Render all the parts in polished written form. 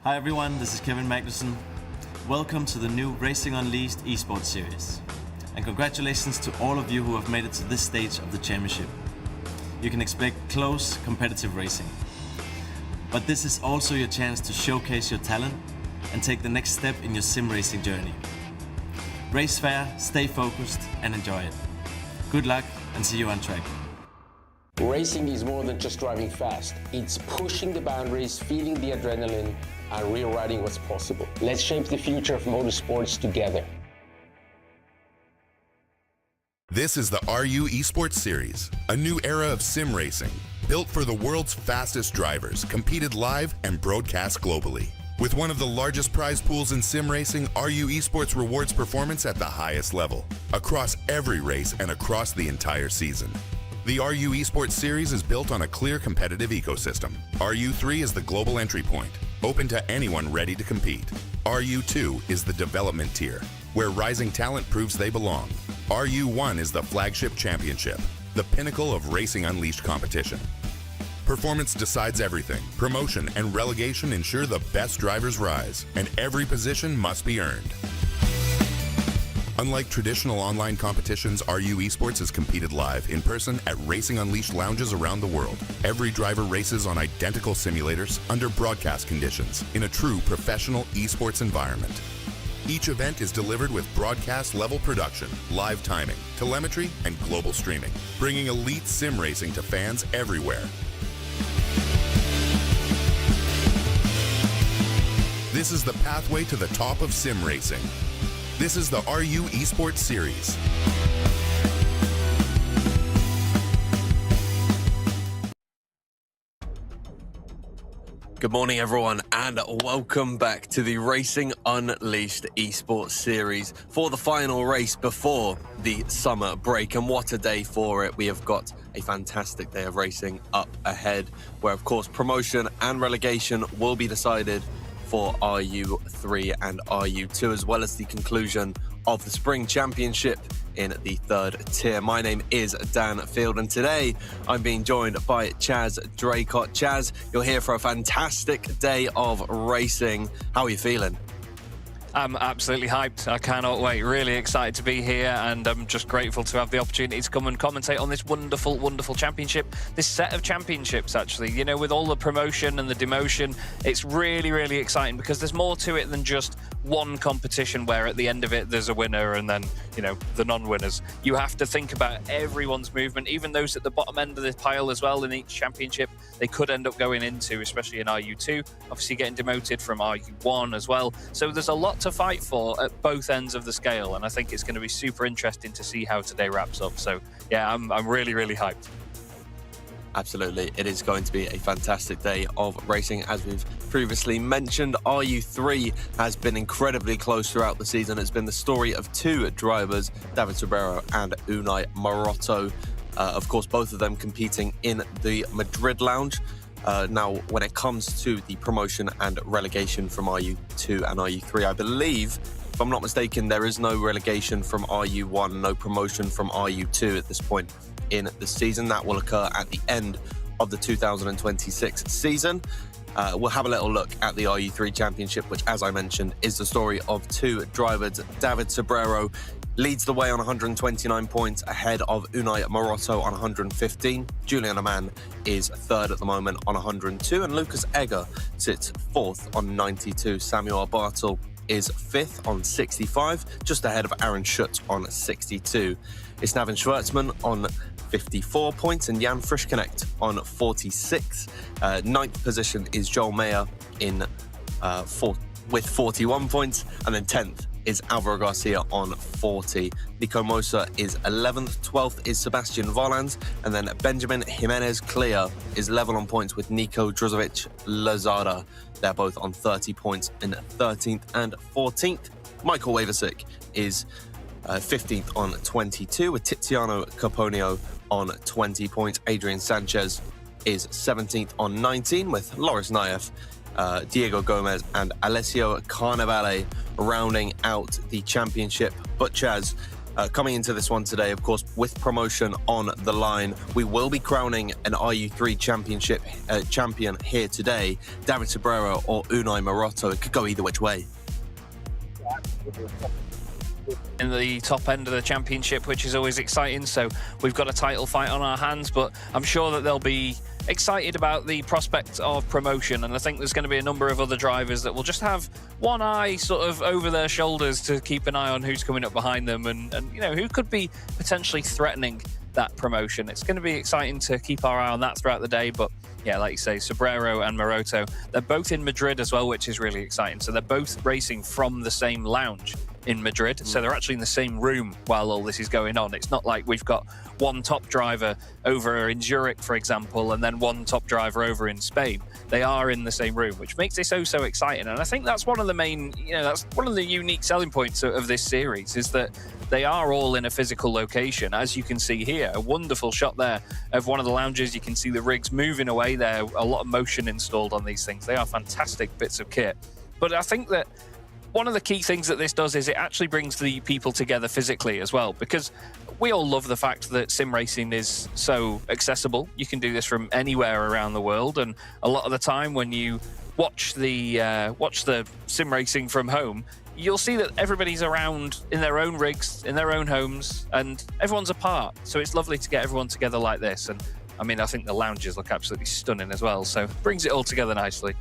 Hi everyone, this is Kevin Magnussen. Welcome to the new Racing Unleashed Esports series. And congratulations to all of you who have made it to this stage of the championship. You can expect close, competitive racing. But this is also your chance to showcase your talent and take the next step in your sim racing journey. Race fair, stay focused and enjoy it. Good luck and see you on track. Racing is more than just driving fast. It's pushing the boundaries, feeling the adrenaline, and rewriting what's possible. Let's shape the future of motorsports together. This is the RU Esports Series, a new era of sim racing, built for the world's fastest drivers, competed live and broadcast globally. With one of the largest prize pools in sim racing, RU Esports rewards performance at the highest level, across every race and across the entire season. The RU Esports Series is built on a clear competitive ecosystem. RU3 is the global entry point, open to anyone ready to compete. RU2 is the development tier, where rising talent proves they belong. RU1 is the flagship championship, the pinnacle of Racing Unleashed competition. Performance decides everything. Promotion and relegation ensure the best drivers rise, and every position must be earned. Unlike traditional online competitions, RU Esports is competed live, in person, at Racing Unleashed lounges around the world. Every driver races on identical simulators, under broadcast conditions, in a true professional esports environment. Each event is delivered with broadcast-level production, live timing, telemetry, and global streaming, bringing elite sim racing to fans everywhere. This is the pathway to the top of sim racing. This is the RU Esports Series. Good morning, everyone, and welcome back to the Racing Unleashed Esports Series for the final race before the summer break. And what a day for it. We have got a fantastic day of racing up ahead, where, of course, promotion and relegation will be decided for RU3 and RU2, as well as the conclusion of the Spring Championship in the third tier. My name is Dan Field, and today I'm being joined by Chaz Draycott. Chaz, you're here for a fantastic day of racing. How are you feeling? I'm absolutely hyped. I cannot wait. Really excited to be here, and I'm just grateful to have the opportunity to come and commentate on this wonderful, wonderful championship. This set of championships, actually, you know, with all the promotion and the demotion, it's really, really exciting because there's more to it than just one competition where at the end of it there's a winner and then, you know, the non-winners. You have to think about everyone's movement, even those at the bottom end of the pile as well in each championship. They could end up going into, especially in RU2, obviously getting demoted from RU1 as well. So there's a lot to fight for at both ends of the scale, and I think it's going to be super interesting to see how today wraps up. So yeah, I'm really, really hyped. Absolutely, it is going to be a fantastic day of racing. As we've previously mentioned, RU3 has been incredibly close throughout the season. It's been the story of two drivers, David Sobrero and Unai Maroto. Of course, both of them competing in the Madrid Lounge. Now, when it comes to the promotion and relegation from RU2 and RU3, I believe, if I'm not mistaken, there is no relegation from RU1, no promotion from RU2 at this point in the season. That will occur at the end of the 2026 season. We'll have a little look at the RU3 Championship, which, as I mentioned, is the story of two drivers. David Sobrero leads the way on 129 points ahead of Unai Maroto on 115. Julian Amann is third at the moment on 102, and Lucas Egger sits fourth on 92. Samuel Bartel is fifth on 65, just ahead of Aaron Schutt on 62. It's Navin Schwartzman on 54 points and Jan Frischknecht on 46. Ninth position is Joel Mayer with 41 points, and then 10th is Alvaro Garcia on 40. Nico Mosa is 11th, 12th is Sebastian Volans, and then Benjamin Jimenez Clear is level on points with Nico Druzovic Lazada. They're both on 30 points in 13th and 14th. Michael Waversick is 15th on 22, with Tiziano Caponio on 20 points. Adrian Sanchez is 17th on 19, with Loris Naev, Diego Gomez and Alessio Carnevale rounding out the championship. But Chaz, coming into this one today, of course, with promotion on the line, we will be crowning an RU3 championship champion here today. David Sobrero or Unai Maroto. It could go either which way. In the top end of the championship, which is always exciting. So we've got a title fight on our hands, but I'm sure that they'll be excited about the prospect of promotion. And I think there's going to be a number of other drivers that will just have one eye sort of over their shoulders to keep an eye on who's coming up behind them and you know, who could be potentially threatening that promotion. It's going to be exciting to keep our eye on that throughout the day. But yeah, like you say, Sobrero and Maroto, they're both in Madrid as well, which is really exciting. So they're both racing from the same lounge in Madrid. So they're actually in the same room while all this is going on. It's not like we've got one top driver over in Zurich, for example, and then one top driver over in Spain. They are in the same room, which makes it so exciting. And I think that's one of the main, you know, that's one of the unique selling points of this series, is that they are all in a physical location. As you can see here, a wonderful shot there of one of the lounges. You can see the rigs moving away there, a lot of motion installed on these things. They are fantastic bits of kit. But I think that one of the key things that this does is it actually brings the people together physically as well, because we all love the fact that sim racing is so accessible. You can do this from anywhere around the world, and a lot of the time when you watch the sim racing from home, you'll see that everybody's around in their own rigs, in their own homes, and everyone's apart. So it's lovely to get everyone together like this. And I mean, I think the lounges look absolutely stunning as well. So it brings it all together nicely.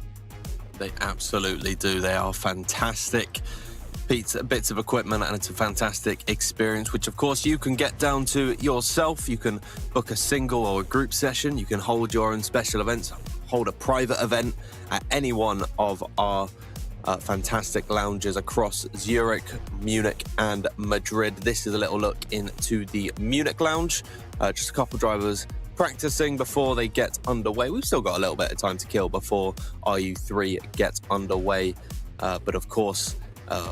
They absolutely do. They are fantastic bits of equipment, and it's a fantastic experience, which of course you can get down to yourself. You can book a single or a group session. You can hold your own special events, hold a private event at any one of our fantastic lounges across Zurich, Munich and Madrid. This is a little look into the Munich lounge. Just a couple drivers practicing before they get underway. We've still got a little bit of time to kill before RU3 gets underway. But of course,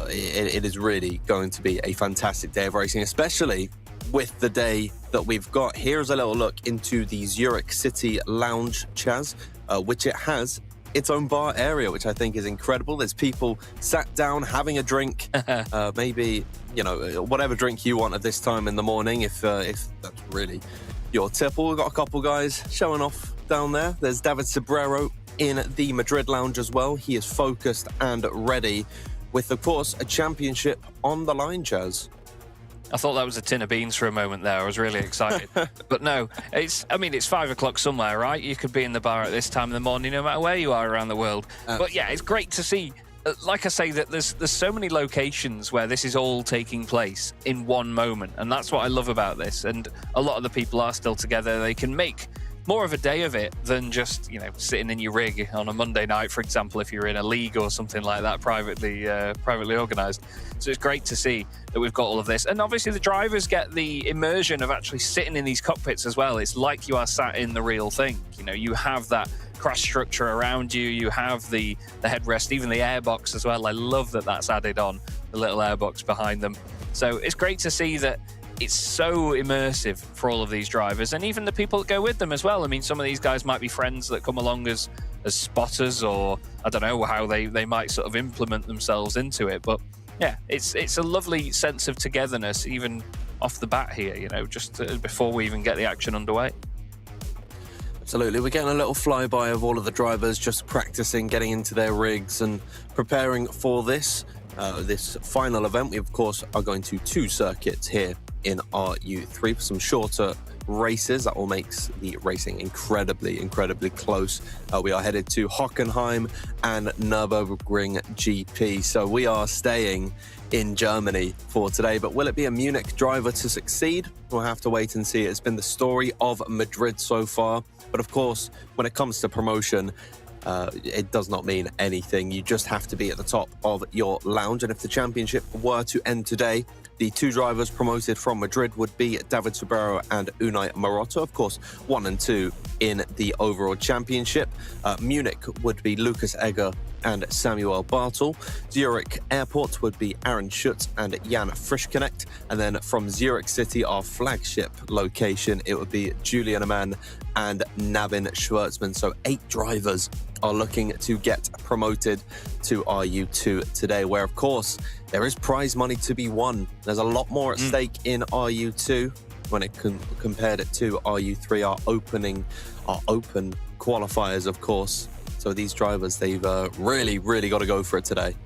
it is really going to be a fantastic day of racing, especially with the day that we've got. Here's a little look into the Zurich City Lounge, Chaz, which it has its own bar area, which I think is incredible. There's people sat down having a drink, maybe, you know, whatever drink you want at this time in the morning, if that's really your tipple. We've got a couple guys showing off down there. There's David Sobrero in the Madrid Lounge as well. He is focused and ready with, of course, a championship on the line, Chaz. I thought that was a tin of beans for a moment there. I was really excited. But no, it's 5 o'clock somewhere, right? You could be in the bar at this time in the morning, no matter where you are around the world. But yeah, it's great to see, like I say, that there's so many locations where this is all taking place in one moment. And that's what I love about this. And a lot of the people are still together. They can make more of a day of it than just, you know, sitting in your rig on a Monday night, for example, if you're in a league or something like that, privately organised. So it's great to see that we've got all of this. And obviously the drivers get the immersion of actually sitting in these cockpits as well. It's like you are sat in the real thing. You know, you have that crash structure around you, you have the headrest, even the airbox as well. I love that that's added on, the little airbox behind them. So it's great to see that it's so immersive for all of these drivers, and even the people that go with them as well. I mean, some of these guys might be friends that come along as spotters, or I don't know how they might sort of implement themselves into it. But yeah, it's a lovely sense of togetherness, even off the bat here, you know, just before we even get the action underway. Absolutely. We're getting a little flyby of all of the drivers just practicing, getting into their rigs and preparing for this final event. We, of course, are going to 2 circuits here in RU3 for some shorter races. That all makes the racing incredibly close. We are headed to Hockenheim and Nürburgring GP. So we are staying in Germany for today. But will it be a Munich driver to succeed? We'll have to wait and see. It's been the story of Madrid so far. But of course, when it comes to promotion, it does not mean anything. You just have to be at the top of your lounge. And if the championship were to end today, the 2 drivers promoted from Madrid would be David Subaru and Unai Maroto, of course, 1 and 2 in the overall championship. Munich would be Lucas Egger and Samuel Bartel. Zurich Airport would be Aaron Schutz and Jan Frischknecht. And then from Zurich City, our flagship location, it would be Julian Amann and Navin Schwartzman. So 8 drivers are looking to get promoted to RU2 today, where, of course, there is prize money to be won. There's a lot more at stake in RU2 when it compared it to RU3, our open qualifiers, of course. So these drivers, they've really got to go for it today.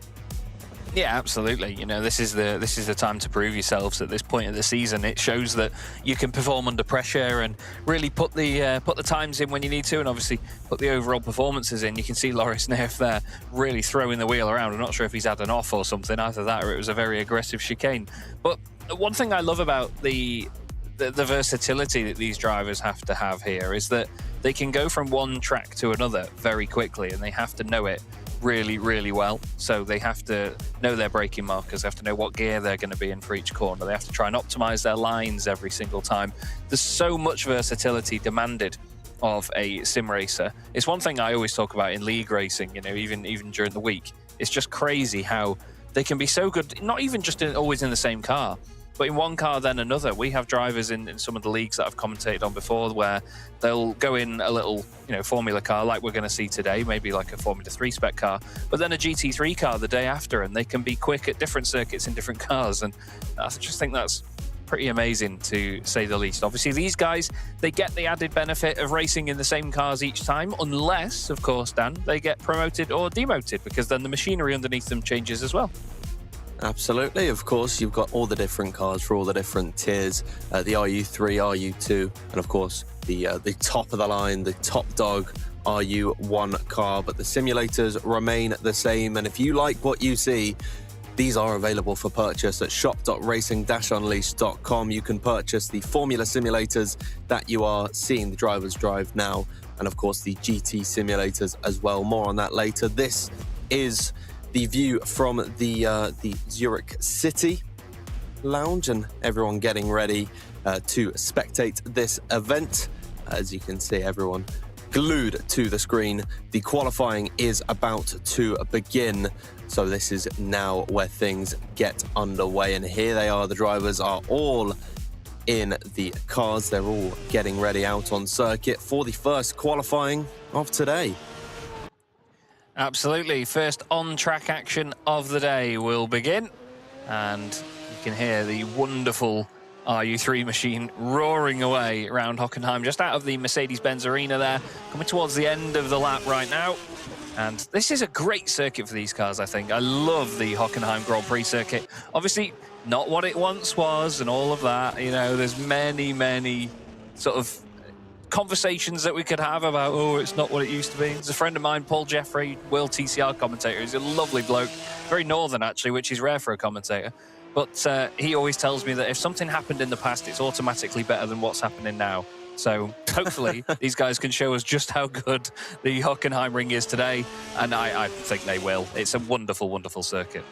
Yeah, absolutely. You know, this is the time to prove yourselves at this point of the season. It shows that you can perform under pressure and really put the times in when you need to, and obviously put the overall performances in. You can see Loris Neff there really throwing the wheel around. I'm not sure if he's had an off or something, either that or it was a very aggressive chicane. But one thing I love about the versatility that these drivers have to have here is that they can go from one track to another very quickly, and they have to know it really well. So they have to know their braking markers, they have to know what gear they're going to be in for each corner, they have to try and optimize their lines every single time. There's so much versatility demanded of a sim racer. It's one thing I always talk about in league racing, you know, even during the week. It's just crazy how they can be so good, not even just always in the same car, but in one car then another. We have drivers in some of the leagues that I've commentated on before where they'll go in a little, you know, Formula car like we're going to see today, maybe like a Formula 3 spec car, but then a GT3 car the day after, and they can be quick at different circuits in different cars. And I just think that's pretty amazing, to say the least. Obviously, these guys, they get the added benefit of racing in the same cars each time, unless, of course, Dan, they get promoted or demoted, because then the machinery underneath them changes as well. Absolutely. Of course, you've got all the different cars for all the different tiers, the RU3, RU2, and of course the top of the line, the top dog RU1 car, but the simulators remain the same. And if you like what you see, these are available for purchase at shop.racing-unleashed.com. You can purchase the Formula simulators that you are seeing the drivers drive now, and of course the GT simulators as well. More on that later. This is the view from the Zurich City lounge, and everyone getting ready to spectate this event. As you can see, everyone glued to the screen. The qualifying is about to begin, so this is now where things get underway. And here they are. The drivers are all in the cars. They're all getting ready out on circuit for the first qualifying of today. Absolutely. First on-track action of the day will begin. And you can hear the wonderful RU3 machine roaring away around Hockenheim, just out of the Mercedes-Benz arena there, coming towards the end of the lap right now. And this is a great circuit for these cars, I think. I love the Hockenheim Grand Prix circuit. Obviously, not what it once was and all of that. You know, there's many sort of conversations that we could have about, oh, it's not what it used to be. There's a friend of mine, Paul Jeffrey, World TCR commentator. He's a lovely bloke, very northern actually, which is rare for a commentator. But he always tells me that if something happened in the past, it's automatically better than what's happening now. So hopefully these guys can show us just how good the Hockenheimring is today, and I think they will. It's a wonderful, wonderful circuit.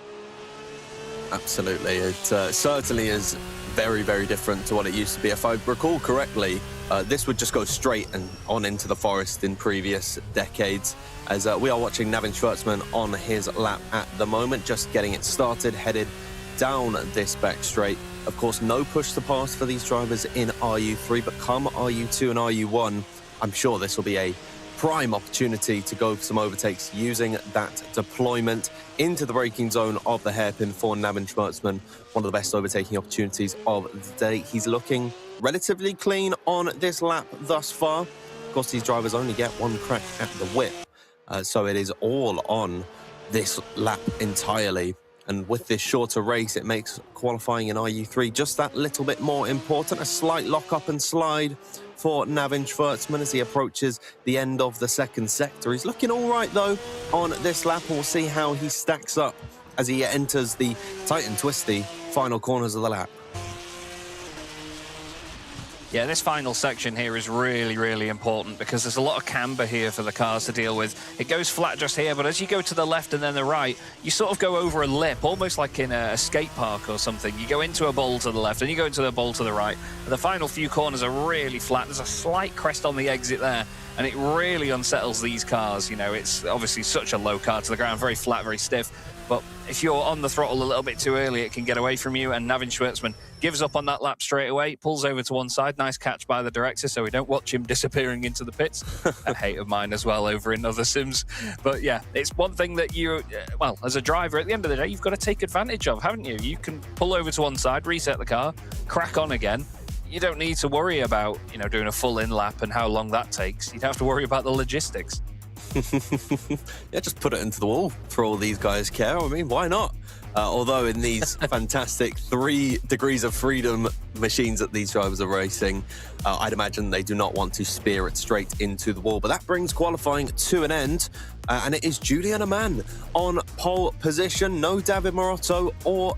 Absolutely. It certainly is very, very different to what it used to be. If I recall correctly, this would just go straight and on into the forest in previous decades. As we are watching Navin Schwartzman on his lap at the moment, just getting it started, headed down this back straight. Of course, no push to pass for these drivers in RU3, but come RU2 and RU1, I'm sure this will be a prime opportunity to go for some overtakes using that deployment into the braking zone of the hairpin for Navin Schwartzman. One of the best overtaking opportunities of the day. He's looking relatively clean on this lap thus far. Of course, these drivers only get one crack at the whip, so it is all on this lap entirely. And with this shorter race, it makes qualifying in RU3 just that little bit more important. A slight lock up and slide for Navin Schwartzman as he approaches the end of the second sector. He's looking all right, though, on this lap. We'll see how he stacks up as he enters the tight and twisty final corners of the lap. Yeah, this final section here is really, really important because there's a lot of camber here for the cars to deal with. It goes flat just here, but as you go to the left and then the right, you sort of go over a lip, almost like in a skate park or something. You go into a bowl to the left and you go into the bowl to the right. And the final few corners are really flat. There's a slight crest on the exit there, and it really unsettles these cars. You know, it's obviously such a low car to the ground, very flat, very stiff. But if you're on the throttle a little bit too early, it can get away from you. And Navin Schwartzman gives up on that lap straight away, pulls over to one side. Nice catch by the director, so we don't watch him disappearing into the pits. A hate of mine as well over in other sims. But yeah, it's one thing that you, well, as a driver, at the end of the day, you've got to take advantage of, haven't you? You can pull over to one side, reset the car, crack on again. You don't need to worry about, you know, doing a full in lap and how long that takes. You don't have to worry about the logistics. Yeah, just put it into the wall for all these guys care. I mean, why not? Although in these fantastic 3 degrees of freedom machines that these drivers are racing, I'd imagine they do not want to spear it straight into the wall. But that brings qualifying to an end, and it is Julian Amann on pole position. No David Maroto or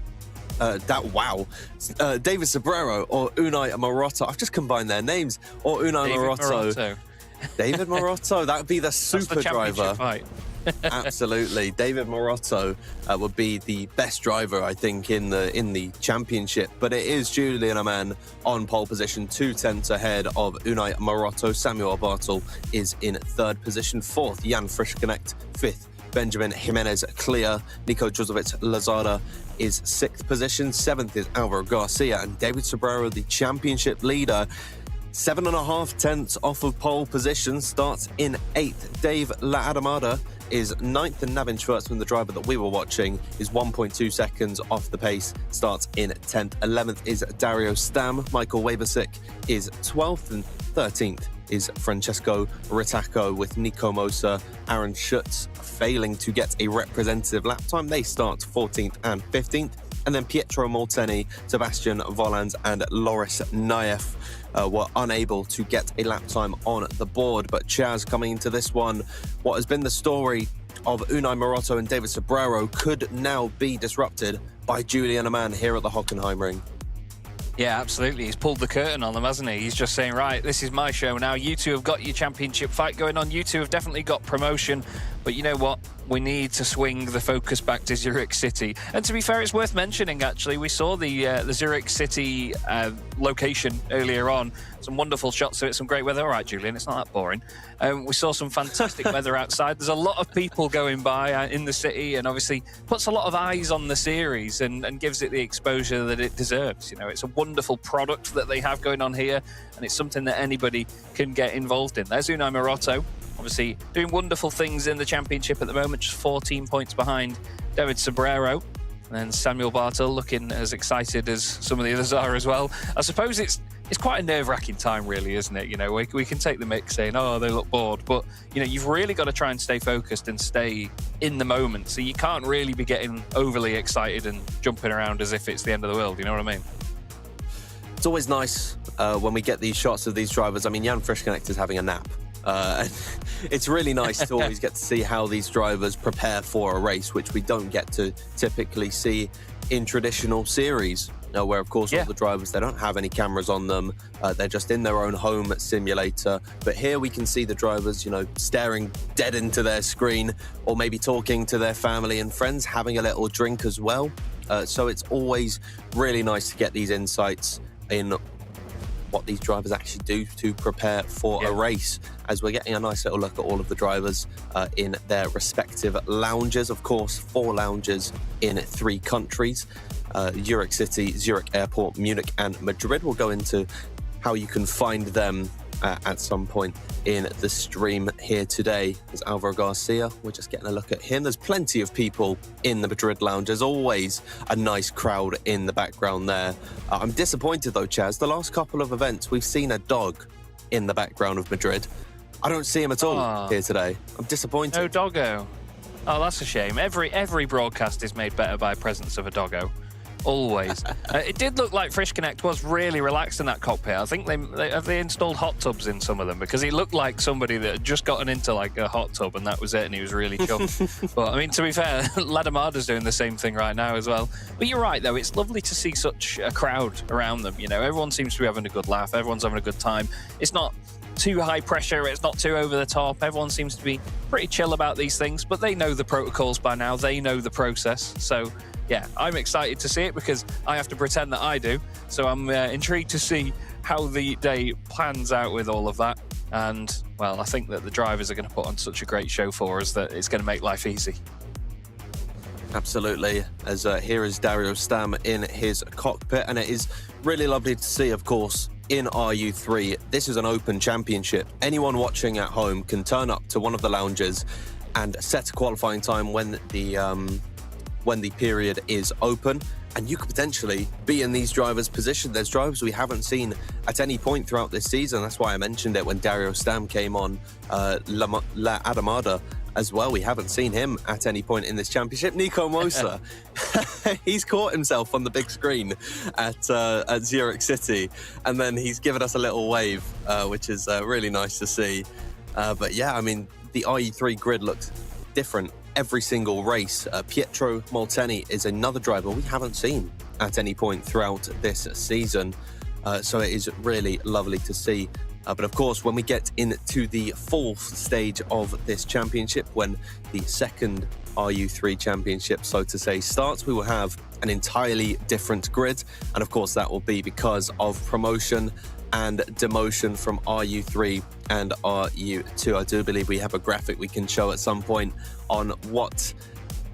David Sobrero or Unai Maroto. I've just combined their names. Or Unai Maroto. David Maroto, that would be the super driver. Fight. Absolutely. David Maroto would be the best driver, I think, in the championship. But it is Julian Amann on pole position, 2 tenths ahead of Unai Maroto. Samuel Bartel is in 3rd position. 4th, Jan Frischknecht. 5th, Benjamin Jimenez clear. Nico Juzovic Lazada is 6th position. 7th is Alvaro Garcia. And David Sobrero, the championship leader, 7.5 tenths off of pole position, starts in 8th. Dave Laadamada is 9th, and Navin Schwartzman, the driver that we were watching, is 1.2 seconds off the pace, starts in 10th. 11th is Dario Stam. Michael Wabersik is 12th, and 13th is Francesco Ritacco, with Nico Moser, Aaron Schutz failing to get a representative lap time. They start 14th and 15th. And then Pietro Molteni, Sebastian Volans and Loris Naef were unable to get a lap time on the board. But Chaz, coming into this one, what has been the story of Unai Maroto and David Sobrero could now be disrupted by Julian Amann here at the Hockenheimring. Yeah, absolutely. He's pulled the curtain on them, hasn't he? He's just saying, right, this is my show now. You two have got your championship fight going on. You two have definitely got promotion. But you know what? We need to swing the focus back to Zurich City. And to be fair, it's worth mentioning, actually. We saw the Zurich City location earlier on. Some wonderful shots of it, some great weather. All right, Julian, it's not that boring. We saw some fantastic weather outside. There's a lot of people going by in the city, and obviously puts a lot of eyes on the series and gives it the exposure that it deserves. You know, it's a wonderful product that they have going on here, and it's something that anybody can get involved in. There's Unai Maroto, obviously doing wonderful things in the championship at the moment, just 14 points behind David Sobrero. And Samuel Bartel looking as excited as some of the others are as well. I suppose it's quite a nerve-wracking time, really, isn't it? You know, we can take the mix saying, oh, they look bored. But, you know, you've really got to try and stay focused and stay in the moment. So you can't really be getting overly excited and jumping around as if it's the end of the world. You know what I mean? It's always nice when we get these shots of these drivers. I mean, Jan Frischknecht is having a nap. And it's really nice to always get to see how these drivers prepare for a race, which we don't get to typically see in traditional series, where of course all the drivers, they don't have any cameras on them, they're just in their own home simulator. But here we can see the drivers, staring dead into their screen, or maybe talking to their family and friends, having a little drink as well. So it's always really nice to get these insights in what these drivers actually do to prepare for a race, as we're getting a nice little look at all of the drivers in their respective lounges. Of course, 4 lounges in 3 countries, Zurich City, Zurich Airport, Munich and Madrid. We'll go into how you can find them at some point in the stream here today. There's Alvaro Garcia, we're just getting a look at him. There's plenty of people in the Madrid lounge. There's always a nice crowd in the background there. I'm disappointed though, Chaz. The last couple of events, we've seen a dog in the background of Madrid. I don't see him at all here today. I'm disappointed. No doggo. Oh, that's a shame. Every broadcast is made better by presence of a doggo. Always. It did look like Frisch Connect was really relaxed in that cockpit. I think they installed hot tubs in some of them, because he looked like somebody that had just gotten into like a hot tub and that was it, and he was really chuffed. But I mean, to be fair, Ladamada's doing the same thing right now as well. But you're right though, it's lovely to see such a crowd around them. Everyone seems to be having a good laugh. Everyone's having a good time. It's not too high pressure, it's not too over the top. Everyone seems to be pretty chill about these things, but they know the protocols by now. They know the process. So yeah, I'm excited to see it because I have to pretend that I do. So I'm intrigued to see how the day plans out with all of that. And, well, I think that the drivers are going to put on such a great show for us that it's going to make life easy. Absolutely. As here is Dario Stam in his cockpit. And it is really lovely to see, of course, in RU3. This is an open championship. Anyone watching at home can turn up to one of the lounges and set a qualifying time when the period is open, and you could potentially be in these drivers' position. There's drivers we haven't seen at any point throughout this season. That's why I mentioned it when Dario Stam came on. La Adamada as well. We haven't seen him at any point in this championship. Nico Mosa, he's caught himself on the big screen at Zurich City, and then he's given us a little wave, which is really nice to see. But yeah, I mean, the RU3 grid looks different every single race. Pietro Molteni is another driver we haven't seen at any point throughout this season. So it is really lovely to see. But of course, when we get into the 4th stage of this championship, when the second RU3 championship, so to say, starts, we will have an entirely different grid. And of course, that will be because of promotion and demotion from RU3 and RU2. I do believe we have a graphic we can show at some point on what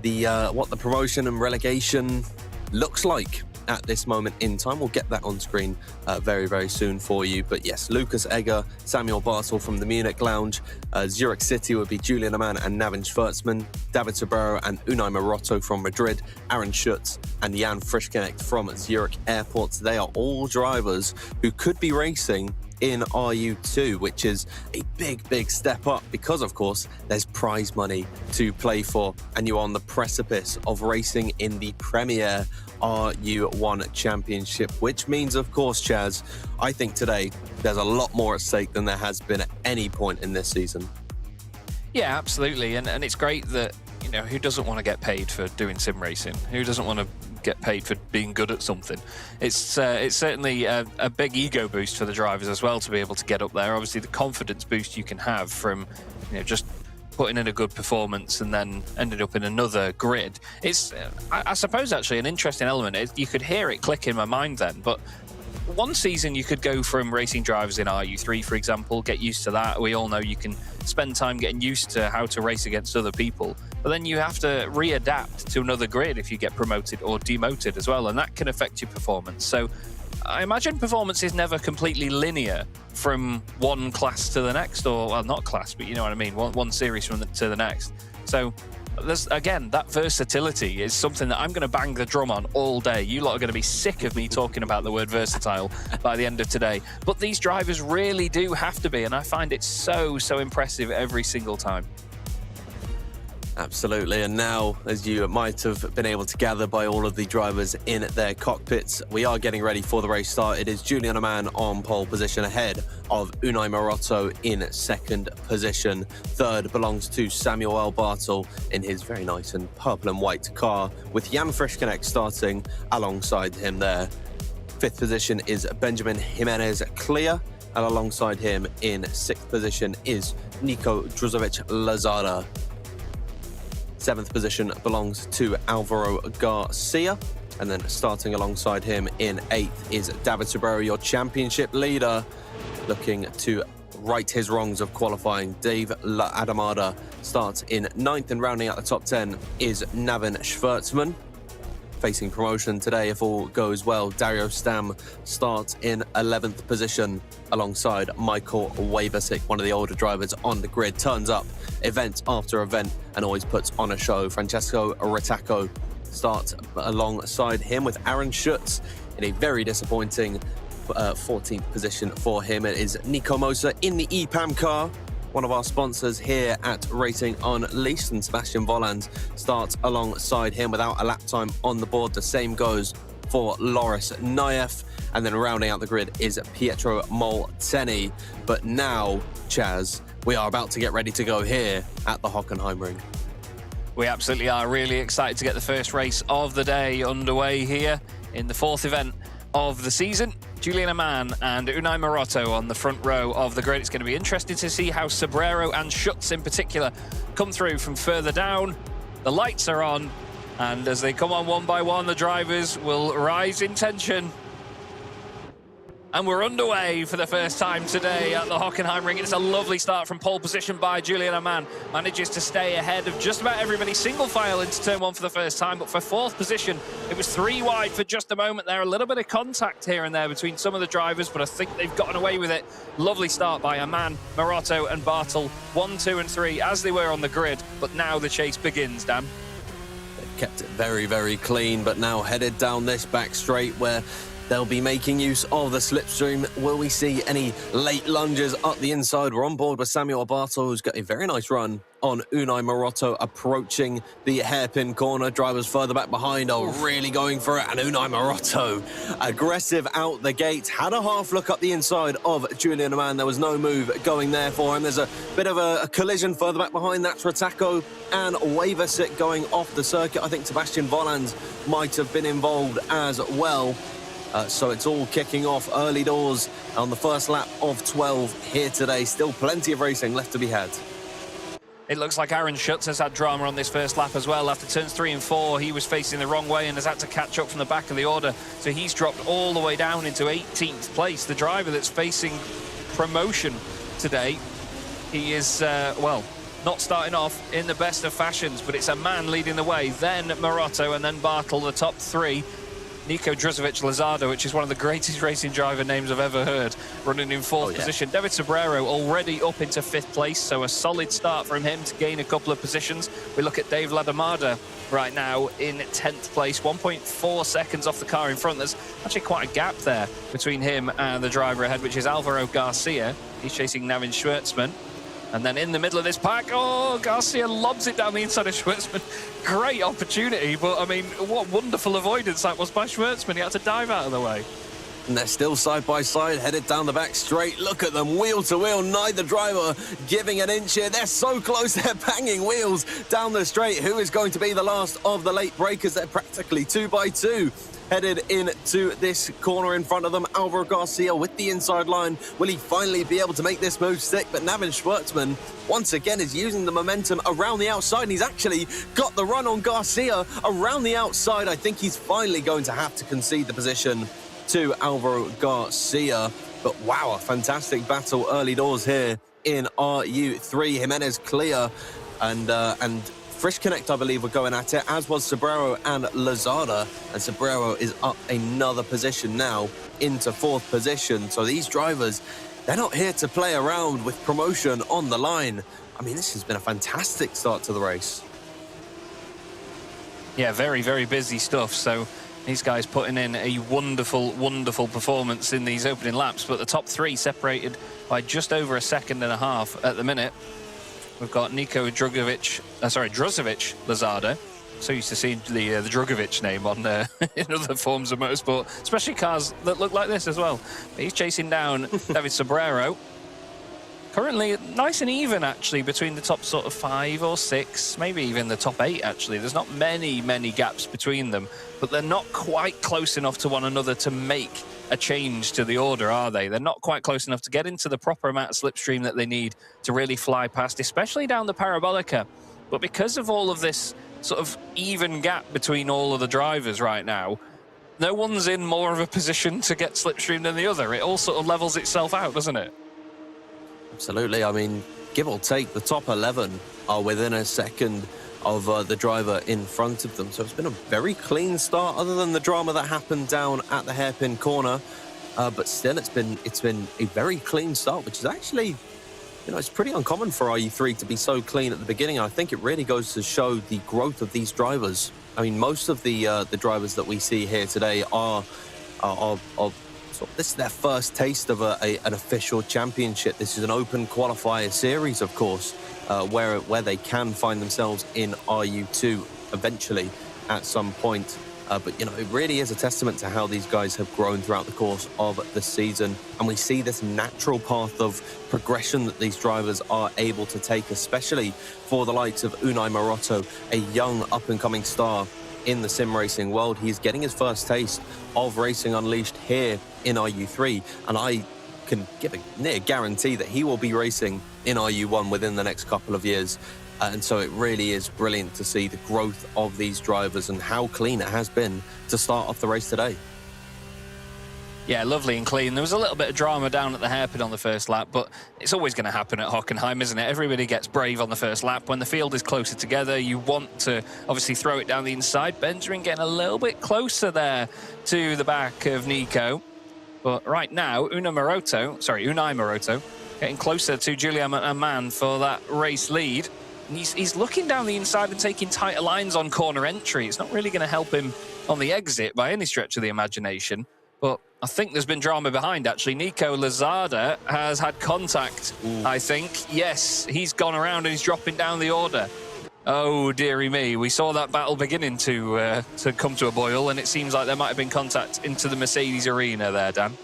the promotion and relegation looks like at this moment in time. We'll get that on screen very, very soon for you. But yes, Lucas Egger, Samuel Bartel from the Munich Lounge. Zurich City would be Julian Amann and Navin Schwartzman. David Sobrero and Unai Maroto from Madrid. Aaron Schutz and Jan Frischknecht from Zurich Airport. They are all drivers who could be racing in RU2, which is a big, big step up because, of course, there's prize money to play for, and you're on the precipice of racing in the Premier RU1 Championship, which means, of course, Chaz, I think today there's a lot more at stake than there has been at any point in this season. Yeah, absolutely, and it's great that, who doesn't want to get paid for doing sim racing? Who doesn't want to get paid for being good at something? It's certainly a big ego boost for the drivers as well to be able to get up there. Obviously, the confidence boost you can have from just putting in a good performance and then ended up in another grid. It's I suppose actually an interesting element. You could hear it click in my mind then, but one season you could go from racing drivers in RU3, for example, get used to that. We all know you can spend time getting used to how to race against other people, but then you have to readapt to another grid if you get promoted or demoted as well, and that can affect your performance. So I imagine performance is never completely linear from one class to the next, or, well, not class, but you know what I mean, one series to the next. So there's, again, that versatility is something that I'm going to bang the drum on all day. You lot are going to be sick of me talking about the word versatile by the end of today. But these drivers really do have to be, and I find it so, so impressive every single time. Absolutely, and now, as you might have been able to gather by all of the drivers in their cockpits, we are getting ready for the race start. It is Julian Amann on pole position ahead of Unai Maroto in second position. Third belongs to Samuel Bartel in his very nice and purple and white car, with Jan Frischknecht starting alongside him there. Fifth position is Benjamin Jimenez Clear, and alongside him in sixth position is Nico Druzovic-Lazada. Seventh position belongs to Alvaro Garcia. And then starting alongside him in eighth is David Sobrero, your championship leader, looking to right his wrongs of qualifying. Dave Adamada starts in ninth, and rounding out the top 10 is Navin Schwartzman. Facing promotion today, if all goes well, Dario Stam starts in 11th position alongside Michael Waversick, one of the older drivers on the grid. Turns up event after event and always puts on a show. Francesco Rettacco starts alongside him with Aaron Schutz in a very disappointing 14th position for him. It is Nico Moser in the EPAM car, one of our sponsors here at Racing Unleashed, and Sebastian Volland starts alongside him without a lap time on the board. The same goes for Loris Naef, and then rounding out the grid is Pietro Molteni. But now, Chaz, we are about to get ready to go here at the Hockenheimring. We absolutely are really excited to get the first race of the day underway here in the fourth event of the season. Julian Amann and Unai Maroto on the front row of the grid. It's going to be interesting to see how Sobrero and Schutz in particular come through from further down. The lights are on, and as they come on one by one, the drivers will rise in tension. And we're underway for the first time today at the Hockenheimring. It's a lovely start from pole position by Julian Amann. Manages to stay ahead of just about everybody. Single file into turn one for the first time, but for fourth position, it was 3 wide for just a moment there. A little bit of contact here and there between some of the drivers, but I think they've gotten away with it. Lovely start by Amann, Maroto and Bartel, 1, 2 and 3 as they were on the grid, but now the chase begins, Dan. They've kept it very, very clean, but now headed down this back straight where they'll be making use of the slipstream. Will we see any late lunges up the inside? We're on board with Samuel Bartel, who's got a very nice run on Unai Maroto, approaching the hairpin corner. Drivers further back behind are really going for it, and Unai Maroto, aggressive out the gate, had a half look up the inside of Julian Amann. There was no move going there for him. There's a bit of a collision further back behind. That's Rettacco and Waversick going off the circuit. I think Sebastian Volland might have been involved as well. So it's all kicking off early doors on the first lap of 12 here today. Still plenty of racing left to be had. It looks like Aaron Schutz has had drama on this first lap as well. After turns 3 and 4, he was facing the wrong way and has had to catch up from the back of the order. So he's dropped all the way down into 18th place. The driver that's facing promotion today, he is, well, not starting off in the best of fashions, but it's Amann leading the way, then Maroto, and then Bartel, the top 3. Nico Druzovic-Lazada, which is one of the greatest racing driver names I've ever heard, running in fourth position. David Sobrero already up into 5th place, so a solid start from him to gain a couple of positions. We look at Dave Ladamada right now in 10th place, 1.4 seconds off the car in front. There's actually quite a gap there between him and the driver ahead, which is Alvaro Garcia. He's chasing Navin Schwartzman. And then in the middle of this pack, Garcia lobs it down the inside of Schwartzman. Great opportunity, but I mean, what wonderful avoidance that was by Schwartzman. He had to dive out of the way. And they're still side by side, headed down the back straight. Look at them, wheel to wheel, neither driver giving an inch here. They're so close, they're banging wheels down the straight. Who is going to be the last of the late breakers? They're practically 2 by 2. Headed into this corner in front of them, Alvaro Garcia with the inside line. Will he finally be able to make this move stick? But Navin Schwartzman, once again, is using the momentum around the outside, and he's actually got the run on Garcia around the outside. I think he's finally going to have to concede the position to Alvaro Garcia. But wow, a fantastic battle early doors here in RU3. Jimenez clear, and Frischknecht, I believe, were going at it, as was Sobrero and Lazada. And Sobrero is up another position now into 4th position. So these drivers, they're not here to play around with promotion on the line. I mean, this has been a fantastic start to the race. Yeah, very, very busy stuff. So these guys putting in a wonderful, wonderful performance in these opening laps. But the top 3 separated by just over 1.5 seconds at the minute. we've got Nico Drugovic, Druzovic Lozada. So used to seeing the Drugovic name on in other forms of motorsport, especially cars that look like this as well. But he's chasing down David Sobrero. Currently nice and even, actually, between the top sort of 5 or 6, maybe even the top 8, actually. There's not many gaps between them, but they're not quite close enough to one another to make a change to the order, are they? They're not quite close enough to get into the proper amount of slipstream that they need to really fly past, especially down the Parabolica. But because of all of this sort of even gap between all of the drivers right now, no one's in more of a position to get slipstream than the other. It all sort of levels itself out, doesn't it? Absolutely. I mean, give or take, the top 11 are within a second of the driver in front of them. So it's been a very clean start, other than the drama that happened down at the hairpin corner. But still, it's been a very clean start, which is actually, it's pretty uncommon for RU3 to be so clean at the beginning. I think it really goes to show the growth of these drivers. I mean, most of the drivers that we see here today are so this is their first taste of an official championship. This is an open qualifier series, of course, where they can find themselves in RU2 eventually at some point. But, it really is a testament to how these guys have grown throughout the course of the season. And we see this natural path of progression that these drivers are able to take, especially for the likes of Unai Maroto, a young up-and-coming star in the sim racing world. He's getting his first taste of Racing Unleashed here in RU3, and I can give a near guarantee that he will be racing in RU1 within the next couple of years. And so it really is brilliant to see the growth of these drivers and how clean it has been to start off the race today. Yeah, lovely and clean. There was a little bit of drama down at the hairpin on the first lap, but it's always going to happen at Hockenheim, isn't it? Everybody gets brave on the first lap. When the field is closer together, you want to obviously throw it down the inside. Benjamin getting a little bit closer there to the back of Nico. But right now, Unai Maroto, getting closer to Julian Amann for that race lead. And he's looking down the inside and taking tighter lines on corner entry. It's not really going to help him on the exit by any stretch of the imagination. But I think there's been drama behind, actually. Nico Lozada has had contact, I think. Yes, he's gone around and he's dropping down the order. Oh, dearie me. We saw that battle beginning to come to a boil, and it seems like there might have been contact into the Mercedes arena there, Dan.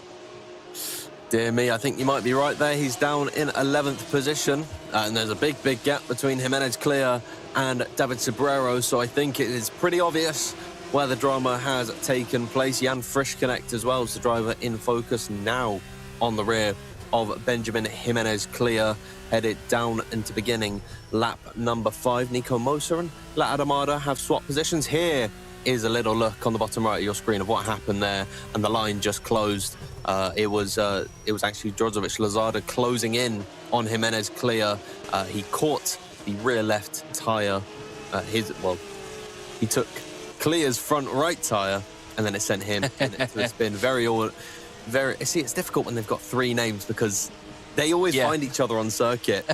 Dear me, I think you might be right there. He's down in 11th position, and there's a big gap between Jimenez Clear and David Sobrero, so I think it is pretty obvious where the drama has taken place. Jan Frischknecht as well as the driver in focus now on the rear of Benjamin Jimenez Clear, headed down into beginning lap number 5. Nico Moser and La Adamada have swapped positions. Here is a little look on the bottom right of your screen of what happened there, and the line just closed. It was actually Druzovic Lozada closing in on Jimenez Clear. He caught the rear left tyre. He took Clear's front right tyre, and then it sent him into a spin. See, it's difficult when they've got 3 names because they always find each other on circuit.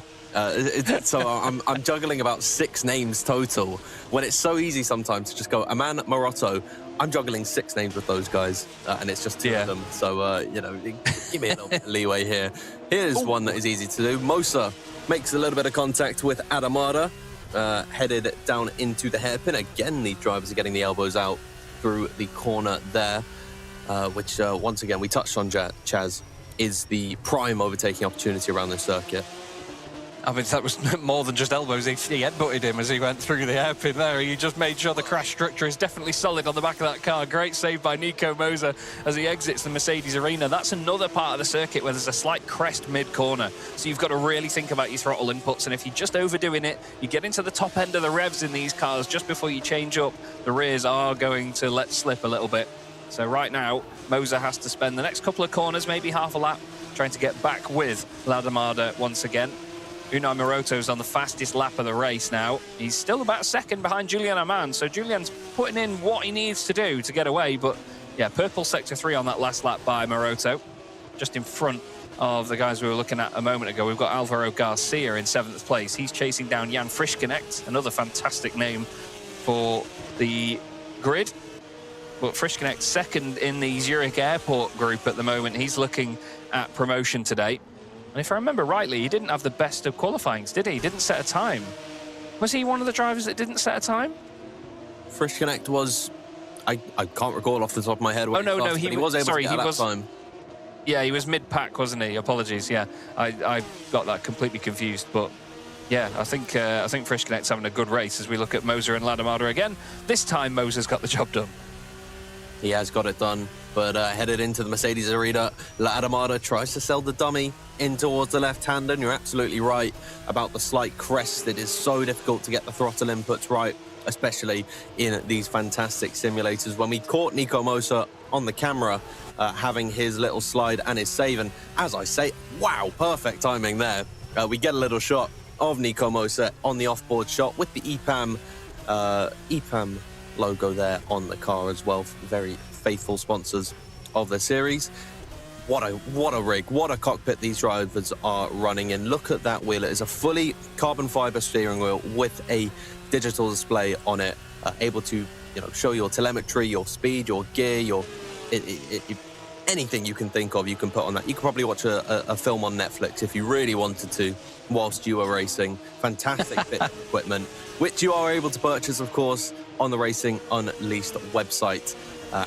So I'm juggling about 6 names total, when it's so easy sometimes to just go Amann Maroto. I'm juggling 6 names with those guys, and it's just 2 of them. So, give me a little bit of leeway here. Here's one that is easy to do. Moser makes a little bit of contact with Adamada, headed down into the hairpin. Again, these drivers are getting the elbows out through the corner there, which, once again, we touched on, Chaz, is the prime overtaking opportunity around this circuit. I mean, that was more than just elbows. He headbutted him as he went through the hairpin there. He just made sure the crash structure is definitely solid on the back of that car. Great save by Nico Moser as he exits the Mercedes arena. That's another part of the circuit where there's a slight crest mid-corner. So you've got to really think about your throttle inputs. And if you're just overdoing it, you get into the top end of the revs in these cars just before you change up, the rears are going to let slip a little bit. So right now, Moser has to spend the next couple of corners, maybe half a lap, trying to get back with Ladamada once again. Unai Maroto's on the fastest lap of the race now. He's still about second behind Julian Amann, so Julian's putting in what he needs to do to get away. But yeah, purple sector 3 on that last lap by Maroto, just in front of the guys we were looking at a moment ago. We've got Alvaro Garcia in 7th place. He's chasing down Jan Frischknecht, another fantastic name for the grid. But Frischknecht second in the Zurich Airport group at the moment. He's looking at promotion today. And if I remember rightly, he didn't have the best of qualifyings, did he? He didn't set a time. Was he one of the drivers that didn't set a time? Frisch Connect was... I can't recall off the top of my head. Oh, no, he was able to get that time. Yeah, he was mid-pack, wasn't he? Apologies, yeah. I got that completely confused, but... Yeah, I think Frisch Connect's having a good race as we look at Moser and Ladamada again. This time, Moser's got the job done. He has got it done, but headed into the Mercedes arena, Ladamada tries to sell the dummy in towards the left-hander, and you're absolutely right about the slight crest. It is so difficult to get the throttle inputs right, especially in these fantastic simulators. When we caught Nico Moser on the camera, having his little slide and his save, and as I say, wow, perfect timing there. We get a little shot of Nico Moser on the off-board shot with the EPAM logo there on the car as well. Very faithful sponsors of the series. What a rig, what a cockpit these drivers are running in. Look at that wheel. It is a fully carbon fiber steering wheel with a digital display on it, able to show your telemetry, your speed, your gear, anything you can think of, you can put on that. You could probably watch a film on Netflix if you really wanted to whilst you were racing. Fantastic bit of equipment, which you are able to purchase, of course, on the Racing Unleashed website.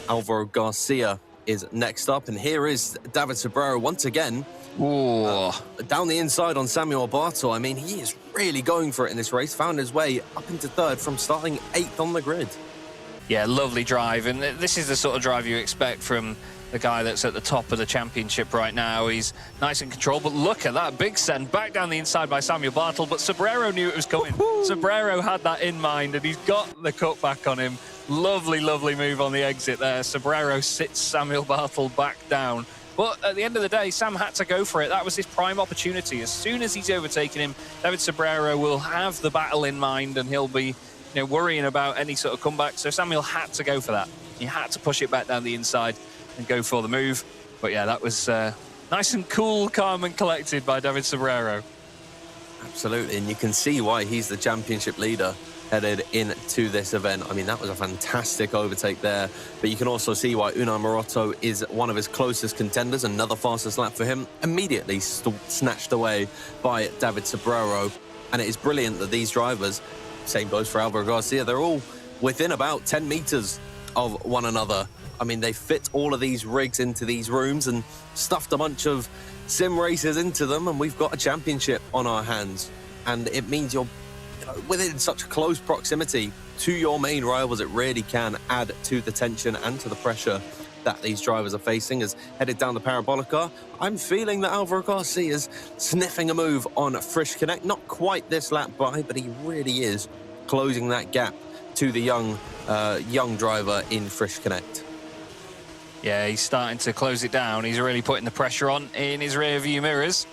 Alvaro Garcia is next up, and here is David Sobrero once again. Down the inside on Samuel Bartel. I mean, he is really going for it in this race. Found his way up into third from starting 8th on the grid. Yeah, lovely drive, and this is the sort of drive you expect from the guy that's at the top of the championship right now. He's nice and controlled, but look at that big send back down the inside by Samuel Bartel, but Sobrero knew it was coming. Sobrero had that in mind, and he's got the cutback on him. Lovely, lovely move on the exit there. Sobrero sits Samuel Bartel back down. But at the end of the day, Sam had to go for it. That was his prime opportunity. As soon as he's overtaken him, David Sobrero will have the battle in mind, and he'll be worrying about any sort of comeback. So Samuel had to go for that. He had to push it back down the inside and go for the move. But yeah, that was nice and cool, calm and collected by David Sobrero. Absolutely, and you can see why he's the championship leader headed into this event. I mean, that was a fantastic overtake there, but you can also see why Unai Maroto is one of his closest contenders. Another fastest lap for him, immediately snatched away by David Sobrero. And it is brilliant that these drivers, same goes for Alvaro Garcia, they're all within about 10 meters of one another. I mean, they fit all of these rigs into these rooms and stuffed a bunch of sim races into them, and we've got a championship on our hands. And it means you're within such close proximity to your main rivals. It really can add to the tension and to the pressure that these drivers are facing. As headed down the Parabolica, I'm feeling that Alvaro Garcia is sniffing a move on Frisch Connect. Not quite this lap by, but he really is closing that gap to the young driver in Frisch Connect. Yeah, he's starting to close it down. He's really putting the pressure on in his rear view mirrors.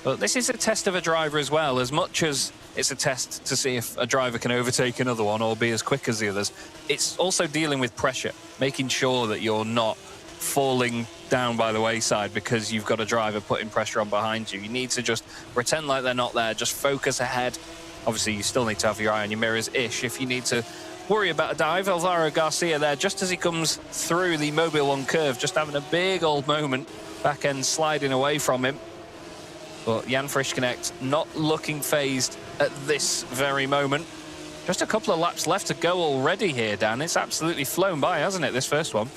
But this is a test of a driver as well, as much as it's a test to see if a driver can overtake another one or be as quick as the others. It's also dealing with pressure, making sure that you're not falling down by the wayside because you've got a driver putting pressure on behind you. You need to just pretend like they're not there, just focus ahead. Obviously, you still need to have your eye on your mirrors-ish if you need to worry about a dive. Alvaro Garcia there, just as he comes through the Mobile 1 curve, just having a big old moment, back end sliding away from him. But Jan Frisch Connect not looking phased at this very moment. Just a couple of laps left to go already here, Dan. It's absolutely flown by, hasn't it, this first one?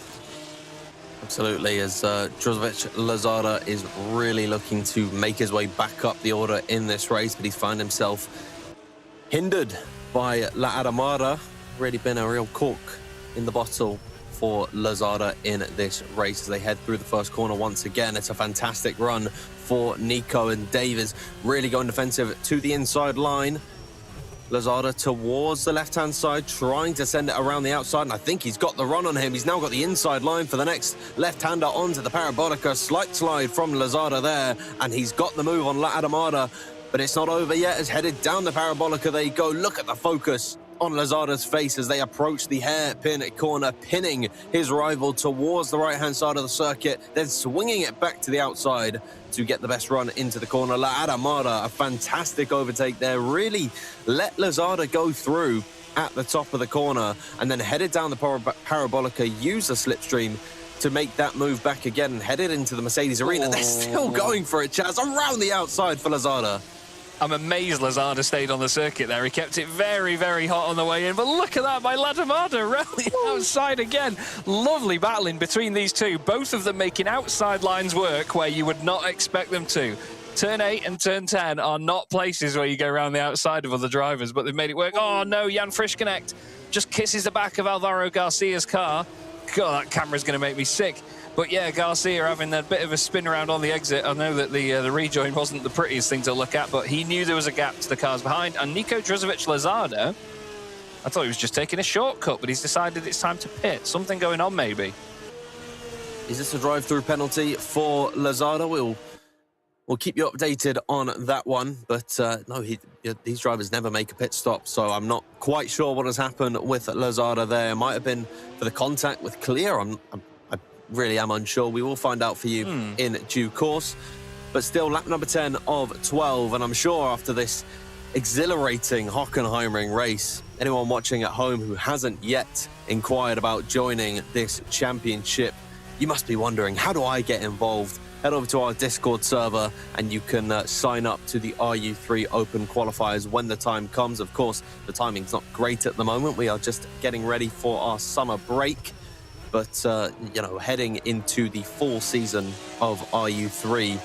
Absolutely, as Drozovic Lazada is really looking to make his way back up the order in this race, but he's found himself hindered by La Adamada. Really been a real cork in the bottle for Lazada in this race as they head through the first corner once again. It's a fantastic run for Nico, and Davis really going defensive to the inside line. Lazada towards the left-hand side, trying to send it around the outside, and I think he's got the run on him. He's now got the inside line for the next left-hander onto the Parabolica. Slight slide from Lazada there, and he's got the move on La Adamada, but it's not over yet. As headed down the Parabolica they go. Look at the focus on Lazada's face as they approach the hairpin corner, pinning his rival towards the right-hand side of the circuit, then swinging it back to the outside to get the best run into the corner. La Adamada, a fantastic overtake there, really let Lazada go through at the top of the corner, and then headed down the Parabolica, use the slipstream to make that move back again and headed into the Mercedes arena. They're still going for it, Chaz, around the outside for Lozada. I'm amazed Lozada stayed on the circuit there. He kept it very, very hot on the way in. But look at that, by Ladamada rallying outside again. Lovely battling between these two. Both of them making outside lines work where you would not expect them to. Turn 8 and turn 10 are not places where you go around the outside of other drivers, but they've made it work. Oh, no, Jan Frischknecht just kisses the back of Alvaro Garcia's car. God, that camera's going to make me sick. But yeah, Garcia having a bit of a spin around on the exit. I know that the rejoin wasn't the prettiest thing to look at, but he knew there was a gap to the cars behind. And Nico Druzovic Lozada, I thought he was just taking a shortcut, but he's decided it's time to pit. Something going on, maybe. Is this a drive-through penalty for Lozada? We'll keep you updated on that one. But no, these drivers never make a pit stop, so I'm not quite sure what has happened with Lozada there. It might have been for the contact with Clear. I really am unsure. We will find out for you in due course. But still, lap number 10 of 12. And I'm sure after this exhilarating Hockenheimring race, anyone watching at home who hasn't yet inquired about joining this championship, you must be wondering, how do I get involved? Head over to our Discord server and you can sign up to the RU3 Open qualifiers when the time comes. Of course, the timing's not great at the moment. We are just getting ready for our summer break. But, you know, heading into the fall season of RU3,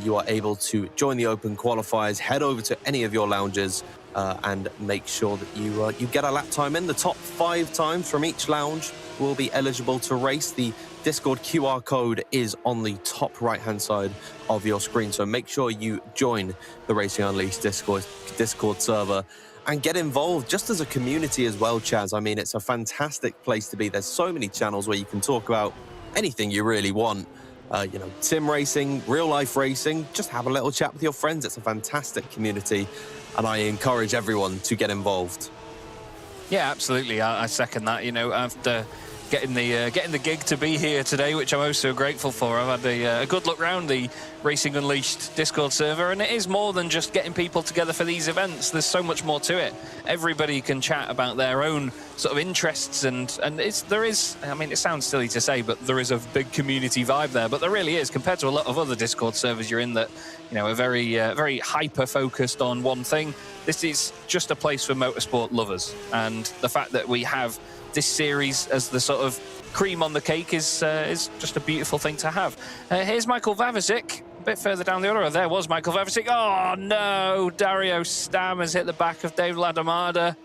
you are able to join the Open qualifiers, head over to any of your lounges and make sure that you get a lap time in. The top 5 times from each lounge will be eligible to race. The Discord QR code is on the top right-hand side of your screen, so make sure you join the Racing Unleashed Discord server and get involved just as a community as well, Chaz. I mean, it's a fantastic place to be. There's so many channels where you can talk about anything you really want. You know, sim racing, real-life racing, just have a little chat with your friends. It's a fantastic community, and I encourage everyone to get involved. Yeah, absolutely. I second that. You know, after getting the gig to be here today, which I'm also grateful for, I've had a good look round the Racing Unleashed Discord server, and it is more than just getting people together for these events. There's so much more to it. Everybody can chat about their own sort of interests, and there is, I mean, it sounds silly to say, but there is a big community vibe there. But there really is, compared to a lot of other Discord servers you're in that, you know, are very hyper focused on one thing. This is just a place for motorsport lovers, and the fact that we have this series as the sort of cream on the cake is just a beautiful thing to have. Here's Michael Vavasic, a bit further down the order. There was Michael Vavasic. Oh no, Dario Stam has hit the back of Dave Ladamada.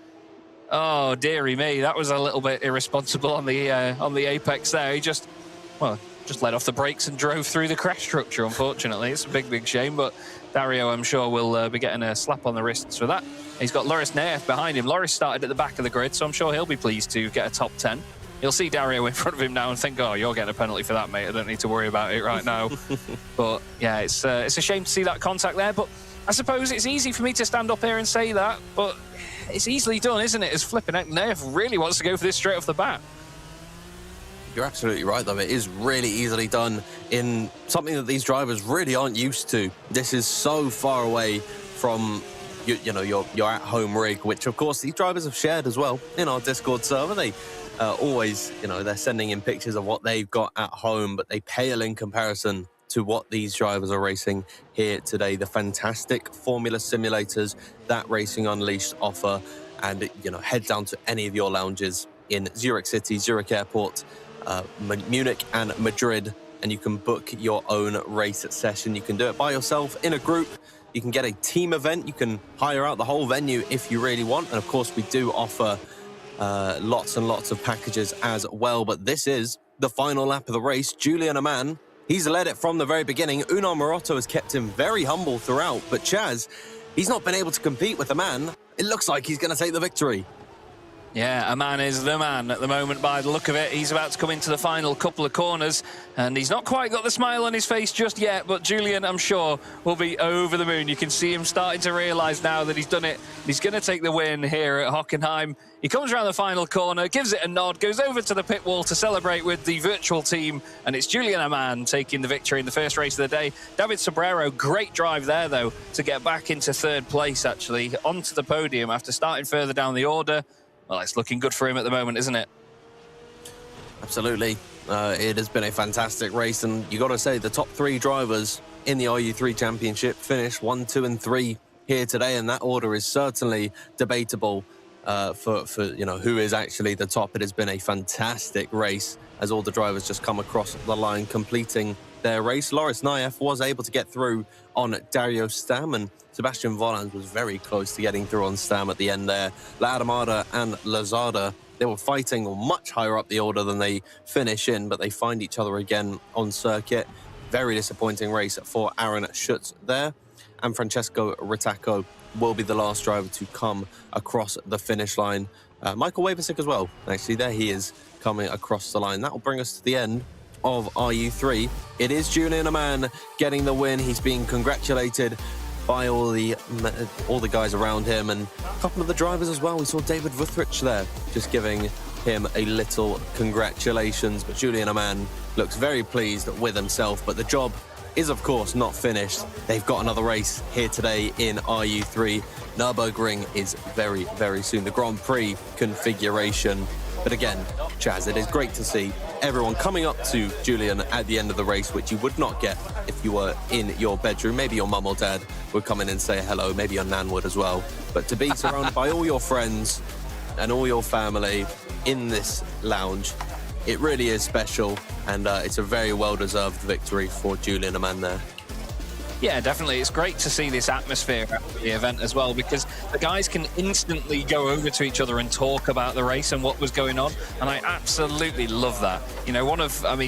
Oh dearie me, that was a little bit irresponsible on the apex there. He just let off the brakes and drove through the crash structure, unfortunately. It's a big shame, but Dario, I'm sure, will be getting a slap on the wrists for that. He's got Loris Neff behind him. Loris started at the back of the grid, so I'm sure he'll be pleased to get a top 10. He'll see Dario in front of him now and think, oh, you're getting a penalty for that, mate. I don't need to worry about it right now. But, yeah, it's a shame to see that contact there. But I suppose it's easy for me to stand up here and say that, but it's easily done, isn't it? As flipping out, Neff really wants to go for this straight off the bat. You're absolutely right, though. It is really easily done in something that these drivers really aren't used to. This is so far away from your at-home rig, which, of course, these drivers have shared as well in our Discord server. They always, they're sending in pictures of what they've got at home, but they pale in comparison to what these drivers are racing here today. The fantastic Formula simulators that Racing Unleashed offer, and, head down to any of your lounges in Zurich City, Zurich Airport, Munich and Madrid, and you can book your own race session. You can do it by yourself, in a group. You can get a team event. You can hire out the whole venue if you really want. And of course, we do offer lots and lots of packages as well. But this is the final lap of the race. Julian Amann, he's led it from the very beginning. Unai Maroto has kept him very humble throughout. But Chaz, he's not been able to compete with Amann. It looks like he's going to take the victory. Yeah, Amann is the man at the moment by the look of it. He's about to come into the final couple of corners, and he's not quite got the smile on his face just yet, but Julian, I'm sure, will be over the moon. You can see him starting to realise now that he's done it. He's going to take the win here at Hockenheim. He comes around the final corner, gives it a nod, goes over to the pit wall to celebrate with the virtual team, and it's Julian Amann taking the victory in the first race of the day. David Sobrero, great drive there, though, to get back into third place, actually, onto the podium after starting further down the order. Well, it's looking good for him at the moment, isn't it? Absolutely. It has been a fantastic race, and you got to say the top 3 drivers in the RU3 Championship finished 1, 2, and 3 here today, and that order is certainly debatable for who is actually the top. It has been a fantastic race as all the drivers just come across the line completing their race. Loris Naev was able to get through on Dario Stam, and Sebastian Volans was very close to getting through on Stam at the end there. La Armada and Lazada, they were fighting much higher up the order than they finish in, but they find each other again on circuit. Very disappointing race for Aaron Schutz there. And Francesco Ritacco will be the last driver to come across the finish line. Michael Wabasic as well. Actually, there he is coming across the line. That will bring us to the end of RU3. It is Julian Amann getting the win. He's being congratulated by all the guys around him and a couple of the drivers as well. We saw David Wuthrich there, just giving him a little congratulations. But Julian Amann looks very pleased with himself, but the job is of course not finished. They've got another race here today in RU3. Nürburgring is very, very soon, the Grand Prix configuration. But again, Chaz, it is great to see everyone coming up to Julian at the end of the race, which you would not get if you were in your bedroom. Maybe your mum or dad would come in and say hello, maybe your nan would as well. But to be surrounded by all your friends and all your family in this lounge, it really is special, and it's a very well-deserved victory for Julian Amann there. Yeah, definitely. It's great to see this atmosphere at the event as well, because the guys can instantly go over to each other and talk about the race and what was going on, and I absolutely love that. You know,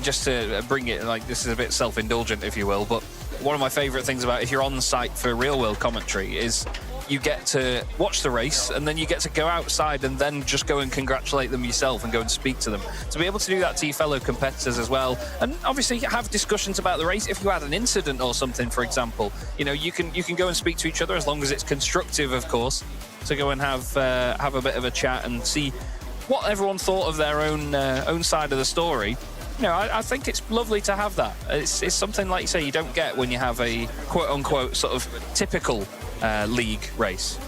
just to bring it, like, this is a bit self-indulgent, if you will, but one of my favourite things about if you're on site for real-world commentary is you get to watch the race and then you get to go outside and then just go and congratulate them yourself and go and speak to them. To be able to do that to your fellow competitors as well, and obviously have discussions about the race. If you had an incident or something, for example, you know, you can go and speak to each other, as long as it's constructive, of course, to go and have a bit of a chat and see what everyone thought of their own side of the story. You know, I think it's lovely to have that. It's something, like you say, you don't get when you have a quote-unquote sort of typical league race.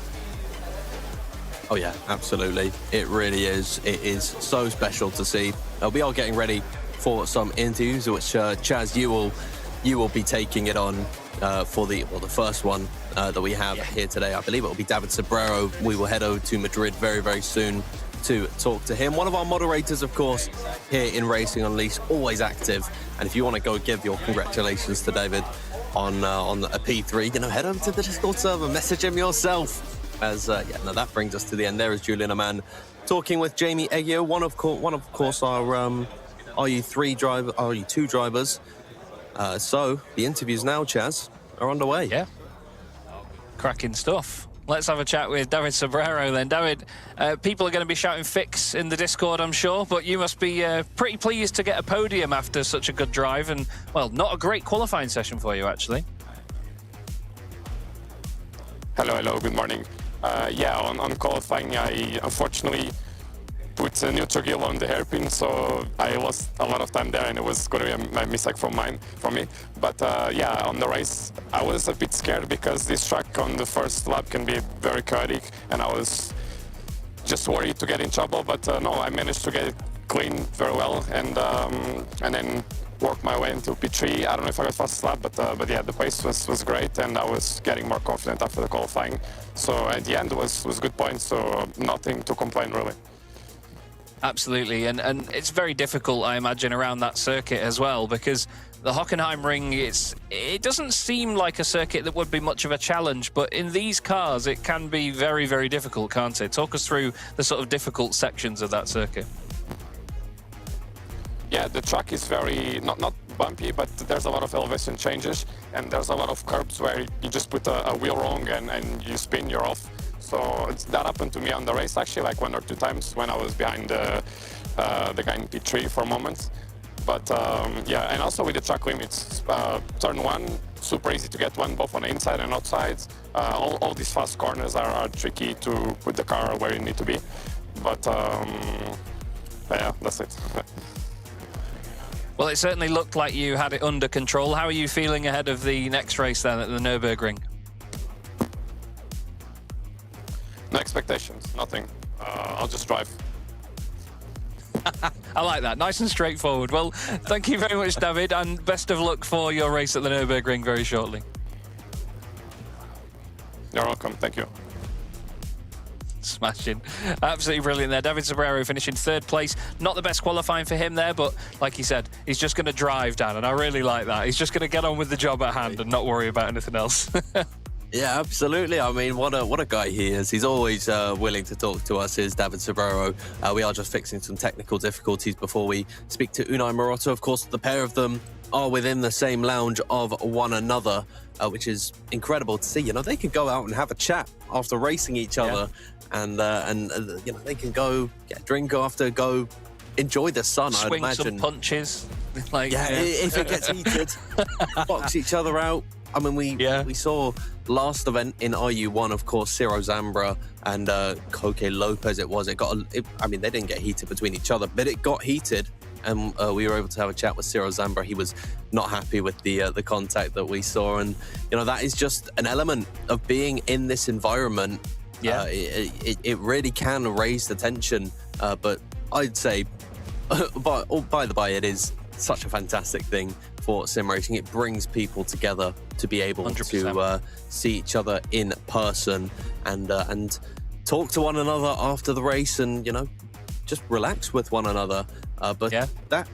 Oh yeah, absolutely. It really is. It is so special to see. We are getting ready for some interviews, which Chaz, you will be taking it on for the first one that we have here today. I believe it will be David Sobrero. We will head over to Madrid very, very soon to talk to him. One of our moderators, of course, here in Racing Unleashed, always active. And if you want to go give your congratulations to David on a P3, you know, head over to the Discord server, message him yourself. That brings us to the end. There is Julian Amann talking with Jamie Eggio, one of course our RU2 drivers. So the interviews now, Chaz, are underway. Yeah, cracking stuff. Let's have a chat with David Sobrero then. David, people are going to be shouting fix in the Discord, I'm sure, but you must be pretty pleased to get a podium after such a good drive and, well, not a great qualifying session for you, actually. Hello, good morning. On qualifying, I unfortunately put a neutral gear on the hairpin, so I lost a lot of time there, and it was going to be a mistake from me. But on the race, I was a bit scared because this track on the first lap can be very chaotic, and I was just worried to get in trouble. But no, I managed to get it clean very well, and then work my way into P3. I don't know if I got fast lap, but yeah, the pace was great, and I was getting more confident after the qualifying. So at the end was good points, so nothing to complain really. Absolutely, and it's very difficult, I imagine, around that circuit as well, because the Hockenheimring, it doesn't seem like a circuit that would be much of a challenge, but in these cars it can be very, very difficult, can't it? Talk us through the sort of difficult sections of that circuit. Yeah, the track is very, not bumpy, but there's a lot of elevation changes, and there's a lot of curbs where you just put a wheel wrong and you spin, you're off. So that happened to me on the race, actually, like 1 or 2 times when I was behind the guy in P3 for a moment. But and also with the track limits, turn 1, super easy to get one, both on the inside and outside. All these fast corners are tricky to put the car where you need to be. But yeah, that's it. Well, it certainly looked like you had it under control. How are you feeling ahead of the next race then at the Nürburgring? No expectations, nothing. I'll just drive. I like that. Nice and straightforward. Well, thank you very much, David, and best of luck for your race at the Nürburgring very shortly. You're welcome. Thank you. Smashing. Absolutely brilliant there. David Sobrero finishing 3rd place. Not the best qualifying for him there, but like he said, he's just going to drive, Dan, and I really like that. He's just going to get on with the job at hand and not worry about anything else. Yeah, absolutely. I mean, what a guy he is. He's always willing to talk to us, is David Sobrero. We are just fixing some technical difficulties before we speak to Unai Maroto. Of course, the pair of them are within the same lounge of one another, which is incredible to see. You know, they can go out and have a chat after racing each other, and you know, they can go get a drink after, go enjoy the sun. Swing I'd imagine some punches. Like, if it gets heated, box each other out. I mean, we saw last event in RU1, of course, Ciro Zambra and Koke Lopez. I mean, they didn't get heated between each other, but it got heated, and we were able to have a chat with Ciro Zambra. He was not happy with the contact that we saw, and you know, that is just an element of being in this environment. Yeah, it really can raise the tension, but I'd say, by the by, it is such a fantastic thing for sim racing. It brings people together to be able 100%. to see each other in person and talk to one another after the race, and you know, just relax with one another. It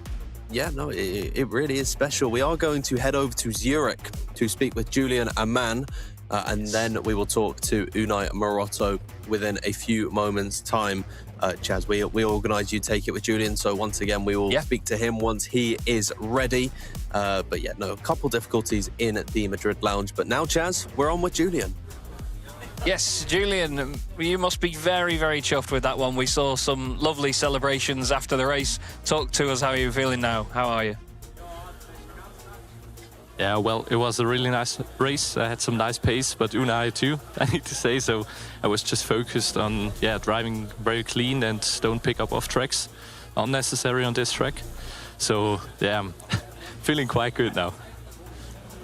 really is special. We are going to head over to Zurich to speak with Julian Amann, and then we will talk to Unai Maroto within a few moments' time. Chaz, we organised You Take It with Julian, so once again we will speak to him once he is ready. But yeah, no, a couple difficulties in the Madrid lounge. But now, Chaz, we're on with Julian. Yes, Julian, you must be very, very chuffed with that one. We saw some lovely celebrations after the race. Talk to us, how are you feeling now? How are you? Yeah, well, it was a really nice race. I had some nice pace, but Unai too, I need to say. So I was just focused on, driving very clean and don't pick up off tracks unnecessary on this track. So, yeah, I'm feeling quite good now.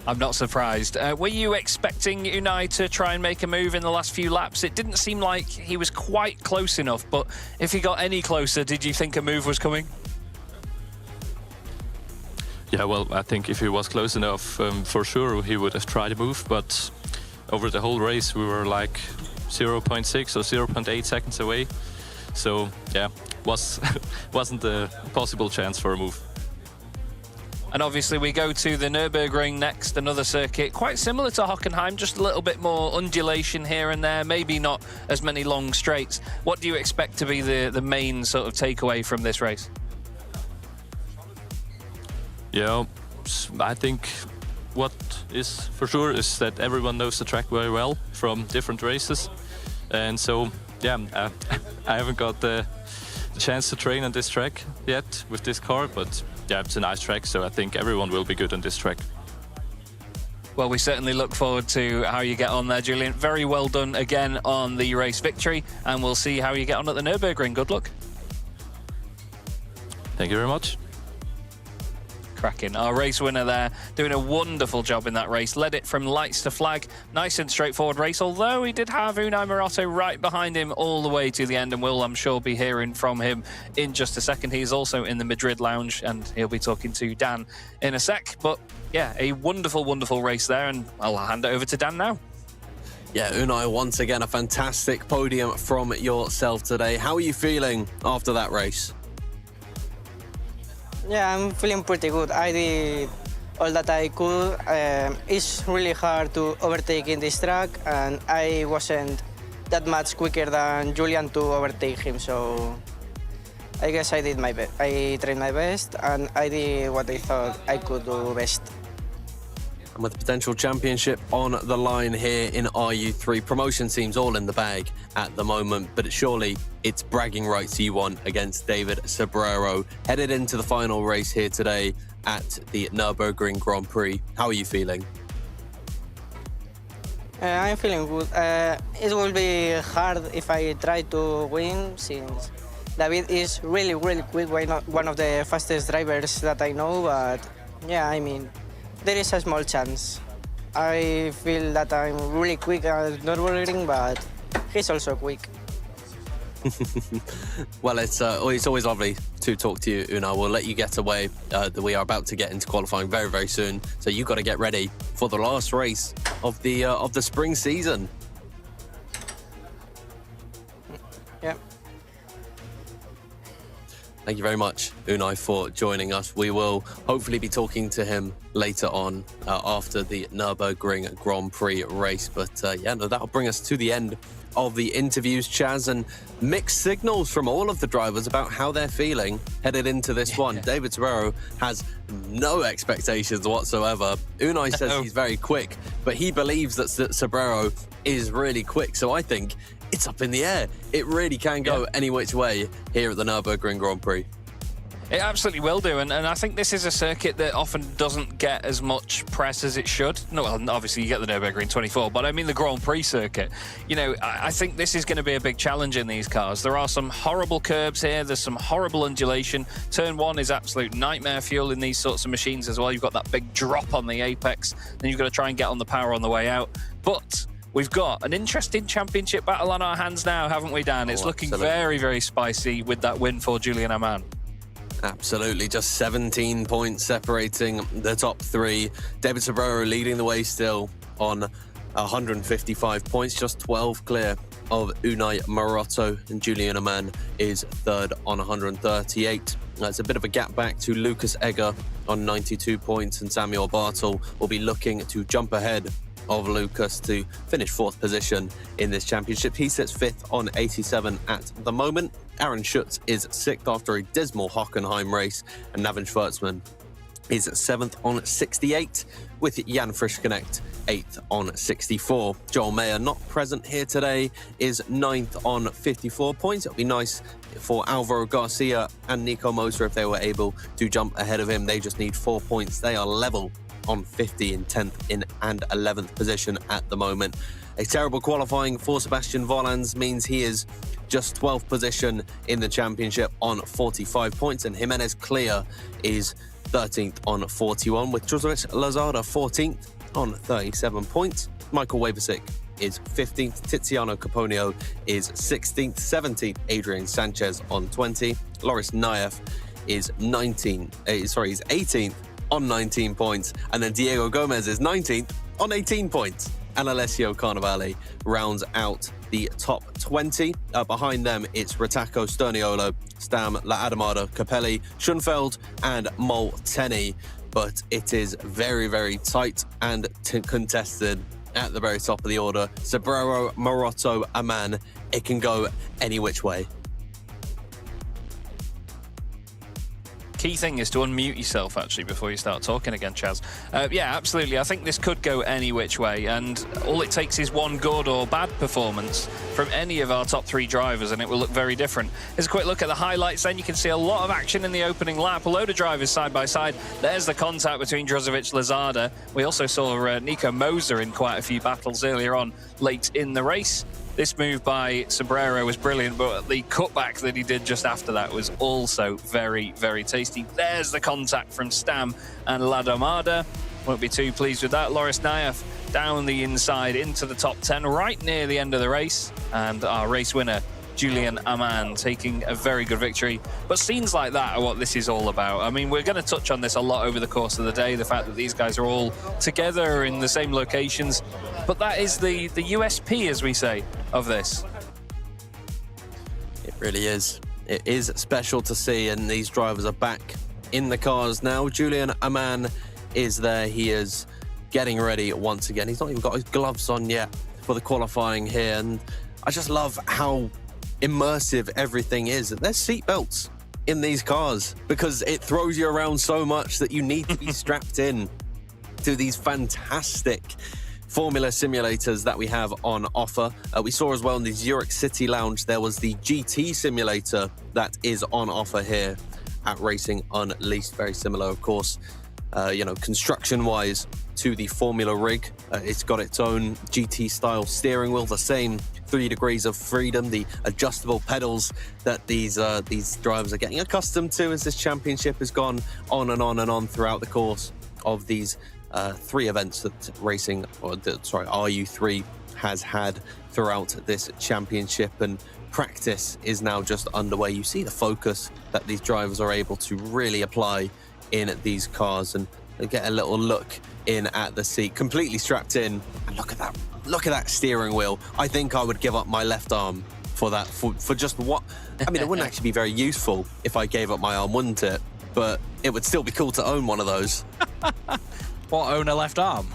I'm not surprised. Were you expecting Unai to try and make a move in the last few laps? It didn't seem like he was quite close enough, but if he got any closer, did you think a move was coming? Yeah, well, I think if he was close enough, for sure he would have tried a move, but over the whole race we were like 0.6 or 0.8 seconds away. So, yeah, wasn't a possible chance for a move. And obviously we go to the Nürburgring next, another circuit, quite similar to Hockenheim, just a little bit more undulation here and there, maybe not as many long straights. What do you expect to be the main sort of takeaway from this race? Yeah, I think what is for sure is that everyone knows the track very well from different races. And so, yeah, I haven't got the chance to train on this track yet with this car, but yeah, it's a nice track, so I think everyone will be good on this track. Well, we certainly look forward to how you get on there, Julian. Very well done again on the race victory, and we'll see how you get on at the Nürburgring. Good luck. Thank you very much. Cracking. Our race winner there, doing a wonderful job in that race. Led it from lights to flag. Nice and straightforward race, although he did have Unai Maroto right behind him all the way to the end, and we'll, I'm sure, be hearing from him in just a second. He's also in the Madrid lounge, and he'll be talking to Dan in a sec. But yeah, a wonderful, wonderful race there, and I'll hand it over to Dan now. Yeah, Unai, once again, a fantastic podium from yourself today. How are you feeling after that race? Yeah, I'm feeling pretty good. I did all that I could. It's really hard to overtake in this track, and I wasn't that much quicker than Julian to overtake him, so I guess I did my best. I tried my best, and I did what I thought I could do best. And with the potential championship on the line here in RU3, promotion seems all in the bag at the moment, but surely it's bragging rights you want against David Sobrero. Headed into the final race here today at the Nürburgring Grand Prix. How are you feeling? I'm feeling good. It will be hard if I try to win, since David is really, really quick, one of the fastest drivers that I know, but yeah, I mean, there is a small chance. I feel that I'm really quick at Nürburgring, but he's also quick. Well, it's always lovely to talk to you, Unai. We'll let you get away. We are about to get into qualifying very, very soon. So you've got to get ready for the last race of the spring season. Yeah. Thank you very much, Unai, for joining us. We will hopefully be talking to him later on after the Nürburgring Grand Prix race. But that'll bring us to the end of the interviews, Chaz, and mixed signals from all of the drivers about how they're feeling headed into this one. David Sobrero has no expectations whatsoever. Unai says he's very quick, but he believes that Sobrero is really quick. So I think it's up in the air. It really can go any which way here at the Nürburgring Grand Prix. It absolutely will do, and I think this is a circuit that often doesn't get as much press as it should. No, well, obviously you get the Nürburgring 24, but I mean the Grand Prix circuit. You know, I think this is going to be a big challenge in these cars. There are some horrible curbs here, there's some horrible undulation. Turn 1 is absolute nightmare fuel in these sorts of machines as well. You've got that big drop on the apex, then you've got to try and get on the power on the way out. But we've got an interesting championship battle on our hands now, haven't we, Dan? It's looking very, very spicy with that win for Julian Amann. Absolutely, just 17 points separating the top three. David Sobrero leading the way still on 155 points, just 12 clear of Unai Maroto, and Julian Amann is third on 138. It's a bit of a gap back to Lucas Egger on 92 points, and Samuel Bartel will be looking to jump ahead of Lucas to finish fourth position in this championship. He sits fifth on 87 at the moment. Aaron Schutz is sixth after a dismal Hockenheim race, and Navin Schwartzman is seventh on 68, with Jan Frischknecht eighth on 64. Joel Mayer, not present here today, is ninth on 54 points. It'll be nice for Alvaro Garcia and Nico Moser if they were able to jump ahead of him. They just need 4 points. They are level on 50 in 10th and 11th position at the moment. A terrible qualifying for Sebastian Volans means he is just 12th position in the championship on 45 points, and Jimenez Clear is 13th on 41, with Joseph Lazada 14th on 37 points. Michael Waversick is 15th, Tiziano Caponio is 16th, 17th, Adrian Sanchez on 20, Loris Naef is 18th on 19 points, and then Diego Gomez is 19th on 18 points. And Alessio Carnevale rounds out the top 20. Behind them, it's Ritacco, Sturniolo, Stam, La Adamada, Capelli, Schoenfeld, and Molteni. But it is very, very tight and contested at the very top of the order. Sobrero, Maroto, Amann. It can go any which way. Key thing is to unmute yourself, actually, before you start talking again, Chaz. Yeah, absolutely. I think this could go any which way, and all it takes is one good or bad performance from any of our top three drivers, and it will look very different. Here's a quick look at the highlights then. You can see a lot of action in the opening lap. A load of drivers side by side. There's the contact between Drozovic and Lazada. We also saw Nico Moser in quite a few battles earlier on late in the race. This move by Sobrero was brilliant, but the cutback that he did just after that was also very, very tasty. There's the contact from Stam and Ladomada. Won't be too pleased with that. Loris Naef down the inside into the top 10, right near the end of the race. And our race winner, Julian Amann, taking a very good victory. But scenes like that are what this is all about. I mean, we're going to touch on this a lot over the course of the day, the fact that these guys are all together in the same locations. But that is the USP, as we say, of this. It really is. It is special to see, and these drivers are back in the cars now. Julian Amann is there. He is getting ready once again. He's not even got his gloves on yet for the qualifying here, and I just love how immersive everything is. There's seatbelts in these cars because it throws you around so much that you need to be strapped in to these fantastic Formula simulators that we have on offer. We saw as well in the Zurich City Lounge, there was the GT simulator that is on offer here at Racing Unleashed. Very similar, of course, construction-wise to the Formula rig. It's got its own GT-style steering wheel, the same 3 degrees of freedom, the adjustable pedals that these drivers are getting accustomed to as this championship has gone on and on and on throughout the course of these 3 events that RU3 has had throughout this championship. And practice is now just underway. You see the focus that these drivers are able to really apply in these cars, and they get a little look in at the seat, completely strapped in. And look at that steering wheel. I think I would give up my left arm for that, for just what, I mean, it wouldn't actually be very useful if I gave up my arm, wouldn't it? But it would still be cool to own one of those. What, own a left arm?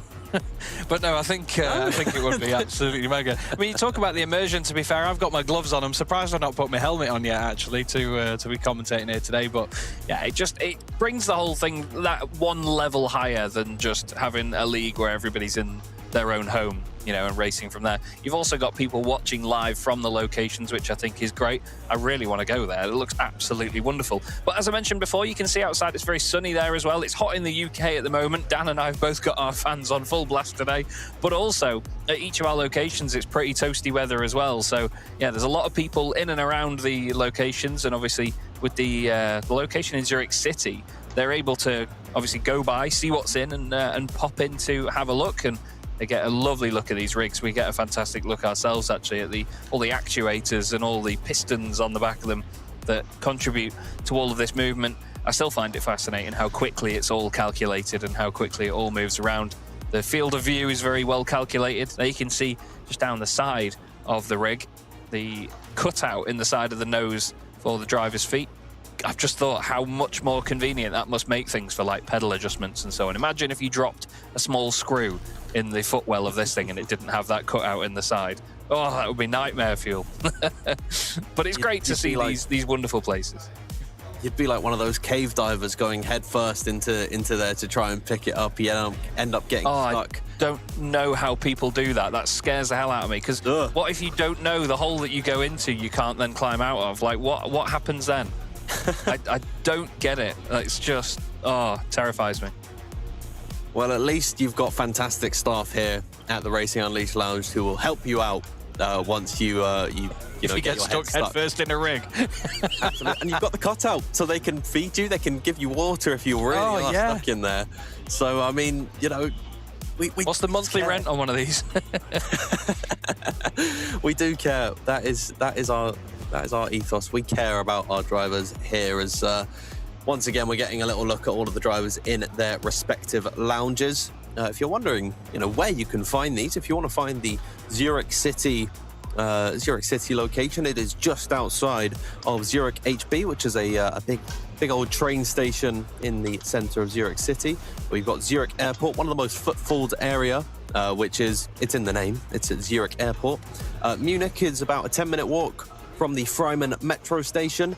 But no, I think it would be absolutely mega. I mean, you talk about the immersion. To be fair, I've got my gloves on. I'm surprised I've not put my helmet on yet, actually, to be commentating here today. But yeah, it brings the whole thing that one level higher than just having a league where everybody's in their own home, you know, and racing from there. You've also got people watching live from the locations, which I think is great. I really want to go there. It looks absolutely wonderful. But as I mentioned before, you can see outside it's very sunny there as well. It's hot in the UK at the moment. Dan and I have both got our fans on full blast today. But also, at each of our locations, it's pretty toasty weather as well. So, yeah, there's a lot of people in and around the locations. And obviously, with the location in Zurich City, they're able to obviously go by, see what's in, and pop in to have a look. And they get a lovely look at these rigs. We get a fantastic look ourselves, actually, at all the actuators and all the pistons on the back of them that contribute to all of this movement. I still find it fascinating how quickly it's all calculated and how quickly it all moves around. The field of view is very well calculated. There you can see just down the side of the rig, the cutout in the side of the nose for the driver's feet. I've just thought how much more convenient that must make things for like pedal adjustments and so on. Imagine if you dropped a small screw in the footwell of this thing and it didn't have that cutout in the side. Oh, that would be nightmare fuel. But it's great to see these wonderful places. You'd be like one of those cave divers going head first into there to try and pick it up. You end up getting stuck. I don't know how people do that. That scares the hell out of me. Because what if you don't know the hole that you go into you can't then climb out of? Like, what happens then? I don't get it. It's just, terrifies me. Well, at least you've got fantastic staff here at the Racing Unleashed Lounge who will help you out once you get stuck head first in a rig. Absolutely. And you've got the cutout, so they can feed you. They can give you water if you really are stuck in there. So, I mean, you know, we what's the monthly rent on one of these? We do care. That is our ethos. We care about our drivers here as once again we're getting a little look at all of the drivers in their respective lounges. If you're wondering, you know, where you can find these, if you want to find the Zurich City location, it is just outside of Zurich HB, which is a big old train station in the center of Zurich City. We've got Zurich Airport, one of the most footfalled area, which is, it's in the name, it's at Zurich Airport. Munich is about a 10-minute walk from the Freimann metro station.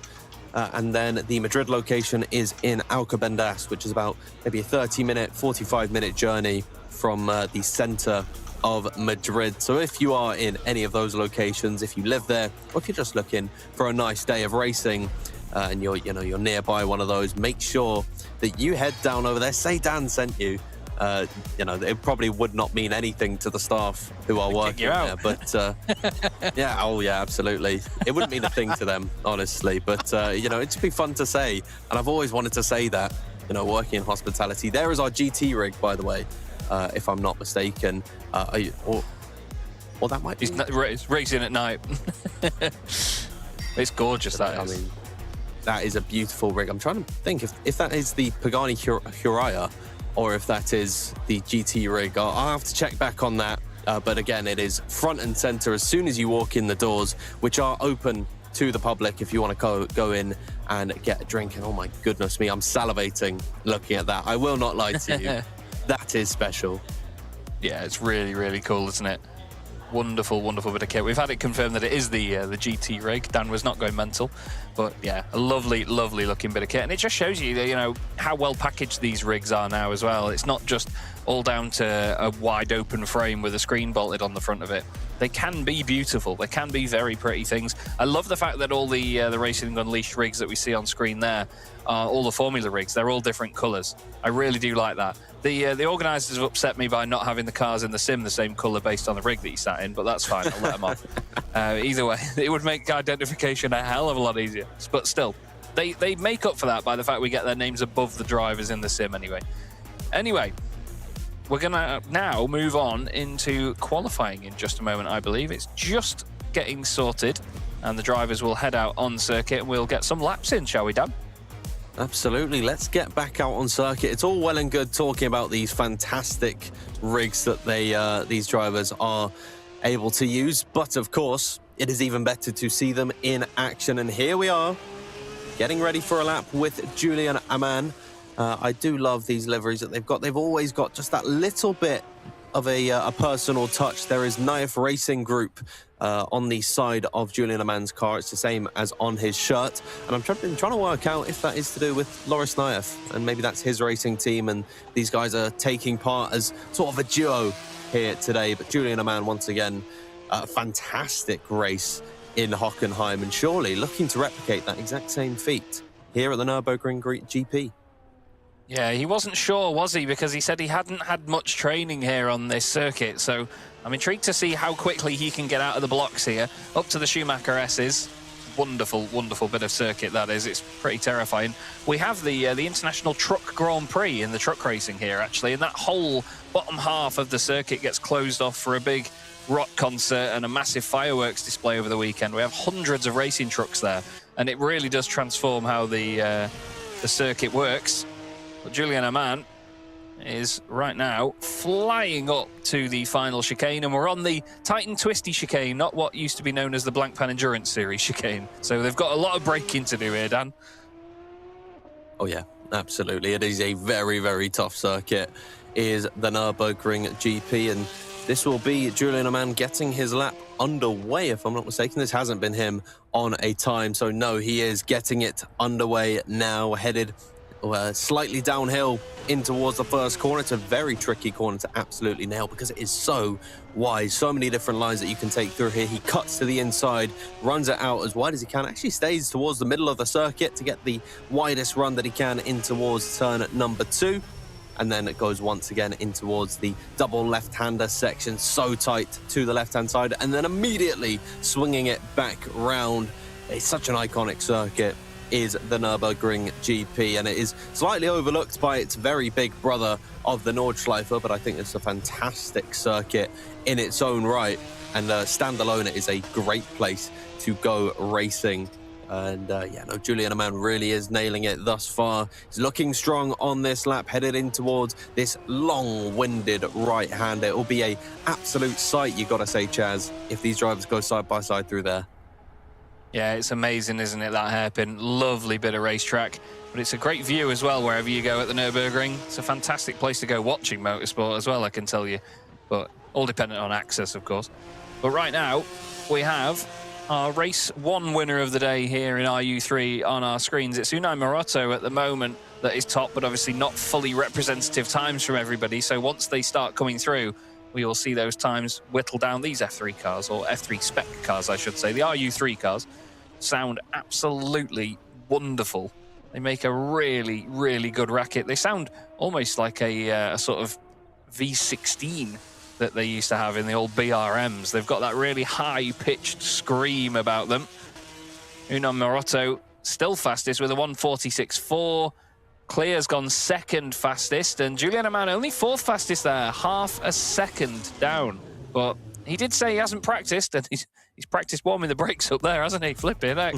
And then the Madrid location is in Alcobendas, which is about maybe a 30-minute, 45-minute journey from the center of Madrid. So if you are in any of those locations, if you live there, or if you're just looking for a nice day of racing and you're nearby one of those, make sure that you head down over there. Say Dan sent you. It probably would not mean anything to the staff who are working there, but yeah, absolutely. It wouldn't mean a thing to them, honestly, but it'd just be fun to say, and I've always wanted to say that, working in hospitality. There is our GT rig, by the way, if I'm not mistaken, or that might be... He's racing at night. It's gorgeous, that is. I mean, that is a beautiful rig. I'm trying to think if that is the Pagani Huayra, or if that is the GT rig. I'll have to check back on that. But again, it is front and center as soon as you walk in the doors, which are open to the public if you want to go in and get a drink. And oh my goodness me, I'm salivating looking at that. I will not lie to you. That is special. Yeah, it's really, really cool, isn't it? Wonderful, wonderful bit of kit. We've had it confirmed that it is the GT rig. Dan was not going mental, but yeah, a lovely, lovely looking bit of kit. And it just shows you, how well packaged these rigs are now as well. It's not just all down to a wide open frame with a screen bolted on the front of it. They can be beautiful. They can be very pretty things. I love the fact that all the Racing Unleashed rigs that we see on screen there are all the Formula rigs. They're all different colours. I really do like that. The organisers have upset me by not having the cars in the sim the same colour based on the rig that you sat in, but that's fine. I'll let them off. Either way, it would make identification a hell of a lot easier. But still, they make up for that by the fact we get their names above the drivers in the sim anyway. Anyway, we're going to now move on into qualifying in just a moment, I believe. It's just getting sorted. and the drivers will head out on circuit and we'll get some laps in, shall we, Dan? Absolutely. Let's get back out on circuit. It's all well and good talking about these fantastic rigs that these drivers are able to use, but of course, it is even better to see them in action. And here we are, getting ready for a lap with Julian Amann. I do love these liveries that they've got. They've always got just that little bit of a personal touch. There is Naif Racing Group on the side of Julian Amann's car. It's the same as on his shirt. And I'm trying to work out if that is to do with Loris Naif, and maybe that's his racing team, and these guys are taking part as sort of a duo here today. But Julian Amann, once again, a fantastic race in Hockenheim, and surely looking to replicate that exact same feat here at the Nürburgring GP. Yeah, he wasn't sure, was he? Because he said he hadn't had much training here on this circuit. So I'm intrigued to see how quickly he can get out of the blocks here. Up to the Schumacher S's. Wonderful, wonderful bit of circuit that is. It's pretty terrifying. We have the International Truck Grand Prix in the truck racing here, actually. And that whole bottom half of the circuit gets closed off for a big rock concert and a massive fireworks display over the weekend. We have hundreds of racing trucks there. And it really does transform how the circuit works. But Julian Amann is right now flying up to the final chicane, and we're on the tight and twisty chicane, not what used to be known as the Blank Pan Endurance Series chicane. So they've got a lot of braking to do here, Dan. Oh yeah, absolutely. It is a very, very tough circuit, is the Nürburgring GP, and this will be Julian Amann getting his lap underway, if I'm not mistaken. This hasn't been him on a time, so no, he is getting it underway now, headed slightly downhill in towards the first corner. It's a very tricky corner to absolutely nail because it is so wide, so many different lines that you can take through here. He cuts to the inside, runs it out as wide as he can, actually stays towards the middle of the circuit to get the widest run that he can in towards turn number 2, and then it goes once again in towards the double left-hander section, so tight to the left-hand side, and then immediately swinging it back round. It's such an iconic circuit, is the Nürburgring GP, and it is slightly overlooked by its very big brother of the Nordschleife, but I think it's a fantastic circuit in its own right, and standalone it is a great place to go racing. And yeah, no, Julian Amann really is nailing it thus far. He's looking strong on this lap, headed in towards this long-winded right-hander. It will be a absolute sight, you got to say, Chaz, if these drivers go side by side through there. Yeah, it's amazing, isn't it, that hairpin? Lovely bit of racetrack, but it's a great view as well wherever you go at the Nürburgring. It's a fantastic place to go watching motorsport as well, I can tell you, but all dependent on access, of course. But right now, we have our race 1 winner of the day here in RU3 on our screens. It's Unai Maroto at the moment that is top, but obviously not fully representative times from everybody, so once they start coming through, we will see those times whittle down. These F3 cars, or F3 spec cars, I should say. The RU3 cars sound absolutely wonderful. They make a really, really good racket. They sound almost like a sort of V16 that they used to have in the old BRMs. They've got that really high-pitched scream about them. Unai Maroto still fastest with a 1:46.4. Clear's gone second fastest, and Julian Amann only 4th fastest there, half a second down. But he did say he hasn't practiced, and he's practiced warming the brakes up there, hasn't he? Flipping heck.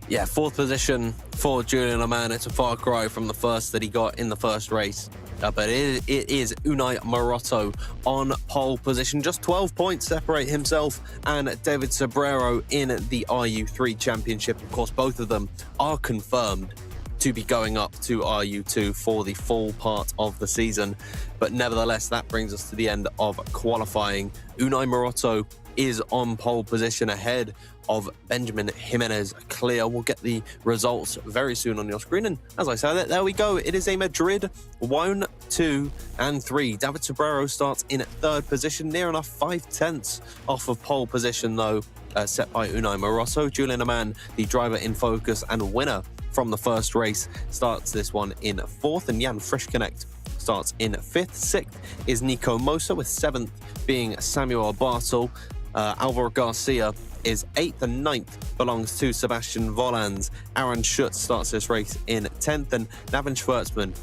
Yeah, 4th position for Julian Amann. It's a far cry from the first that he got in the first race. But it is Unai Maroto on pole position. Just 12 points separate himself and David Sobrero in the RU3 championship. Of course, both of them are confirmed to be going up to RU2 for the full part of the season. But nevertheless, that brings us to the end of qualifying. Unai Maroto is on pole position ahead of Benjamin Jimenez Clear. We'll get the results very soon on your screen. And as I said, there we go. It is a Madrid 1, 2, and 3. David Sobrero starts in 3rd position, near enough 5/10 off of pole position, though, set by Unai Maroto. Julian Amann, the driver in focus and winner from the first race, starts this one in 4th, and Jan Frischknecht starts in 5th. 6th is Nico Mosa, with 7th being Samuel Bartel. Alvaro Garcia is 8th, and 9th belongs to Sebastian Volans. Aaron Schutz starts this race in 10th, and Navin Schwartzman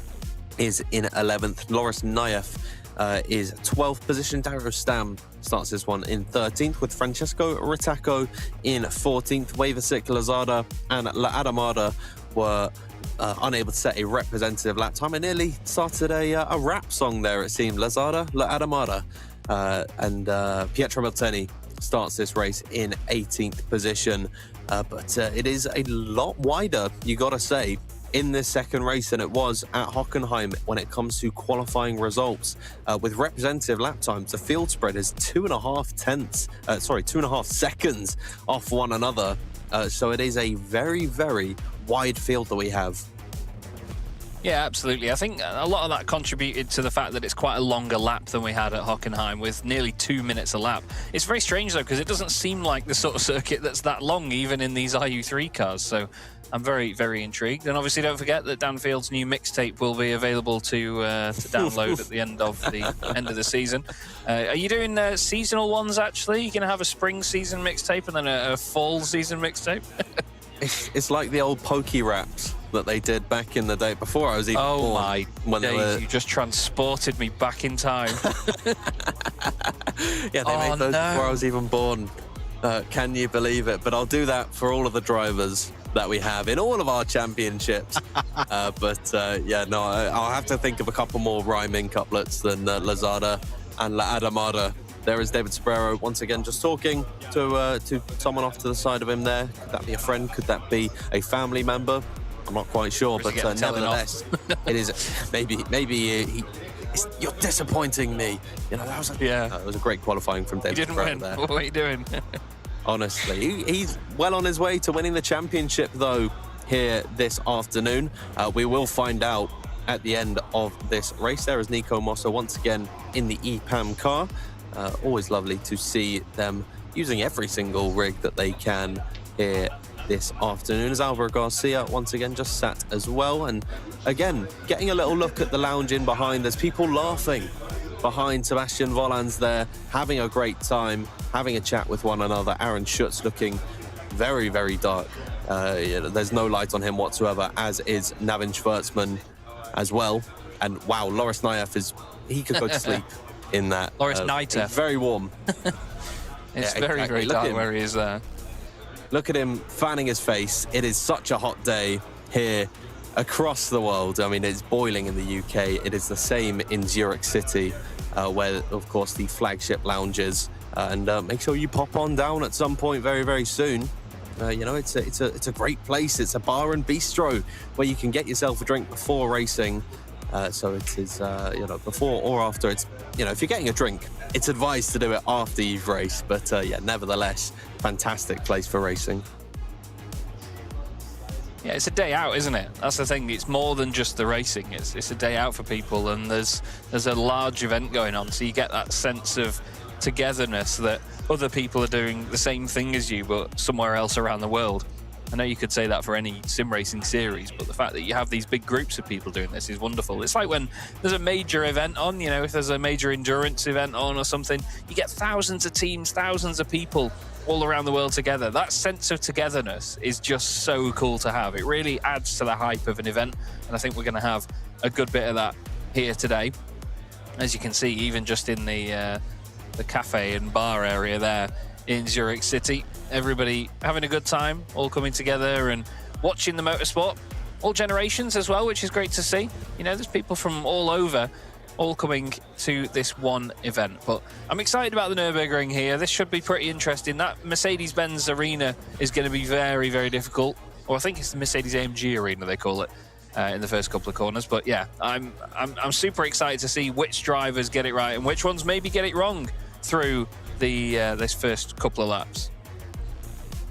is in 11th. Loris Naif is 12th position. Dario Stam starts this one in 13th, with Francesco Ritacco in 14th. Wavasic, Lazada and La Adamada were unable to set a representative lap time. And nearly started a rap song there, it seemed. Lazada, La Adamada. And Pietro Milteni starts this race in 18th position. But it is a lot wider, you gotta say, in this second race than it was at Hockenheim when it comes to qualifying results. With representative lap times, the field spread is 2.5 seconds off one another. So it is a very, very wide field that we have. Yeah, absolutely. I think a lot of that contributed to the fact that it's quite a longer lap than we had at Hockenheim, with nearly 2 minutes a lap. It's very strange, though, because it doesn't seem like the sort of circuit that's that long, even in these RU3 cars. So I'm very, very intrigued. And obviously, don't forget that Dan Field's new mixtape will be available to download at the end of the season. Are you doing seasonal ones, actually? You're going to have a spring season mixtape and then a fall season mixtape? It's like the old Pokey Raps that they did back in the day before I was even born. Oh my days, you just transported me back in time. Yeah, they made those before I was even born. Can you believe it? But I'll do that for all of the drivers that we have in all of our championships. I'll have to think of a couple more rhyming couplets than Lazada and La Adamada. There is David Sparrow once again just talking to someone off to the side of him there. Could that be a friend? Could that be a family member? I'm not quite sure, but nevertheless, it is you're disappointing me. You know, that was a great qualifying from David Sparrow there. What are you doing? Honestly, he's well on his way to winning the championship, though, here this afternoon. We will find out at the end of this race. There is Nico Mossa once again in the EPAM car. Always lovely to see them using every single rig that they can here this afternoon, as Alvaro Garcia once again just sat as well. And again, getting a little look at the lounge in behind. There's people laughing behind Sebastian Volans there, having a great time, having a chat with one another. Aaron Schutz looking very, very dark. There's no light on him whatsoever, as is Navin Schwartzman as well. And wow, Loris Naif he could go to sleep in that. Loris Naif. Very warm. It's very, very dark where he is there. Look at him fanning his face. It is such a hot day here across the world. I mean, it's boiling in the UK. It is the same in Zurich City, where, of course, the flagship lounge is. And make sure you pop on down at some point very, very soon. It's a great place. It's a bar and bistro where you can get yourself a drink before racing. So it is, before or after. It's, if you're getting a drink, it's advised to do it after you've raced. But nevertheless, fantastic place for racing. Yeah, it's a day out, isn't it? That's the thing. It's more than just the racing. It's a day out for people, and there's a large event going on, so you get that sense of togetherness that other people are doing the same thing as you, but somewhere else around the world. I know you could say that for any sim racing series, but the fact that you have these big groups of people doing this is wonderful. It's like when there's a major event on, if there's a major endurance event on or something, you get thousands of teams, thousands of people all around the world together. That sense of togetherness is just so cool to have. It really adds to the hype of an event, and I think we're going to have a good bit of that here today. As you can see, even just in the cafe and bar area there in Zurich City, everybody having a good time, all coming together and watching the motorsport. All generations as well, which is great to see. There's people from all over all coming to this one event. But I'm excited about the Nürburgring here. This should be pretty interesting. That Mercedes-Benz arena is going to be very, very difficult. Or I think it's the Mercedes-AMG arena, they call it, in the first couple of corners. But yeah, I'm super excited to see which drivers get it right and which ones maybe get it wrong through this first couple of laps.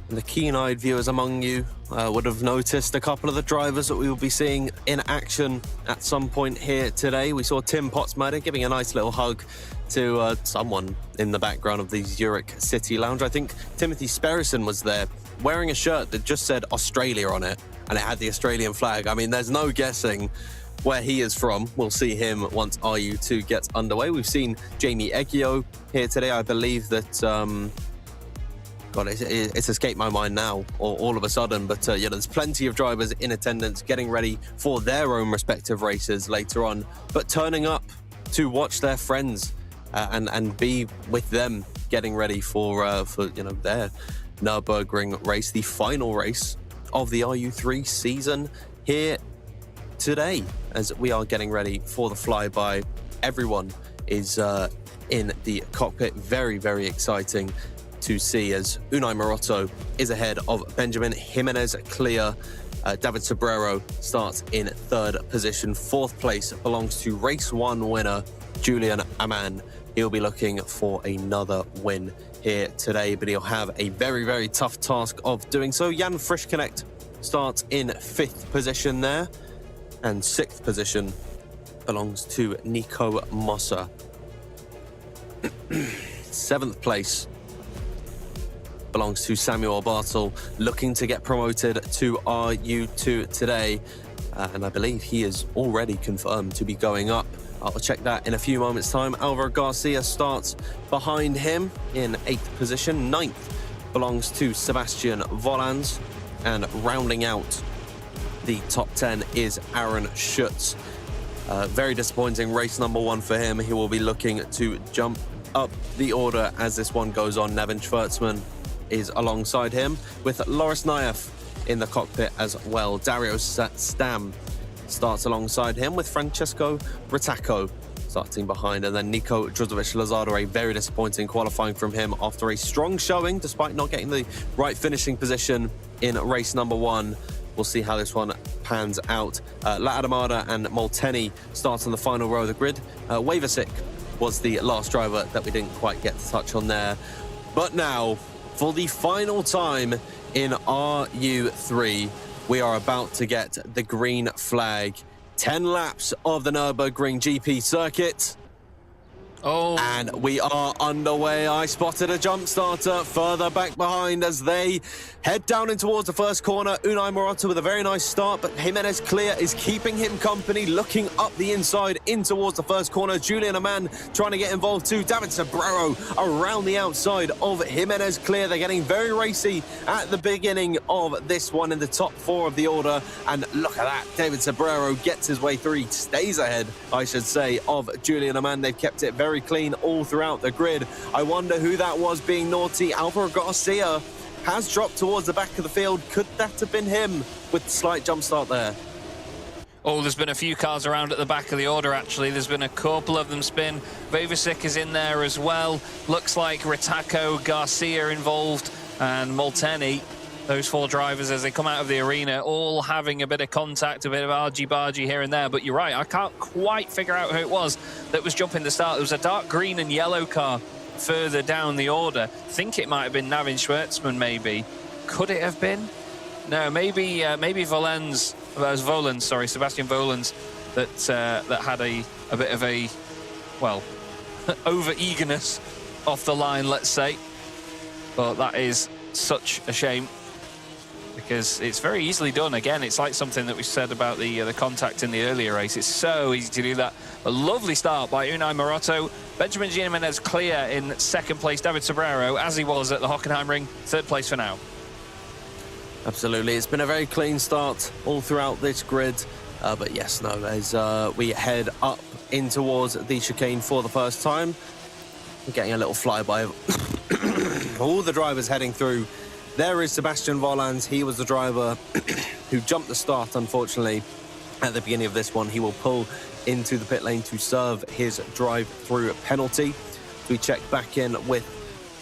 And the keen-eyed viewers among you would have noticed a couple of the drivers that we will be seeing in action at some point here today. We saw Tim Potsmatter giving a nice little hug to someone in the background of the Zurich City Lounge. I think Timothy Sperrison was there wearing a shirt that just said Australia on it, and it had the Australian flag. I mean, there's no guessing where he is from. We'll see him once RU2 gets underway. We've seen Jamie Eggio here today. I believe that... it's escaped my mind now, all of a sudden. But there's plenty of drivers in attendance getting ready for their own respective races later on. But turning up to watch their friends and be with them getting ready for their Nürburgring race, the final race of the RU3 season here today, as we are getting ready for the flyby. Everyone is in the cockpit. Very, very exciting to see, as Unai Maroto is ahead of Benjamin Jimenez clear. David Sobrero starts in 3rd position. 4th place belongs to race 1 winner Julian Amann. He'll be looking for another win here today, but he'll have a very, very tough task of doing so. Jan Frischknecht starts in 5th position there, and 6th position belongs to Nico Mossa. 7th place belongs to Samuel Bartel, looking to get promoted to RU2 today. And I believe he is already confirmed to be going up. I'll check that in a few moments' time. Alvaro Garcia starts behind him in 8th position. 9th belongs to Sebastian Volans. And rounding out the top 10 is Aaron Schutz. Very disappointing race number 1 for him. He will be looking to jump up the order as this one goes on. Nevin Schwartzman is alongside him, with Loris Naev in the cockpit as well. Dario Stam starts alongside him, with Francesco Brittaco starting behind, and then Nico Drzovic-Lazaro. A very disappointing qualifying from him after a strong showing, despite not getting the right finishing position in race number 1. We'll see how this one pans out. La Adamada and Molteni start on the final row of the grid. Wavesic was the last driver that we didn't quite get to touch on there. But now, for the final time in RU3, we are about to get the green flag. 10 laps of the Nürburgring GP circuit. Oh. And we are underway. I spotted a jump starter further back behind as they head down in towards the first corner. Unai Maroto with a very nice start, but Jimenez Clear is keeping him company, looking up the inside in towards the first corner. Julian Amann trying to get involved too. David Sobrero around the outside of Jimenez Clear. They're getting very racy at the beginning of this one in the top 4 of the order. And look at that. David Sobrero gets his way through. He stays ahead, I should say, of Julian Amann. They've kept it very clean all throughout the grid. I wonder who that was being naughty. Alvaro Garcia has dropped towards the back of the field. Could that have been him with the slight jump start there? Oh, there's been a few cars around at the back of the order, actually. There's been a couple of them spin. Vavasic is in there as well. Looks like Ritako, Garcia involved, and Molteni. Those 4 drivers, as they come out of the arena, all having a bit of contact, a bit of argy-bargy here and there. But you're right, I can't quite figure out who it was that was jumping the start. There was a dark green and yellow car further down the order. I think it might have been Navin Schwartzman, maybe. Could it have been? No, maybe Volans, Sebastian Volans, that had a bit of a, well, over-eagerness off the line, let's say. But that is such a shame, because it's very easily done. Again, it's like something that we said about the contact in the earlier race. It's so easy to do that. A lovely start by Unai Maroto. Benjamin Jimenez Clear in 2nd place. David Sobrero, as he was at the Hockenheimring, 3rd place for now. Absolutely. It's been a very clean start all throughout this grid. But yes, no, as we head up in towards the chicane for the first time. We're getting a little flyby of all the drivers heading through. There is Sebastian Volans. He was the driver who jumped the start, unfortunately, at the beginning of this one. He will pull into the pit lane to serve his drive-through penalty. We check back in with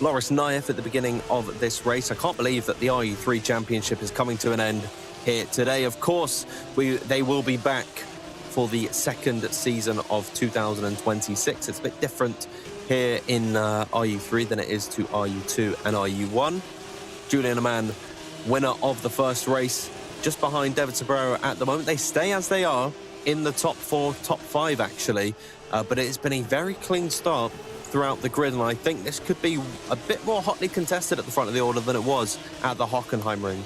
Loris Naev at the beginning of this race. I can't believe that the RU3 Championship is coming to an end here today. Of course, they will be back for the 2nd season of 2026. It's a bit different here in RU3 than it is to RU2 and RU1. Julian Amann, winner of the first race, just behind David Sobrero at the moment. They stay as they are in the top 4, top 5 actually, but it's been a very clean start throughout the grid, and I think this could be a bit more hotly contested at the front of the order than it was at the Hockenheimring.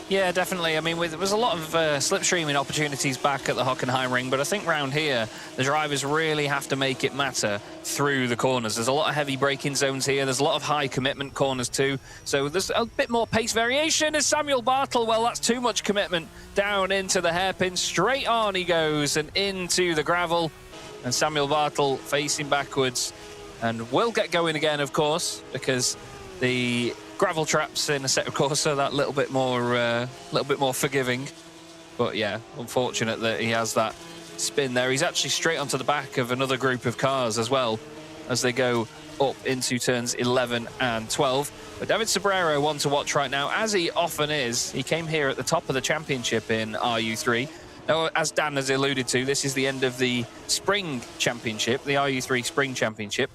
Yeah, definitely. I mean, there was a lot of slipstreaming opportunities back at the Hockenheimring, but I think round here, the drivers really have to make it matter through the corners. There's a lot of heavy braking zones here. There's a lot of high commitment corners too. So there's a bit more pace variation as Samuel Bartel. Well, that's too much commitment down into the hairpin. Straight on he goes and into the gravel. and Samuel Bartel facing backwards. And we'll get going again, of course, because the gravel traps in Assetto Corsa are that little bit more forgiving. But yeah, unfortunate that he has that spin there. He's actually straight onto the back of another group of cars as well as they go up into turns 11 and 12. But David Sobrero, one to watch right now, as he often is. He came here at the top of the championship in RU3. Now, as Dan has alluded to, this is the end of the spring championship, the RU3 spring championship.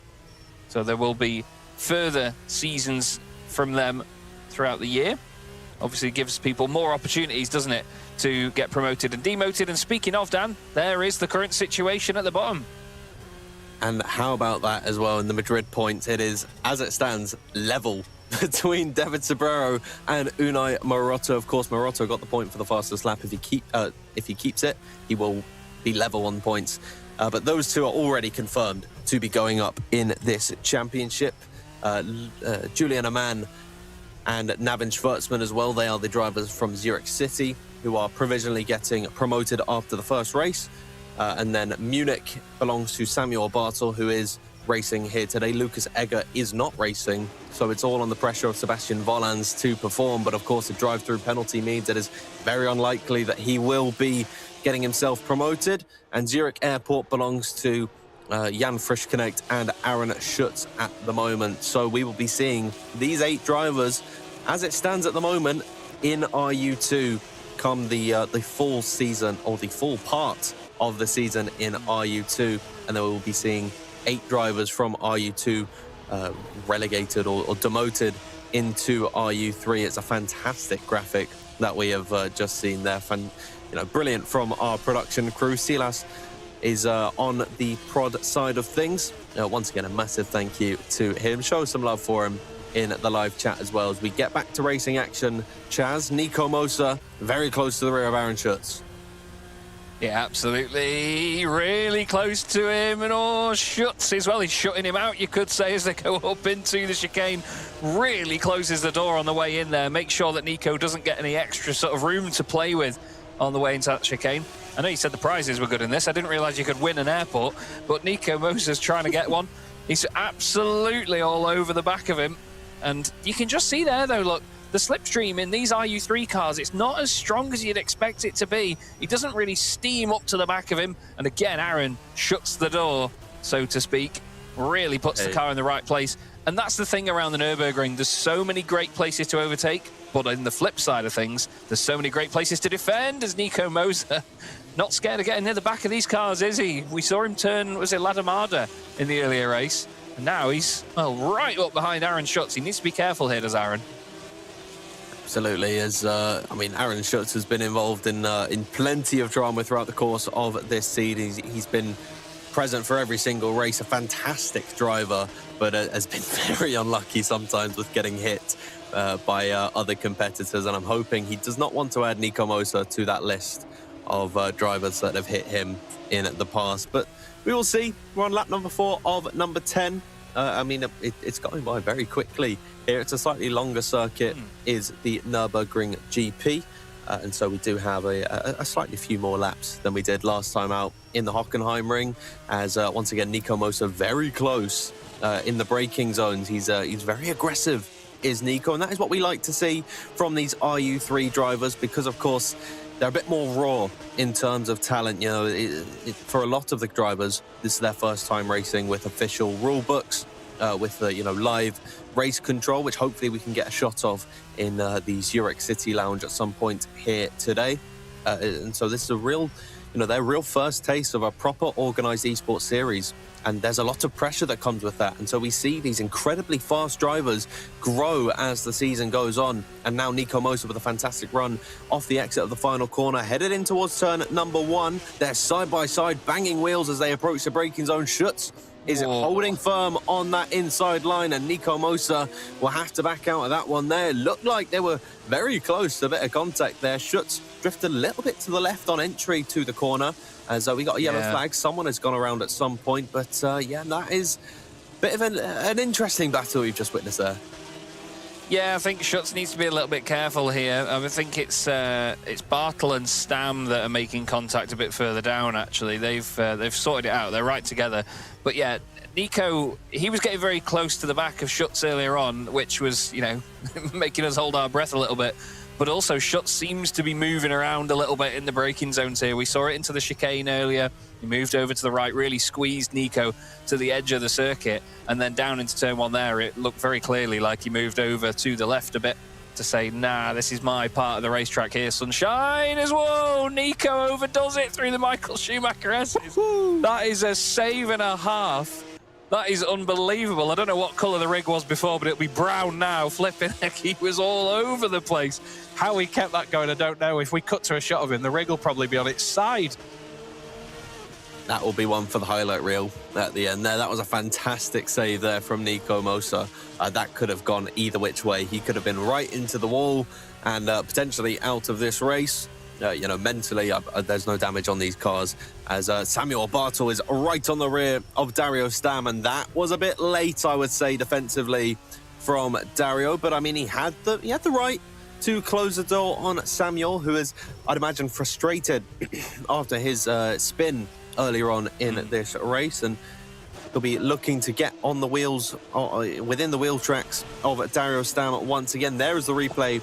So there will be further seasons from them throughout the year. Obviously, it gives people more opportunities, doesn't it, to get promoted and demoted. And speaking of, Dan, there is the current situation at the bottom. And how about that as well in the Madrid points? It is, as it stands, level between David Sobrero and Unai Maroto. Of course, Maroto got the point for the fastest lap. If he keeps it, he will be level on points. But those two are already confirmed to be going up in this championship. Julian Amann and Navin Schwartzman as well. They are the drivers from Zurich City who are provisionally getting promoted after the first race. And then Munich belongs to Samuel Bartel, who is racing here today. Lucas Egger is not racing, so it's all on the pressure of Sebastian Volans to perform. But of course, a drive-through penalty means it is very unlikely that he will be getting himself promoted. And Zurich Airport belongs to Jan Frischknecht and Aaron Schutz at the moment. So we will be seeing these 8 drivers, as it stands at the moment, in RU2 come the full season, or the full part of the season in RU2. And then we will be seeing 8 drivers from RU2 relegated or demoted into RU3. It's a fantastic graphic that we have just seen there. Brilliant from our production crew. Silas is on the prod side of things. Once again, a massive thank you to him. Show some love for him in the live chat as well as we get back to racing action. Chaz, Nico Mosa, very close to the rear of Aaron Schutz. Yeah, absolutely. Really close to him. And Schutz as well. He's shutting him out, you could say, as they go up into the chicane. Really closes the door on the way in there. Make sure that Nico doesn't get any extra sort of room to play with on the way into that chicane. I know you said the prizes were good in this. I didn't realise you could win an airport, but Nico Mosa's trying to get one. He's absolutely all over the back of him. And you can just see there, though, look, the slipstream in these RU3 cars, it's not as strong as you'd expect it to be. He doesn't really steam up to the back of him. And again, Aaron shuts the door, so to speak, really puts the car in the right place. And that's the thing around the Nürburgring. There's so many great places to overtake, but in the flip side of things, there's so many great places to defend, as Nico Mosa not scared of getting near the back of these cars, is he? We saw him turn, was it Ladamada in the earlier race? And now he's, well, right up behind Aaron Schutz. He needs to be careful here, does Aaron? Absolutely, as Aaron Schutz has been involved in plenty of drama throughout the course of this season. He's been present for every single race, a fantastic driver, but has been very unlucky sometimes with getting hit by other competitors. And I'm hoping he does not want to add Nico Mosa to that list of drivers that have hit him in the past. But we will see. We're on lap number 4 of number 10. It's going by very quickly here. It's a slightly longer circuit, is the Nürburgring GP. And so we do have a slightly few more laps than we did last time out in the Hockenheimring. As once again, Nico Mosa very close in the braking zones. He's very aggressive, is Nico. And that is what we like to see from these RU3 drivers, because of course, they're a bit more raw in terms of talent. You know, for a lot of the drivers, this is their first time racing with official rule books, with live race control, which hopefully we can get a shot of in the Zurich City Lounge at some point here today. And so this is a real, their real first taste of a proper organised esports series. And there's a lot of pressure that comes with that. And so we see these incredibly fast drivers grow as the season goes on. And now Nico Mosa with a fantastic run off the exit of the final corner, headed in towards turn number 1. They're side by side, banging wheels as they approach the braking zone. Schutz is holding firm on that inside line, and Nico Mosa will have to back out of that one there. Looked like they were very close to a bit of contact there. Schutz drifted a little bit to the left on entry to the corner, as we got a yellow flag. Someone has gone around at some point, but that is a bit of an interesting battle we've just witnessed there. Yeah, I think Schutz needs to be a little bit careful here. I think it's Bartel and Stam that are making contact a bit further down. Actually, they've sorted it out. They're right together. But yeah, Nico, he was getting very close to the back of Schutz earlier on, which was, you know, making us hold our breath a little bit. But also, Schutz seems to be moving around a little bit in the braking zones here. We saw it into the chicane earlier. He moved over to the right, really squeezed Nico to the edge of the circuit. And then down into turn one there, it looked very clearly like he moved over to the left a bit to say, nah, this is my part of the racetrack here, sunshine. As whoa, Nico overdoes it through the Michael Schumacher S's. That is a save and a half. That is unbelievable. I don't know what colour the rig was before, but it'll be brown now. Flipping heck, he was all over the place. How he kept that going, I don't know. If we cut to a shot of him, the rig will probably be on its side. That will be one for the highlight reel at the end there. That was a fantastic save there from Nico Mosa. That could have gone either which way. He could have been right into the wall and potentially out of this race. You know, mentally, there's no damage on these cars, as Samuel Bartel is right on the rear of Dario Stam, and that was a bit late, I would say, defensively from Dario. But I mean, he had the right to close the door on Samuel, who is, I'd imagine, frustrated after his spin earlier on in this race, and he'll be looking to get on the wheels, within the wheel tracks of Dario Stam once again. There is the replay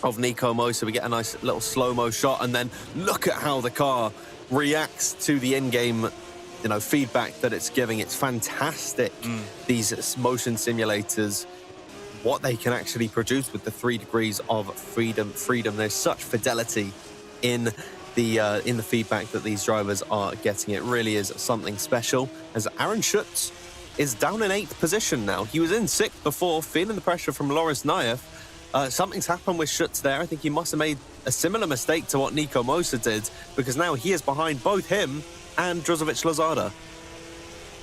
of Nico Mosa. We get a nice little slow-mo shot, and then look at how the car reacts to the in-game, you know, feedback that it's giving. It's fantastic. These motion simulators, what they can actually produce with the 3 degrees of freedom. There's such fidelity in the feedback that these drivers are getting. It really is something special. As Aaron Schutz is down in 8th position now. He was in 6th before, feeling the pressure from Loris Naev. Something's happened with Schutz there. I think he must have made a similar mistake to what Nico Mosa did, because now he is behind both him and Drozovic Lozada.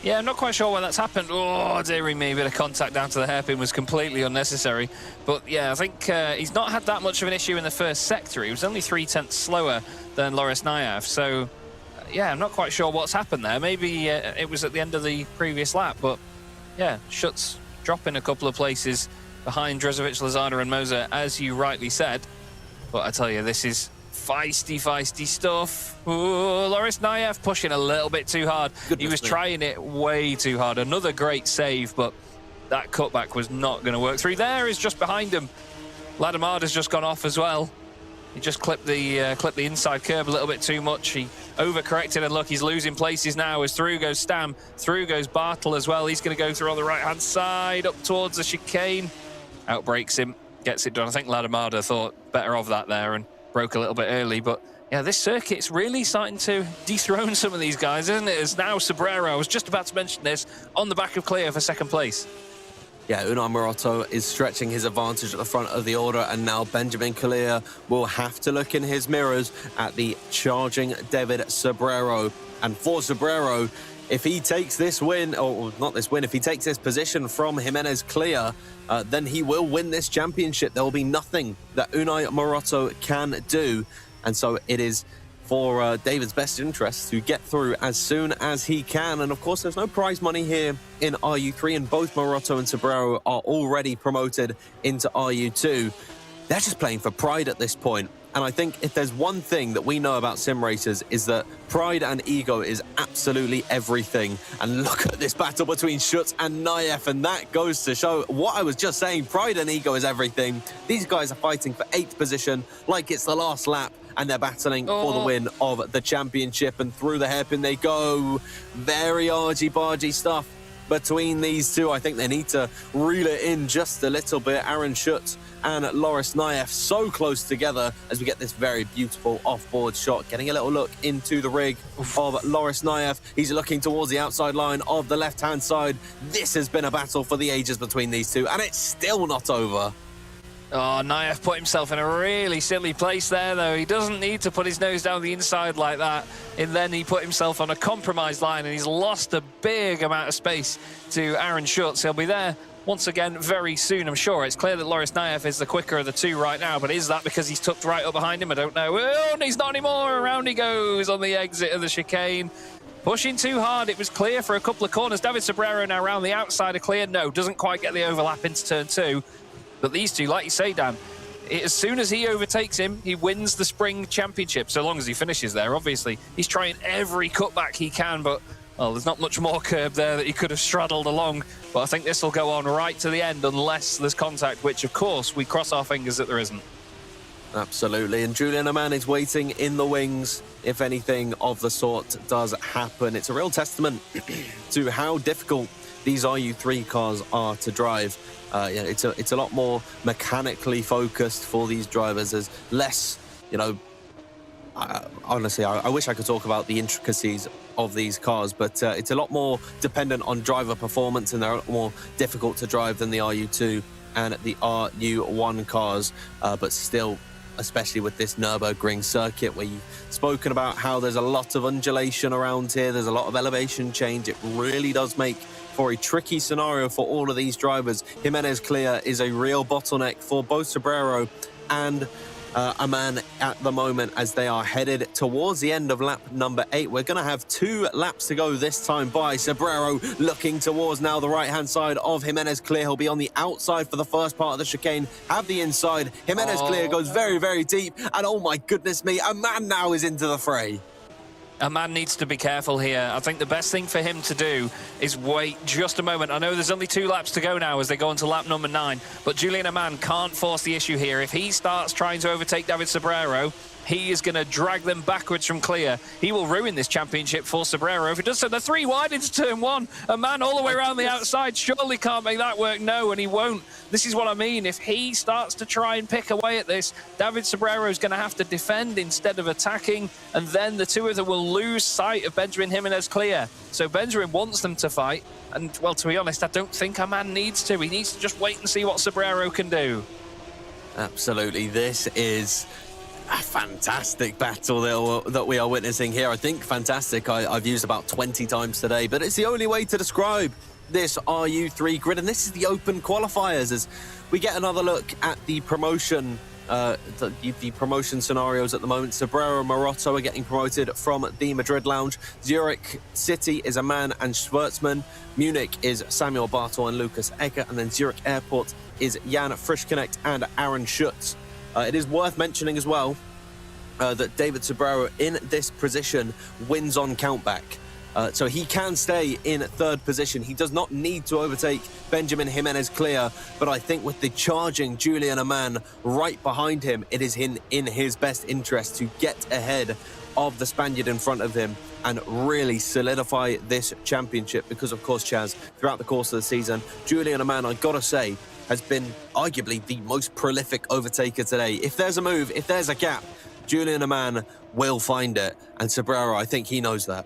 Yeah, I'm not quite sure why that's happened. Oh, dearie me, a bit of contact down to the hairpin was completely unnecessary. But yeah, I think he's not had that much of an issue in the first sector. He was only 0.3 slower than Loris Naev. So yeah, I'm not quite sure what's happened there. Maybe it was at the end of the previous lap. But yeah, Schutz dropping a couple of places behind Drozovic, Lozada and Mosa, as you rightly said. But I tell you, this is feisty stuff. Ooh, Loris Naev pushing a little bit too hard. He was trying it way too hard. Another great save, but that cutback was not going to work through. There is just behind him. Ladamada's just gone off as well. He just clipped the inside curb a little bit too much. He overcorrected, and look, he's losing places now as through goes Stam. Through goes Bartel as well. He's going to go through on the right-hand side up towards the chicane. Outbreaks him, gets it done. I think Ladamada thought better of that there and broke a little bit early. But yeah, this circuit's really starting to dethrone some of these guys, isn't it? As now Sobrero, I was just about to mention this, on the back of Clear for second place. Yeah, Unai Maroto is stretching his advantage at the front of the order, and now Benjamin Kalir will have to look in his mirrors at the charging David Sobrero. And for Sobrero, if he takes this win, or not this win, if he takes this position from Jimenez Clear, then he will win this championship. There will be nothing that Unai Maroto can do. And so it is for David's best interest to get through as soon as he can. And of course, there's no prize money here in RU3, and both Maroto and Sobrero are already promoted into RU2. They're just playing for pride at this point. And I think if there's one thing that we know about sim racers, is that pride and ego is absolutely everything. And look at this battle between Schutz and Naev, and that goes to show what I was just saying. Pride and ego is everything. These guys are fighting for 8th position like it's the last lap, and they're battling for the win of the championship. And through the hairpin they go. Very argy-bargy stuff between these two. I think they need to reel it in just a little bit. Aaron Schutz and Loris Naev so close together as we get this very beautiful off-board shot. Getting a little look into the rig of Loris Naev. He's looking towards the outside line of the left-hand side. This has been a battle for the ages between these two, and it's still not over. Oh, Naev put himself in a really silly place there, though. He doesn't need to put his nose down the inside like that. And then he put himself on a compromised line, and he's lost a big amount of space to Aaron Schutz. He'll be there once again very soon, I'm sure. It's clear that Loris Naev is the quicker of the two right now, but is that because he's tucked right up behind him? I don't know. Oh, and he's not anymore. Around he goes on the exit of the chicane. Pushing too hard. It was clear for a couple of corners. David Sobrero now around the outside of Clear. No, doesn't quite get the overlap into turn 2. But these two, like you say, Dan, as soon as he overtakes him, he wins the Spring Championship, so long as he finishes there, obviously. He's trying every cutback he can, but, well, there's not much more curb there that he could have straddled along. But I think this will go on right to the end unless there's contact, which, of course, we cross our fingers that there isn't. Absolutely, and Julian Amann is waiting in the wings if anything of the sort does happen. It's a real testament to how difficult these RU3 cars are to drive. It's a lot more mechanically focused for these drivers. There's less, honestly, I wish I could talk about the intricacies of these cars, but it's a lot more dependent on driver performance, and they're a lot more difficult to drive than the RU2 and the RU1 cars, but still, especially with this Nürburgring circuit where you've spoken about how there's a lot of undulation around here, there's a lot of elevation change. It really does make for a tricky scenario for all of these drivers. Jimenez Clear is a real bottleneck for both Sobrero and Amann at the moment as they are headed towards the end of lap number 8. We're going to have 2 laps to go this time by. Sobrero looking towards now the right-hand side of Jimenez Clear. He'll be on the outside for the first part of the chicane, have the inside. Jimenez Clear goes very, very deep, and oh my goodness me, Amann now is into the fray. Amann needs to be careful here. I think the best thing for him to do is wait just a moment. I know there's only 2 laps to go now as they go into lap number 9, but Julian Amann can't force the issue here. If he starts trying to overtake David Sobrero, he is going to drag them backwards from clear. He will ruin this championship for Sobrero. If he does so, they're 3 wide into turn 1. Amann all the way around the outside. Surely can't make that work. No, and he won't. This is what I mean. If he starts to try and pick away at this, David Sobrero is going to have to defend instead of attacking, and then the two of them will lose sight of Benjamin Jimenez Clear. So Benjamin wants them to fight, and, well, to be honest, I don't think Amann needs to. He needs to just wait and see what Sobrero can do. Absolutely. This is a fantastic battle that we are witnessing here. I think fantastic I've used about 20 times today, but it's the only way to describe this RU3 grid, and this is the open qualifiers as we get another look at the promotion the promotion scenarios at the moment. Sobrero and Maroto are getting promoted from the Madrid lounge. Zurich City is Amann and Schwartzman. Munich is Samuel Bartel and Lucas Egger, and then Zurich Airport is Jan Frischknecht and Aaron Schutz. It is worth mentioning as well that David Sobrero in this position wins on countback. So he can stay in 3rd position. He does not need to overtake Benjamin Jimenez Clear, but I think with the charging Julian Amann right behind him, it is in his best interest to get ahead of the Spaniard in front of him and really solidify this championship because, of course, Chaz, throughout the course of the season, Julian Amann, I've got to say, has been arguably the most prolific overtaker today. If there's a move, if there's a gap, Julian Amann will find it, and Sobrero, I think he knows that.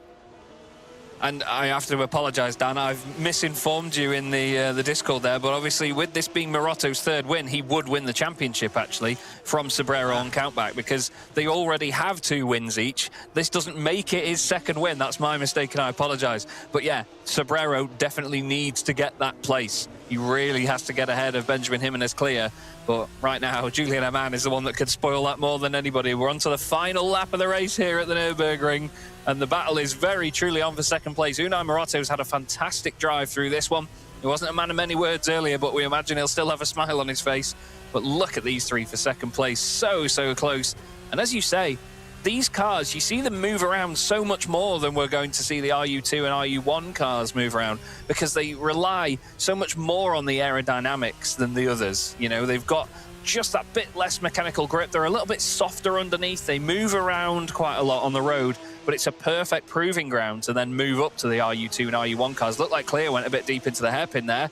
And I have to apologise, Dan. I've misinformed you in the Discord there, but obviously with this being Maroto's 3rd win, he would win the championship, actually, from Sobrero on countback, because they already have 2 wins each. This doesn't make it his 2nd win. That's my mistake, and I apologise. But yeah, Sobrero definitely needs to get that place. He really has to get ahead of Benjamin Jimenez Clear. But right now, Julian Amann is the one that could spoil that more than anybody. We're on to the final lap of the race here at the Nürburgring, and the battle is very truly on for 2nd place. Unai Maroto's had a fantastic drive through this one. He wasn't a man of many words earlier, but we imagine he'll still have a smile on his face. But look at these 3 for 2nd place. So, so close. And as you say, these cars, you see them move around so much more than we're going to see the RU2 and RU1 cars move around, because they rely so much more on the aerodynamics than the others. You know, they've got just that bit less mechanical grip. They're a little bit softer underneath. They move around quite a lot on the road, but it's a perfect proving ground to then move up to the RU2 and RU1 cars. Looked like Clear went a bit deep into the hairpin there.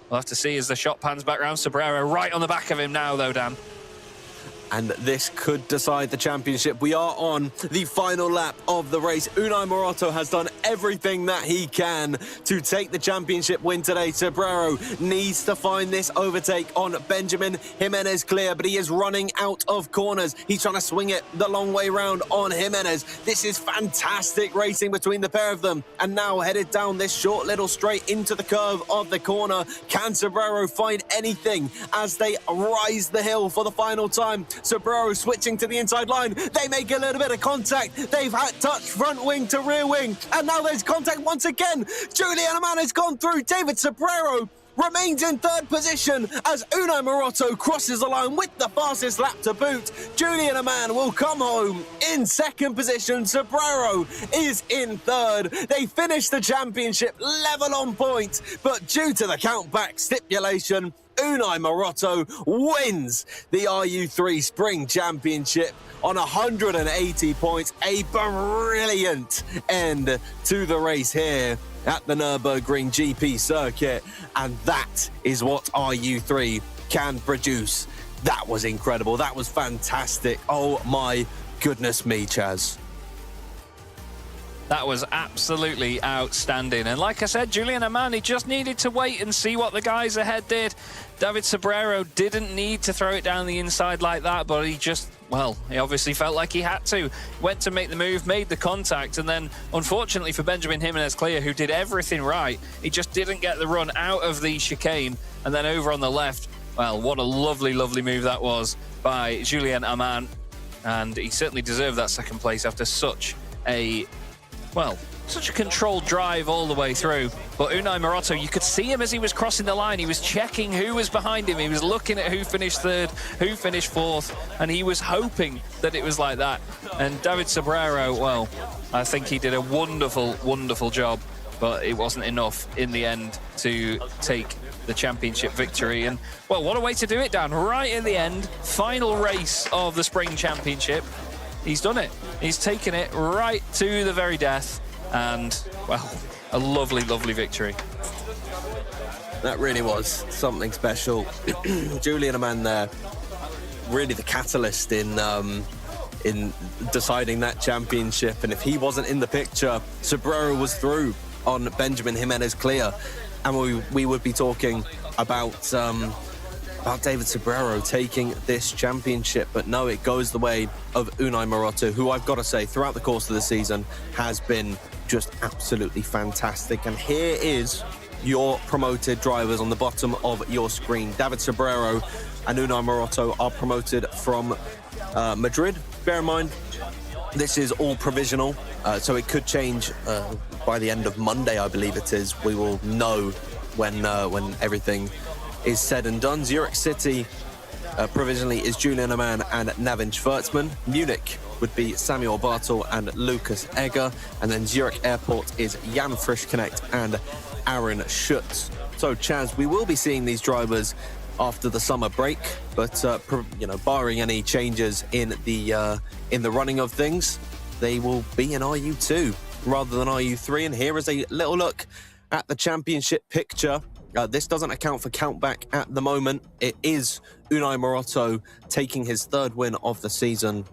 We'll have to see as the shot pans back round. Sobrero right on the back of him now, though, Dan. And this could decide the championship. We are on the final lap of the race. Unai Maroto has done everything that he can to take the championship win today. Sobrero needs to find this overtake on Benjamin Jimenez Clear, but he is running out of corners. He's trying to swing it the long way round on Jimenez. This is fantastic racing between the pair of them. And now headed down this short little straight into the curve of the corner. Can Sobrero find anything as they rise the hill for the final time? Sobrero switching to the inside line. They make a little bit of contact. They've had touch front wing to rear wing. And now there's contact once again. Julian Amann has gone through. David Sobrero remains in third position as Unai Maroto crosses the line with the fastest lap to boot. Julian Amann will come home in second position. Sobrero is in third. They finish the championship level on points, but due to the countback stipulation, Unai Maroto wins the RU3 Spring Championship on 180 points. A brilliant end to the race here at the Nürburgring GP circuit. And that is what RU3 can produce. That was incredible. That was fantastic. Oh my goodness me, Chaz. That was absolutely outstanding. And like I said, Julian Amann, he just needed to wait and see what the guys ahead did. David Sobrero didn't need to throw it down the inside like that, but he just, well, he obviously felt like he had to. Went to make the move, made the contact, and then, unfortunately for Benjamin Jimenez-Clear, who did everything right, he just didn't get the run out of the chicane. And then over on the left, well, what a lovely, lovely move that was by Julian Amann. And he certainly deserved that second place after such a controlled drive all the way through. But Unai Maroto, you could see him as he was crossing the line. He was checking who was behind him. He was looking at who finished third, who finished fourth, and he was hoping that it was like that. And David Sobrero, well, I think he did a wonderful, wonderful job, but it wasn't enough in the end to take the championship victory. And, well, what a way to do it, Dan. Right at the end, final race of the Spring Championship. He's done it. He's taken it right to the very death. And, well, a lovely, lovely victory. That really was something special. Julian Amann there, really the catalyst in deciding that championship. And if he wasn't in the picture, Sobrero was through on Benjamin Jimenez-Clear. And we would be talking about David Sobrero taking this championship. But no, it goes the way of Unai Maroto, who I've got to say throughout the course of the season has been just absolutely fantastic. And here is your promoted drivers on the bottom of your screen. David Sobrero and Unai Maroto are promoted from Madrid. Bear in mind, this is all provisional, so it could change by the end of Monday, I believe it is. We will know when everything is said and done. Zurich City provisionally is Julian Amann and Navin Schwartzman. Munich would be Samuel Bartel and Lucas Egger. And then Zurich Airport is Jan Frischknecht and Aaron Schutz. So, Chaz, we will be seeing these drivers after the summer break, but barring any changes in the running of things, they will be in RU2 rather than RU3. And here is a little look at the championship picture. This doesn't account for countback at the moment. It is Unai Maroto taking his third win of the season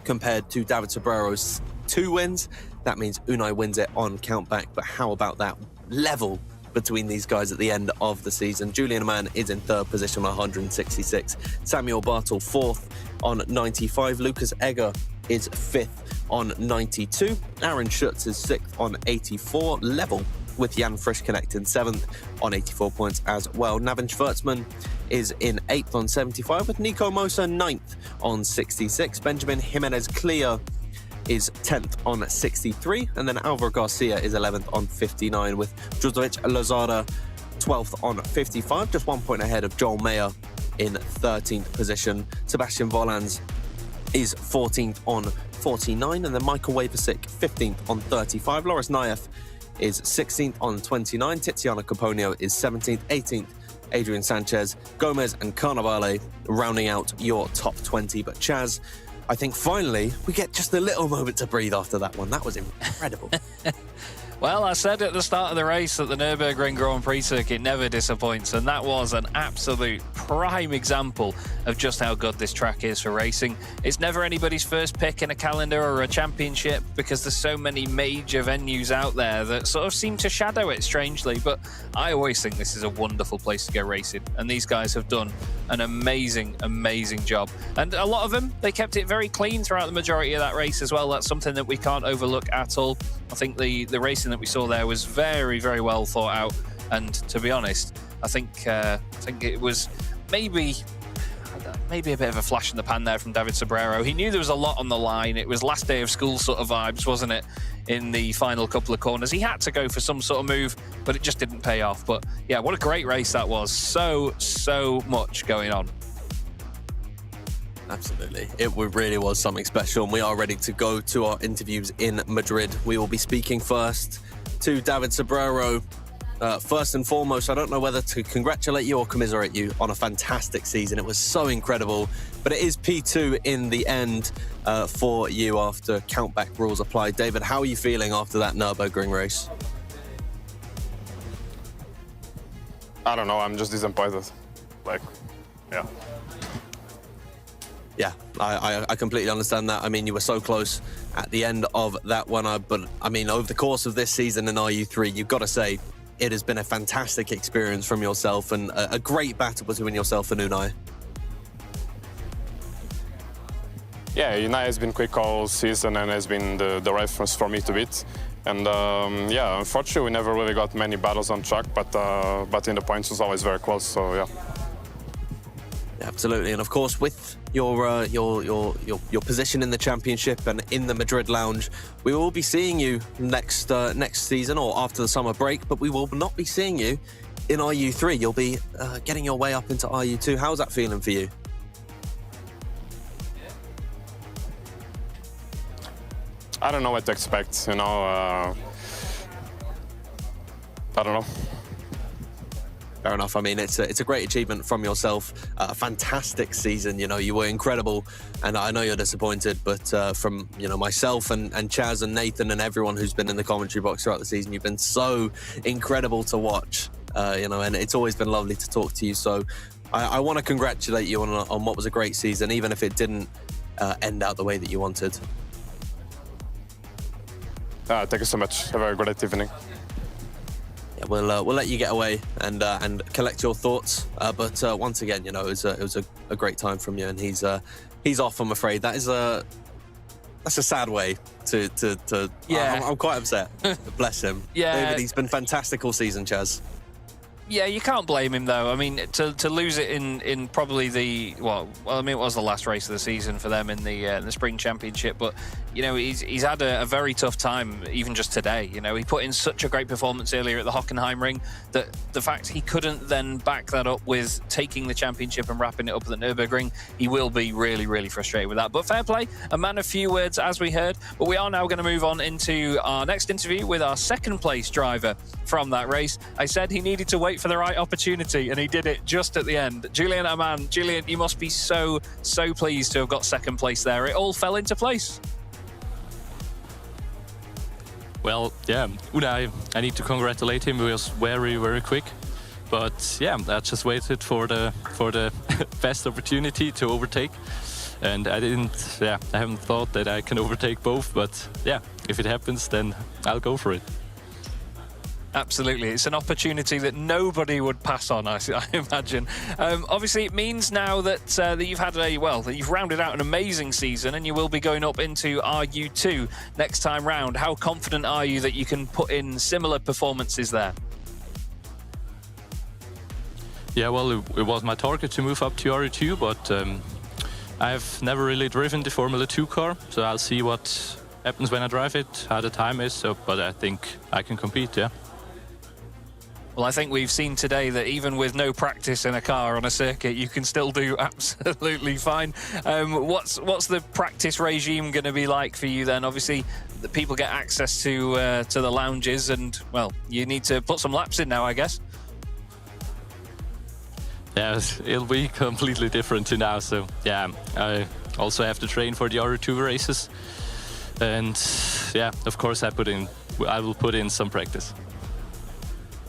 compared to David Sobrero's 2 wins. That means Unai wins it on countback. But how about that level between these guys at the end of the season? Julian Amann is in third position on 166. Samuel Bartel 4th on 95. Lucas Egger is 5th on 92. Aaron Schutz is 6th on 84. Level with Jan Frischknecht in 7th on 84 points as well. Navin Schwartzman is in 8th on 75, with Nico Mosa 9th on 66. Benjamin Jimenez-Clear is 10th on 63, and then Alvaro Garcia is 11th on 59, with Drzovic Lozada 12th on 55, just 1 point ahead of Joel Mayer in 13th position. Sebastian Volans is 14th on 49, and then Michael Waversick 15th on 35. Loris Naif is 16th on 29. Tiziano Caponio is 17th, 18th. Adrian Sanchez, Gomez and Carnavale rounding out your top 20. But Chaz, I think finally we get just a little moment to breathe after that one. That was incredible. Well, I said at the start of the race that the Nürburgring Grand Prix circuit never disappoints, and that was an absolute prime example of just how good this track is for racing. It's never anybody's first pick in a calendar or a championship because there's so many major venues out there that sort of seem to shadow it strangely, but I always think this is a wonderful place to go racing, and these guys have done an amazing, amazing job. And a lot of them, they kept it very clean throughout the majority of that race as well. That's something that we can't overlook at all. I think the racing that we saw there was very, very well thought out. And to be honest, I think it was maybe maybe a bit of a flash in the pan there from David Sobrero. He knew there was a lot on the line. It was last day of school sort of vibes, wasn't it? In the final couple of corners, he had to go for some sort of move, but it just didn't pay off. But yeah, what a great race that was. So much going on. Absolutely. It really was something special, and we are ready to go to our interviews in Madrid. We will be speaking first to David Sobrero. First and foremost, I don't know whether to congratulate you or commiserate you on a fantastic season. It was so incredible, but it is P2 in the end for you after countback rules applied. David, how are you feeling after that Nürburgring race? I don't know, I'm just disappointed. Yeah. Yeah, I completely understand that. I mean, you were so close at the end of that one. But, I mean, over the course of this season in RU3, you've got to say it has been a fantastic experience from yourself and a great battle between yourself and Unai. Yeah, Unai has been quick all season and has been the reference for me to beat. And, yeah, unfortunately, we never really got many battles on track, but in the points was always very close, so, yeah. Absolutely, and of course, with your position in the championship and in the Madrid lounge, we will be seeing you next season or after the summer break. But we will not be seeing you in RU3. You'll be getting your way up into RU2. How's that feeling for you? I don't know what to expect. You know, I don't know. Fair enough. I mean, it's a great achievement from yourself. A fantastic season. You know, you were incredible, and I know you're disappointed. But from myself and Chaz and Nathan and everyone who's been in the commentary box throughout the season, you've been so incredible to watch. And it's always been lovely to talk to you. So I want to congratulate you on what was a great season, even if it didn't end out the way that you wanted. Thank you so much. Have a great evening. Yeah, we'll let you get away and collect your thoughts. But once again, it was a great time from you, and he's off. I'm afraid that's a sad way to. Yeah. I'm quite upset. Bless him. Yeah. David, he's been fantastic all season, Chaz. Yeah, you can't blame him though. I mean, to lose it in probably it was the last race of the season for them in the spring championship. But he's had a very tough time even just today. He put in such a great performance earlier at the Hockenheimring that the fact he couldn't then back that up with taking the championship and wrapping it up at the Nürburgring, he will be really, really frustrated with that. But fair play, a man of few words as we heard. But we are now going to move on into our next interview with our second place driver from that race. I said he needed to wait for the right opportunity, and he did it just at the end. Julian Aman. Julian, you must be so pleased to have got second place there. It all fell into place. Well, yeah, Unai, I need to congratulate him. He was very, very quick. But yeah, I just waited for the best opportunity to overtake. And I haven't thought that I can overtake both. But yeah, if it happens, then I'll go for it. Absolutely. It's an opportunity that nobody would pass on, I imagine. Obviously, it means now that you've had that you've rounded out an amazing season, and you will be going up into RU2 next time round. How confident are you that you can put in similar performances there? Yeah, well, it was my target to move up to RU2, but I've never really driven the Formula 2 car, so I'll see what happens when I drive it, how the time is, but I think I can compete, yeah. Well, I think we've seen today that even with no practice in a car on a circuit, you can still do absolutely fine. What's the practice regime going to be like for you then? Obviously, the people get access to the lounges, and well, you need to put some laps in now, I guess. Yeah, it'll be completely different to now. So yeah, I also have to train for the RU2 races, and yeah, of course, I will put in some practice.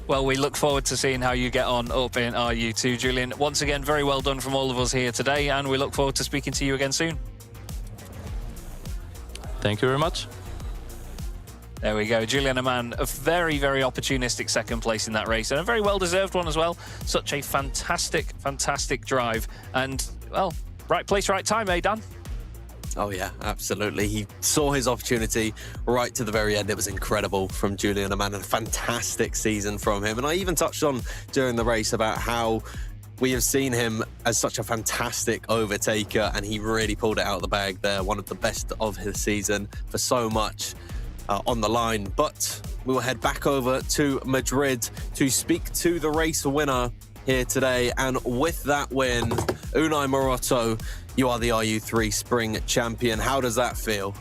Well, we look forward to seeing how you get on up in RU2, Julian. Once again, very well done from all of us here today, and we look forward to speaking to you again soon. Thank you very much. There we go. Julian Aman, a very, very opportunistic second place in that race, and a very well-deserved one as well. Such a fantastic, fantastic drive. And, well, right place, right time, eh, Dan? Oh, yeah, absolutely. He saw his opportunity right to the very end. It was incredible from Julian Aman, a fantastic season from him. And I even touched on during the race about how We have seen him as such a fantastic overtaker, and he really pulled it out of the bag there. One of the best of his season for so much on the line. But we will head back over to Madrid to speak to the race winner here today. And with that win, Unai Maroto, you are the RU3 Spring Champion. How does that feel?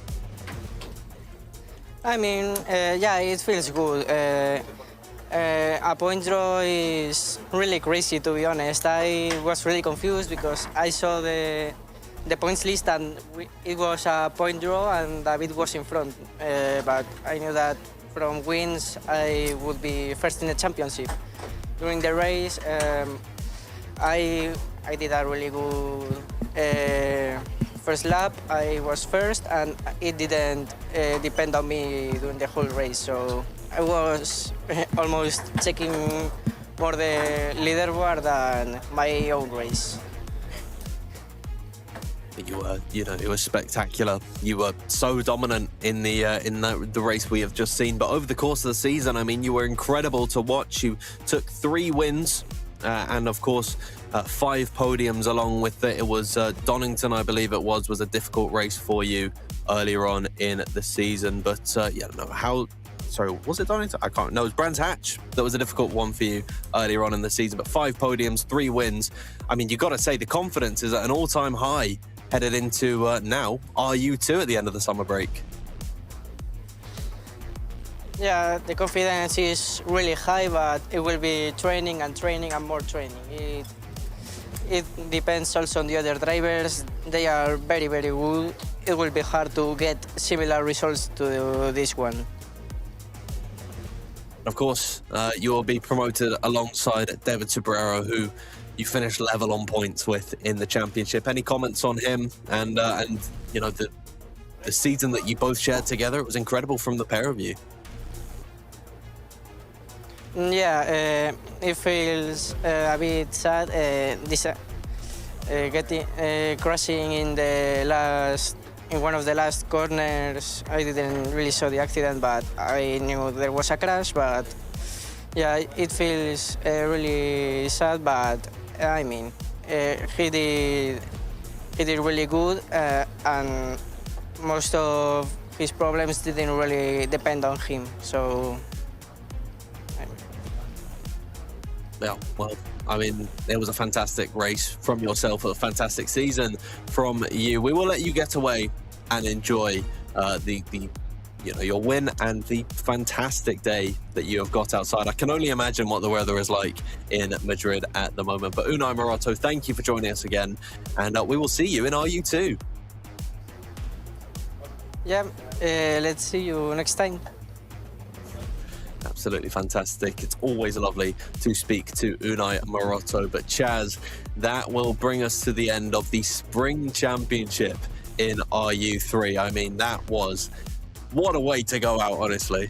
I mean, yeah, it feels good. A point draw is really crazy, to be honest. I was really confused because I saw the points list and it was a point draw and David was in front. But I knew that from wins I would be first in the championship. During the race, I did a really good first lap. I was first and it didn't depend on me during the whole race. So I was almost checking more the leaderboard than my own race. It was spectacular. You were so dominant in the race we have just seen. But over the course of the season, I mean, you were incredible to watch. You took 3 wins and, of course, 5 podiums along with it. It was Donington, I believe it was a difficult race for you earlier on in the season. But sorry, was it Donington? I can't know. It was Brands Hatch that was a difficult one for you earlier on in the season. But 5 podiums, 3 wins. I mean, you've got to say the confidence is at an all-time high headed into now RU2 at the end of the summer break. Yeah, the confidence is really high, but it will be training and more training. It depends also on the other drivers. They are very, very good. It will be hard to get similar results to this one. Of course, you will be promoted alongside David Sobrero, who you finished level on points with in the championship. Any comments on him and the season that you both shared together? It was incredible from the pair of you. Yeah, it feels a bit sad. Crashing in one of the last corners. I didn't really saw the accident, but I knew there was a crash. But yeah, it feels really sad. But I mean, he did really good, and most of his problems didn't really depend on him. So. Yeah, well, I mean, it was a fantastic race from yourself, a fantastic season from you. We will let you get away and enjoy your win and the fantastic day that you have got outside. I can only imagine what the weather is like in Madrid at the moment. But Unai Maroto, thank you for joining us again, and we will see you in RU2. Yeah, let's see you next time. Absolutely fantastic. It's always lovely to speak to Unai Maroto. But Chaz, that will bring us to the end of the Spring Championship in RU3. I mean, what a way to go out, honestly.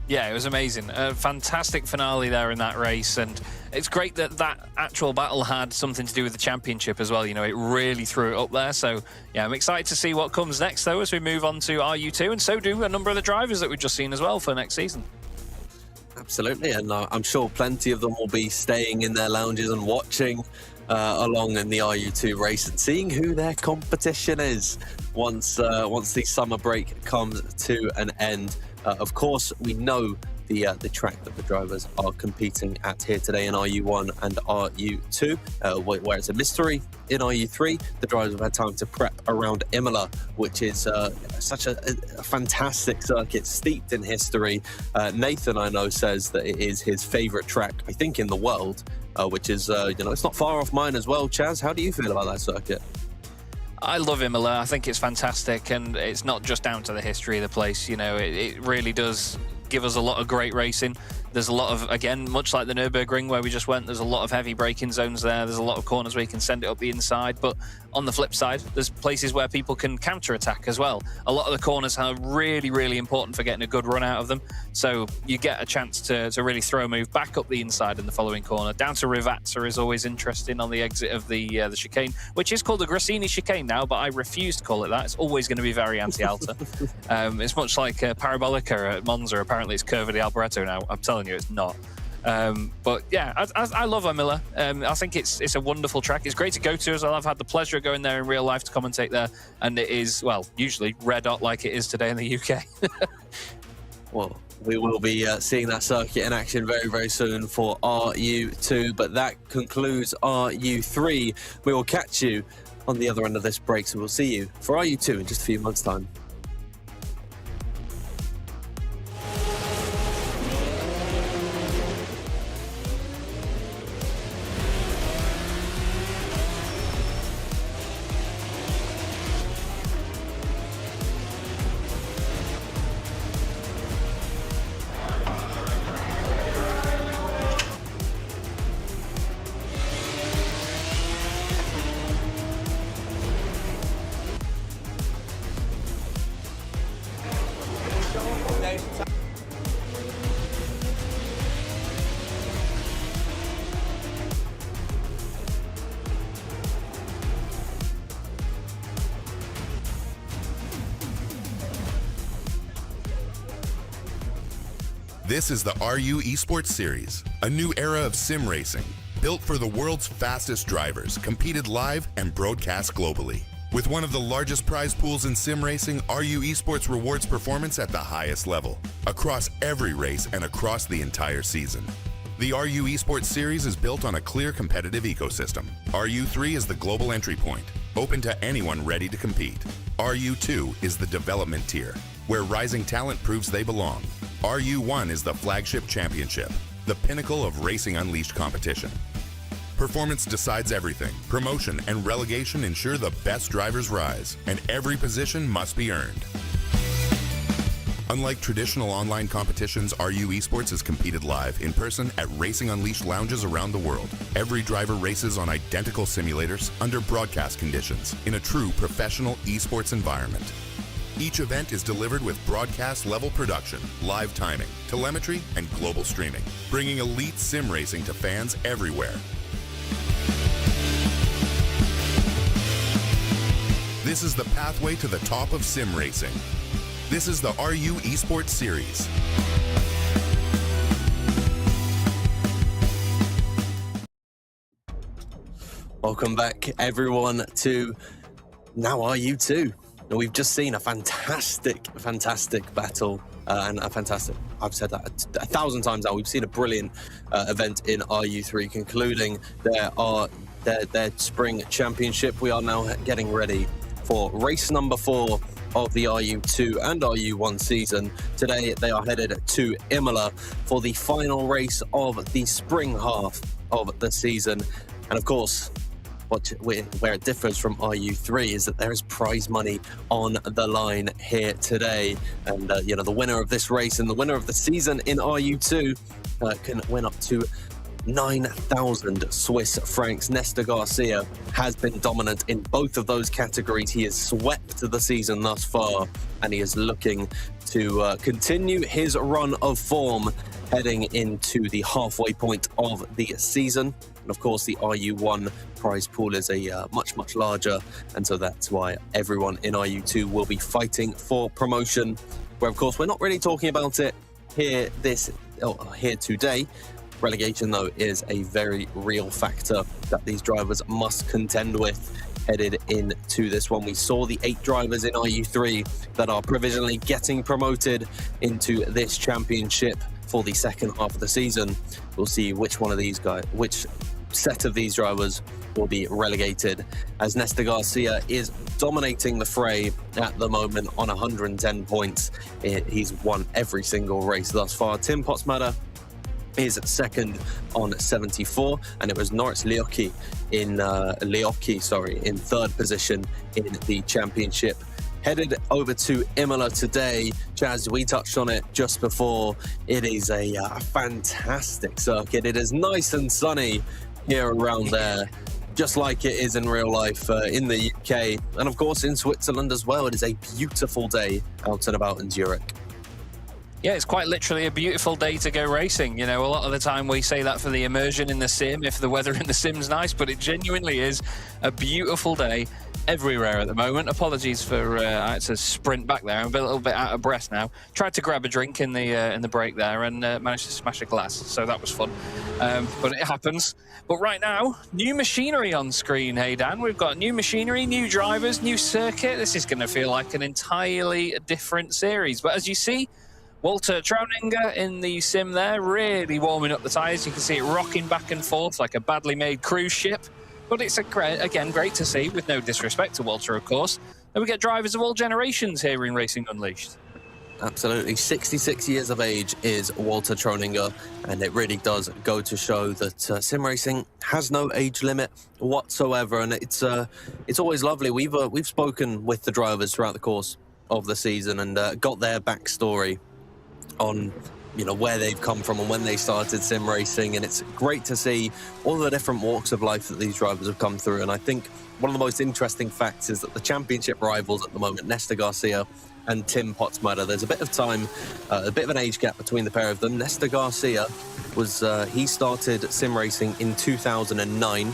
Yeah, it was amazing. A fantastic finale there in that race, and it's great that that actual battle had something to do with the championship as well. You know, it really threw it up there. So, yeah, I'm excited to see what comes next, though, as we move on to RU2, and so do a number of the drivers that we've just seen as well for next season. Absolutely, and I'm sure plenty of them will be staying in their lounges and watching along in the RU2 race and seeing who their competition is once the summer break comes to an end. Of course, we know the track that the drivers are competing at here today in RU1 and RU2, where it's a mystery. In RU3, the drivers have had time to prep around Imola, which is such a fantastic circuit, steeped in history. Nathan, I know, says that it is his favourite track, I think, in the world, which is, it's not far off mine as well. Chaz, how do you feel about that circuit? I love Imola. I think it's fantastic, and it's not just down to the history of the place. You know, it really does give us a lot of great racing. There's a lot of, again, much like the Nürburgring where we just went, there's a lot of heavy braking zones there. There's a lot of corners where you can send it up the inside. But on the flip side, there's places where people can counter-attack as well. A lot of the corners are really, really important for getting a good run out of them. So you get a chance to really throw a move back up the inside in the following corner. Down to Rivazza is always interesting on the exit of the chicane, which is called the Grassini chicane now, but I refuse to call it that. It's always going to be very anti-alta. It's much like Parabolica at Monza. Apparently it's Curva di Alboreto now. I'm telling you, it's not. But yeah, I love Imola. I think it's a wonderful track. It's great to go to as well. I've had the pleasure of going there in real life to commentate there, and it is, well, usually red hot like it is today in the UK. Well, we will be seeing that circuit in action very, very soon for RU2, but that concludes RU3. We will catch you on the other end of this break, so we'll see you for RU2 in just a few months' time. This is the RU Esports Series, a new era of sim racing, built for the world's fastest drivers, competed live and broadcast globally. With one of the largest prize pools in sim racing, RU Esports rewards performance at the highest level, across every race and across the entire season. The RU Esports Series is built on a clear competitive ecosystem. RU3 is the global entry point, open to anyone ready to compete. RU2 is the development tier, where rising talent proves they belong. RU1 is the flagship championship, the pinnacle of Racing Unleashed competition. Performance decides everything. Promotion and relegation ensure the best drivers rise, and every position must be earned. Unlike traditional online competitions, RU Esports is competed live, in person, at Racing Unleashed lounges around the world. Every driver races on identical simulators, under broadcast conditions, in a true professional esports environment. Each event is delivered with broadcast-level production, live timing, telemetry, and global streaming, bringing elite sim racing to fans everywhere. This is the pathway to the top of sim racing. This is the RU Esports Series. Welcome back, everyone, to now RU2. Now, we've just seen a fantastic battle and a fantastic, I've said that 1,000 times now, we've seen a brilliant event in RU3 concluding their spring championship. We are now getting ready for race number 4 of the RU2 and RU1 season. Today they are headed to Imola for the final race of the spring half of the season. And of course, where it differs from RU3 is that there is prize money on the line here today. And, the winner of this race and the winner of the season in RU2 can win up to 9,000 Swiss francs. Nesta Garcia has been dominant in both of those categories. He has swept the season thus far, and he is looking to continue his run of form heading into the halfway point of the season. And of course, the RU1 prize pool is a much larger, and so that's why everyone in RU2 will be fighting for promotion. Where of course we're not really talking about it here today. Relegation, though, is a very real factor that these drivers must contend with headed into this one. We saw the 8 drivers in RU3 that are provisionally getting promoted into this championship for the second half of the season. We'll see which one of these guys, which set of these drivers will be relegated, as Nesta Garcia is dominating the fray at the moment on 110 points. He's won every single race thus far. Tim Potsmatter is second on 74, and it was Norris Liocchi in third position in the championship. Headed over to Imola today. Chaz, we touched on it just before. It is a fantastic circuit. It is nice and sunny here around there, just like it is in real life in the UK, and of course in Switzerland as well. It is a beautiful day out and about in Zurich. Yeah, it's quite literally a beautiful day to go racing. You know, a lot of the time we say that for the immersion in the sim, if the weather in the sim's nice, but it genuinely is a beautiful day everywhere at the moment. Apologies for I had to sprint back there. I'm a little bit out of breath now. Tried to grab a drink in the break there and managed to smash a glass, so that was fun. But it happens. But right now, new machinery on screen. Hey Dan, we've got new machinery, new drivers, new circuit. This is going to feel like an entirely different series. But as you see, Walter Trouninger in the sim there, really warming up the tyres. You can see it rocking back and forth like a badly made cruise ship. But it's, again, great to see, with no disrespect to Walter, of course, that we get drivers of all generations here in Racing Unleashed. Absolutely. 66 years of age is Walter Trouninger, and it really does go to show that sim racing has no age limit whatsoever, and it's always lovely. We've spoken with the drivers throughout the course of the season and got their backstory on, you know, where they've come from and when they started sim racing, and it's great to see all the different walks of life that these drivers have come through. And I think one of the most interesting facts is that the championship rivals at the moment, Nesta Garcia and Tim Potsmatter, there's a bit of time, a bit of an age gap between the pair of them. Nesta Garcia was he started sim racing in 2009,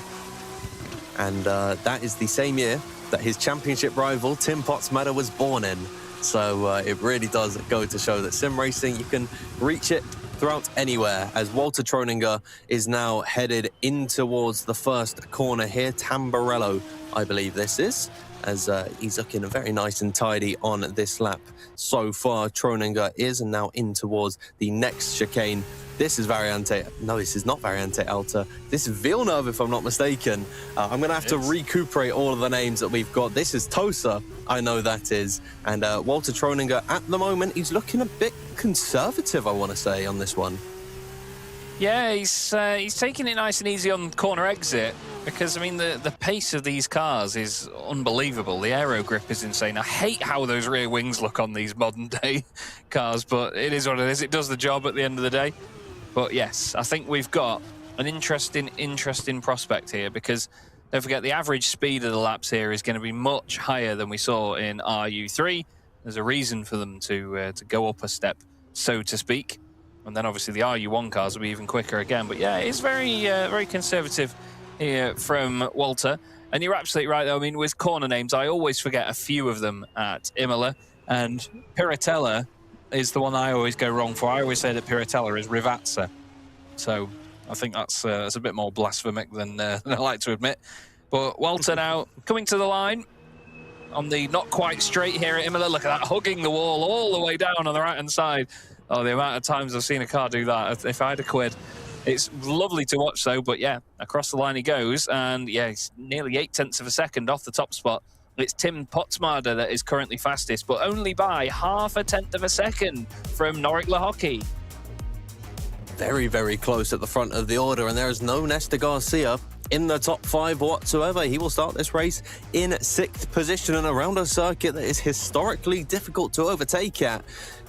and that is the same year that his championship rival Tim Potsmatter was born in. So it really does go to show that sim racing, you can reach it throughout anywhere, as Walter Trouninger is now headed in towards the first corner here. Tamburello, I believe this is, as he's looking very nice and tidy on this lap so far. Trouninger is, and now in towards the next chicane. This is Variante. No, this is not Variante Alta. This is Villeneuve, if I'm not mistaken. I'm going to have to recuperate all of the names that we've got. This is Tosa, I know that is. And Walter Trouninger, at the moment, he's looking a bit conservative, I want to say, on this one. Yeah, he's taking it nice and easy on corner exit, because, I mean, the pace of these cars is unbelievable. The aero grip is insane. I hate how those rear wings look on these modern-day cars, but it is what it is. It does the job at the end of the day. But yes, I think we've got an interesting prospect here, because don't forget the average speed of the laps here is going to be much higher than we saw in RU3. There's a reason for them to go up a step, so to speak. And then obviously the RU1 cars will be even quicker again. But yeah, it's very conservative here from Walter. And you're absolutely right, though. I mean, with corner names, I always forget a few of them at Imola. And Piratella is the one I always go wrong for. I always say that Piratella is Rivazza. So I think that's a bit more blasphemic than I like to admit. But Walter now coming to the line on the not quite straight here at Imola. Look at that, hugging the wall all the way down on the right-hand side. Oh, the amount of times I've seen a car do that. If I had a quid. It's lovely to watch, though. But yeah, across the line he goes. And yeah, it's nearly 0.8 of a second off the top spot. It's Tim Potsmatter that is currently fastest, but only by 0.5 of a second from Noric Lahocky. Very close at the front of the order, and there is no Nesta Garcia in the top 5 whatsoever. He will start this race in 6th position and around a circuit that is historically difficult to overtake at.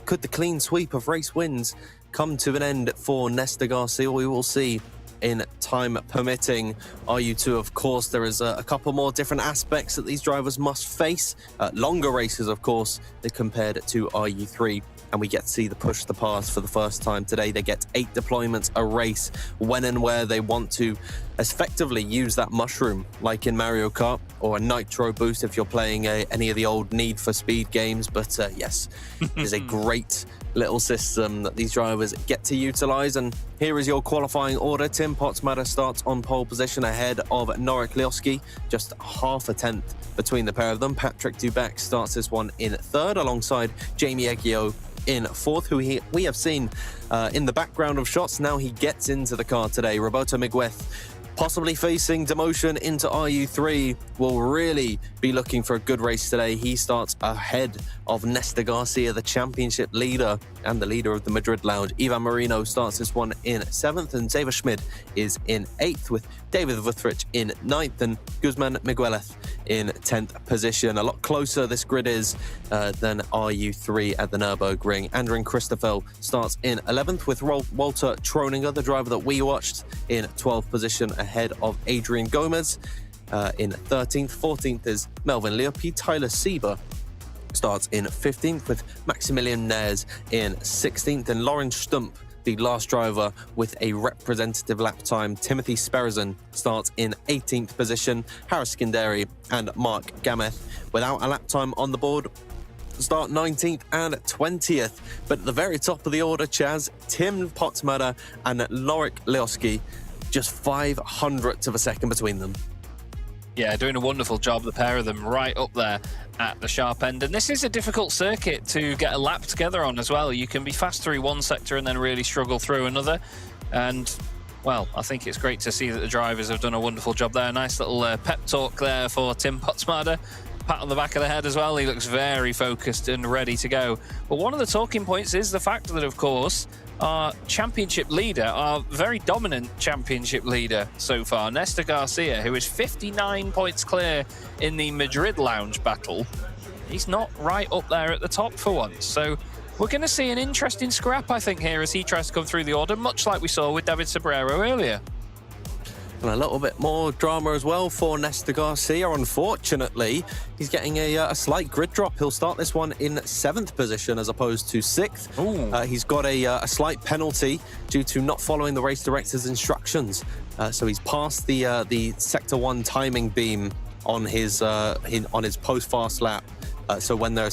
Could the clean sweep of race wins come to an end for Nesta Garcia? We will see in time permitting. RU2, of course, there is a couple more different aspects that these drivers must face. Longer races, of course, compared to RU3. And we get to see the push the pass for the first time today. They get 8 deployments a race when and where they want to effectively use that mushroom, like in Mario Kart, or a nitro boost if you're playing any of the old Need for Speed games. But yes, it is a great little system that these drivers get to utilize. And here is your qualifying order. Tim Potsmatter starts on pole position ahead of Noric Lioski, just 0.5 between the pair of them. Patrick Dubec starts this one in 3rd alongside Jamie Eggio in 4th, who we have seen in the background of shots. Now he gets into the car today. Roberto Miguez, possibly facing demotion into RU3, will really be looking for a good race today. He starts ahead of Nesta Garcia, the championship leader and the leader of the Madrid Lounge. Ivan Marino starts this one in 7th, and Xavier Schmid is in 8th, with David Wutthrich in 9th and Guzman Miguelez in 10th position. A lot closer this grid is than RU3 at the Nürburgring. Andrin Christoffel starts in 11th, with Walter Trouninger, the driver that we watched, in 12th position ahead of Adrian Gomez. In 13th, 14th is Melvin Leopi. Tyler Sieber starts in 15th, with Maximilian Neers in 16th, and Laurent Stump, the last driver with a representative lap time. Timothy Sperzen starts in 18th position. Harris Skinderi and Mark Gameth, without a lap time on the board, start 19th and 20th. But at the very top of the order, Chaz, Tim Potsmatter and Lorik Leoski, just 500ths of a second between them. Yeah, doing a wonderful job, the pair of them right up there at the sharp end. And this is a difficult circuit to get a lap together on as well. You can be fast through one sector and then really struggle through another. And, well, I think it's great to see that the drivers have done a wonderful job there. Nice little pep talk there for Tim Potsmatter. Pat on the back of the head as well. He looks very focused and ready to go. But one of the talking points is the fact that, of course, our championship leader, our very dominant championship leader so far, Néstor Garcia, who is 59 points clear in the Madrid lounge battle, he's not right up there at the top for once. So we're going to see an interesting scrap, I think, here as he tries to come through the order, much like we saw with David Sobrero earlier. And a little bit more drama as well for Néstor Garcia. Unfortunately, he's getting a slight grid drop. He'll start this one in 7th position as opposed to 6th. He's got a slight penalty due to not following the race director's instructions. So he's passed the Sector 1 timing beam on his post-fast lap. So when they're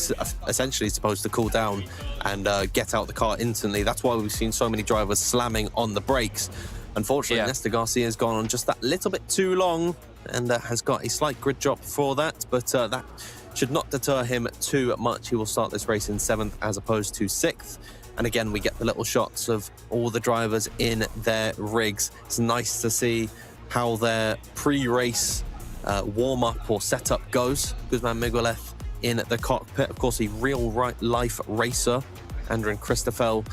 essentially supposed to cool down and get out the car instantly, that's why we've seen so many drivers slamming on the brakes. Unfortunately, Néstor Garcia has gone on just that little bit too long and has got a slight grid drop for that, but that should not deter him too much. He will start this race in 7th as opposed to 6th. And again, we get the little shots of all the drivers in their rigs. It's nice to see how their pre-race warm-up or setup goes. Guzman Miguelez in the cockpit, of course, a real-life racer. Andrew Christoffel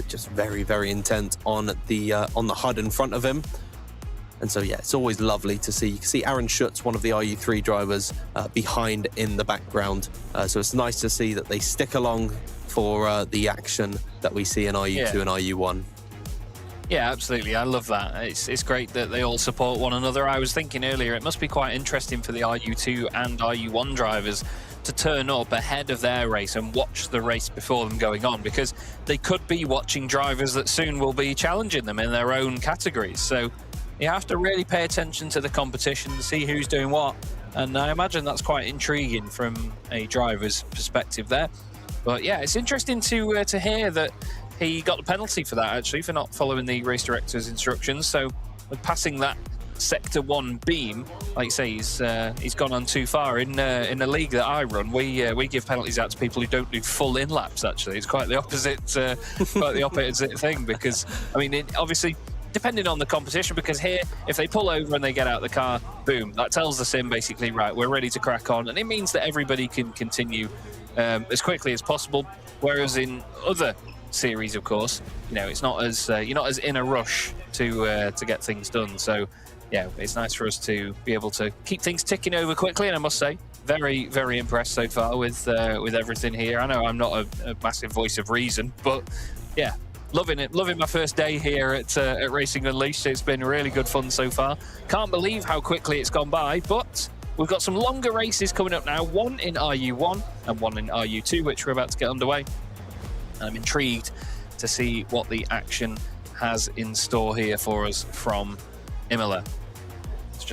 just very, very intent on the HUD in front of him. And so, yeah, it's always lovely to see. You can see Aaron Schutz, one of the RU3 drivers, behind in the background. So it's nice to see that they stick along for the action that we see in RU2 and RU1. Yeah, absolutely. I love that. It's great that they all support one another. I was thinking earlier, it must be quite interesting for the RU2 and RU1 drivers to turn up ahead of their race and watch the race before them going on, because they could be watching drivers that soon will be challenging them in their own categories. So you have to really pay attention to the competition to see who's doing what. And I imagine that's quite intriguing from a driver's perspective there. But yeah, it's interesting to hear that he got the penalty for that, actually, for not following the race director's instructions. So with passing that Sector 1 beam, like you say, he's gone on too far. In the league that I run, we give penalties out to people who don't do full in laps. Actually, it's quite the opposite, thing. Because I mean, obviously, depending on the competition. Because here, if they pull over and they get out of the car, boom, that tells the sim basically, right, we're ready to crack on, and it means that everybody can continue as quickly as possible. Whereas in other series, of course, you know, it's not as you're not as in a rush to get things done. So yeah, it's nice for us to be able to keep things ticking over quickly. And I must say, very, very impressed so far with everything here. I know I'm not a massive voice of reason, but yeah, loving it. Loving my first day here at Racing Unleashed. It's been really good fun so far. Can't believe how quickly it's gone by, but we've got some longer races coming up now. One in RU1 and one in RU2, which we're about to get underway. I'm intrigued to see what the action has in store here for us from Imola. Let's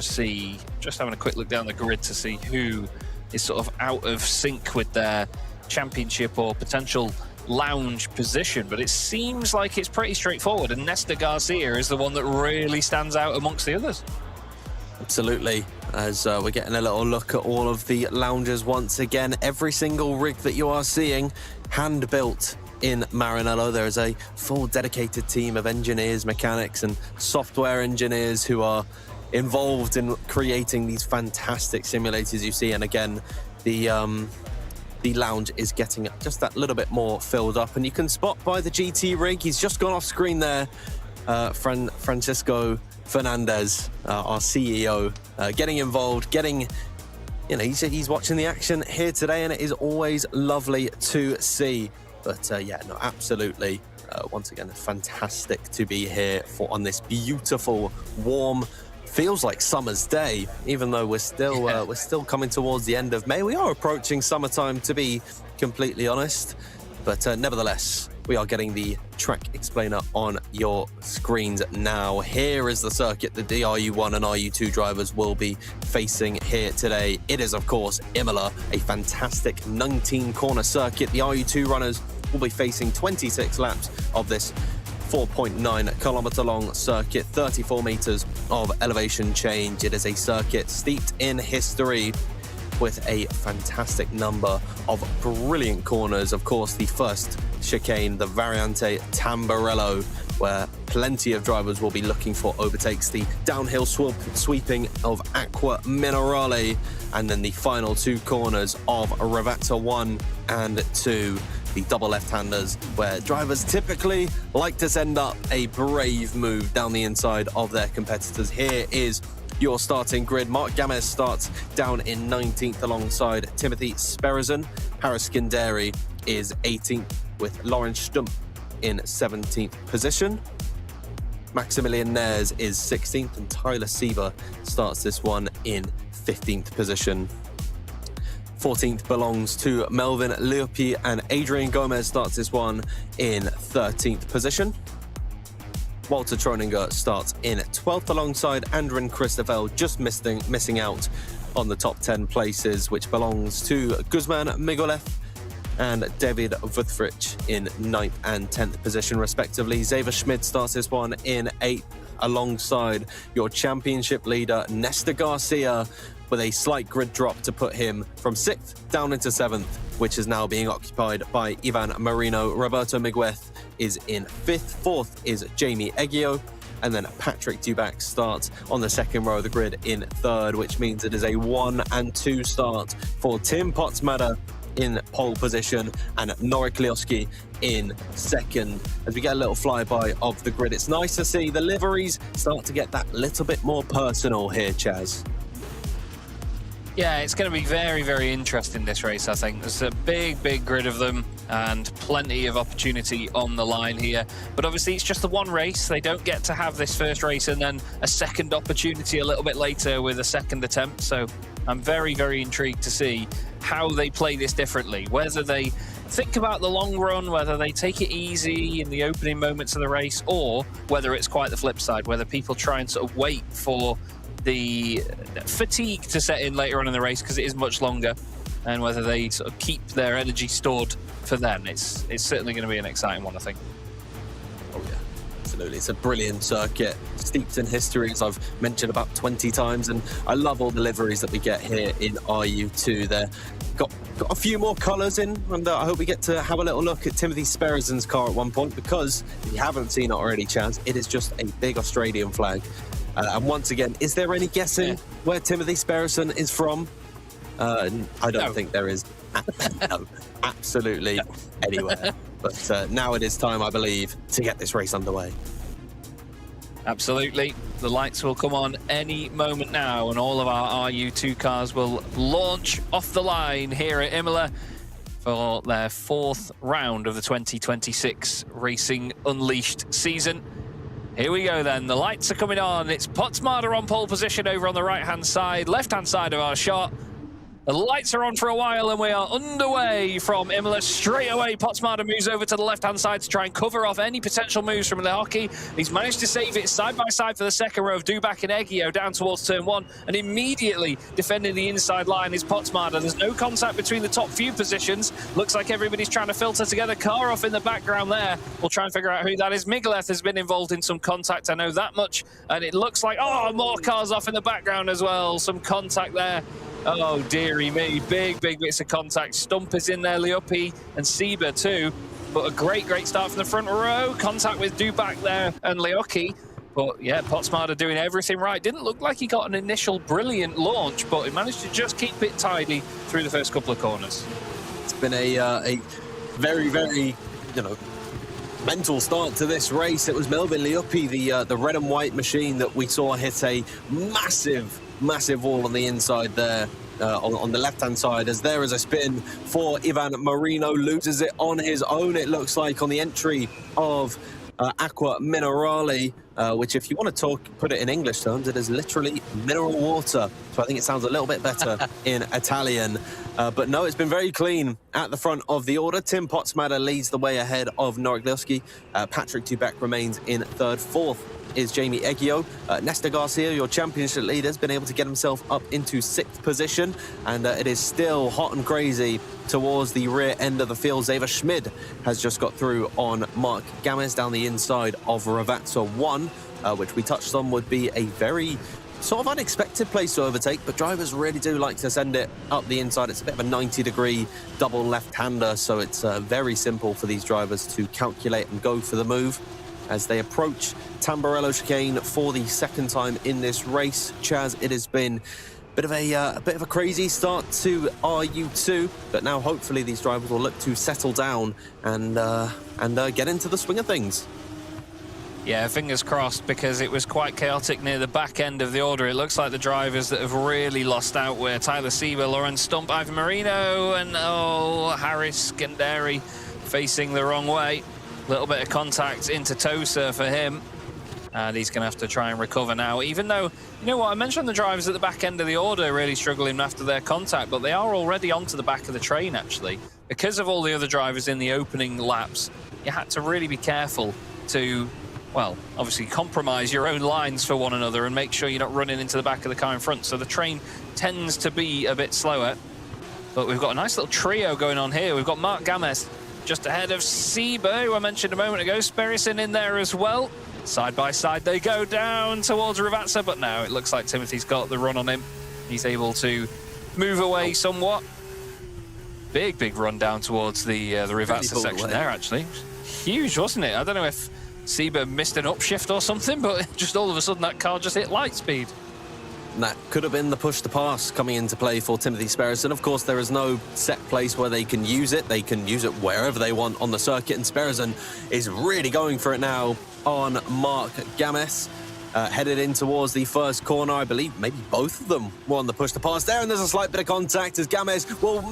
just having a quick look down the grid to see who is sort of out of sync with their championship or potential lounge position. But it seems like it's pretty straightforward, and Néstor Garcia is the one that really stands out amongst the others. Absolutely. As we're getting a little look at all of the lounges once again, every single rig that you are seeing hand-built in Maranello. There is a full dedicated team of engineers, mechanics and software engineers who are involved in creating these fantastic simulators you see. And again, the lounge is getting just that little bit more filled up, and you can spot by the GT rig, he's just gone off screen there, Francisco Fernandez, our CEO, getting involved, he's watching the action here today, and it is always lovely to see. But yeah, no, absolutely. Once again, fantastic to be here on this beautiful, warm feels like summer's day, even though we're still coming towards the end of May. We are approaching summertime, to be completely honest, but nevertheless, we are getting the track explainer on your screens now. Here is the circuit that the RU1 and RU2 drivers will be facing here today. It is, of course, Imola, a fantastic 19-corner circuit. The RU2 runners will be facing 26 laps of this 4.9 kilometer long circuit, 34 meters of elevation change. It is a circuit steeped in history with a fantastic number of brilliant corners. Of course, the first chicane, the Variante Tamburello, where plenty of drivers will be looking for overtakes, the downhill sweeping of Acqua Minerale, and then the final two corners of Ravazza 1 and 2, the double left-handers, where drivers typically like to send up a brave move down the inside of their competitors. Here is your starting grid. Mark Games starts down in 19th alongside Timothy Sperison. Paris Skinderi is 18th with Lawrence Stump in 17th position. Maximilian Nares is 16th and Tyler Sieber starts this one in 15th position. 14th belongs to Melvin Leopi and Adrian Gomez starts this one in 13th position. Walter Troninger starts in 12th alongside Andrin Christofel, just missing out on the top 10 places, which belongs to Guzman Migolev and David Vuthfrich in 9th and 10th position, respectively. Xaver Schmid starts this one in 8th alongside your championship leader, Nestor Garcia, with a slight grid drop to put him from 6th down into 7th, which is now being occupied by Ivan Marino. Roberto Miguez is in 5th. 4th is Jamie Eggio. And then Patrick Dubac starts on the second row of the grid in 3rd, which means it is a 1 and 2 start for Tim Potsmatter in pole position and Norik Lioski in 2nd. As we get a little flyby of the grid, it's nice to see the liveries start to get that little bit more personal here, Chaz. Yeah, it's going to be very, very interesting, this race, I think. There's a big, big grid of them and plenty of opportunity on the line here. But obviously, it's just the one race. They don't get to have this first race and then a second opportunity a little bit later with a second attempt. So I'm very, very intrigued to see how they play this differently, whether they think about the long run, whether they take it easy in the opening moments of the race, or whether it's quite the flip side, whether people try and sort of wait for the fatigue to set in later on in the race because it is much longer, and whether they sort of keep their energy stored for them. It's certainly going to be an exciting one, I think. Oh yeah, absolutely. It's a brilliant circuit, steeped in history, as I've mentioned about 20 times, and I love all the liveries that we get here in RU2. They're got a few more colours in, and I hope we get to have a little look at Timothy Sperrison's car at one point, because if you haven't seen it already, Chaz, it is just a big Australian flag. And once again, is there any guessing where Timothy Sperrison is from? I don't think there is. No, absolutely anywhere. But now it is time, I believe, to get this race underway. Absolutely. The lights will come on any moment now, and all of our RU2 cars will launch off the line here at Imola for their 4th round of the 2026 Racing Unleashed season. Here we go then, the lights are coming on. It's Potsmatter on pole position over on the right-hand side, left-hand side of our shot. The lights are on for a while and we are underway from Imola. Straight away, Potsmatter moves over to the left-hand side to try and cover off any potential moves from Lehocky. He's managed to save it side by side for the second row of Dubac and Eggio down towards turn 1. And immediately defending the inside line is Potsmatter. There's no contact between the top few positions. Looks like everybody's trying to filter together. Car off in the background there. We'll try and figure out who that is. Migueleth has been involved in some contact, I know that much. And it looks like, oh, more cars off in the background as well. Some contact there. Oh, dearie me. Big, big bits of contact. Stump is in there, Leopi and Sieber too. But a great, great start from the front row. Contact with Dubac there and Leoki. But yeah, Potsmatter doing everything right. Didn't look like he got an initial brilliant launch, but he managed to just keep it tidy through the first couple of corners. It's been a very, very, mental start to this race. It was Melvin Leopi, the red and white machine that we saw hit a massive wall on the inside there, on the left-hand side, as there is a spin for Ivan Marino, loses it on his own, it looks like, on the entry of Acqua Minerale, which if you want to put it in English terms, it is literally mineral water. So I think it sounds a little bit better in Italian. But no, it's been very clean at the front of the order. Tim Potsmatter leads the way ahead of Noriglowski. Patrick Tubeck remains in third. Fourth is Jamie Eggio. Nesta Garcia, your championship leader, has been able to get himself up into sixth position, and it is still hot and crazy towards the rear end of the field. Xaver Schmid has just got through on Mark Games down the inside of Ravazza 1, which we touched on would be a very sort of unexpected place to overtake, but drivers really do like to send it up the inside. It's a bit of a 90-degree double left-hander, so it's very simple for these drivers to calculate and go for the move as they approach Tamburello chicane for the second time in this race. Chaz, it has been a bit of a crazy start to RU2, but now hopefully these drivers will look to settle down and get into the swing of things. Yeah, fingers crossed, because it was quite chaotic near the back end of the order. It looks like the drivers that have really lost out were Tyler Sieber, Lauren Stump, Ivan Marino, and Harris Scandari facing the wrong way. Little bit of contact into Tosa for him, and he's going to have to try and recover now, even though, you know what, I mentioned the drivers at the back end of the order really struggling after their contact, but they are already onto the back of the train, actually. Because of all the other drivers in the opening laps, you had to really be careful to, well, obviously compromise your own lines for one another and make sure you're not running into the back of the car in front. So the train tends to be a bit slower, but we've got a nice little trio going on here. We've got Mark Games just ahead of Sieber, who I mentioned a moment ago. Sperrison in there as well. Side by side they go down towards Ravazza, but now it looks like Timothy's got the run on him. He's able to move away somewhat. Big run down towards the Ravazza section there, actually. Huge, wasn't it? I don't know if Sieber missed an upshift or something, but just all of a sudden that car just hit light speed. That could have been the push to pass coming into play for Timothy Sperrison. Of course, there is no set place where they can use it. They can use it wherever they want on the circuit, and Sperrison is really going for it now on Mark Games. Headed in towards the first corner. I believe maybe both of them were on the push to pass there, and there's a slight bit of contact as Games will,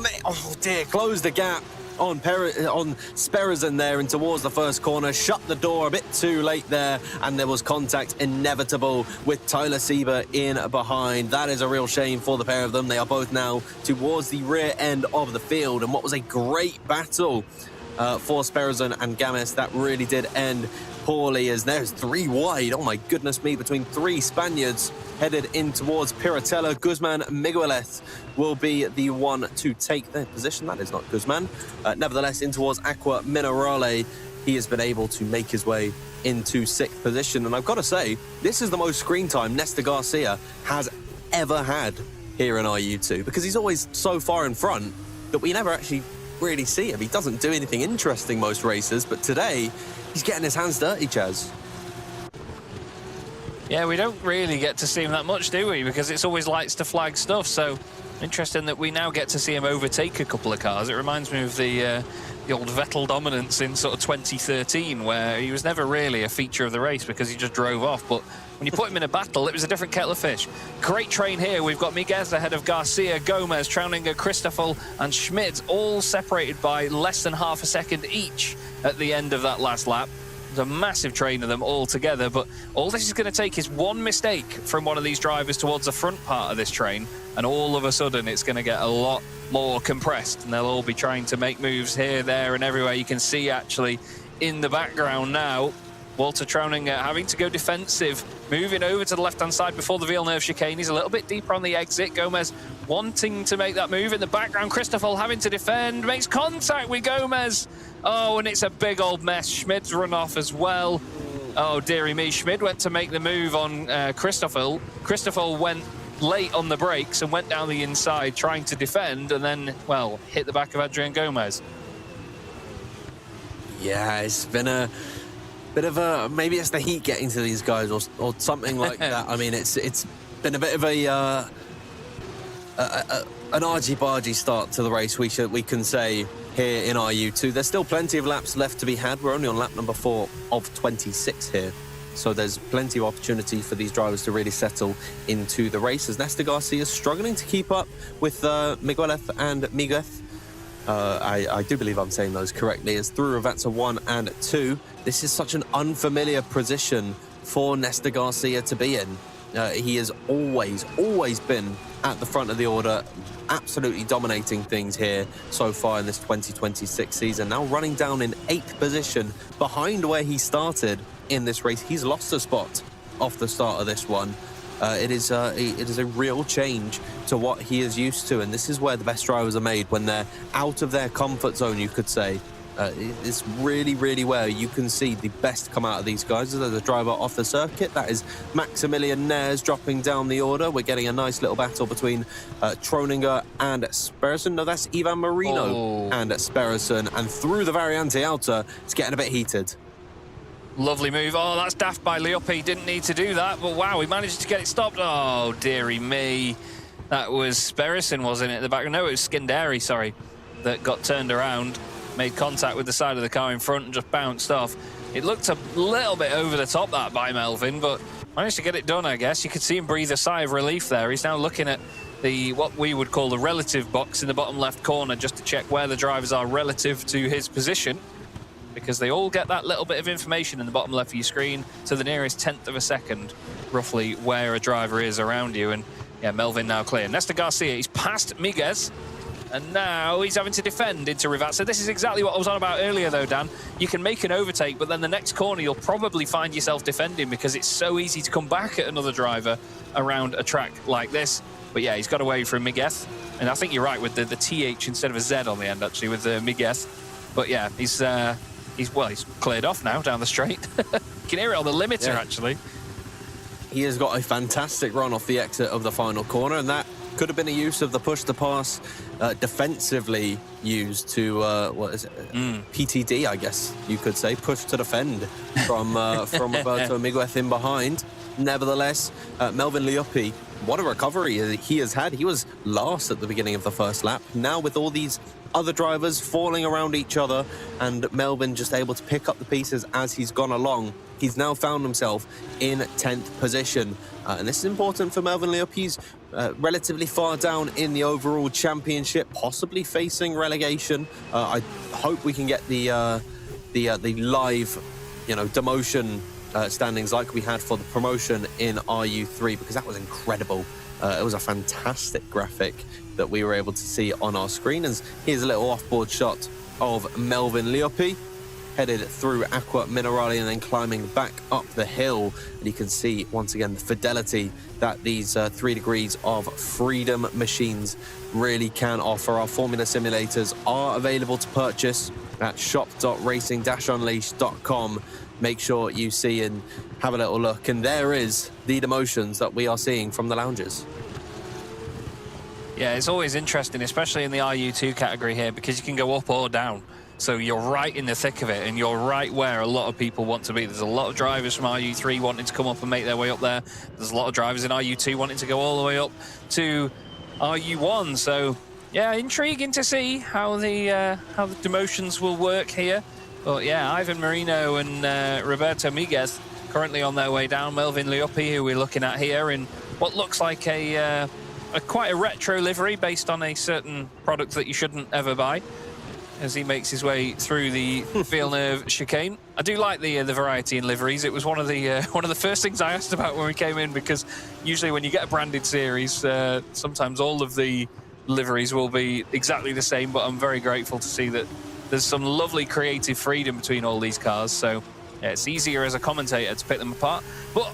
close the gap on Sperrison there and towards the first corner, shut the door a bit too late there, and there was contact inevitable with Tyler Sieber in behind. That is a real shame for the pair of them. They are both now towards the rear end of the field, and what was a great battle for Sperrison and Games. That really did end poorly, as there's three wide, oh my goodness me, between three Spaniards headed in towards Piratella. Guzman Miguelez will be the one to take their position. That is not Guzman. Nevertheless, in towards Aqua Minerale, he has been able to make his way into sixth position. And I've got to say, this is the most screen time Nesta Garcia has ever had here in RU2, because he's always so far in front that we never actually really see him. He doesn't do anything interesting most races, but today he's getting his hands dirty, Chaz. Yeah, we don't really get to see him that much, do we? Because it's always lights to flag stuff. So interesting that we now get to see him overtake a couple of cars. It reminds me of the old Vettel dominance in sort of 2013, where he was never really a feature of the race because he just drove off. But when you put him in a battle, it was a different kettle of fish. Great train here. We've got Miguez ahead of Garcia, Gomez, Trauninger, Christoffel, and Schmidt, all separated by less than half a second each at the end of that last lap. There's a massive train of them all together, but all this is going to take is one mistake from one of these drivers towards the front part of this train, and all of a sudden it's going to get a lot more compressed, and they'll all be trying to make moves here, there, and everywhere. You can see actually in the background now Walter Trauninger having to go defensive, moving over to the left-hand side before the Villeneuve chicane. He's a little bit deeper on the exit. Gomez wanting to make that move in the background. Christoffel having to defend, makes contact with Gomez. Oh, and it's a big old mess. Schmid's run off as well. Oh, dearie me. Schmid went to make the move on Christoffel. Christoffel went late on the brakes and went down the inside trying to defend, and then, well, hit the back of Adrian Gomez. Yeah, it's been a bit of a, maybe it's the heat getting to these guys or something like that. I mean, it's been a bit of an argy-bargy start to the race, we can say, here in RU2. There's still plenty of laps left to be had. We're only on lap number 4 of 26 here. So there's plenty of opportunity for these drivers to really settle into the race, as Nesta Garcia is struggling to keep up with Miguelez and Miguez. I do believe I'm saying those correctly, as through Ravazza 1 and 2. This is such an unfamiliar position for Nesta Garcia to be in. He has always been at the front of the order, absolutely dominating things here so far in this 2026 season. Now running down in 8th position behind where he started in this race. He's lost a spot off the start of this one. It is a real change to what he is used to, and this is where the best drivers are made, when they're out of their comfort zone, you could say. It's really where you can see the best come out of these guys. There's a driver off the circuit. That is Maximilian Nares dropping down the order. We're getting a nice little battle between Troninger and Sperrison. No, that's Ivan Marino and Sperrison. And through the Variante Alta, it's getting a bit heated. Lovely move. Oh, that's daft by Liopi. Didn't need to do that, but wow, he managed to get it stopped. Oh, dearie me. That was Sperrison, wasn't it, at the back? No, it was Skinderi, sorry, that got turned around, made contact with the side of the car in front and just bounced off. It looked a little bit over the top, that, by Melvin, but managed to get it done, I guess. You could see him breathe a sigh of relief there. He's now looking at what we would call the relative box in the bottom left corner, just to check where the drivers are relative to his position, because they all get that little bit of information in the bottom left of your screen to the nearest 1/10 of a second, roughly where a driver is around you. And yeah, Melvin now clear. Nesta Garcia, he's past Miguez, and now he's having to defend into Rivat. So this is exactly what I was on about earlier, though, Dan. You can make an overtake, but then the next corner you'll probably find yourself defending, because it's so easy to come back at another driver around a track like this. But yeah, he's got away from Miguez, and I think you're right with the TH instead of a Z on the end, actually, with Miguez. But yeah, he's cleared off now down the straight. You can hear it on the limiter, actually. He has got a fantastic run off the exit of the final corner, and that could have been a use of the push to pass, defensively used to, what is it? PTD, I guess you could say, push to defend from Roberto Miguez in behind. Nevertheless, Melvin Liopi, what a recovery he has had. He was last at the beginning of the first lap. Now with all these other drivers falling around each other and Melvin just able to pick up the pieces as he's gone along, he's now found himself in 10th position. And this is important for Melvin Liopi. He's relatively far down in the overall championship, possibly facing relegation. I hope we can get the live, demotion standings like we had for the promotion in RU3, because that was incredible. It was a fantastic graphic that we were able to see on our screen. And here's a little off-board shot of Melvin Liopi headed through Aqua Minerale and then climbing back up the hill. And you can see once again the fidelity that these 3 degrees of freedom machines really can offer. Our formula simulators are available to purchase at shop.racing-unleashed.com. Make sure you see and have a little look. And there is the demotions that we are seeing from the lounges. Yeah, it's always interesting, especially in the RU2 category here, because you can go up or down. So you're right in the thick of it, and you're right where a lot of people want to be. There's a lot of drivers from RU3 wanting to come up and make their way up there. There's a lot of drivers in RU2 wanting to go all the way up to RU1. So yeah, intriguing to see how the demotions will work here. But yeah, Ivan Marino and Roberto Miguez currently on their way down. Melvin Liopi, who we're looking at here in what looks like quite a retro livery based on a certain product that you shouldn't ever buy, as he makes his way through the Villeneuve chicane. I do like the variety in liveries. It was one of the first things I asked about when we came in, because usually when you get a branded series, sometimes all of the liveries will be exactly the same. But I'm very grateful to see that there's some lovely creative freedom between all these cars. So yeah, it's easier as a commentator to pick them apart, but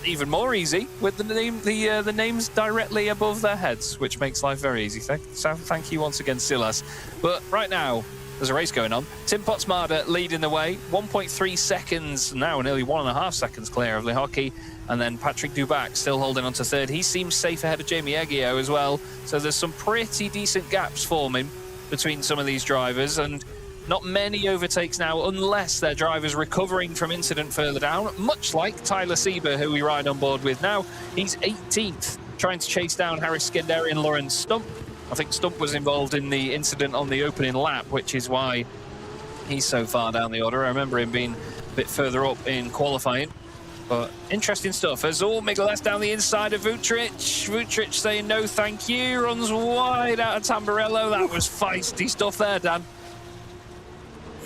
even more easy with the names directly above their heads, which makes life very easy. So thank you once again, Silas. But right now, there's a race going on. Tim Potsmader leading the way, 1.3 seconds now, nearly 1.5 seconds clear of Lehocky. And then Patrick Dubac still holding on to third. He seems safe ahead of Jamie Eggio as well. So there's some pretty decent gaps forming between some of these drivers, and not many overtakes now, unless their drivers recovering from incident further down, much like Tyler Sieber, who we ride on board with now. He's 18th, trying to chase down Harris Skinderi and Lauren Stump. I think Stump was involved in the incident on the opening lap, which is why he's so far down the order. I remember him being a bit further up in qualifying. But interesting stuff. Azul Migueles down the inside of Vutric. Vutric saying no thank you, runs wide out of Tamburello. That was feisty stuff there, Dan.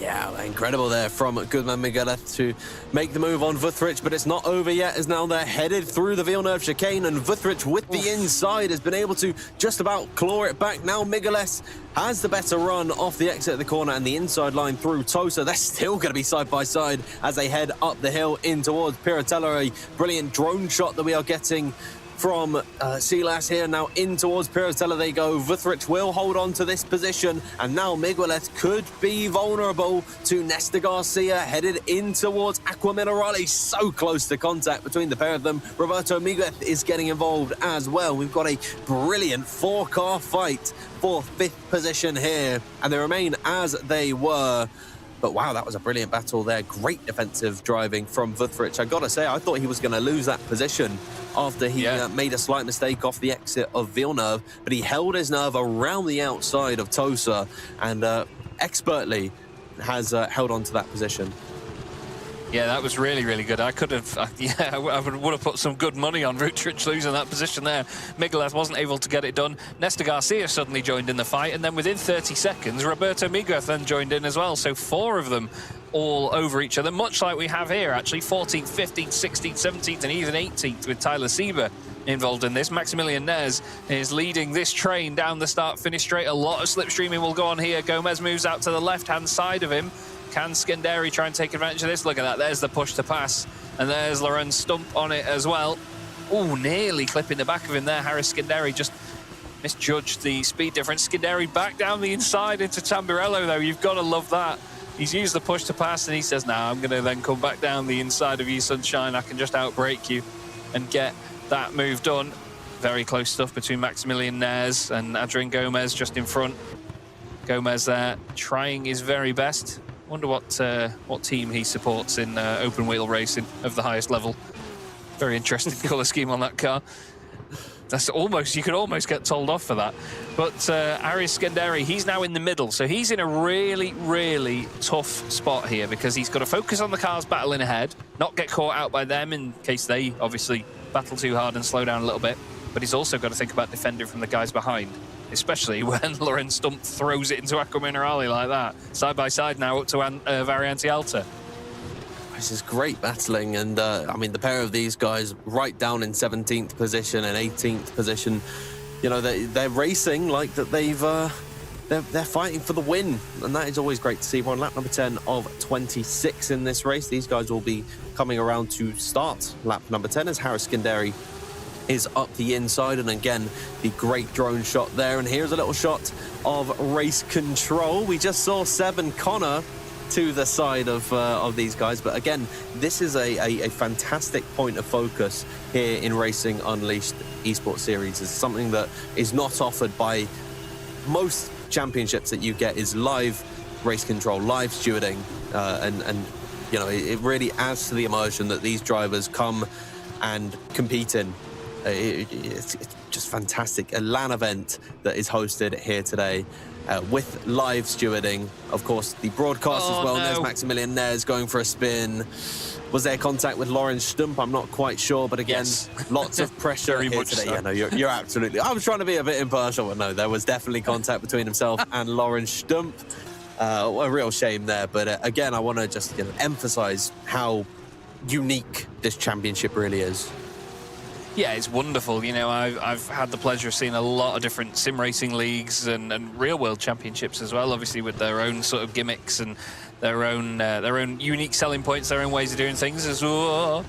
Yeah, incredible there from Goodman Miguelez to make the move on Wuthridge, but it's not over yet, as now they're headed through the Villeneuve chicane, and Wuthridge with the inside has been able to just about claw it back. Now Miguelez has the better run off the exit of the corner and the inside line through Tosa. They're still going to be side by side as they head up the hill in towards Piratella. A brilliant drone shot that we are getting from Silas here. Now in towards Piratella they go. Wuthridge will hold on to this position, and now Miguelez could be vulnerable to Nesta Garcia, headed in towards Aqua Minerale. So close to contact between the pair of them. Roberto Miguez is getting involved as well. We've got a brilliant 4-car fight for 5th position here, and they remain as they were. But wow, that was a brilliant battle there. Great defensive driving from Wuthridge. I gotta say, I thought he was going to lose that position after he made a slight mistake off the exit of Villeneuve, but he held his nerve around the outside of Tosa and expertly has held on to that position. Yeah, that was really, really good. I could have, I would have put some good money on Wuthridge losing that position there. Miguelez wasn't able to get it done. Nesta Garcia suddenly joined in the fight, and then within 30 seconds, Roberto Miguez then joined in as well. So 4 of them all over each other, much like we have here, actually. 14th, 15th, 16th, 17th, and even 18th with Tyler Sieber involved in this. Maximilian Nez is leading this train down the start-finish straight. A lot of slipstreaming will go on here. Gomez moves out to the left-hand side of him. Can Skenderi try and take advantage of this? Look at that. There's the push to pass. And there's Lorenz Stump on it as well. Oh, nearly clipping the back of him there. Harris Skenderi just misjudged the speed difference. Skenderi back down the inside into Tamburello, though. You've got to love that. He's used the push to pass, and he says, I'm going to then come back down the inside of you, Sunshine. I can just outbrake you and get that move done. Very close stuff between Maximilian Nez and Adrian Gomez just in front. Gomez there trying his very best. Wonder what team he supports in open wheel racing of the highest level. Very interesting colour scheme on that car. That's almost, you could almost get told off for that. But Aris Skenderi, he's now in the middle, so he's in a really, really tough spot here because he's got to focus on the cars battling ahead, not get caught out by them in case they obviously battle too hard and slow down a little bit. But he's also got to think about defending from the guys behind, especially when Lorenz Stump throws it into Aqua Minerale like that. Side by side now up to Variante Alta. This is great battling, and I mean, the pair of these guys right down in 17th position and 18th position, you know, they're racing like that they're fighting for the win, and that is always great to see. We're on lap number 10 of 26 in this race. These guys will be coming around to start lap number 10 as Harris Skenderi is up the inside, and again the great drone shot there. And here's a little shot of race control. We just saw Seb and Connor to the side of these guys, but again, this is a fantastic point of focus here in Racing Unleashed Esports Series. It's something that is not offered by most championships that you get, is live race control, live stewarding, and you know, it really adds to the immersion that these drivers come and compete in. It's just fantastic. A LAN event that is hosted here today with live stewarding. Of course, the broadcast as well. No. There's Maximilian Nez going for a spin. Was there contact with Lorenz Stump? I'm not quite sure, but again, yes. Lots of pressure Very here much today. So. Yeah, no, you're absolutely. I was trying to be a bit impartial, but no, there was definitely contact between himself and Lorenz Stump. A real shame there, but again, I want to just emphasize how unique this championship really is. Yeah, it's wonderful. You know, I've had the pleasure of seeing a lot of different sim racing leagues and real world championships as well, obviously with their own sort of gimmicks and their own unique selling points, their own ways of doing things as well.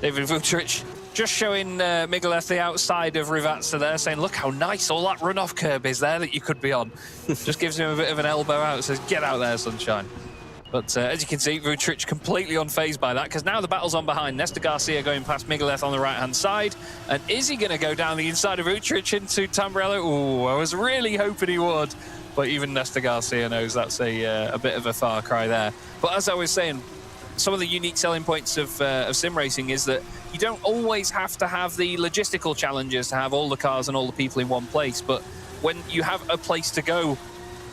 David Vutric just showing Miguelez the outside of Rivazza there, saying, look how nice all that runoff curb is there that you could be on. Just gives him a bit of an elbow out, says, get out there, sunshine. But as you can see, Vutric completely unfazed by that, because now the battle's on behind. Nesta Garcia going past Miguelez on the right-hand side. And is he going to go down the inside of Vutric into Tamburello? Oh, I was really hoping he would. But even Nesta Garcia knows that's a bit of a far cry there. But as I was saying, some of the unique selling points of sim racing is that you don't always have to have the logistical challenges to have all the cars and all the people in one place. But when you have a place to go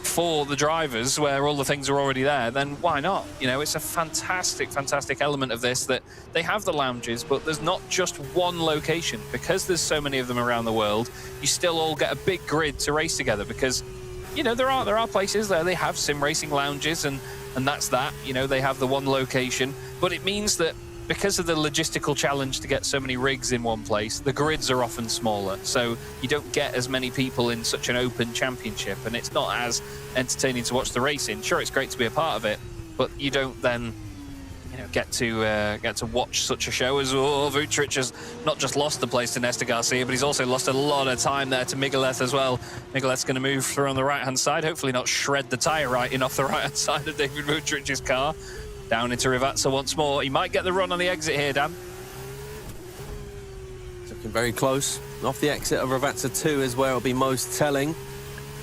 for the drivers where all the things are already there, then why not? You know, it's a fantastic, fantastic element of this that they have the lounges, but there's not just one location. Because there's so many of them around the world, you still all get a big grid to race together because, you know, there are places there they have sim racing lounges, and and that's that. You know, they have the one location, but it means that because of the logistical challenge to get so many rigs in one place, the grids are often smaller, so you don't get as many people in such an open championship, and it's not as entertaining to watch the racing. Sure, it's great to be a part of it, but you don't then, you know, get to watch such a show as Vutric has not just lost the place to Nesta Garcia, but he's also lost a lot of time there to Migueleth as well. Migueleth's going to move through on the right-hand side, hopefully not shred the tyre right off the right-hand side of David Vutric's car. Down into Rivazza once more. He might get the run on the exit here, Dan. Looking very close. Off the exit of Rivazza 2 is where it'll be most telling.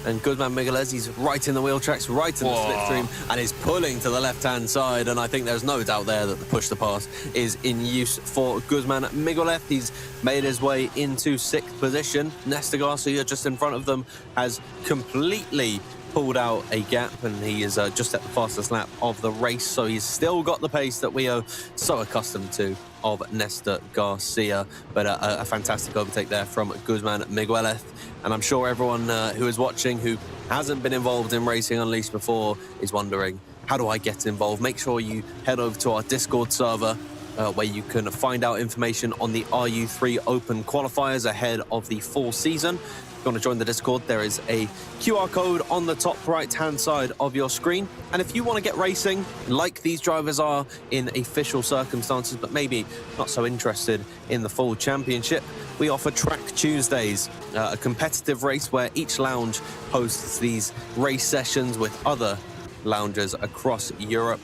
And Guzman Miguelez, he's right in the wheel tracks, right in the slipstream, and is pulling to the left-hand side. And I think there's no doubt there that the push-to-pass is in use for Guzman Miguelez. He's made his way into 6th position. Nesta Garcia, just in front of them, has completely pulled out a gap, and he is just at the fastest lap of the race, so he's still got the pace that we are so accustomed to of Nesta Garcia. But a fantastic overtake there from Guzman Miguelez, and I'm sure everyone who is watching who hasn't been involved in Racing Unleashed before is wondering, how do I get involved? Make sure you head over to our Discord server, where you can find out information on the RU3 Open qualifiers ahead of the full season. If you want to join the Discord, there is a QR code on the top right-hand side of your screen. And if you want to get racing, like these drivers are in official circumstances, but maybe not so interested in the full championship, we offer Track Tuesdays, a competitive race where each lounge hosts these race sessions with other lounges across Europe.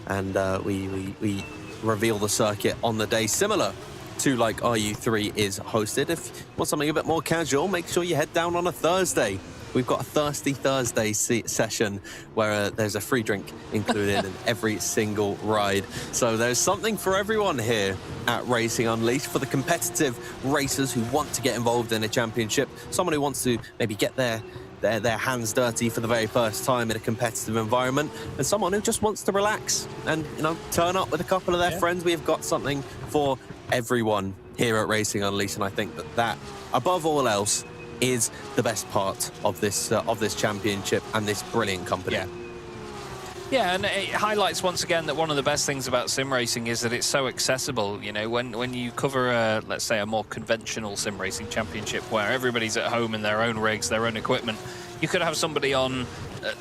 And we reveal the circuit on the day, similar to like RU3 is hosted. If you want something a bit more casual, make sure you head down on a Thursday. We've got a Thirsty Thursday session where there's a free drink included in every single ride. So there's something for everyone here at Racing Unleashed, for the competitive racers who want to get involved in a championship, someone who wants to maybe get their hands dirty for the very first time in a competitive environment, and someone who just wants to relax and, you know, turn up with a couple of their friends. We have got something for everyone here at Racing Unleashed, and I think that above all else is the best part of this championship and this brilliant company. Yeah, and it highlights once again that one of the best things about sim racing is that it's so accessible. You know, when you cover, let's say, a more conventional sim racing championship where everybody's at home in their own rigs, their own equipment, you could have somebody on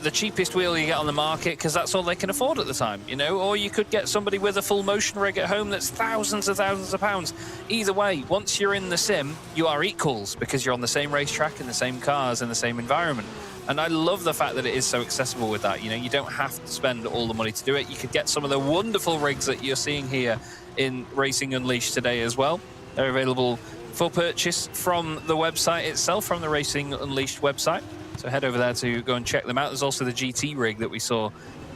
the cheapest wheel you get on the market because that's all they can afford at the time, you know, or you could get somebody with a full motion rig at home that's thousands of pounds. Either way, once you're in the sim, you are equals because you're on the same racetrack in the same cars in the same environment. And I love the fact that it is so accessible with that. You know, you don't have to spend all the money to do it. You could get some of the wonderful rigs that you're seeing here in Racing Unleashed today as well. They're available for purchase from the website itself, from the Racing Unleashed website. So head over there to go and check them out. There's also the GT rig that we saw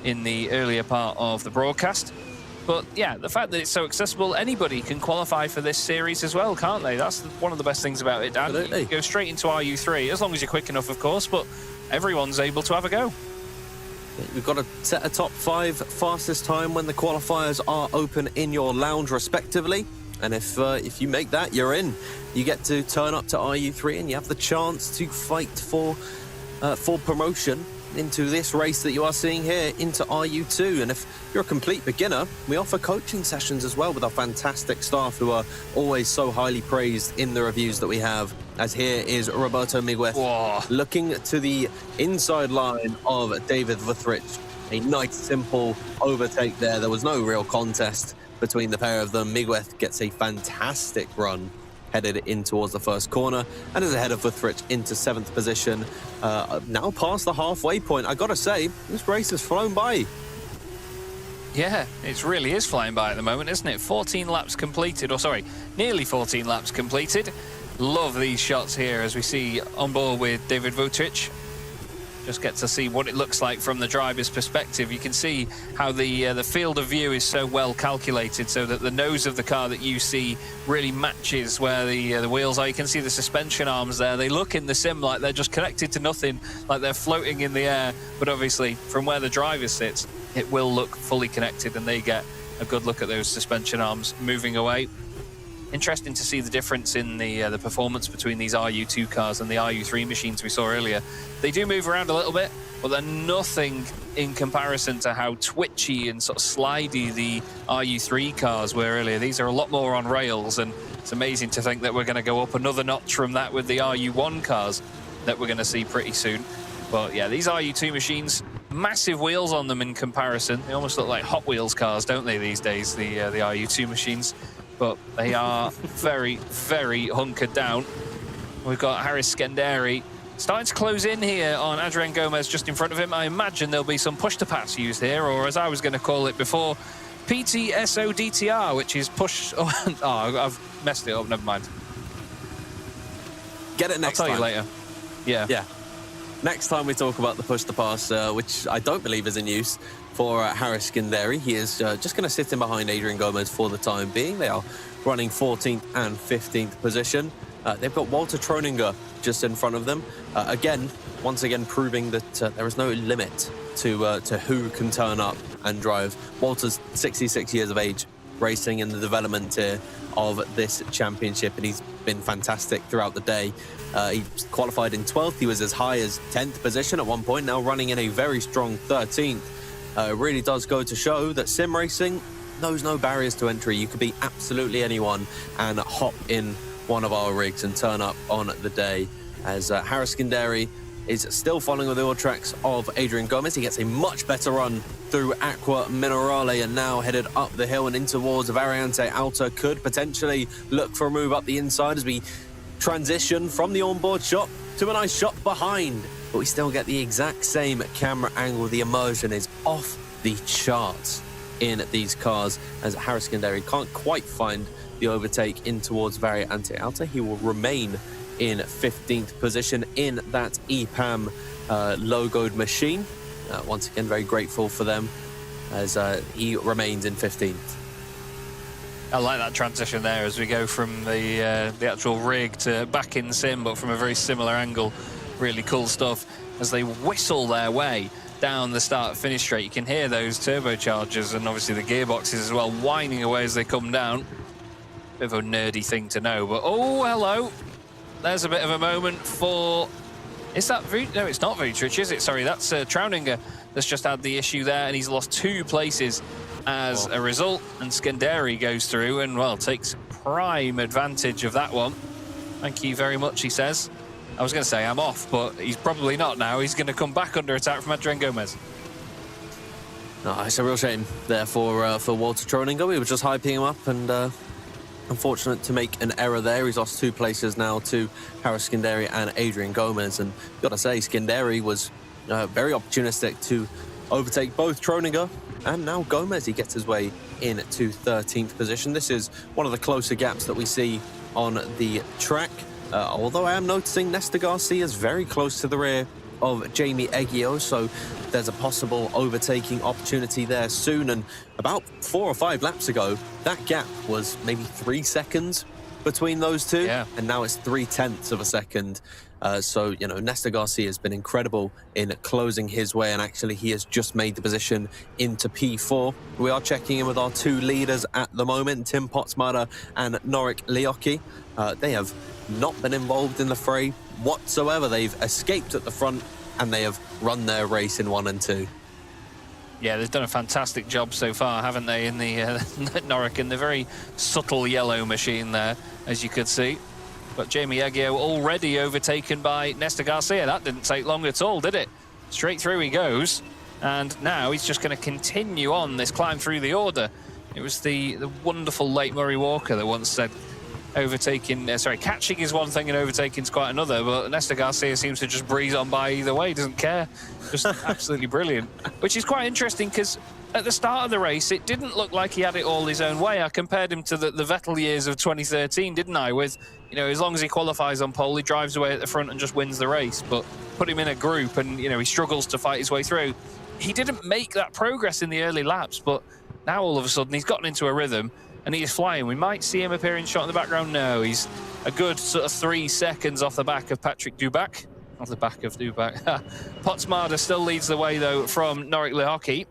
in the earlier part of the broadcast. But yeah, the fact that it's so accessible, anybody can qualify for this series as well, can't they? That's one of the best things about it, Dan. Absolutely. You can go straight into RU3, as long as you're quick enough, of course, but everyone's able to have a go. We've got to set a top 5 fastest time when the qualifiers are open in your lounge respectively. And if you make that, you're in. You get to turn up to RU3 and you have the chance to fight for promotion into this race that you are seeing here, into RU2. And if you're a complete beginner, we offer coaching sessions as well with our fantastic staff who are always so highly praised in the reviews that we have. As here is Roberto Miguel looking to the inside line of David Vutric. A nice, simple overtake there. There was no real contest between the pair of them. Miguel gets a fantastic run headed in towards the first corner and is ahead of Vutric into 7th position. Now past the halfway point. I gotta say, this race has flown by. Yeah, it really is flying by at the moment, isn't it? 14 laps completed, or sorry, nearly 14 laps completed. Love these shots here as we see on board with David Vutric. Just get to see what it looks like from the driver's perspective. You can see how the field of view is so well calculated so that the nose of the car that you see really matches where the wheels are. You can see the suspension arms there. They look in the sim like they're just connected to nothing, like they're floating in the air. But obviously, from where the driver sits, it will look fully connected, and they get a good look at those suspension arms moving away. Interesting to see the difference in the performance between these RU2 cars and the RU3 machines we saw earlier. They do move around a little bit, but they're nothing in comparison to how twitchy and sort of slidey the RU3 cars were earlier. These are a lot more on rails, and it's amazing to think that we're going to go up another notch from that with the RU1 cars that we're going to see pretty soon. But yeah, these RU2 machines, massive wheels on them in comparison. They almost look like Hot Wheels cars, don't they, these days, the RU2 machines? But they are very, very hunkered down. We've got Haris Skenderi starting to close in here on Adrian Gomez just in front of him. I imagine there'll be some push-to-pass used here, or as I was going to call it before, PTSODTR, which is push... Oh, I've messed it up, never mind. Get it next time. I'll tell you later. Yeah. Next time we talk about the push-to-pass, which I don't believe is in use for Haris Skenderi. He is just going to sit in behind Adrian Gomez for the time being. They are running 14th and 15th position. They've got Walter Troninger just in front of them. Once again, proving that there is no limit to who can turn up and drive. Walter's 66 years of age, racing in the development tier of this championship, and he's been fantastic throughout the day. He qualified in 12th. He was as high as 10th position at one point, now running in a very strong 13th. It really does go to show that sim racing knows no barriers to entry. You could be absolutely anyone and hop in one of our rigs and turn up on the day. As Haris Skenderi is still following with the oil tracks of Adrian Gomez. He gets a much better run through Aqua Minerale and now headed up the hill and in towards Variante Alta. Could potentially look for a move up the inside as we transition from the onboard shot to a nice shot behind. But we still get the exact same camera angle. The immersion is off the charts in these cars as Haris Skenderi can't quite find the overtake in towards Variante Alta. He will remain in 15th position in that EPAM logoed machine. Once again, very grateful for them as he remains in 15th. I like that transition there as we go from the actual rig to back in sim, but from a very similar angle. Really cool stuff as they whistle their way down the start-finish straight. You can hear those turbochargers and obviously the gearboxes as well whining away as they come down. Bit of a nerdy thing to know, but oh, hello. There's a bit of a moment for... Is that... No, it's not Vutric, is it? Sorry, that's Trouninger that's just had the issue there, and he's lost 2 places as a result. And Skenderi goes through and, well, takes prime advantage of that one. Thank you very much, he says. I was going to say I'm off, but he's probably not now. He's going to come back under attack from Adrian Gomez. No, it's a real shame there for Walter Troninger. We were just hyping him up and... unfortunate to make an error there. He's lost 2 places now to Haris Skenderi and Adrian Gomez. And got to say, Skenderi was very opportunistic to overtake both Troninger and now Gomez. He gets his way into 13th position. This is one of the closer gaps that we see on the track. Although I am noticing Nesta Garcia is very close to the rear of Jamie Eggio, so there's a possible overtaking opportunity there soon. And about 4 or 5 laps ago, that gap was maybe 3 seconds between those two, and now it's 0.3 of a second. So, you know, Nesta Garcia has been incredible in closing his way, and actually he has just made the position into P4. We are checking in with our 2 leaders at the moment, Tim Potsmader and Norik Leocki. They have not been involved in the fray whatsoever. They've escaped at the front and they have run their race in 1 and 2. Yeah, they've done a fantastic job so far, haven't they, in the Norik, in the very subtle yellow machine there, as you could see. But Jamie Eggio already overtaken by Nesta Garcia. That didn't take long at all, did it? Straight through he goes, and now he's just going to continue on this climb through the order. It was the wonderful late Murray Walker that once said, catching is one thing and overtaking is quite another, but Nesta Garcia seems to just breeze on by either way, doesn't care. Just absolutely brilliant. Which is quite interesting because at the start of the race, it didn't look like he had it all his own way. I compared him to the Vettel years of 2013, didn't I? With, you know, as long as he qualifies on pole, he drives away at the front and just wins the race. But put him in a group and, you know, he struggles to fight his way through. He didn't make that progress in the early laps, but now all of a sudden he's gotten into a rhythm and he is flying. We might see him appearing shot in the background. No, he's a good sort of 3 seconds off the back of Patrick Dubac. Off the back of Dubac. Potsmader still leads the way, though, from Norik Lehocky.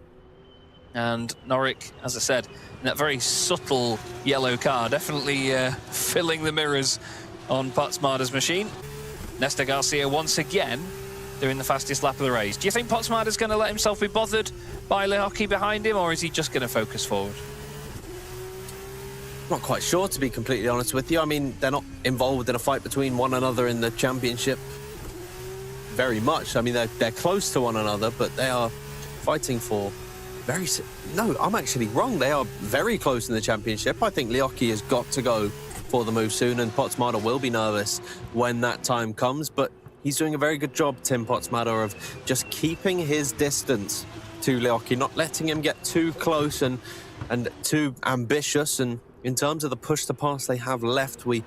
And Norik, as I said, in that very subtle yellow car, definitely filling the mirrors on Potsmader's machine. Nesta Garcia once again doing the fastest lap of the race. Do you think Potsmader's going to let himself be bothered by Lehocky behind him, or is he just going to focus forward? Not quite sure, to be completely honest with you. I mean, they're not involved in a fight between one another in the championship very much. I mean, they're close to one another, but they are fighting for no, I'm actually wrong. They are very close in the championship. I think Lehocky has got to go for the move soon, and Potsmader will be nervous when that time comes, but he's doing a very good job, Tim Potsmader, of just keeping his distance to Lehocky, not letting him get too close and too ambitious. And in terms of the push to pass they have left, we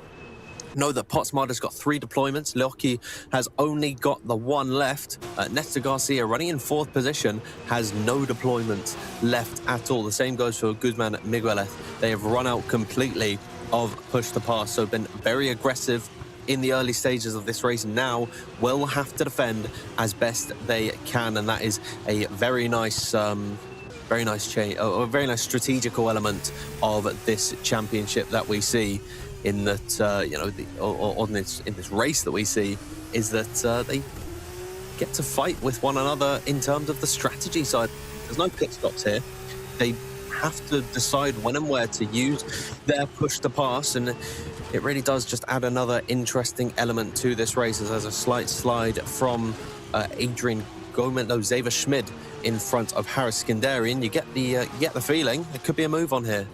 know that Potsmader's got 3 deployments. Lehocky has only got the 1 left. Nesta Garcia, running in 4th position, has no deployments left at all. The same goes for Guzman Miguelez. They have run out completely of push to pass, so been very aggressive in the early stages of this race. Now will have to defend as best they can, and that is a very nice change, a very nice strategical element of this championship that we see. In that, in this race that we see, is that they get to fight with one another in terms of the strategy side. There's no pit stops here. They have to decide when and where to use their push to pass, and it really does just add another interesting element to this race, as there's a slight slide from Xaver Schmid in front of Harris Skinderi, and you get the feeling it could be a move on here.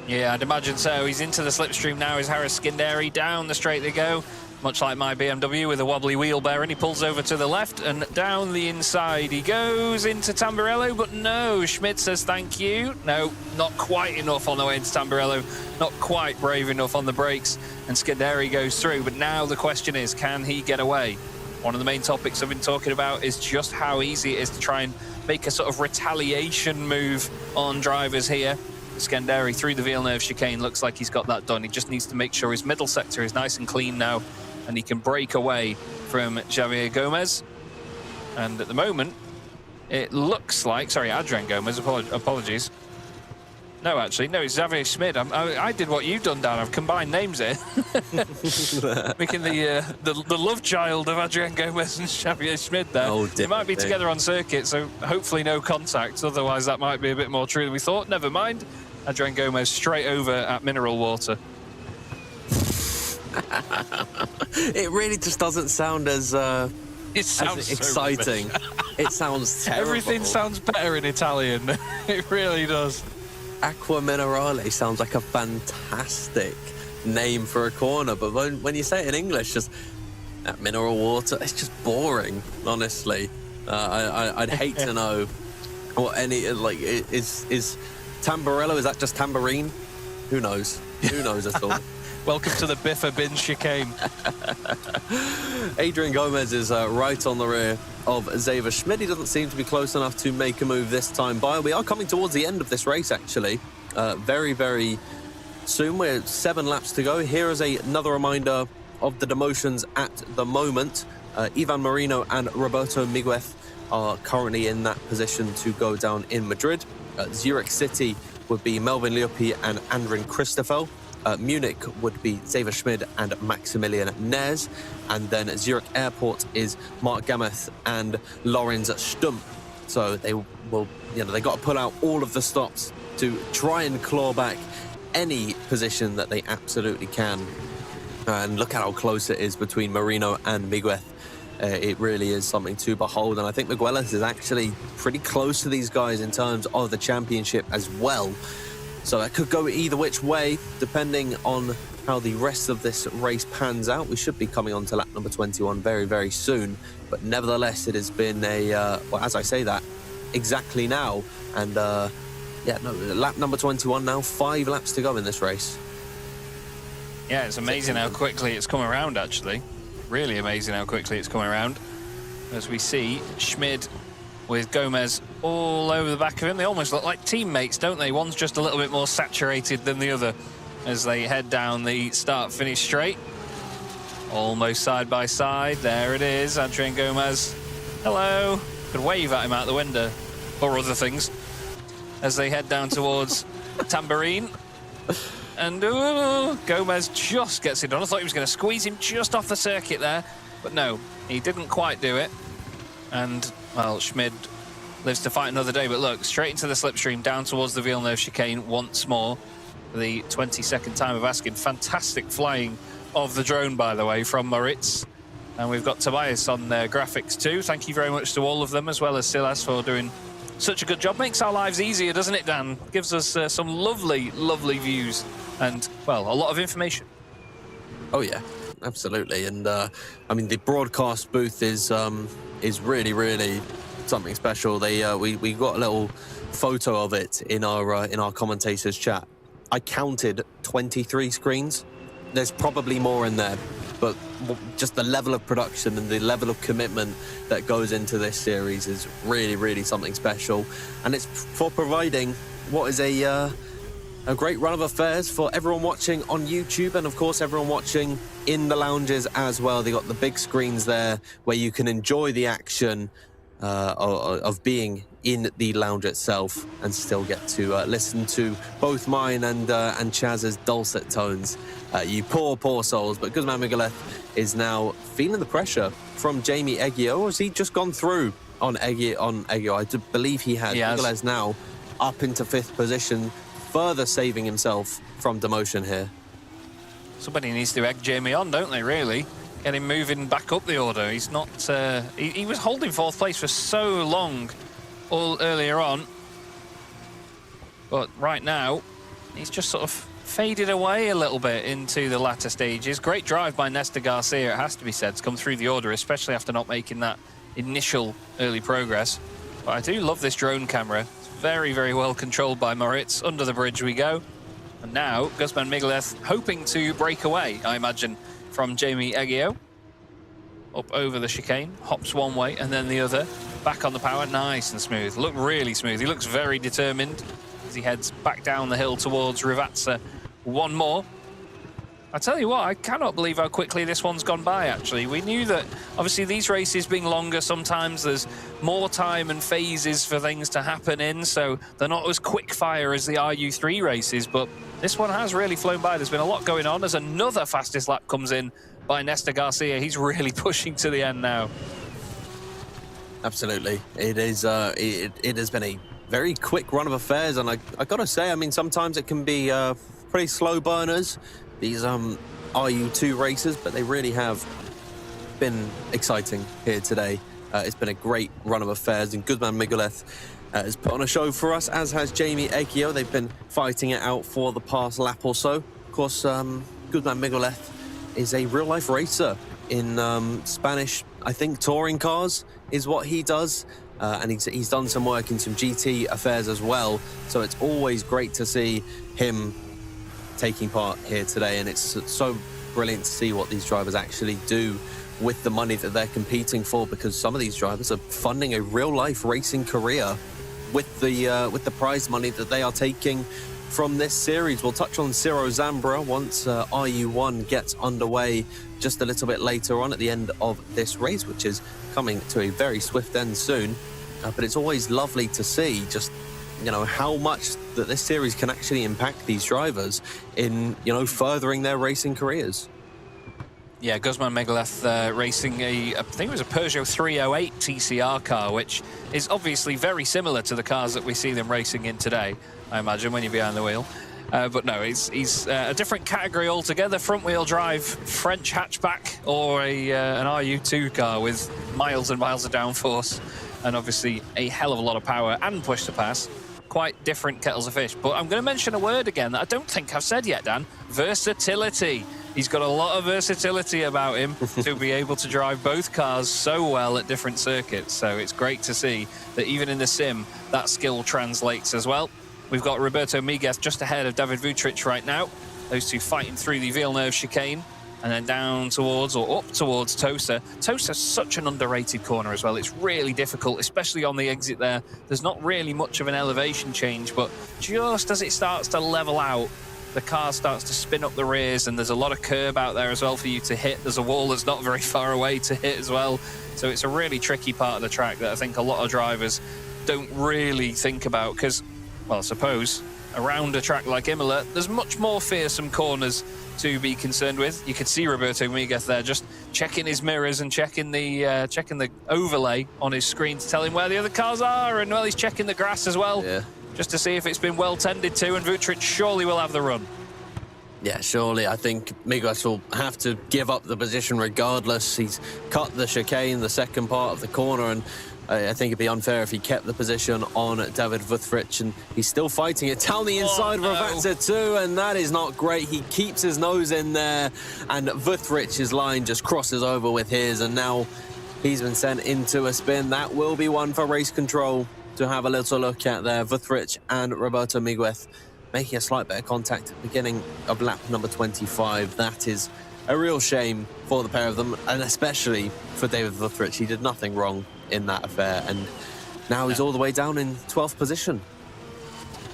Yeah, I'd imagine so. He's into the slipstream now as Harris Skinderi. Down the straight they go, much like my BMW with a wobbly wheel bearing. And he pulls over to the left and down the inside he goes into Tamburello, but no, Schmidt says thank you. No, not quite enough on the way into Tamburello, not quite brave enough on the brakes, and Skinderi goes through. But now the question is, can he get away? One of the main topics I've been talking about is just how easy it is to try and make a sort of retaliation move on drivers here. Skinderi through the Villeneuve chicane, looks like he's got that done. He just needs to make sure his middle sector is nice and clean now, and he can break away from Javier Gomez. And at the moment, it looks like, sorry, Adrian Gomez, apologies. No, actually, no, it's Xavier Schmid. I did what you've done, Dan. I've combined names here. Making the love child of Adrian Gomez and Xavier Schmid there. Oh, they might be together on circuit, so hopefully no contact. Otherwise, that might be a bit more true than we thought. Never mind. Adrian Gomez straight over at mineral water. It really just doesn't sound as exciting. It sounds terrible. Everything sounds better in Italian. It really does. Aqua Minerale sounds like a fantastic name for a corner, but when you say it in English, just that mineral water, it's just boring, honestly. I'd hate to know what is Tamburello, is that just tambourine? Who knows? Who knows at all? Welcome to the Biffa Bin chicane. Adrian Gomez is right on the rear of Xaver Schmid. He doesn't seem to be close enough to make a move this time by. We are coming towards the end of this race, actually. Very, very soon. We're 7 laps to go. Here is another reminder of the demotions at the moment. Ivan Marino and Roberto Miguez are currently in that position to go down in Madrid. Zurich City would be Melvin Liopi and Andrin Christoffel. Munich would be Xaver Schmid and Maximilian Ners, and then Zurich Airport is Mark Gameth and Lorenz Stump. So they will, they got to pull out all of the stops to try and claw back any position that they absolutely can. And look at how close it is between Marino and Miguez. It really is something to behold, and I think Migueles is actually pretty close to these guys in terms of the championship as well. So that could go either which way, depending on how the rest of this race pans out. We should be coming on to lap number 21 very, very soon. But nevertheless, it has been well, as I say that, exactly now. And lap number 21 now, 5 laps to go in this race. Yeah, it's amazing how quickly it's come around, actually. Really amazing how quickly it's coming around. As we see Schmid with Gomez all over the back of him. They almost look like teammates, don't they? One's just a little bit more saturated than the other as they head down the start-finish straight. Almost side by side. There it is, Adrian Gomez. Hello. Could wave at him out the window, or other things, as they head down towards Tambourine. And Gomez just gets it done. I thought he was going to squeeze him just off the circuit there, but no. He didn't quite do it. And, well, Schmid lives to fight another day. But look, straight into the slipstream, down towards the Villeneuve chicane once more. For the 22nd time of asking. Fantastic flying of the drone, by the way, from Moritz. And we've got Tobias on graphics too. Thank you very much to all of them, as well as Silas, for doing such a good job. Makes our lives easier, doesn't it, Dan? Gives us some lovely, lovely views and, well, a lot of information. Oh, yeah, absolutely. And, I mean, the broadcast booth is really, really something special. We got a little photo of it in our commentators chat. I counted 23 screens. There's probably more in there, but just the level of production and the level of commitment that goes into this series is really, really something special. And it's for providing what is a great run of affairs for everyone watching on YouTube, and of course everyone watching in the lounges as well. They got the big screens there where you can enjoy the action of being in the lounge itself and still get to listen to both mine and Chaz's dulcet tones. You poor souls. But Guzman Miguelez is now feeling the pressure from Jamie Eggio. Or has he just gone through on Eggio? I do believe he has. Miguelez now up into 5th position, further saving himself from demotion here. Somebody needs to egg Jamie on, don't they, really? Get him moving back up the order. He's not... he was holding 4th place for so long all earlier on. But right now, he's just sort of faded away a little bit into the latter stages. Great drive by Nesta Garcia, it has to be said, to come through the order, especially after not making that initial early progress. But I do love this drone camera. It's very, very well controlled by Moritz. Under the bridge we go. And now, Guzman Miguelez hoping to break away, I imagine, from Jamie Eggio. Up over the chicane, hops one way and then the other. Back on the power, nice and smooth. Look really smooth. He looks very determined as he heads back down the hill towards Rivazza. One more. I tell you what, I cannot believe how quickly this one's gone by, actually. We knew that, obviously, these races being longer, sometimes there's more time and phases for things to happen in, so they're not as quick fire as the RU3 races, but this one has really flown by. There's been a lot going on as another fastest lap comes in by Nesta Garcia. He's really pushing to the end now. Absolutely. It is. It has been a very quick run of affairs, and I got to say, I mean, sometimes it can be pretty slow burners, these RU2 races, but they really have been exciting here today. It's been a great run of affairs, and Guzman Miguelez has put on a show for us, as has Jamie Eggio. They've been fighting it out for the past lap or so. Of course, Guzman Miguelez is a real-life racer in Spanish, I think, touring cars is what he does. And he's done some work in some GT affairs as well. So it's always great to see him taking part here today. And it's so brilliant to see what these drivers actually do with the money that they're competing for, because some of these drivers are funding a real-life racing career with the prize money that they are taking from this series. We'll touch on Ciro Zambra once RU1 gets underway just a little bit later on at the end of this race, which is coming to a very swift end soon. But it's always lovely to see just, you know, how much that this series can actually impact these drivers in, you know, furthering their racing careers. Yeah, Guzman Miguelez racing I think it was a Peugeot 308 TCR car, which is obviously very similar to the cars that we see them racing in today, I imagine, when you're behind the wheel. But no, he's a different category altogether. Front-wheel drive French hatchback, or an RU2 car with miles and miles of downforce, and obviously a hell of a lot of power and push to pass. Quite different kettles of fish. But I'm going to mention a word again that I don't think I've said yet, Dan. Versatility. He's got a lot of versatility about him to be able to drive both cars so well at different circuits. So it's great to see that even in the sim, that skill translates as well. We've got Roberto Miguez just ahead of David Vutric right now. Those two fighting through the Villeneuve chicane and then down towards, or up towards, Tosa. Tosa's such an underrated corner as well. It's really difficult, especially on the exit there. There's not really much of an elevation change, but just as it starts to level out, the car starts to spin up the rears, and there's a lot of curb out there as well for you to hit. There's a wall that's not very far away to hit as well. So it's a really tricky part of the track that I think a lot of drivers don't really think about, because, well, I suppose around a track like Imola, there's much more fearsome corners to be concerned with. You could see Roberto Miguez there just checking his mirrors and checking the overlay on his screen to tell him where the other cars are, and well, he's checking the grass as well, just to see if it's been well tended to, and Vutric surely will have the run. Yeah, surely. I think Miguez will have to give up the position regardless. He's cut the chicane, the second part of the corner, and I think it'd be unfair if he kept the position on David Vutric, and he's still fighting it down the inside of Ravazza too, and that is not great. He keeps his nose in there, and Vutric's line just crosses over with his, and now he's been sent into a spin. That will be one for race control to have a little look at there. Vutric and Roberto Miguez making a slight bit of contact at the beginning of lap number 25. That is a real shame for the pair of them, and especially for David Vutric. He did nothing wrong in that affair, and now he's all the way down in 12th position.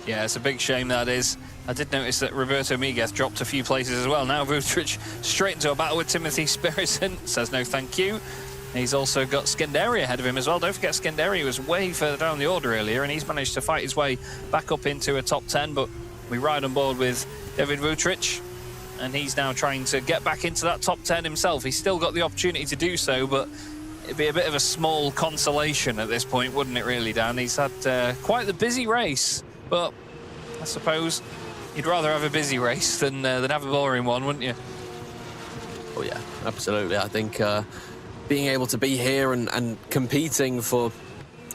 Yeah, it's a big shame, that is. I did notice that Roberto Miguez dropped a few places as well. Now Vutric straight into a battle with Timothy Spirison, says no thank you. He's also got Scanderi ahead of him as well. Don't forget, Scanderi was way further down the order earlier, and he's managed to fight his way back up into a top 10, but we ride on board with David Vutric, and he's now trying to get back into that top 10 himself. He's still got the opportunity to do so, but it'd be a bit of a small consolation at this point, wouldn't it really, Dan? He's had quite the busy race, but I suppose you'd rather have a busy race than have a boring one, wouldn't you? Oh yeah, absolutely. I think being able to be here and competing for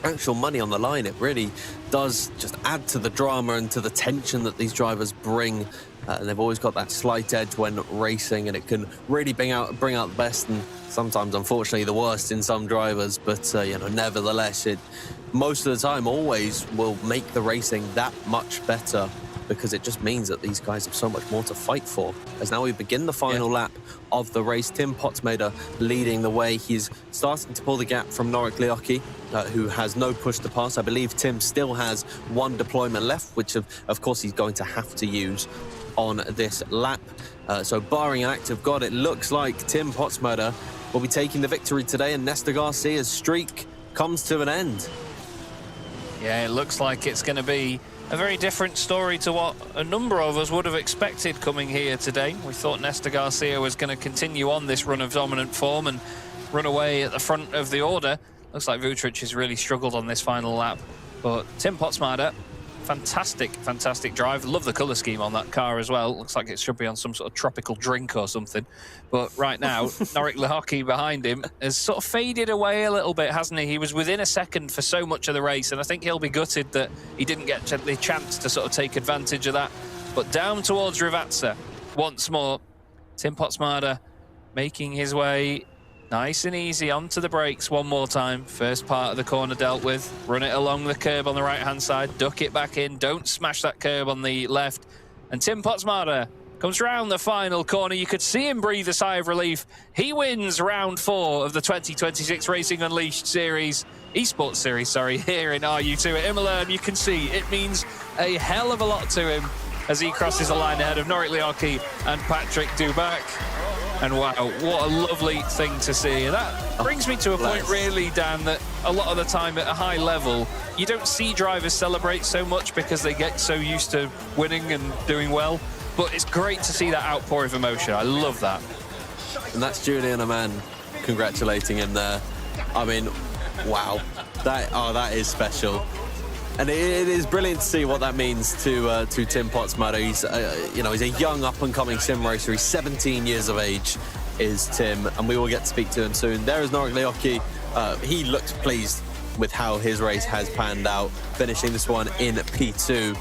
actual money on the line, it really does just add to the drama and to the tension that these drivers bring. And they've always got that slight edge when racing, and it can really bring out the best, and sometimes, unfortunately, the worst in some drivers. But you know, nevertheless, it most of the time always will make the racing that much better, because it just means that these guys have so much more to fight for. As now we begin the final lap of the race, Tim Potsmader leading the way. He's starting to pull the gap from Norik Leocki, who has no push to pass. I believe Tim still has one deployment left, which of course he's going to have to use on this lap. So barring an act of God, it looks like Tim Potsmader will be taking the victory today, and Nesta Garcia's streak comes to an end. Yeah, it looks like it's going to be a very different story to what a number of us would have expected coming here today. We thought Nesta Garcia was going to continue on this run of dominant form and run away at the front of the order. Looks like Vutric has really struggled on this final lap. But Tim Potsmader, fantastic drive. Love the colour scheme on that car as well. Looks like it should be on some sort of tropical drink or something. But right now, Norik Leocki behind him has sort of faded away a little bit, hasn't he? He was within a second for so much of the race, and I think he'll be gutted that he didn't get the chance to sort of take advantage of that. But down towards Ravazza, once more, Tim Potsmader making his way nice and easy onto the brakes one more time. First part of the corner dealt with. Run it along the curb on the right-hand side. Duck it back in. Don't smash that curb on the left. And Tim Potsmader comes round the final corner. You could see him breathe a sigh of relief. He wins round 4 of the 2026 Racing Unleashed series, Esports series, sorry, here in RU2 at Imola. And you can see it means a hell of a lot to him as he crosses the line ahead of Norik Leocki and Patrick Dubac. And wow, what a lovely thing to see. And that brings me to a point really, Dan, that a lot of the time at a high level, you don't see drivers celebrate so much because they get so used to winning and doing well. But it's great to see that outpour of emotion. I love that. And that's Julian Amann congratulating him there. I mean, wow, that is special. And it is brilliant to see what that means to Tim Potsmader. He's he's a young up-and-coming sim racer. He's 17 years of age, is Tim, and we will get to speak to him soon. There is Norik Leocki. He looks pleased with how his race has panned out, finishing this one in P2.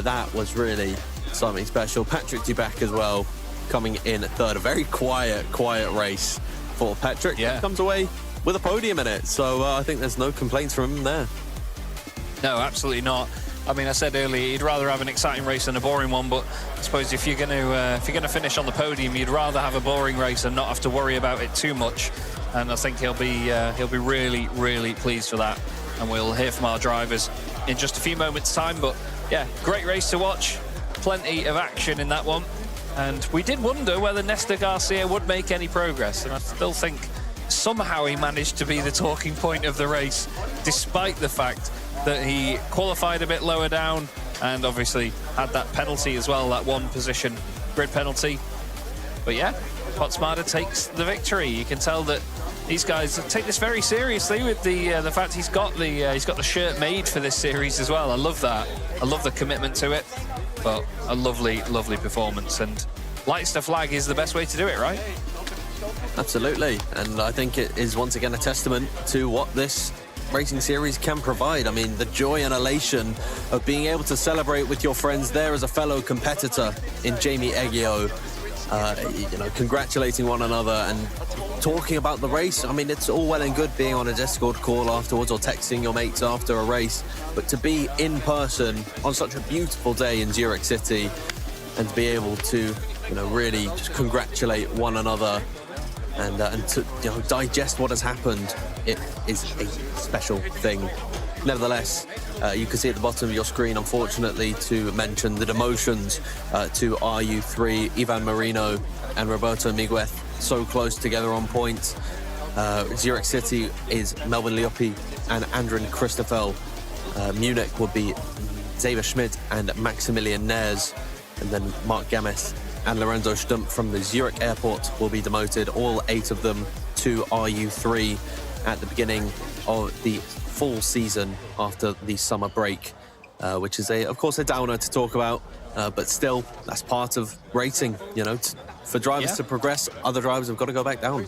That was really something special. Patrick Dubac as well, coming in third. A very quiet race for Patrick. Yeah. Comes away with a podium in it, so I think there's no complaints from him there. No, absolutely not. I mean, I said earlier, you'd rather have an exciting race than a boring one, but I suppose if you're going to finish on the podium, you'd rather have a boring race and not have to worry about it too much. And I think he'll be really pleased for that. And we'll hear from our drivers in just a few moments' time. But yeah, great race to watch. Plenty of action in that one. And we did wonder whether Nesta Garcia would make any progress. And I still think somehow he managed to be the talking point of the race, despite the fact that he qualified a bit lower down, and obviously had that penalty as well, that one position grid penalty. But yeah, Potsmader takes the victory. You can tell that these guys take this very seriously with the fact he's got the shirt made for this series as well. I love that. I love the commitment to it. But a lovely, lovely performance, and lights the flag is the best way to do it, right? Absolutely, and I think it is once again a testament to what this racing series can provide. I mean, the joy and elation of being able to celebrate with your friends there as a fellow competitor in Jamie Eggio, congratulating one another and talking about the race. I mean, it's all well and good being on a Discord call afterwards or texting your mates after a race, but to be in person on such a beautiful day in Zurich City and to be able to, really just congratulate one another and to digest what has happened, it is a special thing. Nevertheless, you can see at the bottom of your screen, unfortunately, to mention the demotions to RU3, Ivan Marino and Roberto Miguez, so close together on points. Zurich City is Melvin Lioppi and Andrin Christoffel. Munich will be Xavier Schmidt and Maximilian Neres. And then Mark Games and Lorenzo Stump from the Zurich airport will be demoted, all 8 of them to RU3 at the beginning of the full season after the summer break, which is, of course, a downer to talk about, but still, that's part of racing, for drivers to progress, other drivers have got to go back down.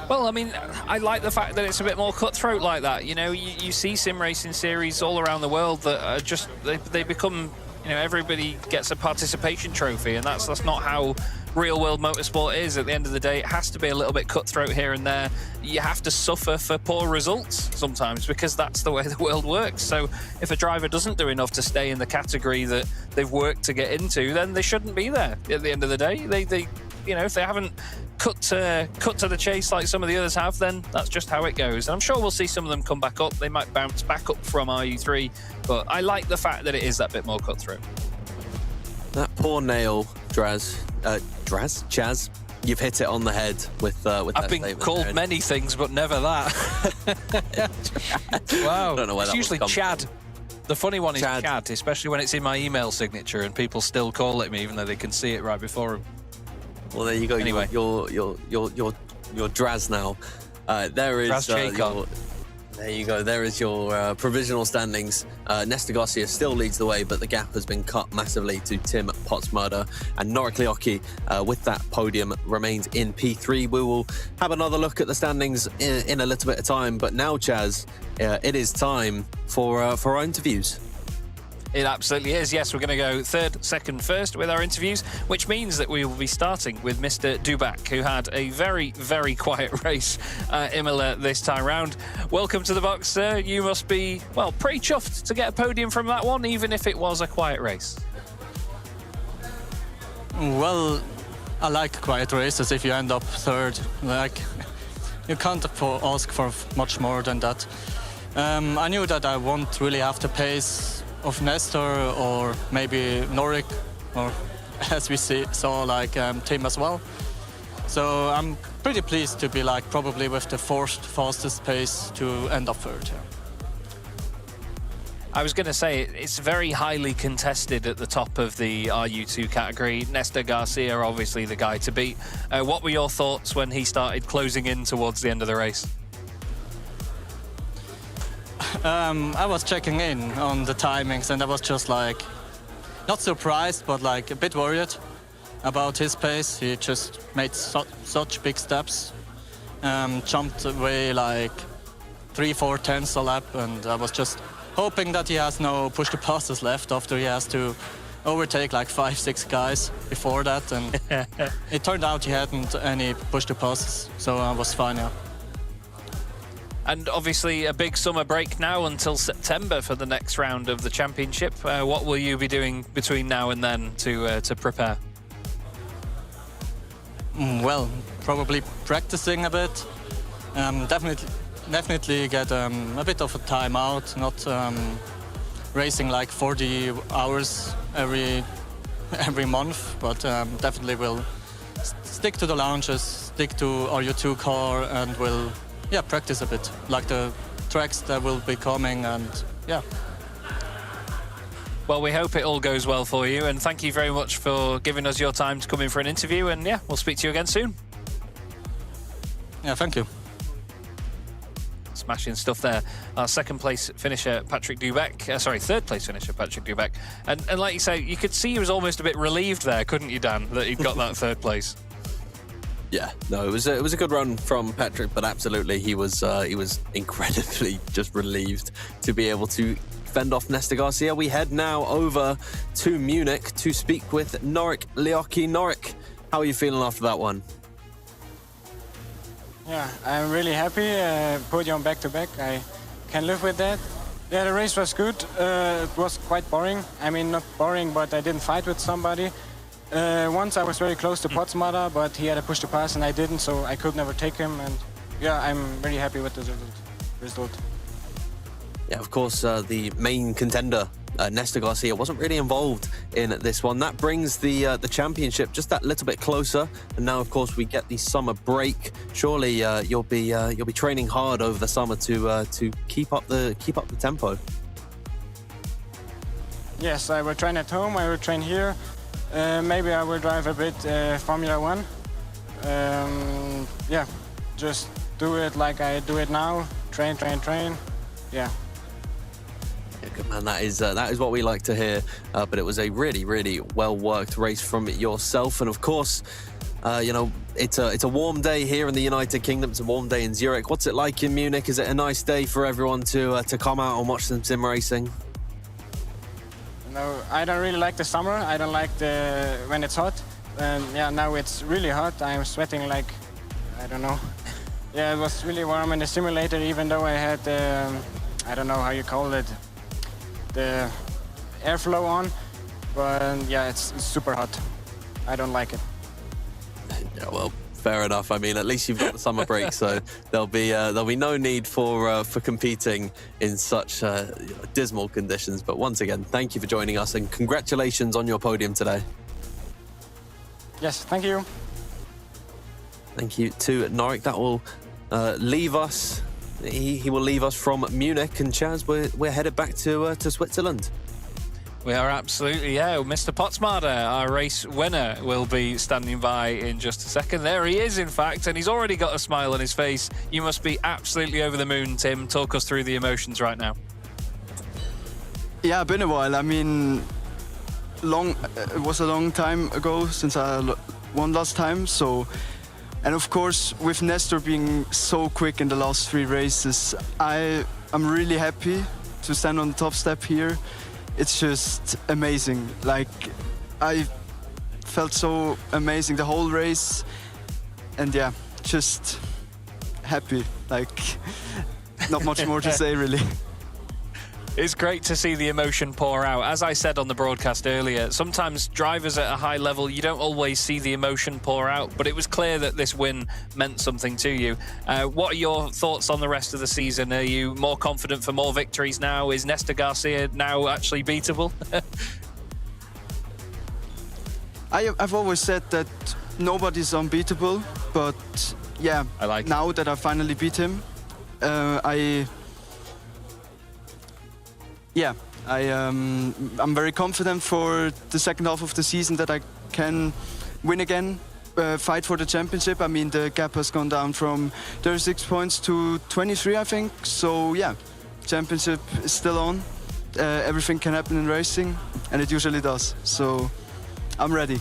Well, I mean, I like the fact that it's a bit more cutthroat like that. You see sim racing series all around the world that are just, they become, everybody gets a participation trophy, and that's not how real world motorsport is. At the end of the day, it has to be a little bit cutthroat here and there. You have to suffer for poor results sometimes, because that's the way the world works. So if a driver doesn't do enough to stay in the category that they've worked to get into, then they shouldn't be there at the end of the day. They if they haven't cut to the chase like some of the others have, then that's just how it goes. And I'm sure we'll see some of them come back up. They might bounce back up from RU3, but I like the fact that it is that bit more cutthroat. That poor nail, Chaz, you've hit it on the head with that I've been called many things, but never that. Wow. I don't know where it's that usually Chad. The funny one is Chad, especially when it's in my email signature and people still call it me, even though they can see it right before them. Well, there you go. Anyway, you're Draz now. There is there you go. There is your provisional standings. Nesta Garcia still leads the way, but the gap has been cut massively to Tim Potsmader, and Norik Liocki with that podium remains in P3. We will have another look at the standings in a little bit of time, but now, Chaz, it is time for our interviews. It absolutely is. Yes, we're going to go third, second, first with our interviews, which means that we will be starting with Mr. Dubak, who had a very, very quiet race at Imola this time round. Welcome to the box, sir. You must be, well, pretty chuffed to get a podium from that one, even if it was a quiet race. Well, I like quiet races if you end up third. You can't ask for much more than that. I knew that I won't really have the pace of Nestor or maybe Norik, or as we saw, Tim as well. So I'm pretty pleased to be probably with the fourth fastest pace to end up third. Yeah. I was going to say, it's very highly contested at the top of the RU2 category. Nesta Garcia, obviously the guy to beat. What were your thoughts when he started closing in towards the end of the race? I was checking in on the timings, and I was just not surprised, but a bit worried about his pace. He just made such big steps, jumped away 3-4 tenths a lap, and I was just hoping that he has no push to passes left after he has to overtake 5-6 guys before that, and it turned out he hadn't any push to passes, so I was fine. Yeah. And obviously a big summer break now until September for the next round of the championship. What will you be doing between now and then to prepare? Well, probably practicing a bit. Definitely get a bit of a time out, not racing 40 hours every month, but definitely will stick to the launches, stick to RU2 car, and will practice a bit, the tracks that will be coming, and Well, we hope it all goes well for you, and thank you very much for giving us your time to come in for an interview, and yeah, we'll speak to you again soon. Yeah, thank you. Smashing stuff there. Our second place finisher, Patrick Dubeck. Third place finisher, Patrick Dubeck. And like you say, you could see he was almost a bit relieved there, couldn't you, Dan, that he'd got that third place? Yeah, no, it was a good run from Patrick, but absolutely he was incredibly just relieved to be able to fend off Nesta Garcia. We head now over to Munich to speak with Norik Leoki. Norik, how are you feeling after that one? Yeah, I'm really happy. Podium back-to-back. I can live with that. Yeah, the race was good. It was quite boring. I mean, not boring, but I didn't fight with somebody. Once I was very close to Potsmader, but he had a push to pass and I didn't, so I could never take him. And yeah, I'm very happy with the result. Yeah, of course, the main contender, Nesta Garcia, wasn't really involved in this one. That brings the championship just that little bit closer. And now, of course, we get the summer break. Surely you'll be training hard over the summer to keep up the tempo. Yes, I will train at home. I will train here. Maybe I will drive a bit Formula 1. Yeah, just do it like I do it now. Train. Yeah. Good man, that is what we like to hear. But it was a really, really well-worked race from yourself. And of course, it's a warm day here in the United Kingdom. It's a warm day in Zurich. What's it like in Munich? Is it a nice day for everyone to come out and watch some sim racing? No, I don't really like the summer. I don't like when it's hot. And yeah, now it's really hot. I'm sweating like, I don't know. Yeah, it was really warm in the simulator, even though I had, I don't know how you call it, the airflow on. But yeah, it's super hot. I don't like it. Yeah, well, fair enough. I mean, at least you've got the summer break, so there'll be no need for competing in such dismal conditions. But once again, thank you for joining us, and congratulations on your podium today. Yes, thank you. Thank you to Norik. That will leave us. He will leave us from Munich, and Chaz, we're headed back to Switzerland. We are absolutely, yeah. Mr. Potsmader, our race winner, will be standing by in just a second. There he is, in fact, and he's already got a smile on his face. You must be absolutely over the moon, Tim. Talk us through the emotions right now. Yeah, been a while. I mean, it was a long time ago since I won last time, so... And of course, with Nestor being so quick in the last 3 races, I'm really happy to stand on the top step here. It's just amazing. Like, I felt so amazing the whole race. And yeah, just happy. Like, not much more to say, really. It's great to see the emotion pour out. As I said on the broadcast earlier, sometimes drivers at a high level, you don't always see the emotion pour out, but it was clear that this win meant something to you. What are your thoughts on the rest of the season? Are you more confident for more victories now? Is Nesta Garcia now actually beatable? I've always said that nobody's unbeatable, but yeah, now that I finally beat him, I'm very confident for the second half of the season that I can win again, fight for the championship. I mean, the gap has gone down from 36 points to 23, I think. So yeah, championship is still on. Everything can happen in racing, and it usually does. So I'm ready.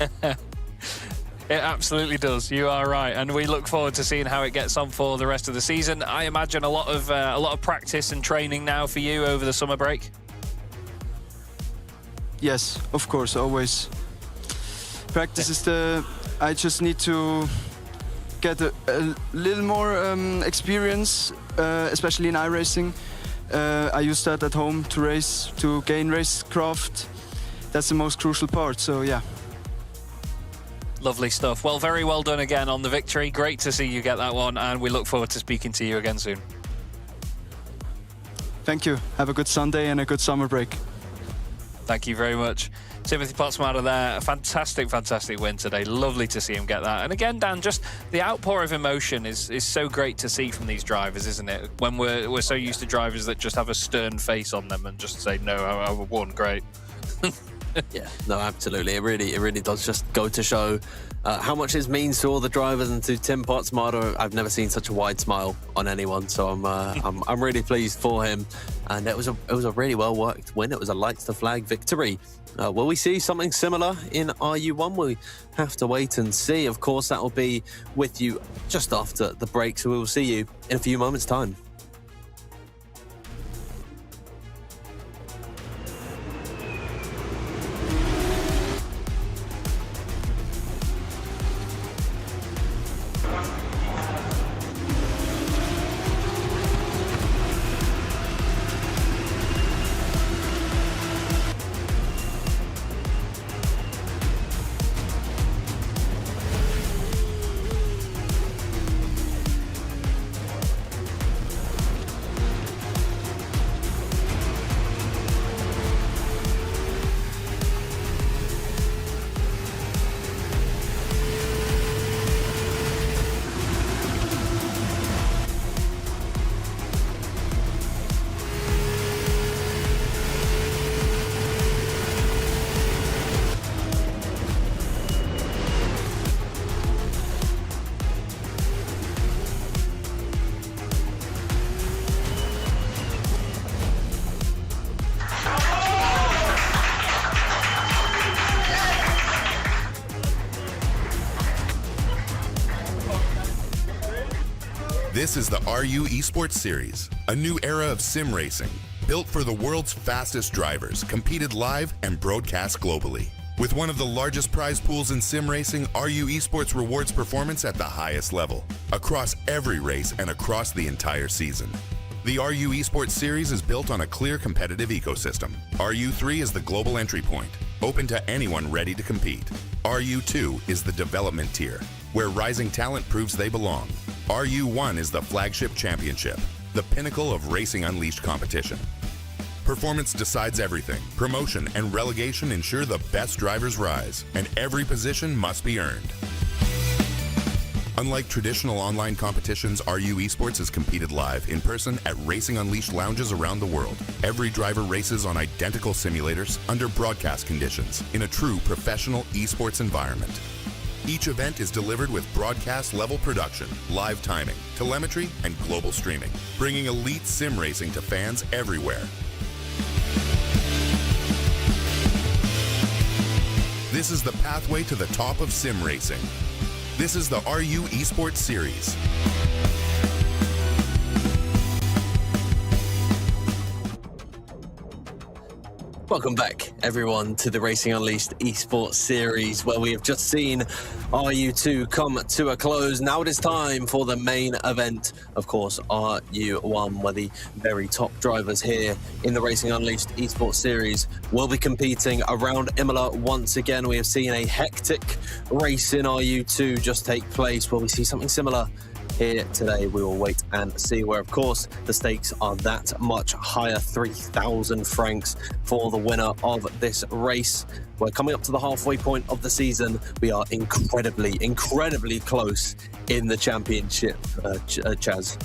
It absolutely does. You are right, and we look forward to seeing how it gets on for the rest of the season. I imagine a lot of practice and training now for you over the summer break. Yes, of course, always. Practice is I just need to get a little more experience, especially in iRacing. I use that at home to race, to gain racecraft. That's the most crucial part, so yeah. Lovely stuff. Well, very well done again on the victory. Great to see you get that one, and we look forward to speaking to you again soon. Thank you. Have a good Sunday and a good summer break. Thank you very much. Timothy Potsmader there. A fantastic, fantastic win today. Lovely to see him get that. And again, Dan, just the outpour of emotion is so great to see from these drivers, isn't it? When we're so used to drivers that just have a stern face on them and just say, no, I won, great. Yeah, no, absolutely. It really does just go to show how much it means to all the drivers and to Tim Pottsmarter. I've never seen such a wide smile on anyone, so I'm really pleased for him. And it was a really well worked win. It was a lights to flag victory. Will we see something similar in RU1? We have to wait and see. Of course, that will be with you just after the break, so we will see you in a few moments' time. This is the RU Esports Series, a new era of sim racing, built for the world's fastest drivers, competed live and broadcast globally. With one of the largest prize pools in sim racing, RU Esports rewards performance at the highest level, across every race and across the entire season. The RU Esports Series is built on a clear competitive ecosystem. RU3 is the global entry point, open to anyone ready to compete. RU2 is the development tier, where rising talent proves they belong. RU1 is the flagship championship, the pinnacle of Racing Unleashed competition. Performance decides everything. Promotion and relegation ensure the best drivers rise, and every position must be earned. Unlike traditional online competitions, RU Esports is competed live, in person, at Racing Unleashed lounges around the world. Every driver races on identical simulators, under broadcast conditions, in a true professional esports environment. Each event is delivered with broadcast-level production, live timing, telemetry, and global streaming, bringing elite sim racing to fans everywhere. This is the pathway to the top of sim racing. This is the RU Esports Series. Welcome back, everyone, to the Racing Unleashed Esports Series, where we have just seen RU2 come to a close. Now it is time for the main event, of course, RU1, where the very top drivers here in the Racing Unleashed Esports Series will be competing around Imola once again. We have seen a hectic race in RU2 just take place. Will we see something similar here today? We will wait and see, where of course the stakes are that much higher. 3,000 francs for the winner of this race. We're coming up to the halfway point of the season. We are incredibly close in the championship, Chaz.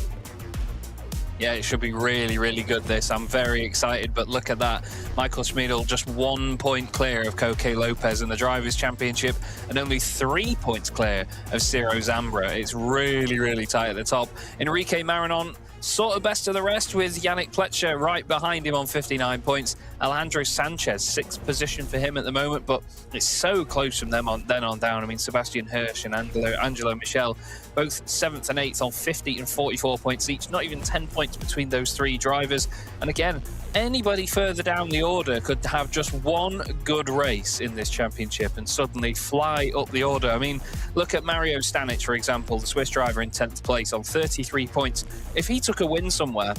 Yeah, it should be really good, this. I'm very excited, but look at that. Michael Schmidl just 1 point clear of Koke Lopez in the Drivers' Championship and only 3 points clear of Ciro Zambra. It's really tight at the top. Enrique Marinon, sort of best of the rest, with Yannick Pletcher right behind him on 59 points. Alejandro Sanchez, 6th position for him at the moment, but it's so close from then on down. I mean, Sebastian Hirsch and Angelo Michel, both 7th and 8th on 50 and 44 points each. Not even 10 points between those three drivers. And again, anybody further down the order could have just one good race in this championship and suddenly fly up the order. I mean, look at Mario Stanic, for example, the Swiss driver in 10th place on 33 points. If he took a win somewhere,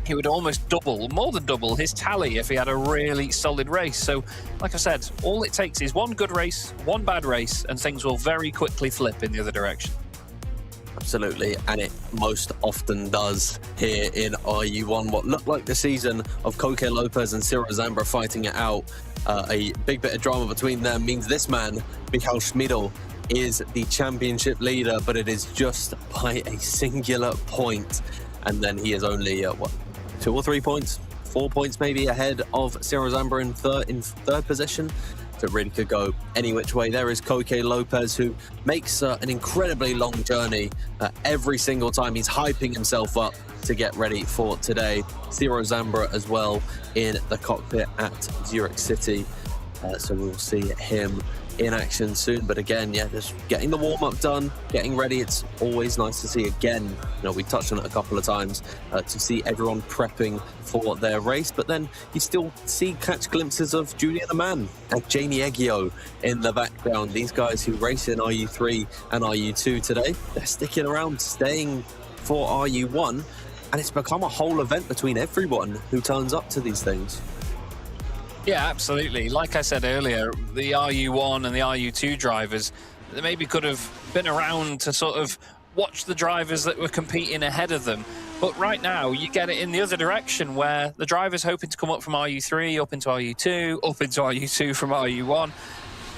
he would almost more than double his tally if he had a really solid race. So, like I said, all it takes is one good race, one bad race, and things will very quickly flip in the other direction. Absolutely, and it most often does here in RU1. What looked like the season of Koke Lopez and Ciro Zambra fighting it out, a big bit of drama between them, means this man, Michael Schmidl, is the championship leader, but it is just by a singular point. And then he is only, 2 or 3 points 4 points maybe ahead of Ciro Zambra in third position. So it really could go any which way. There is Koke Lopez, who makes an incredibly long journey every single time. He's hyping himself up to get ready for today. Ciro Zambra as well in the cockpit at Zurich City. So we'll see him in action soon. But again, yeah, just getting the warm-up done, getting ready. It's always nice to see again, you know, we touched on it a couple of times, to see everyone prepping for their race. But then you still catch glimpses of Julian Amann and Jamie Eggio in the background. These guys who race in RU3 and RU2 today, they're sticking around, staying for RU1. And it's become a whole event between everyone who turns up to these things. Yeah, absolutely. Like I said earlier, the RU1 and the RU2 drivers, they maybe could have been around to sort of watch the drivers that were competing ahead of them. But right now, you get it in the other direction, where the drivers hoping to come up from RU3, up into RU2, up into RU2 from RU1.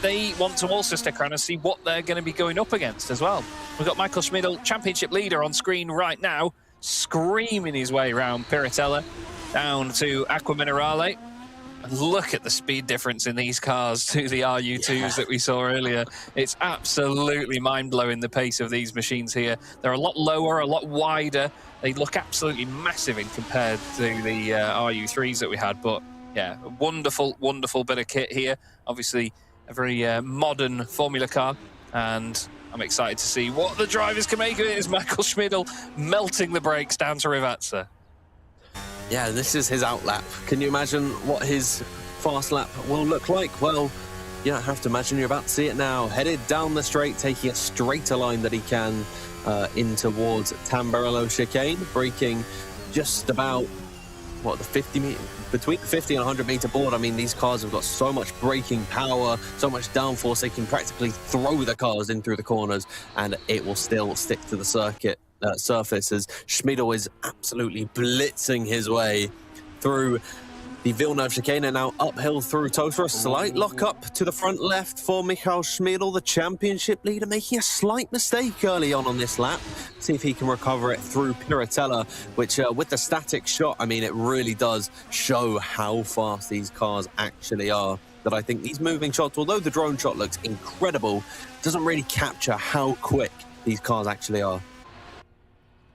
They want to also stick around and see what they're going to be going up against as well. We've got Michael Schmidl, championship leader, on screen right now, screaming his way around Piratella, down to Aqua Minerale. And look at the speed difference in these cars to the RU2s that we saw earlier. It's absolutely mind-blowing, the pace of these machines here. They're a lot lower, a lot wider. They look absolutely massive in compared to the RU3s that we had. But yeah, a wonderful, wonderful bit of kit here. Obviously, a very modern Formula car. And I'm excited to see what the drivers can make of it. Is Michael Schmidl melting the brakes down to Rivazza. Yeah, this is his out lap. Can you imagine what his fast lap will look like? Well, you don't have to imagine, you're about to see it now. Headed down the straight, taking a straighter line that he can in towards Tamburello chicane, braking just about, what, the 50 meter, between the 50 and 100 meter board. I mean, these cars have got so much braking power, so much downforce, they can practically throw the cars in through the corners and it will still stick to the circuit. Surface, as Schmidl is absolutely blitzing his way through the Villeneuve chicane and now uphill through Tosa. A slight lock up to the front left for Michael Schmidl, the championship leader, making a slight mistake early on this lap. See if he can recover it through Piratella, which with the static shot, I mean, it really does show how fast these cars actually are. That I think these moving shots, although the drone shot looks incredible, doesn't really capture how quick these cars actually are.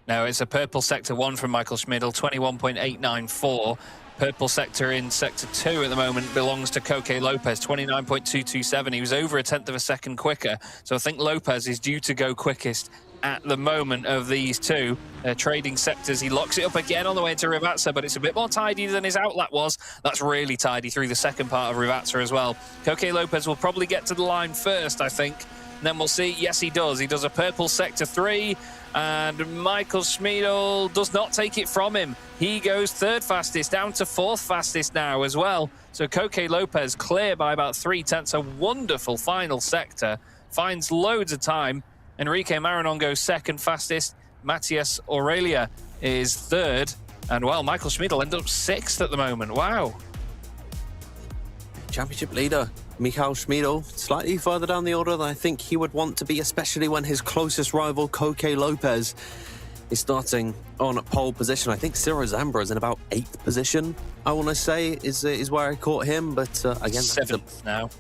No, it's a purple sector 1 from Michael Schmidl, 21.894. Purple sector in sector 2 at the moment belongs to Koke Lopez, 29.227. He was over a tenth of a second quicker. So I think Lopez is due to go quickest at the moment of these two. Trading sectors, he locks it up again on the way to Rivazza, but it's a bit more tidy than his outlap was. That's really tidy through the second part of Rivazza as well. Koke Lopez will probably get to the line first, I think. And then we'll see. Yes, he does. He does a purple sector 3. And Michael Schmidl does not take it from him. He goes third fastest, down to fourth fastest now as well. So Koke Lopez clear by about 3/10. A wonderful final sector. Finds loads of time. Enrique Maranon goes second fastest. Matthias Aurelia is third. And, well, Michael Schmidl ended up sixth at the moment. Wow. Championship leader Michael Schmidl, slightly further down the order than I think he would want to be, especially when his closest rival, Koke Lopez, is starting on pole position. I think Ciro Zambra is in about 8th position, I want to say, is where I caught him. But again, 7th now.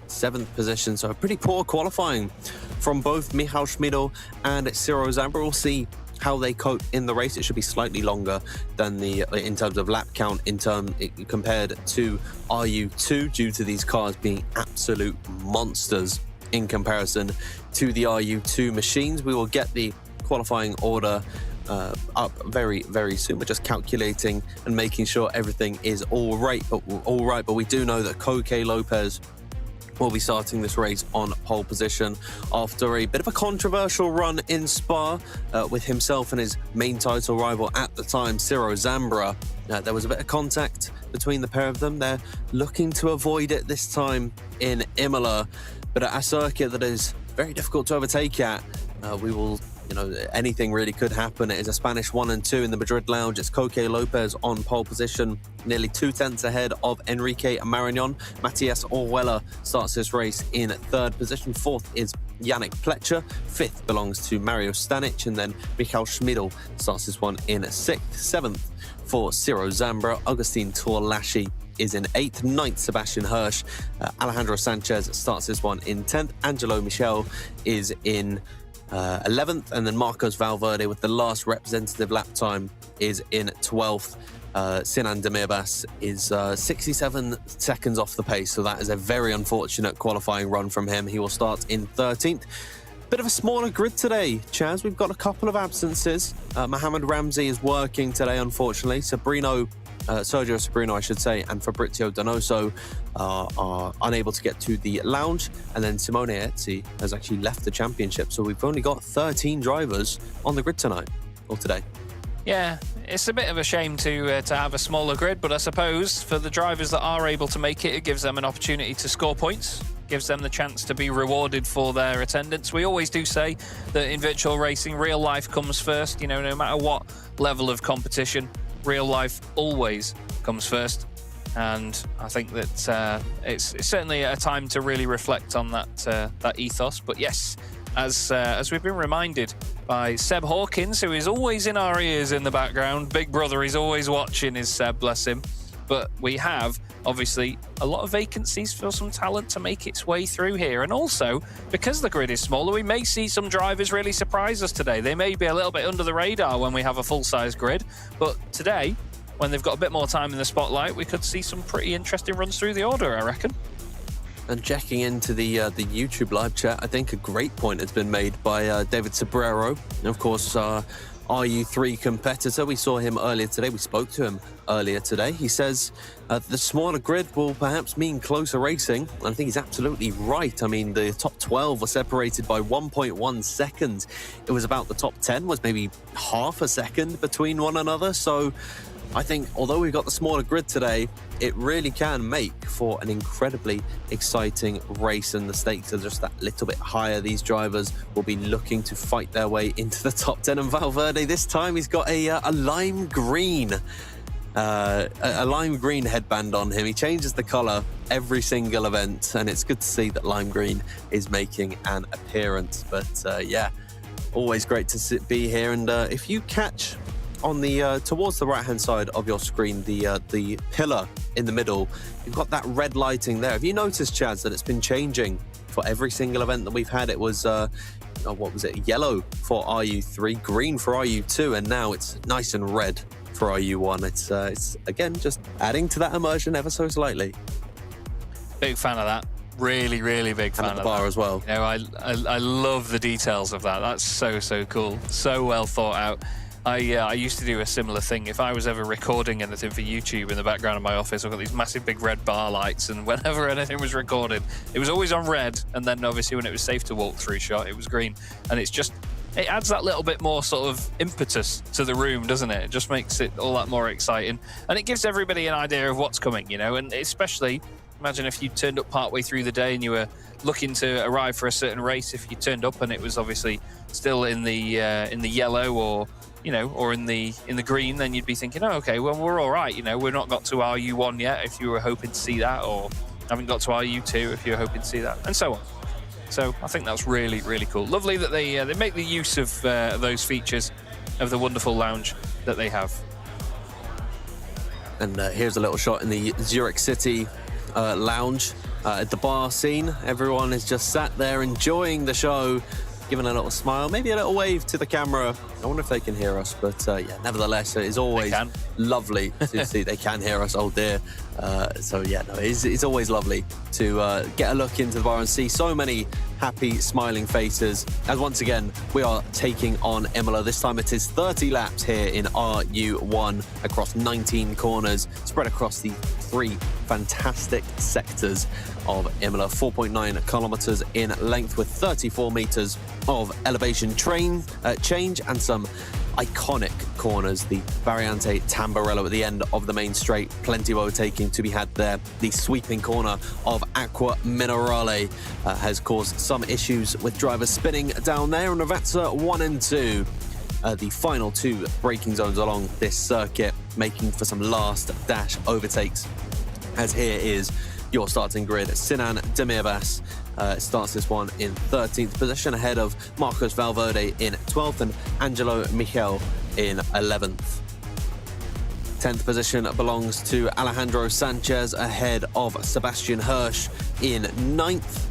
7th position, so a pretty poor qualifying from both Michael Schmidl and Ciro Zambra. We'll see how they cope in the race. It should be slightly longer than in terms of lap count compared to RU2, due to these cars being absolute monsters in comparison to the RU2 machines. We will get the qualifying order up very, very soon. We're just calculating and making sure everything is all right. But we do know that Koke Lopez will be starting this race on pole position after a bit of a controversial run in Spa with himself and his main title rival at the time, Ciro Zambra. There was a bit of contact between the pair of them. They're looking to avoid it this time in Imola, but at a circuit that is very difficult to overtake at, we will you know, anything really could happen. It is a Spanish 1 and 2 in the Madrid lounge. It's Koke Lopez on pole position, nearly 2/10 ahead of Enrique Marignon. Matias Orwella starts this race in 3rd position. 4th is Yannick Pletcher. 5th belongs to Mario Stanic, and then Michael Schmidl starts this one in 6th. 7th for Ciro Zambra. Augustin Torlashi is in 8th. 9th, Sebastian Hirsch. Alejandro Sanchez starts this one in 10th. Angelo Michel is in 11th, and then Marcos Valverde with the last representative lap time is in 12th. Sinan Demirbas is 67 seconds off the pace, so that is a very unfortunate qualifying run from him. He will start in 13th. Bit of a smaller grid today, Chaz. We've got a couple of absences. Mohamed Ramsey is working today, unfortunately. Sergio Sabrino, I should say, and Fabrizio Donoso are unable to get to the lounge. And then Simone Etzi has actually left the championship. So we've only got 13 drivers on the grid tonight, or today. Yeah, it's a bit of a shame to have a smaller grid, but I suppose for the drivers that are able to make it, it gives them an opportunity to score points, gives them the chance to be rewarded for their attendance. We always do say that in virtual racing, real life comes first. You know, no matter what level of competition, real life always comes first. And I think that it's certainly a time to really reflect on that ethos. But yes, as we've been reminded by Seb Hawkins, who is always in our ears in the background. Big brother, he's always watching, is Seb, bless him. But we have, obviously, a lot of vacancies for some talent to make its way through here. And also, because the grid is smaller, we may see some drivers really surprise us today. They may be a little bit under the radar when we have a full-size grid. But today, when they've got a bit more time in the spotlight, we could see some pretty interesting runs through the order, I reckon. And checking into the YouTube live chat, I think a great point has been made by David Sobrero. And of course, RU3 competitor. We saw him earlier today. We spoke to him earlier today. He says the smaller grid will perhaps mean closer racing. And I think he's absolutely right. I mean, the top 12 were separated by 1.1 seconds. It was about the top 10 was maybe half a second between one another. So I think although we've got the smaller grid today, it really can make for an incredibly exciting race, and the stakes are just that little bit higher. These drivers will be looking to fight their way into the top 10, and Valverde this time he's got a lime green headband on him. He changes the color every single event, and it's good to see that lime green is making an appearance. But yeah, always great to be here. And if you catch on the towards the right hand side of your screen, the pillar in the middle, you've got that red lighting there. Have you noticed, Chaz, that it's been changing for every single event that we've had? It was what was it, yellow for RU3, green for RU2, and now it's nice and red for RU1. It's again just adding to that immersion ever so slightly. Big fan of that. Really, really big fan and at of the bar that. as well. You know, I love the details of that. That's so cool. So well thought out. I used to do a similar thing. If I was ever recording anything for YouTube in the background of my office, I've got these massive big red bar lights, and whenever anything was recorded, it was always on red, and then obviously when it was safe to walk through shot, it was green. And it adds that little bit more sort of impetus to the room, doesn't it? It just makes it all that more exciting. And it gives everybody an idea of what's coming, you know, and especially, imagine if you turned up partway through the day and you were looking to arrive for a certain race. If you turned up and it was obviously still in the yellow, or you know, or in the green, then you'd be thinking, oh, okay, well, we're all right. You know, we're not got to RU1 yet if you were hoping to see that, or haven't got to RU2 if you were hoping to see that, and so on. So I think that's really, really cool. Lovely that they make the use of those features of the wonderful lounge that they have. And here's a little shot in the Zurich City lounge at the bar scene. Everyone is just sat there enjoying the show, giving a little smile, maybe a little wave to the camera. I wonder if they can hear us, but yeah, nevertheless, it is always lovely to see. They can hear us, oh dear. So yeah, no, it's always lovely to get a look into the bar and see so many happy, smiling faces. As once again, we are taking on Imola. This time it is 30 laps here in RU1 across 19 corners, spread across the 3 fantastic sectors of Imola. 4.9 kilometers in length with 34 meters of elevation change and some iconic corners, the Variante Tamburello at the end of the main straight. Plenty of overtaking to be had there. The sweeping corner of Acqua Minerale has caused some issues with drivers spinning down there. And Ravezza 1 and 2, the final two braking zones along this circuit, making for some last dash overtakes. As here is your starting grid. Sinan Demirbas starts this one in 13th position, ahead of Marcos Valverde in 12th and Angelo Michel in 11th. 10th position belongs to Alejandro Sanchez, ahead of Sebastian Hirsch in 9th.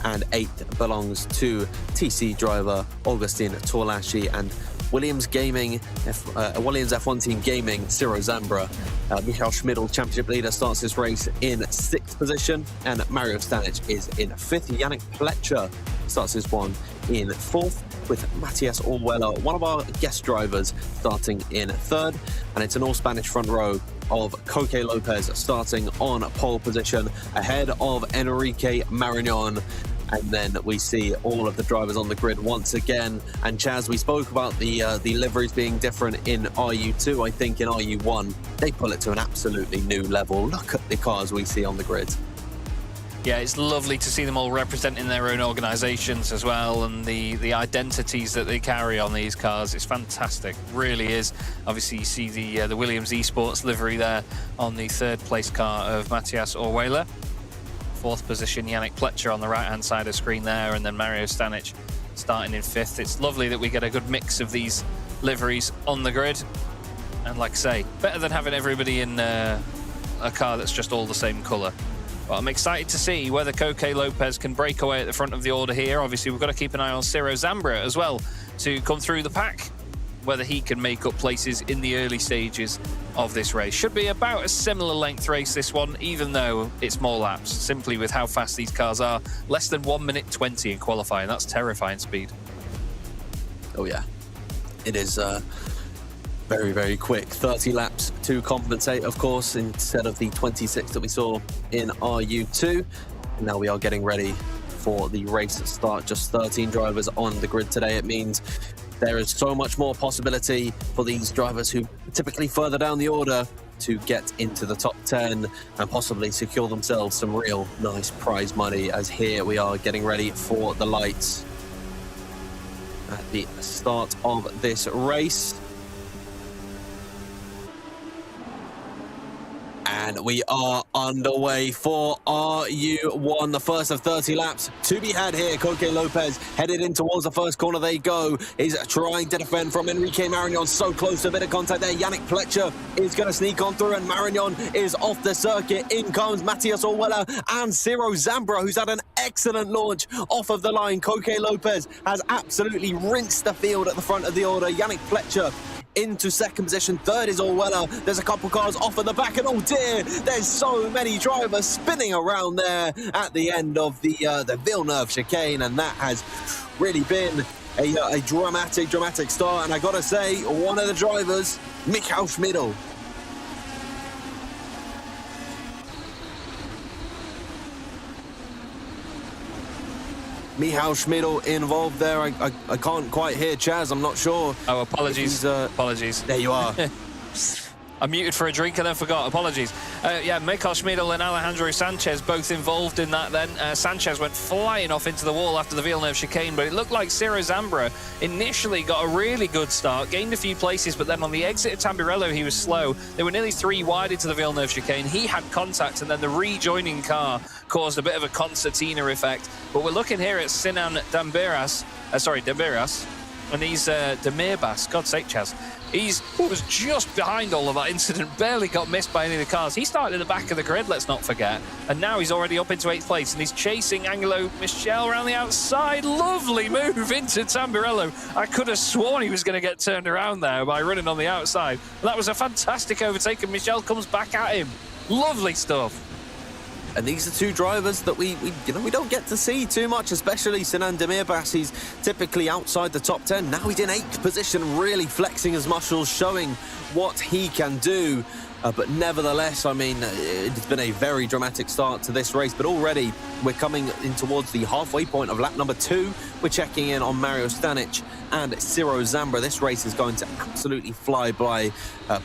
And 8th belongs to TC driver Augustin Torlaschi and Williams F1 Team Gaming, Ciro Zambra. Michael Schmidl, championship leader, starts this race in 6th position, and Mario Stanic is in 5th. Yannick Pletcher starts this one in 4th, with Matias Orwella, one of our guest drivers, starting in 3rd. And it's an all-Spanish front row of Coque Lopez starting on pole position, ahead of Enrique Marignon. And then we see all of the drivers on the grid once again. And Chaz, we spoke about the liveries being different in RU2. I think in RU1, they pull it to an absolutely new level. Look at the cars we see on the grid. Yeah, it's lovely to see them all representing their own organisations as well, and the identities that they carry on these cars. It's fantastic, really is. Obviously, you see the Williams Esports livery there on the 3rd place car of Matias Orwella. 4th position, Yannick Pletcher on the right-hand side of the screen there, and then Mario Stanic starting in 5th. It's lovely that we get a good mix of these liveries on the grid. And like I say, better than having everybody in a car that's just all the same colour. But I'm excited to see whether Coque Lopez can break away at the front of the order here. Obviously, we've got to keep an eye on Ciro Zambra as well to come through the pack, whether he can make up places in the early stages of this race. Should be about a similar length race, this one, even though it's more laps, simply with how fast these cars are. Less than 1 minute 20 in qualifying. That's terrifying speed. Oh yeah, it is very, very quick. 30 laps to compensate, of course, instead of the 26 that we saw in RU2. And now we are getting ready for the race start. Just 13 drivers on the grid today. It means there is so much more possibility for these drivers who are typically further down the order to get into the top 10 and possibly secure themselves some real nice prize money, as here we are getting ready for the lights at the start of this race. And we are underway for RU1, the first of 30 laps to be had here. Coque Lopez headed in towards the first corner. They go. Is trying to defend from Enrique Marignon. So close to a bit of contact there. Yannick Pletcher is going to sneak on through, and Marignon is off the circuit. In comes Matias Orwella and Ciro Zambra, who's had an excellent launch off of the line. Coque Lopez has absolutely rinsed the field at the front of the order. Yannick Pletcher into 2nd position. 3rd is Orwella. There's a couple cars off at the back, and oh dear, there's so many drivers spinning around there at the end of the Villeneuve chicane, and that has really been a dramatic start. And I gotta say, one of the drivers, Michael Schmidl. Michal Schmidl involved there. I can't quite hear Chaz. I'm not sure. Oh, apologies. Apologies. There you are. I muted for a drink and then forgot. Apologies. Yeah, Michael Schmidl and Alejandro Sanchez both involved in that then. Sanchez went flying off into the wall after the Villeneuve chicane, but it looked like Ciro Zambra initially got a really good start, gained a few places, but then on the exit of Tamburello, he was slow. They were nearly 3 wide into the Villeneuve chicane. He had contact, and then the rejoining car caused a bit of a concertina effect. But we're looking here at Sinan Demirbas, and he's Demirbas, God's sake, Chaz. He was just behind all of that incident, barely got missed by any of the cars. He started at the back of the grid, let's not forget. And now he's already up into 8th place, and he's chasing Angelo Michel around the outside. Lovely move into Tamburello. I could have sworn he was going to get turned around there by running on the outside. But that was a fantastic overtake, and Michel comes back at him. Lovely stuff. And these are two drivers that we don't get to see too much, especially Sinan Demirbas. He's typically outside the top 10. Now he's in 8th position, really flexing his muscles, showing what he can do. But nevertheless, I mean, it's been a very dramatic start to this race, but already we're coming in towards the halfway point of lap number 2. We're checking in on Mario Stanic and Ciro Zambra. This race is going to absolutely fly by.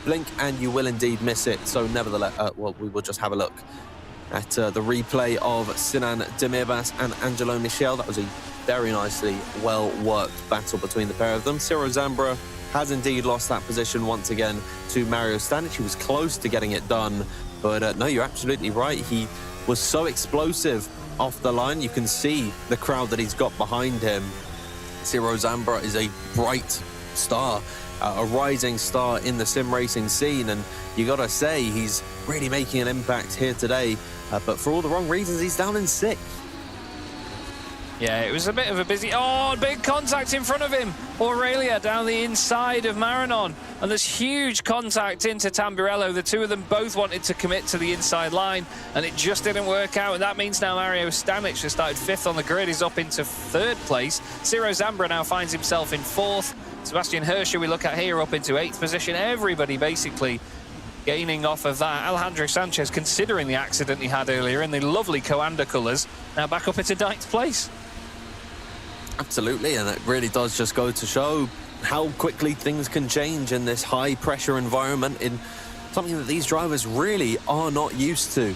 Blink and you will indeed miss it. So nevertheless, well, we will just have a look at the replay of Sinan Demirbas and Angelo Michel. That was a very nicely well-worked battle between the pair of them. Ciro Zambra has indeed lost that position once again to Mario Stanic. He was close to getting it done, but no, you're absolutely right. He was so explosive off the line. You can see the crowd that he's got behind him. Ciro Zambra is a bright star, a rising star in the sim racing scene, and you gotta say he's really making an impact here today, but for all the wrong reasons, he's down in 6th. Yeah, it was a bit of a busy... Oh, big contact in front of him. Aurelia down the inside of Maranon. And there's huge contact into Tamburello. The two of them both wanted to commit to the inside line, and it just didn't work out. And that means now Mario Stanic, who started 5th on the grid, is up into 3rd place. Ciro Zambra now finds himself in 4th. Sebastian Hirscher, we look at here, up into 8th position. Everybody basically gaining off of that. Alejandro Sanchez, considering the accident he had earlier in the lovely Coanda colours, now back up into 9th place. Absolutely, and it really does just go to show how quickly things can change in this high-pressure environment, in something that these drivers really are not used to.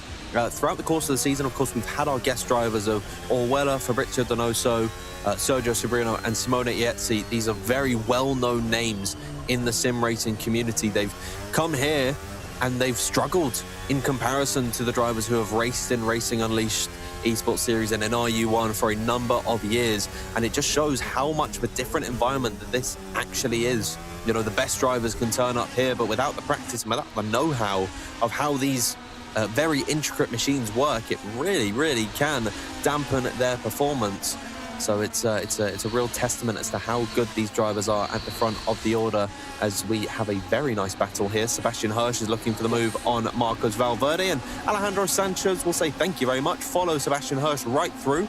Throughout the course of the season, of course, we've had our guest drivers of Orwella, Fabrizio Donoso, Sergio Sobrino and Simone Iezzi. These are very well-known names in the sim racing community. They've come here and they've struggled in comparison to the drivers who have raced in Racing Unleashed Esports Series and in RU1 for a number of years, and it just shows how much of a different environment that this actually is. You know, the best drivers can turn up here, but without the practice and without the know-how of how these very intricate machines work, it really can dampen their performance. So it's a real testament as to how good these drivers are at the front of the order, as we have a very nice battle here. Sebastian Hirsch is looking for the move on Marcos Valverde, and Alejandro Sanchez will say thank you very much, follow Sebastian Hirsch right through,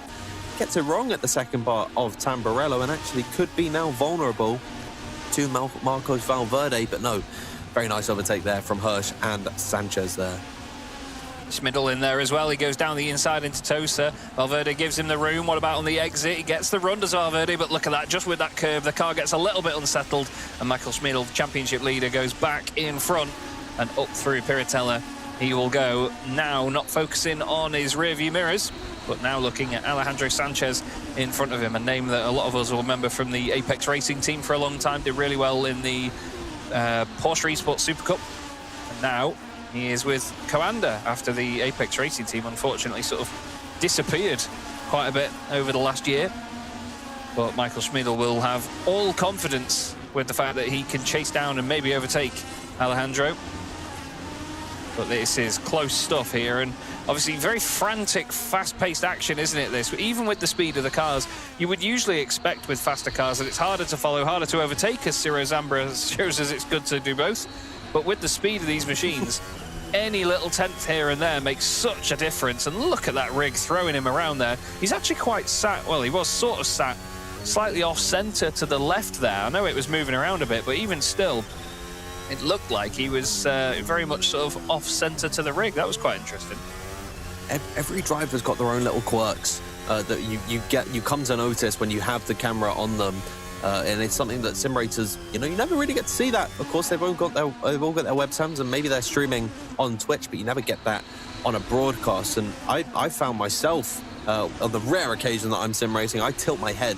gets it wrong at the second part of Tamburello, and actually could be now vulnerable to Marcos Valverde, but no, very nice overtake there from Hirsch and Sanchez there. Schmidl in there as well. He goes down the inside into Tosa. Valverde gives him the room. What about on the exit? He gets the run, does Valverde, but look at that. Just with that curve, the car gets a little bit unsettled, and Michael Schmidl, the championship leader, goes back in front and up through Piratella. He will go now, not focusing on his rearview mirrors, but now looking at Alejandro Sanchez in front of him, a name that a lot of us will remember from the Apex Racing team for a long time. Did really well in the Porsche Esports Super Cup. And now he is with Coanda after the Apex Racing team unfortunately sort of disappeared quite a bit over the last year. But Michael Schmidl will have all confidence with the fact that he can chase down and maybe overtake Alejandro. But this is close stuff here, and obviously very frantic, fast-paced action, isn't it, this? Even with the speed of the cars, you would usually expect with faster cars that it's harder to follow, harder to overtake, as Ciro Zambra shows us it's good to do both. But with the speed of these machines, any little tenth here and there makes such a difference. And look at that rig throwing him around there. He's actually quite sat, well, he was sort of sat slightly off-centre to the left there. I know it was moving around a bit, but even still, it looked like he was very much sort of off-centre to the rig. That was quite interesting. Every driver's got their own little quirks that you come to notice when you have the camera on them. And it's something that sim racers, you never really get to see that. Of course, they've all got their webcams, and maybe they're streaming on Twitch, but you never get that on a broadcast. And I found myself, on the rare occasion that I'm sim racing, I tilt my head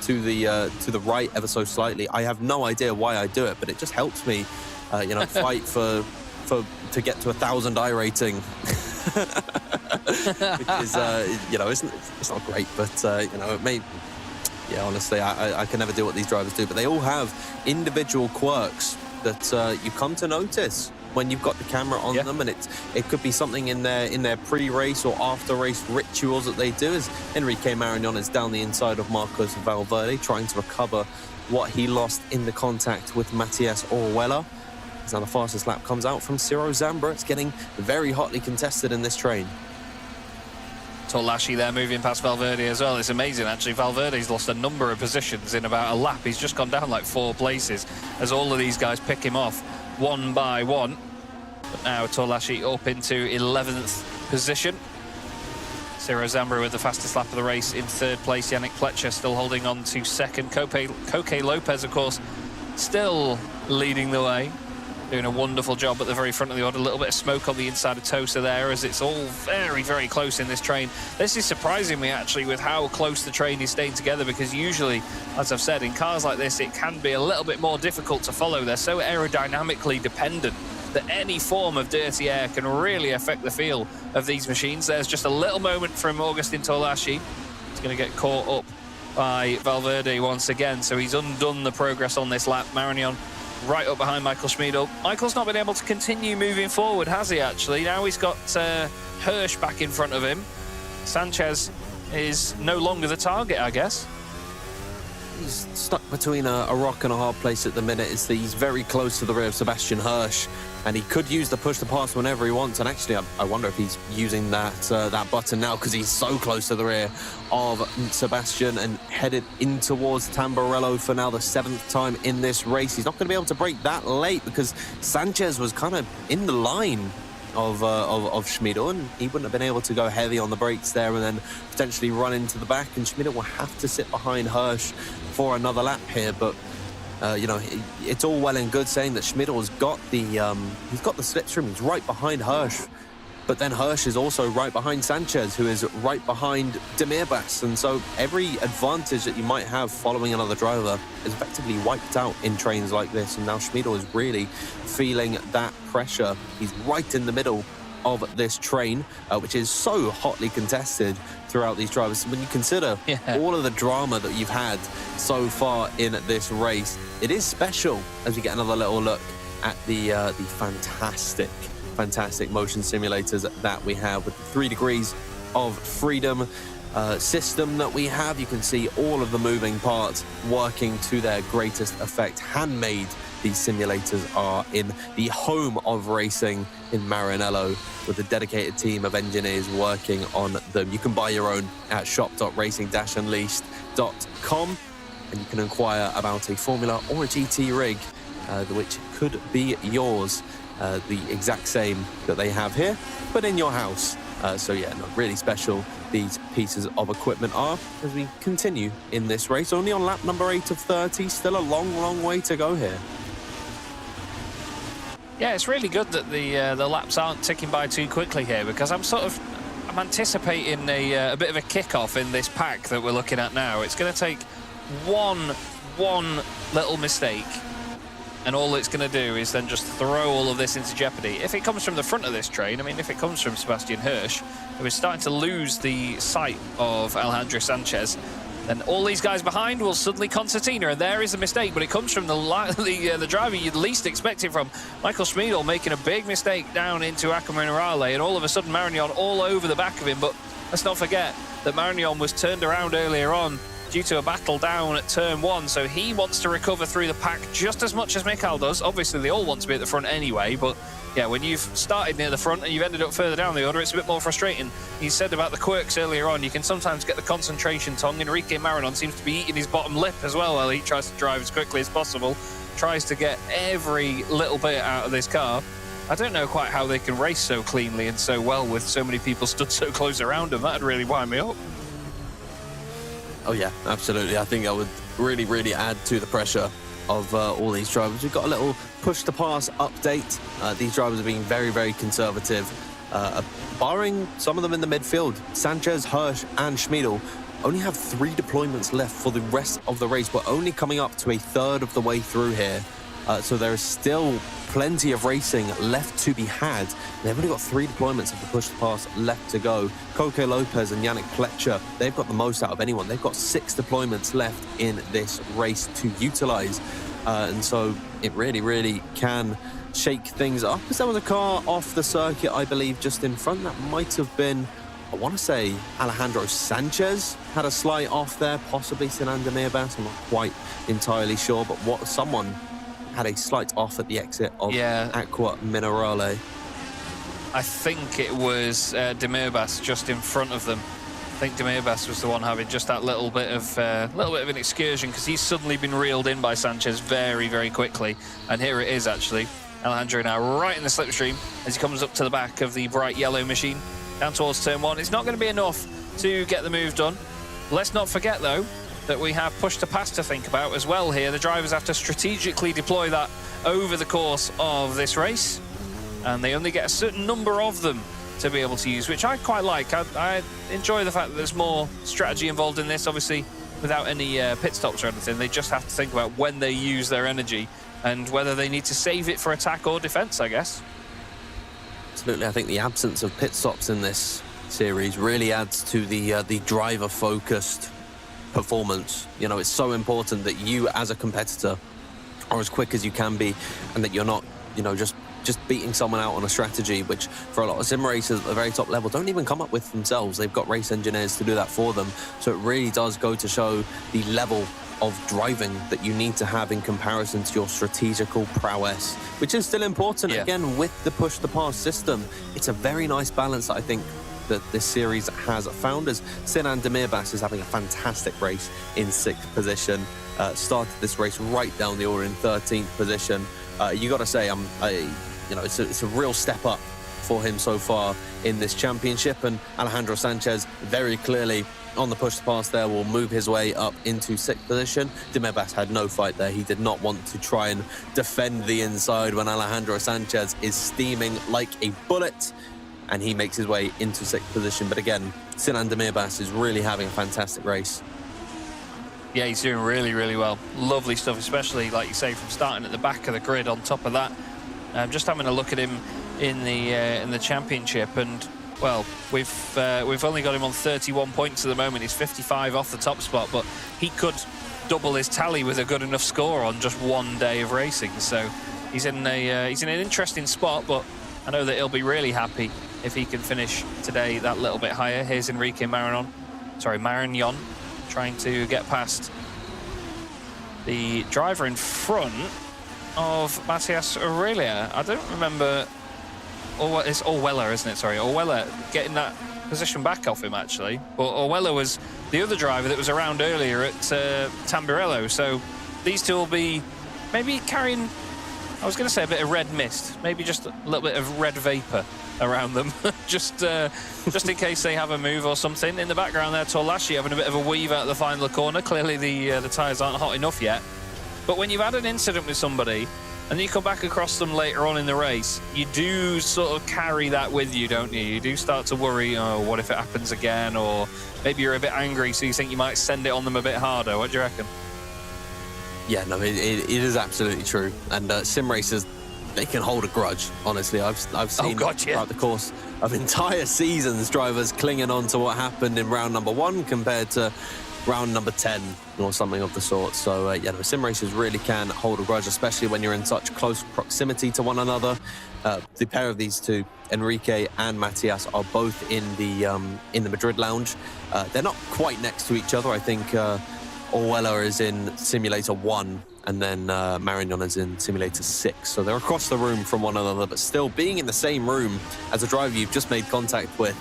to the right ever so slightly. I have no idea why I do it, but it just helps me, fight to get to 1,000 I rating. Which is, it's not great, but it may. Yeah, honestly, I can never do what these drivers do, but they all have individual quirks that you come to notice when you've got the camera on them, and it could be something in their pre-race or after-race rituals that they do, as Enrique Marignon is down the inside of Marcos Valverde, trying to recover what he lost in the contact with Matias Orwella. As now the fastest lap comes out from Ciro Zambra. It's getting very hotly contested in this train. Tolashi there moving past Valverde as well. It's amazing, actually. Valverde's lost a number of positions in about a lap. He's just gone down like 4 places as all of these guys pick him off one by one. But now Torlashi up into 11th position. Ciro Zambra with the fastest lap of the race in 3rd place. Yannick Pletcher still holding on to 2nd. Koke Lopez, of course, still leading the way. Doing a wonderful job at the very front of the order. A little bit of smoke on the inside of Tosa there, as it's all very, very close in this train. This is surprising me, actually, with how close the train is staying together, because usually, as I've said, in cars like this, it can be a little bit more difficult to follow. They're so aerodynamically dependent that any form of dirty air can really affect the feel of these machines. There's just a little moment from Augustin Torlashi. He's going to get caught up by Valverde once again, so he's undone the progress on this lap. Marignon right up behind Michael Schmidl. Michael's not been able to continue moving forward, has he, actually? Now he's got Hirsch back in front of him. Sanchez is no longer the target, I guess. He's stuck between a rock and a hard place at the minute. He's very close to the rear of Sebastian Hirsch, and he could use the push to pass whenever he wants. And actually, I wonder if he's using that button now, because he's so close to the rear of Sebastian and headed in towards Tamburello for now the 7th time in this race. He's not going to be able to break that late, because Sanchez was kind of in the line of Schmidl, and he wouldn't have been able to go heavy on the brakes there and then potentially run into the back, and Schmidl will have to sit behind Hirsch for another lap here. But you know, it's all well and good saying that Schmidl's got the slipstream. He's right behind Hirsch, but then Hirsch is also right behind Sanchez, who is right behind Demirbas, and so every advantage that you might have following another driver is effectively wiped out in trains like this. And now Schmidl is really feeling that pressure. He's right in the middle of this train, which is so hotly contested throughout these drivers. When you consider all of the drama that you've had so far in this race, it is special as we get another little look at the fantastic motion simulators that we have with the 3 degrees of freedom system that we have. You can see all of the moving parts working to their greatest effect. Handmade, these simulators are in the home of racing in Maranello, with a dedicated team of engineers working on them. You can buy your own at shop.racing-unleashed.com, and you can inquire about a Formula or a GT rig, which could be yours. The exact same that they have here, but in your house. So yeah, no, really special these pieces of equipment are as we continue in this race. Only on lap number 8 of 30, still a long way to go here. Yeah, it's really good that the laps aren't ticking by too quickly here, because I'm anticipating a bit of a kick-off in this pack that we're looking at now. It's going to take one little mistake, and all it's going to do is then just throw all of this into jeopardy. If it comes from the front of this train, I mean, if it comes from Sebastian Hirsch, who is starting to lose the sight of Alejandro Sanchez, then all these guys behind will suddenly concertina, and there is a mistake, but it comes from the driver you'd least expect it from. Michael Schmidl making a big mistake down into Acqua Minerale, and all of a sudden Marignon all over the back of him. But let's not forget that Marignon was turned around earlier on due to a battle down at turn 1, so he wants to recover through the pack just as much as Mikael does. Obviously, they all want to be at the front anyway, but yeah, when you've started near the front and you've ended up further down the order, it's a bit more frustrating. He said about the quirks earlier on, you can sometimes get the concentration tongue. Enrique Marignon seems to be eating his bottom lip as well while he tries to drive as quickly as possible, tries to get every little bit out of this car. I don't know quite how they can race so cleanly and so well with so many people stood so close around them. That'd really wind me up. Oh yeah, absolutely. I think that would really add to the pressure of all these drivers. We've got a little push to pass update. These drivers are being very conservative, barring some of them in the midfield. Sanchez, Hirsch and Schmidl only have 3 deployments left for the rest of the race. We're only coming up to a third of the way through here. So there is still plenty of racing left to be had. They've only got 3 deployments of the push to pass left to go. Koke Lopez and Yannick Pletcher, they've got the most out of anyone. They've got 6 deployments left in this race to utilize. And so it really can shake things up. Because there was a car off the circuit, I believe, just in front. That might have been, I want to say, Alejandro Sanchez had a slight off there, possibly Sinan Demirbas. I'm not quite entirely sure, but someone had a slight off at the exit of Acqua Minerale. I think it was Demirbas just in front of them. I think Demirbas was the one having just that little bit of an excursion, because he's suddenly been reeled in by Sanchez very quickly. And here it is, actually. Alejandro now right in the slipstream as he comes up to the back of the bright yellow machine down towards turn 1. It's not going to be enough to get the move done. Let's not forget, though, that we have push to pass to think about as well here. The drivers have to strategically deploy that over the course of this race, and they only get a certain number of them to be able to use, which I quite like. I enjoy the fact that there's more strategy involved in this, obviously without any pit stops or anything. They just have to think about when they use their energy and whether they need to save it for attack or defense, I guess. Absolutely. I think the absence of pit stops in this series really adds to the driver-focused performance. You know, it's so important that you, as a competitor, are as quick as you can be, and that you're not, you know, just beating someone out on a strategy, which for a lot of sim racers at the very top level don't even come up with themselves. They've got race engineers to do that for them. So it really does go to show the level of driving that you need to have in comparison to your strategical prowess, which is still important. Again, with the push the pass system, it's a very nice balance that I think that this series has found, as Sinan Demirbas is having a fantastic race in 6th position. Started this race right down the order in 13th position. You got to say, you know, it's a real step up for him so far in this championship, and Alejandro Sanchez very clearly on the push to pass there will move his way up into 6th position. Demirbas had no fight there. He did not want to try and defend the inside when Alejandro Sanchez is steaming like a bullet, and he makes his way into 6th position. But again, Sinan Demirbas is really having a fantastic race. Yeah, he's doing really, really well. Lovely stuff, especially, like you say, from starting at the back of the grid. On top of that, just having a look at him in the championship, and well, we've only got him on 31 points at the moment. He's 55 off the top spot, but he could double his tally with a good enough score on just one day of racing. So he's in an interesting spot, but I know that he'll be really happy if he can finish today that little bit higher. Here's Enrique Marignon, trying to get past the driver in front of Matthias Aurelia. I don't remember, it's Orwella, isn't it? Sorry, Orwella getting that position back off him, actually. But Orwella was the other driver that was around earlier at Tamburello. So these two will be maybe carrying, I was going to say a bit of red mist, maybe just a little bit of red vapor around them, just in case they have a move or something. In the background there, Torlashi having a bit of a weave out of the final corner. Clearly the tyres aren't hot enough yet. But when you've had an incident with somebody and then you come back across them later on in the race, you do sort of carry that with you, don't you? You do start to worry, oh, what if it happens again? Or maybe you're a bit angry, so you think you might send it on them a bit harder. What do you reckon? Yeah, no, it is absolutely true. And sim racers, they can hold a grudge, honestly. I've seen throughout the course of entire seasons drivers clinging on to what happened in round number 1 compared to round number 10 or something of the sort. So yeah, no, sim racers really can hold a grudge, especially when you're in such close proximity to one another. The pair of these two, Enrique and Matthias, are both in the Madrid lounge. They're not quite next to each other. I think Orwella is in Simulator 1 and then Marignon is in Simulator 6. So they're across the room from one another, but still being in the same room as a driver you've just made contact with,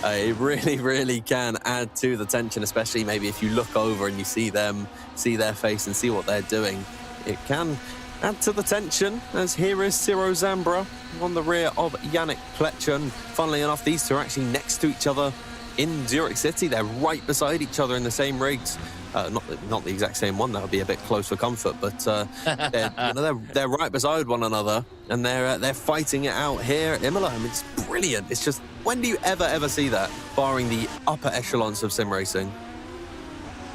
it really, really can add to the tension, especially maybe if you look over and you see them, see their face and see what they're doing. It can add to the tension, as here is Ciro Zambra on the rear of Yannick Pletcher. And funnily enough, these two are actually next to each other in Zurich City. They're right beside each other in the same rigs. Not the exact same one, that would be a bit close for comfort, but they're right beside one another, and they're fighting it out here at Imola. I mean, it's brilliant. It's just, when do you ever see that, barring the upper echelons of sim racing?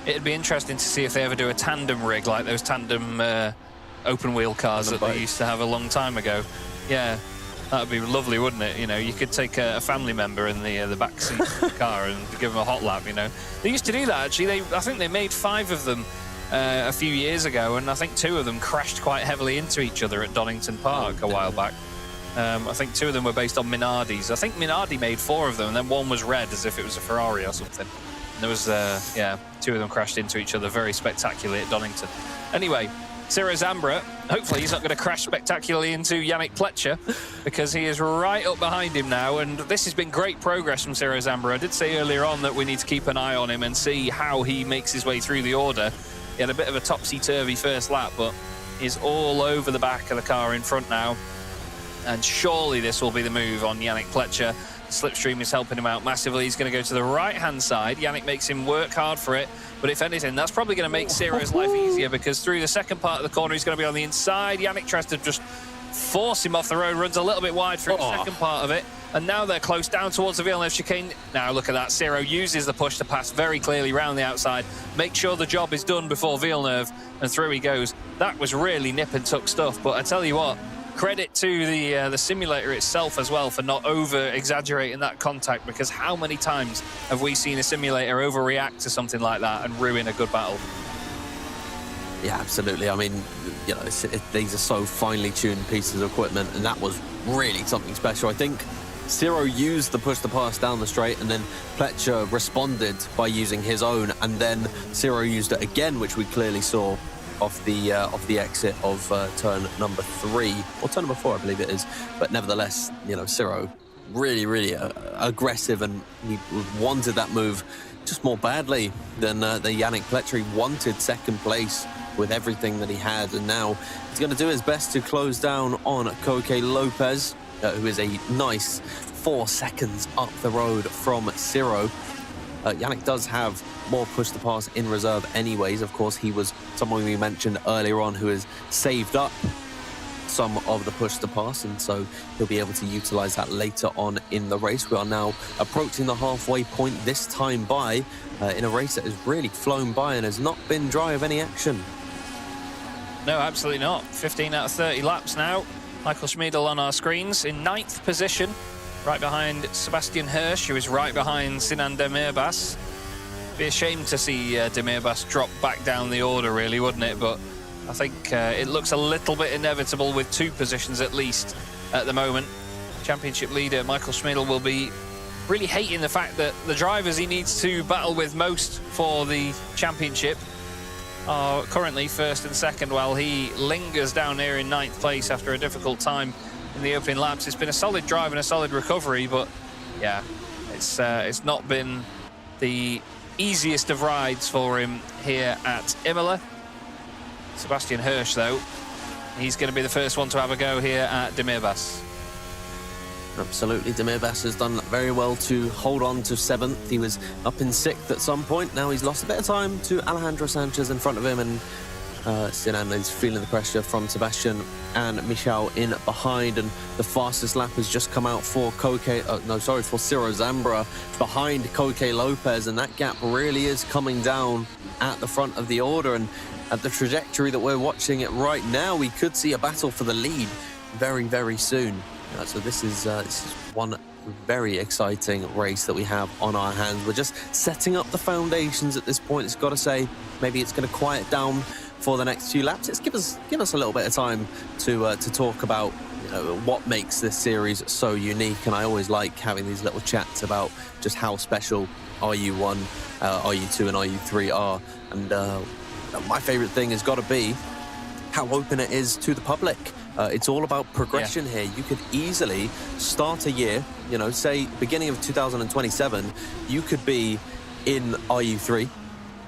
It'd be interesting to see if they ever do a tandem rig like those tandem open wheel cars that they used to have a long time ago. Yeah. That would be lovely, wouldn't it? You know, you could take a family member in the back seat of the car and give them a hot lap, you know. They used to do that, actually. I think they made 5 of them a few years ago, and I think 2 of them crashed quite heavily into each other at Donington Park a while back. I think 2 of them were based on Minardis. I think Minardi made 4 of them, and then 1 was red, as if it was a Ferrari or something. And there was, 2 of them crashed into each other very spectacularly at Donington. Anyway, Ciro Zambra, hopefully he's not going to crash spectacularly into Yannick Pletcher, because he is right up behind him now, and this has been great progress from Ciro Zambra. I did say earlier on that we need to keep an eye on him and see how he makes his way through the order. He had a bit of a topsy-turvy first lap, but he's all over the back of the car in front now. And surely this will be the move on Yannick Pletcher. The slipstream is helping him out massively. He's going to go to the right-hand side. Yannick makes him work hard for it. But if anything, that's probably going to make Ciro's life easier, because through the second part of the corner, he's going to be on the inside. Yannick tries to just force him off the road, runs a little bit wide through the second part of it. And now they're close down towards the Villeneuve chicane. Now look at that. Ciro uses the push to pass very clearly round the outside. Make sure the job is done before Villeneuve. And through he goes. That was really nip and tuck stuff. But I tell you what, credit to the simulator itself as well for not over-exaggerating that contact, because how many times have we seen a simulator overreact to something like that and ruin a good battle? Yeah, absolutely. I mean, you know, these are so finely tuned pieces of equipment, and that was really something special. I think Ciro used the push to pass down the straight, and then Pletcher responded by using his own, and then Ciro used it again, which we clearly saw off the exit of turn number 3, or turn number 4, I believe it is. But nevertheless, you know, Ciro really aggressive, and he wanted that move just more badly than the Yannick Pletcher. He wanted second place with everything that he had, and now he's going to do his best to close down on Koke Lopez, who is a nice 4 seconds up the road from Ciro. Yannick does have more push to pass in reserve anyways. Of course, he was someone we mentioned earlier on who has saved up some of the push to pass, and so he'll be able to utilize that later on in the race. We are now approaching the halfway point, this time by in a race that has really flown by and has not been dry of any action. No, absolutely not. 15 out of 30 laps now. Michael Schmidl on our screens in 9th position, right behind Sebastian Hirsch, who is right behind Sinan Demirbas. Be a shame to see Demirbas drop back down the order, really, wouldn't it? But I think it looks a little bit inevitable with 2 positions at least at the moment. Championship leader Michael Schmidl will be really hating the fact that the drivers he needs to battle with most for the championship are currently 1st and 2nd, while he lingers down here in 9th place after a difficult time in the opening laps. It's been a solid drive and a solid recovery, but yeah, it's not been the easiest of rides for him here at Imola. Sebastian Hirsch, though, he's going to be the first one to have a go here at Demirbas. Absolutely, Demirbas has done very well to hold on to 7th. He was up in 6th at some point. Now he's lost a bit of time to Alejandro Sanchez in front of him, and Sinan is feeling the pressure from Sebastian and Michał in behind, and the fastest lap has just come out for for Ciro Zambra behind Koke Lopez, and that gap really is coming down at the front of the order. And at the trajectory that we're watching it right now, we could see a battle for the lead very soon. So this is one very exciting race that we have on our hands. We're just setting up the foundations at this point. It's got to say, maybe it's going to quiet down for the next few laps. It's give us a little bit of time to talk about, you know, what makes this series so unique. And I always like having these little chats about just how special RU1, RU2 and RU3 are. And my favorite thing has got to be how open it is to the public. It's all about progression here. You could easily start a year, you know, say beginning of 2027, you could be in RU3,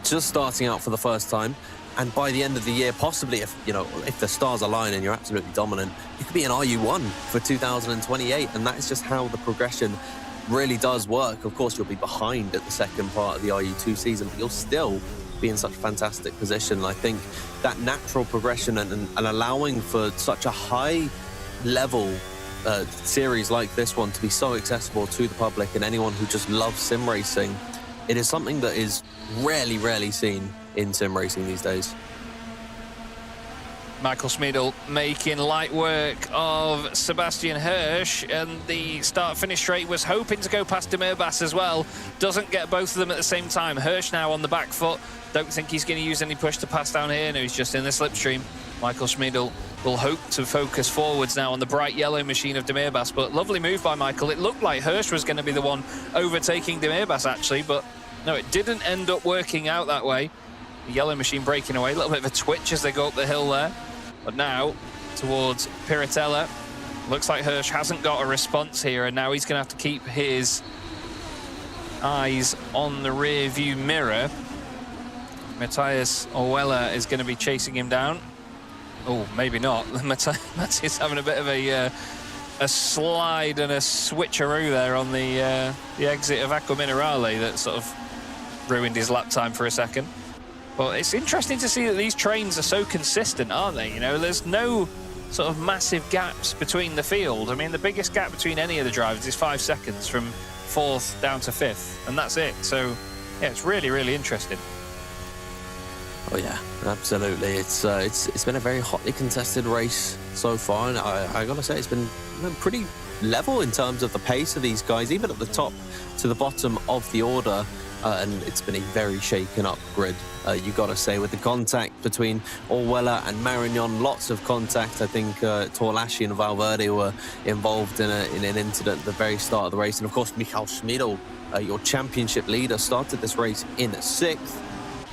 just starting out for the first time. And by the end of the year, possibly if the stars align and you're absolutely dominant, you could be in RU1 for 2028. And that is just how the progression really does work. Of course, you'll be behind at the second part of the RU2 season, but you'll still be in such a fantastic position. I think that natural progression and allowing for such a high level series like this one to be so accessible to the public and anyone who just loves sim racing, it is something that is rarely seen in sim racing these days. Michael Schmidl making light work of Sebastian Hirsch, and the start-finish straight was hoping to go past Demirbas as well. Doesn't get both of them at the same time. Hirsch now on the back foot. Don't think he's going to use any push to pass down here. No, he's just in the slipstream. Michael Schmidl will hope to focus forwards now on the bright yellow machine of Demirbas, but lovely move by Michael. It looked like Hirsch was going to be the one overtaking Demirbas, actually, but no, it didn't end up working out that way. The yellow machine breaking away. A little bit of a twitch as they go up the hill there. But now, towards Piratella, looks like Hirsch hasn't got a response here, and now he's going to have to keep his eyes on the rear view mirror. Matthias Orwella is going to be chasing him down. Oh, maybe not. Matthias having a bit of a a slide and a switcheroo there on the exit of Aqua Minerale that sort of ruined his lap time for a second. But it's interesting to see that these trains are so consistent, aren't they? You know, there's no sort of massive gaps between the field. I mean, the biggest gap between any of the drivers is 5 seconds from 4th down to 5th, and that's it. So, yeah, it's really, really interesting. Oh yeah, absolutely. It's been a very hotly contested race so far, and I gotta say it's been pretty level in terms of the pace of these guys, even at the top to the bottom of the order. And it's been a very shaken up grid, you got to say, with the contact between Orwella and Marignon. Lots of contact. I think Torlashi and Valverde were involved in an incident at the very start of the race. And of course, Michał Schmidl, your championship leader, started this race in 6th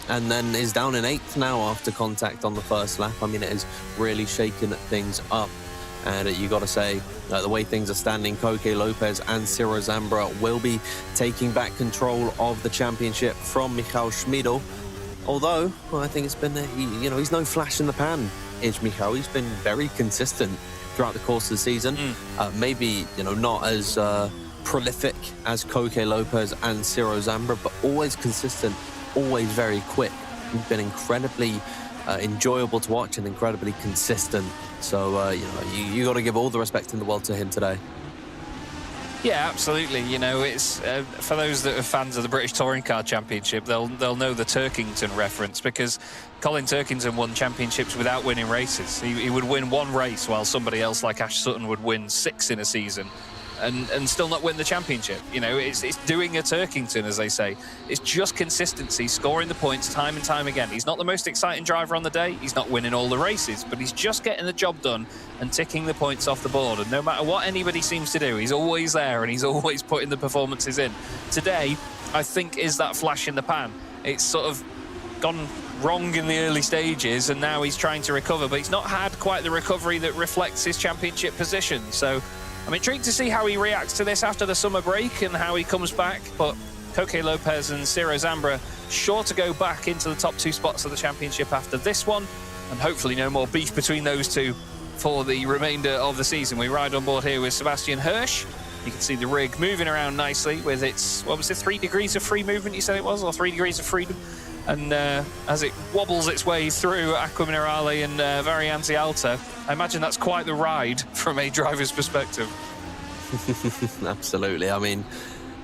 and then is down in 8th now after contact on the first lap. I mean, it has really shaken things up. And you got to say, the way things are standing, Koke Lopez and Ciro Zambra will be taking back control of the championship from Michał Schmidl. Although, well, I think it's been, he's no flash in the pan, is Michał. He's been very consistent throughout the course of the season. Maybe, not as prolific as Koke Lopez and Ciro Zambra, but always consistent, always very quick. He's been incredibly enjoyable to watch and incredibly consistent. So, you got to give all the respect in the world to him today. Yeah, absolutely. It's for those that are fans of the British Touring Car Championship, they'll know the Turkington reference, because Colin Turkington won championships without winning races. He would win 1 race while somebody else like Ash Sutton would win 6 in a season and still not win the championship. It's doing a Turkington, as they say. It's just consistency, scoring the points time and time again. He's not the most exciting driver on the day. He's not winning all the races, but he's just getting the job done and ticking the points off the board. And no matter what anybody seems to do, he's always there and he's always putting the performances in. Today, I think, is that flash in the pan. It's sort of gone wrong in the early stages and now he's trying to recover, but he's not had quite the recovery that reflects his championship position. So I'm intrigued to see how he reacts to this after the summer break and how he comes back. But Koke Lopez and Ciro Zambra sure to go back into the top 2 spots of the championship after this one, and hopefully no more beef between those two for the remainder of the season. We ride on board here with Sebastian Hirsch. You can see the rig moving around nicely with its, 3 degrees of free movement, you said it was, or 3 degrees of freedom. And as it wobbles its way through Aqua Minerale and Variante Alta, I imagine that's quite the ride from a driver's perspective. Absolutely. I mean,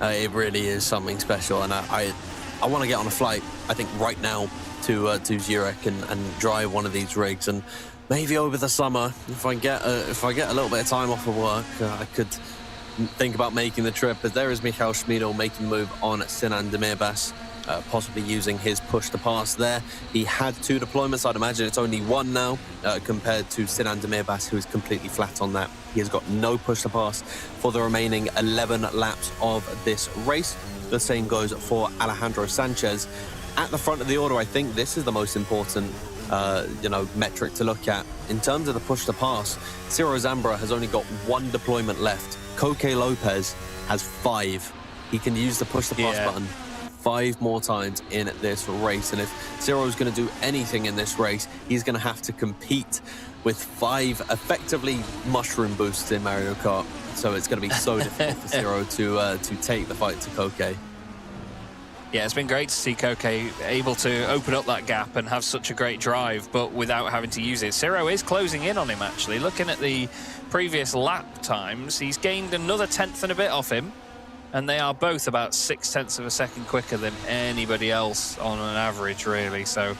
it really is something special. And I want to get on a flight, I think, right now to Zurich and drive one of these rigs. And maybe over the summer, if I get a little bit of time off of work, I could think about making the trip. But there is Michał Schmidl making the move on Sinan Demirbas. Possibly using his push to pass there. He had 2 deployments. I'd imagine it's only 1 now, compared to Sinan Demirbas, who is completely flat on that. He has got no push to pass for the remaining 11 laps of this race. The same goes for Alejandro Sanchez. At the front of the order, I think this is the most important metric to look at. In terms of the push to pass, Ciro Zambra has only got 1 deployment left. Koke Lopez has 5. He can use the push to pass button 5 more times in this race. And if Ciro's going to do anything in this race, he's going to have to compete with 5 effectively mushroom boosts in Mario Kart. So it's going to be so difficult for Ciro to take the fight to Koke. Yeah, it's been great to see Koke able to open up that gap and have such a great drive, but without having to use it. Ciro is closing in on him, actually. Looking at the previous lap times, he's gained another 10th and a bit off him. And they are both about 0.6 of a second quicker than anybody else on an average, really. So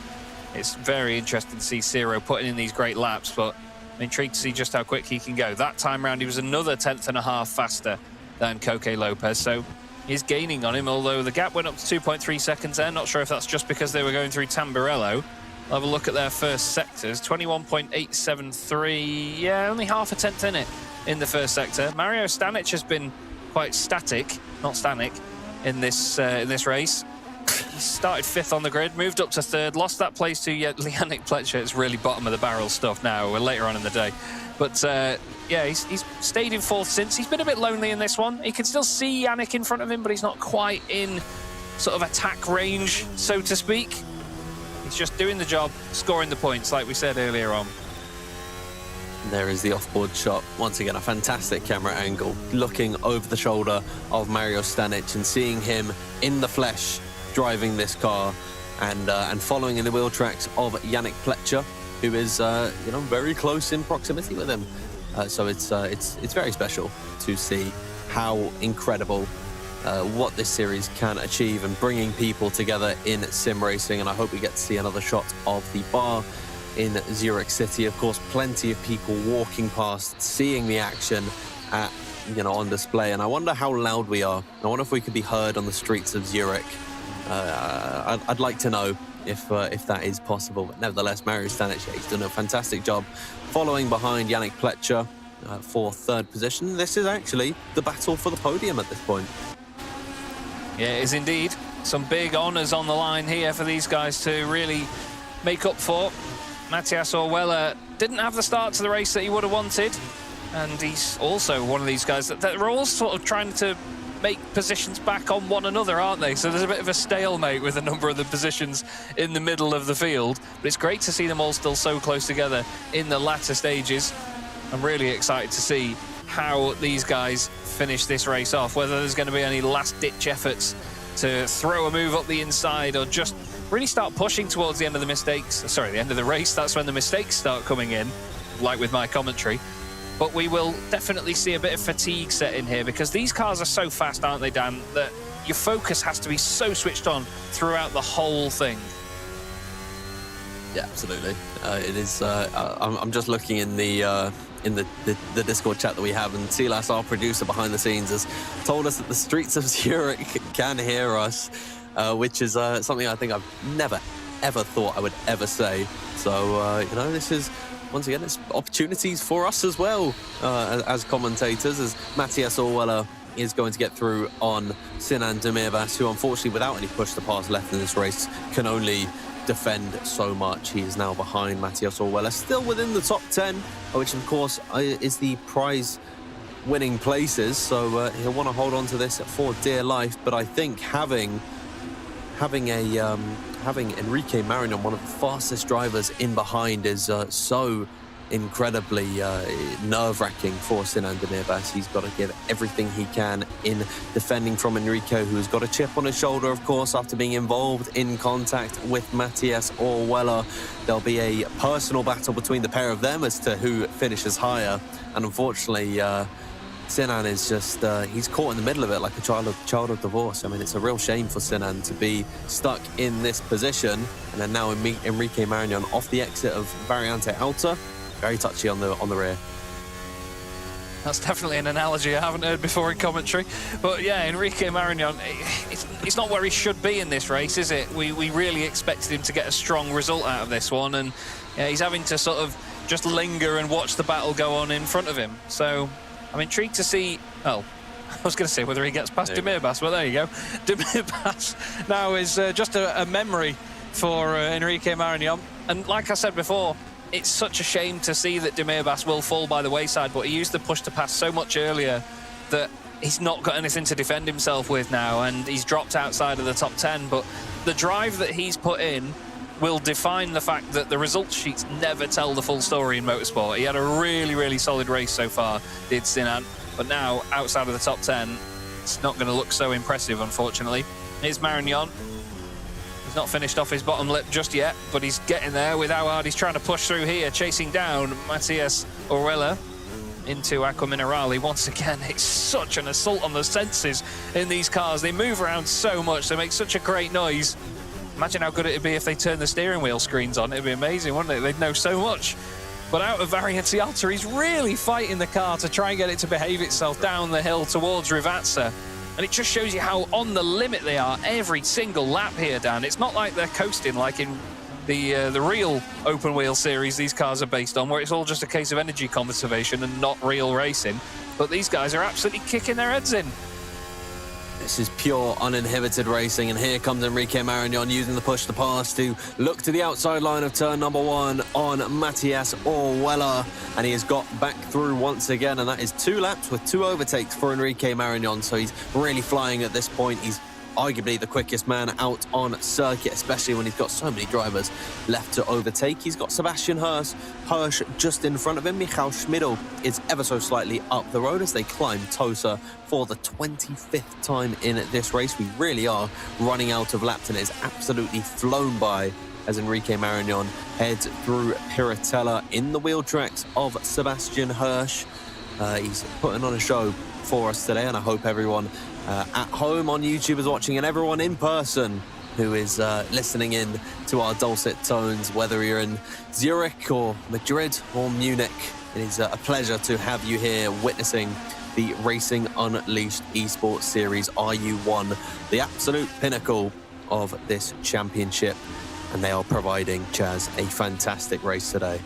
it's very interesting to see Ciro putting in these great laps, but I'm intrigued to see just how quick he can go. That time round, he was another 10th and a half faster than Koke Lopez. So he's gaining on him, although the gap went up to 2.3 seconds there. Not sure if that's just because they were going through Tamburello. I'll have a look at their first sectors. 21.873. Yeah, only half a tenth in it in the first sector. Mario Stanic has been quite static, not Stanek, in this race. He started 5th on the grid, moved up to 3rd, lost that place to Yannick Pletcher. It's really bottom of the barrel stuff now, later on in the day. But yeah, he's stayed in 4th since. He's been a bit lonely in this one. He can still see Yannick in front of him, but he's not quite in sort of attack range, so to speak. He's just doing the job, scoring the points, like we said earlier on. There is the off-board shot. Once again, a fantastic camera angle, looking over the shoulder of Mario Stanic and seeing him in the flesh driving this car, and following in the wheel tracks of Yannick Pletcher, who is very close in proximity with him. So it's very special to see how incredible what this series can achieve and bringing people together in sim racing. And I hope we get to see another shot of the bar in Zurich City. Of course, plenty of people walking past, seeing the action on display. And I wonder how loud we are. I wonder if we could be heard on the streets of Zurich. I'd like to know if that is possible. But nevertheless, Mario Stanic, he's done a fantastic job following behind Yannick Pletcher for third position. This is actually the battle for the podium at this point. Yeah, it is indeed. Some big honours on the line here for these guys to really make up for. Matthias Orwella didn't have the start to the race that he would have wanted, and he's also one of these guys that are all sort of trying to make positions back on one another, aren't they? So there's a bit of a stalemate with a number of the positions in the middle of the field, but it's great to see them all still so close together in the latter stages. I'm really excited to see how these guys finish this race off, whether there's going to be any last-ditch efforts to throw a move up the inside or just really start pushing towards the end of the end of the race. That's when the mistakes start coming in, like with my commentary. But we will definitely see a bit of fatigue set in here, because these cars are so fast, aren't they, Dan, that your focus has to be so switched on throughout the whole thing. Yeah, absolutely. It is. I'm just looking in the Discord chat that we have, and Silas, our producer behind the scenes, has told us that the streets of Zurich can hear us, which is something I think I've never, ever thought I would ever say. So, this is, once again, it's opportunities for us as well as commentators, as Matthias Orwella is going to get through on Sinan Demirbas, who unfortunately, without any push to pass left in this race, can only defend so much. He is now behind Matthias Orwella, still within the top 10, which of course is the prize winning places, so he'll want to hold on to this for dear life. But I think having Enrique Marignon, one of the fastest drivers in behind, is so incredibly nerve-wracking for Sinan Demirbas. He's got to give everything he can in defending from Enrico, who's got a chip on his shoulder, of course, after being involved in contact with Matthias Orwella. There'll be a personal battle between the pair of them as to who finishes higher, and unfortunately Sinan is just, he's caught in the middle of it like a child of divorce. I mean, it's a real shame for Sinan to be stuck in this position. And then now Enrique Marignon off the exit of Variante Alta, very touchy on the rear. That's definitely an analogy I haven't heard before in commentary. But yeah, Enrique Marignon, it's not where he should be in this race, is it? We really expected him to get a strong result out of this one, and yeah, he's having to sort of just linger and watch the battle go on in front of him. So I'm intrigued to see, well, I was going to say whether he gets past Demirbas, but there you go. Demirbas now is just a memory for Enrique Marignon. And like I said before, it's such a shame to see that Demirbas will fall by the wayside, but he used the push to pass so much earlier that he's not got anything to defend himself with now, and he's dropped outside of the top 10. But the drive that he's put in will define the fact that the results sheets never tell the full story in motorsport. He had a really, really solid race so far, did Sinan, but now outside of the top 10, it's not going to look so impressive, unfortunately. Here's Marignon. He's not finished off his bottom lip just yet, but he's getting there with how hard he's trying to push through here, chasing down Matthias Orwella into Aqua Minerale. Once again, it's such an assault on the senses in these cars. They move around so much, they make such a great noise. Imagine how good it'd be if they turned the steering wheel screens on. It'd be amazing, wouldn't it? They'd know so much. But out of Variante Alta, he's really fighting the car to try and get it to behave itself down the hill towards Rivazza. And it just shows you how on the limit they are every single lap here, Dan. It's not like they're coasting like in the real open wheel series these cars are based on, where it's all just a case of energy conservation and not real racing. But these guys are absolutely kicking their heads in. This is pure uninhibited racing, and here comes Enrique Marignon using the push to pass to look to the outside line of turn number 1 on Matthias Orwella, and he has got back through once again, and that is 2 laps with 2 overtakes for Enrique Marignon. So he's really flying at this point. He's arguably the quickest man out on circuit, especially when he's got so many drivers left to overtake. He's got Sebastian Hirsch just in front of him. Michael Schmidl is ever so slightly up the road as they climb Tosa for the 25th time in this race. We really are running out of laps, and it is absolutely flown by as Enrique Marignon heads through Piratella in the wheel tracks of Sebastian Hirsch. He's putting on a show for us today, and I hope everyone at home on YouTube is watching, and everyone in person who is listening in to our dulcet tones, whether you're in Zurich or Madrid or Munich. It is a pleasure to have you here witnessing the Racing Unleashed Esports Series RU1, the absolute pinnacle of this championship. And they are providing, Chaz, a fantastic race today.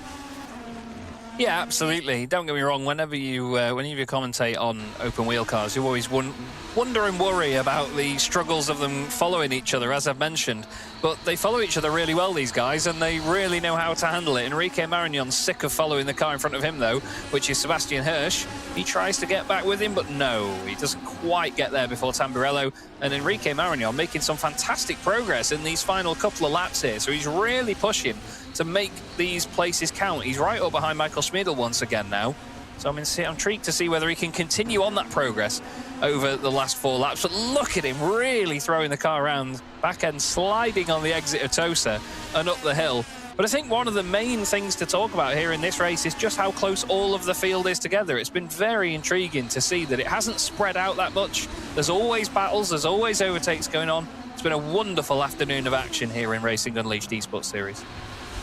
Yeah, absolutely. Don't get me wrong. Whenever you commentate on open wheel cars, you always wonder and worry about the struggles of them following each other, as I've mentioned. But they follow each other really well, these guys, and they really know how to handle it. Enrique Marignon's sick of following the car in front of him, though, which is Sebastian Hirsch. He tries to get back with him, but no, he doesn't quite get there before Tamburello. And Enrique Marignon making some fantastic progress in these final couple of laps here. So he's really pushing to make these places count. He's right up behind Michael Schmidl once again now. So I'm intrigued to see whether he can continue on that progress over the last 4 laps. But look at him really throwing the car around, back end sliding on the exit of Tosa and up the hill. But I think one of the main things to talk about here in this race is just how close all of the field is together. It's been very intriguing to see that it hasn't spread out that much. There's always battles, there's always overtakes going on. It's been a wonderful afternoon of action here in Racing Unleashed Esports Series.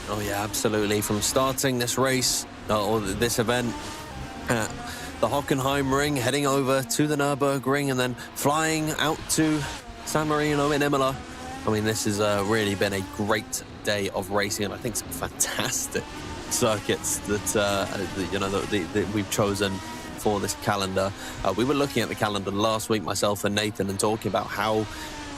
Oh yeah, absolutely. From starting this race, or this event, at the Hockenheimring, heading over to the Nürburgring, and then flying out to San Marino in Imola. I mean, this has really been a great day of racing, and I think some fantastic circuits that we've chosen for this calendar. We were looking at the calendar last week, myself and Nathan, and talking about how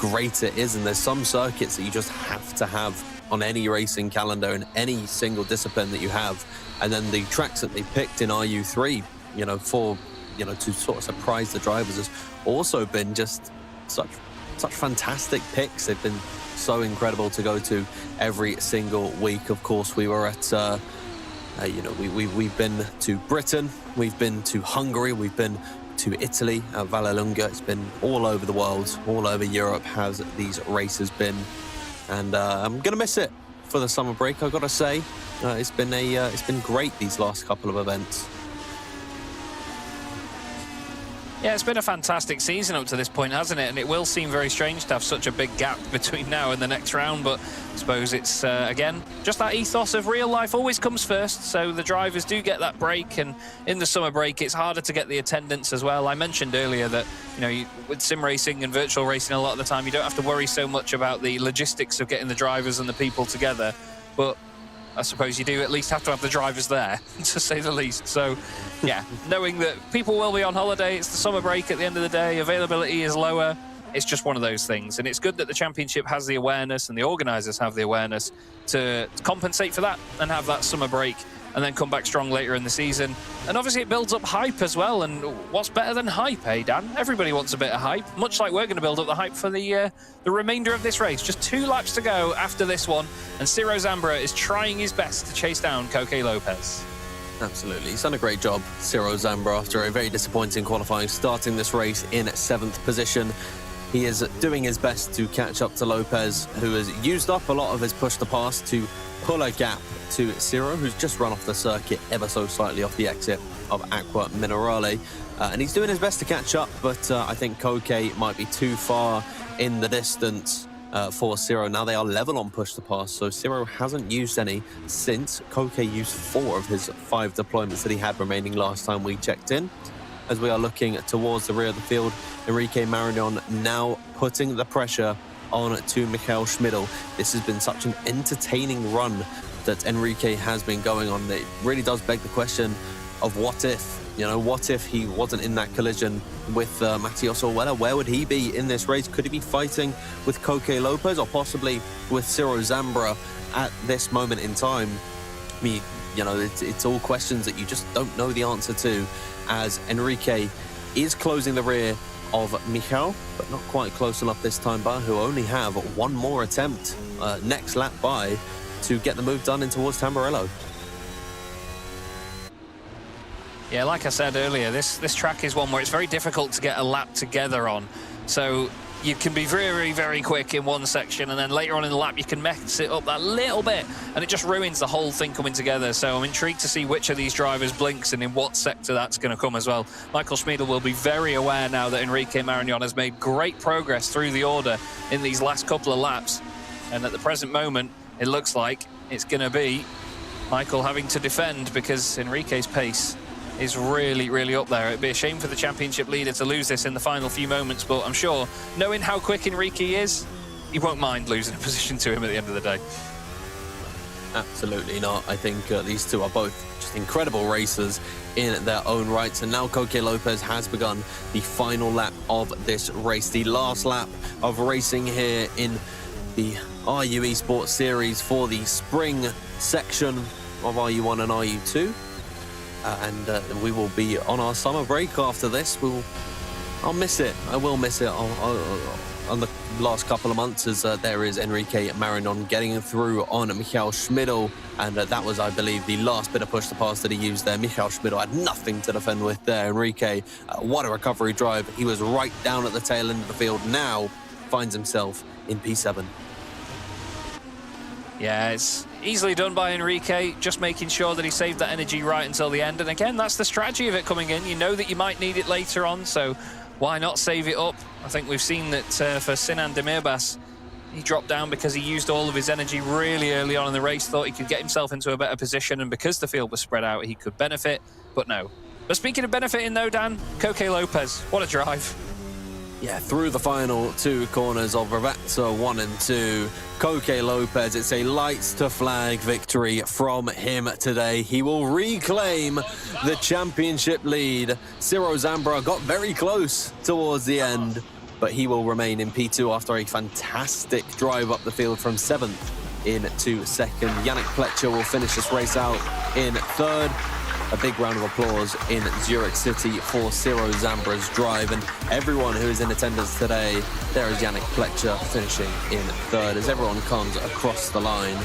great it is, and there's some circuits that you just have to have on any racing calendar in any single discipline that you have. And then the tracks that they picked in RU3, to sort of surprise the drivers, has also been just such fantastic picks. They've been so incredible to go to every single week. Of course, we were at we've been to Britain, we've been to Hungary, we've been to Italy, Vallelunga. It's been all over the world, all over Europe has these races been. And I'm gonna miss it for the summer break, I've got to say. It's been great, these last couple of events. Yeah, it's been a fantastic season up to this point, hasn't it? And it will seem very strange to have such a big gap between now and the next round, but I suppose it's, again, just that ethos of real life always comes first, so the drivers do get that break, and in the summer break, it's harder to get the attendance as well. I mentioned earlier that, with sim racing and virtual racing, a lot of the time, you don't have to worry so much about the logistics of getting the drivers and the people together, but I suppose you do at least have to have the drivers there, to say the least. So, yeah, knowing that people will be on holiday, it's the summer break at the end of the day, availability is lower, it's just one of those things. And it's good that the championship has the awareness and the organisers have the awareness to compensate for that and have that summer break and then come back strong later in the season. And obviously it builds up hype as well, and what's better than hype, eh, Dan? Everybody wants a bit of hype, much like we're going to build up the hype for the remainder of this race. Just 2 laps to go after this one, and Ciro Zambra is trying his best to chase down Koke Lopez. Absolutely, he's done a great job, Ciro Zambra, after a very disappointing qualifying, starting this race in 7th position. He is doing his best to catch up to Lopez, who has used up a lot of his push to pass to pull a gap to Ciro, who's just run off the circuit ever so slightly off the exit of Acqua Minerale. And he's doing his best to catch up, but I think Koke might be too far in the distance for Ciro. Now they are level on push to pass, so Ciro hasn't used any since Koke used 4 of his 5 deployments that he had remaining last time we checked in. As we are looking towards the rear of the field, Enrique Marignon now putting the pressure on to Michael Schmidl. This has been such an entertaining run that Enrique has been going on. It really does beg the question of what if, what if he wasn't in that collision with Matheus Orwella? Where would he be in this race? Could he be fighting with Koke Lopez or possibly with Ciro Zambra at this moment in time? I mean, it's all questions that you just don't know the answer to, as Enrique is closing the rear of Michał, but not quite close enough this time by, who only have one more attempt next lap by to get the move done in towards Tamburello. Yeah, like I said earlier, this track is one where it's very difficult to get a lap together on. So you can be very, very quick in one section, and then later on in the lap you can mess it up that little bit, and it just ruins the whole thing coming together. So I'm intrigued to see which of these drivers blinks and in what sector that's going to come as well. Michael Schmidl will be very aware now that Enrique Marignon has made great progress through the order in these last couple of laps, and at the present moment it looks like it's going to be Michael having to defend, because Enrique's pace is really, really up there. It'd be a shame for the championship leader to lose this in the final few moments, but I'm sure, knowing how quick Enrique is, he won't mind losing a position to him at the end of the day. Absolutely not. I think these two are both just incredible racers in their own rights, and now Coque Lopez has begun the final lap of this race, the last lap of racing here in the RU Esports series for the spring section of RU1 and RU2. And we will be on our summer break after this. I'll miss it. I will miss it on the last couple of months, as there is Enrique Marignon getting through on Michał Schmidl, and that was, I believe, the last bit of push to pass that he used there. Michał Schmidl had nothing to defend with there. Enrique, what a recovery drive. He was right down at the tail end of the field. Now finds himself in P7. Yeah, it's easily done by Enrique, just making sure that he saved that energy right until the end. And again, that's the strategy of it coming in. You know that you might need it later on, so why not save it up? I think we've seen that for Sinan Demirbas, he dropped down because he used all of his energy really early on in the race, thought he could get himself into a better position, and because the field was spread out, he could benefit, but no. But speaking of benefiting though, Dan, Coque Lopez, what a drive. Yeah, through the final two corners of Ravazza 1 and 2, Coque Lopez, it's a lights to flag victory from him today. He will reclaim the championship lead. Ciro Zambra got very close towards the end, but he will remain in P2 after a fantastic drive up the field from 7th into 2nd. Yannick Pletcher will finish this race out in 3rd. A big round of applause in Zurich City for Ciro Zambra's drive, and everyone who is in attendance today. There is Yannick Pletcher finishing in 3rd as everyone comes across the line.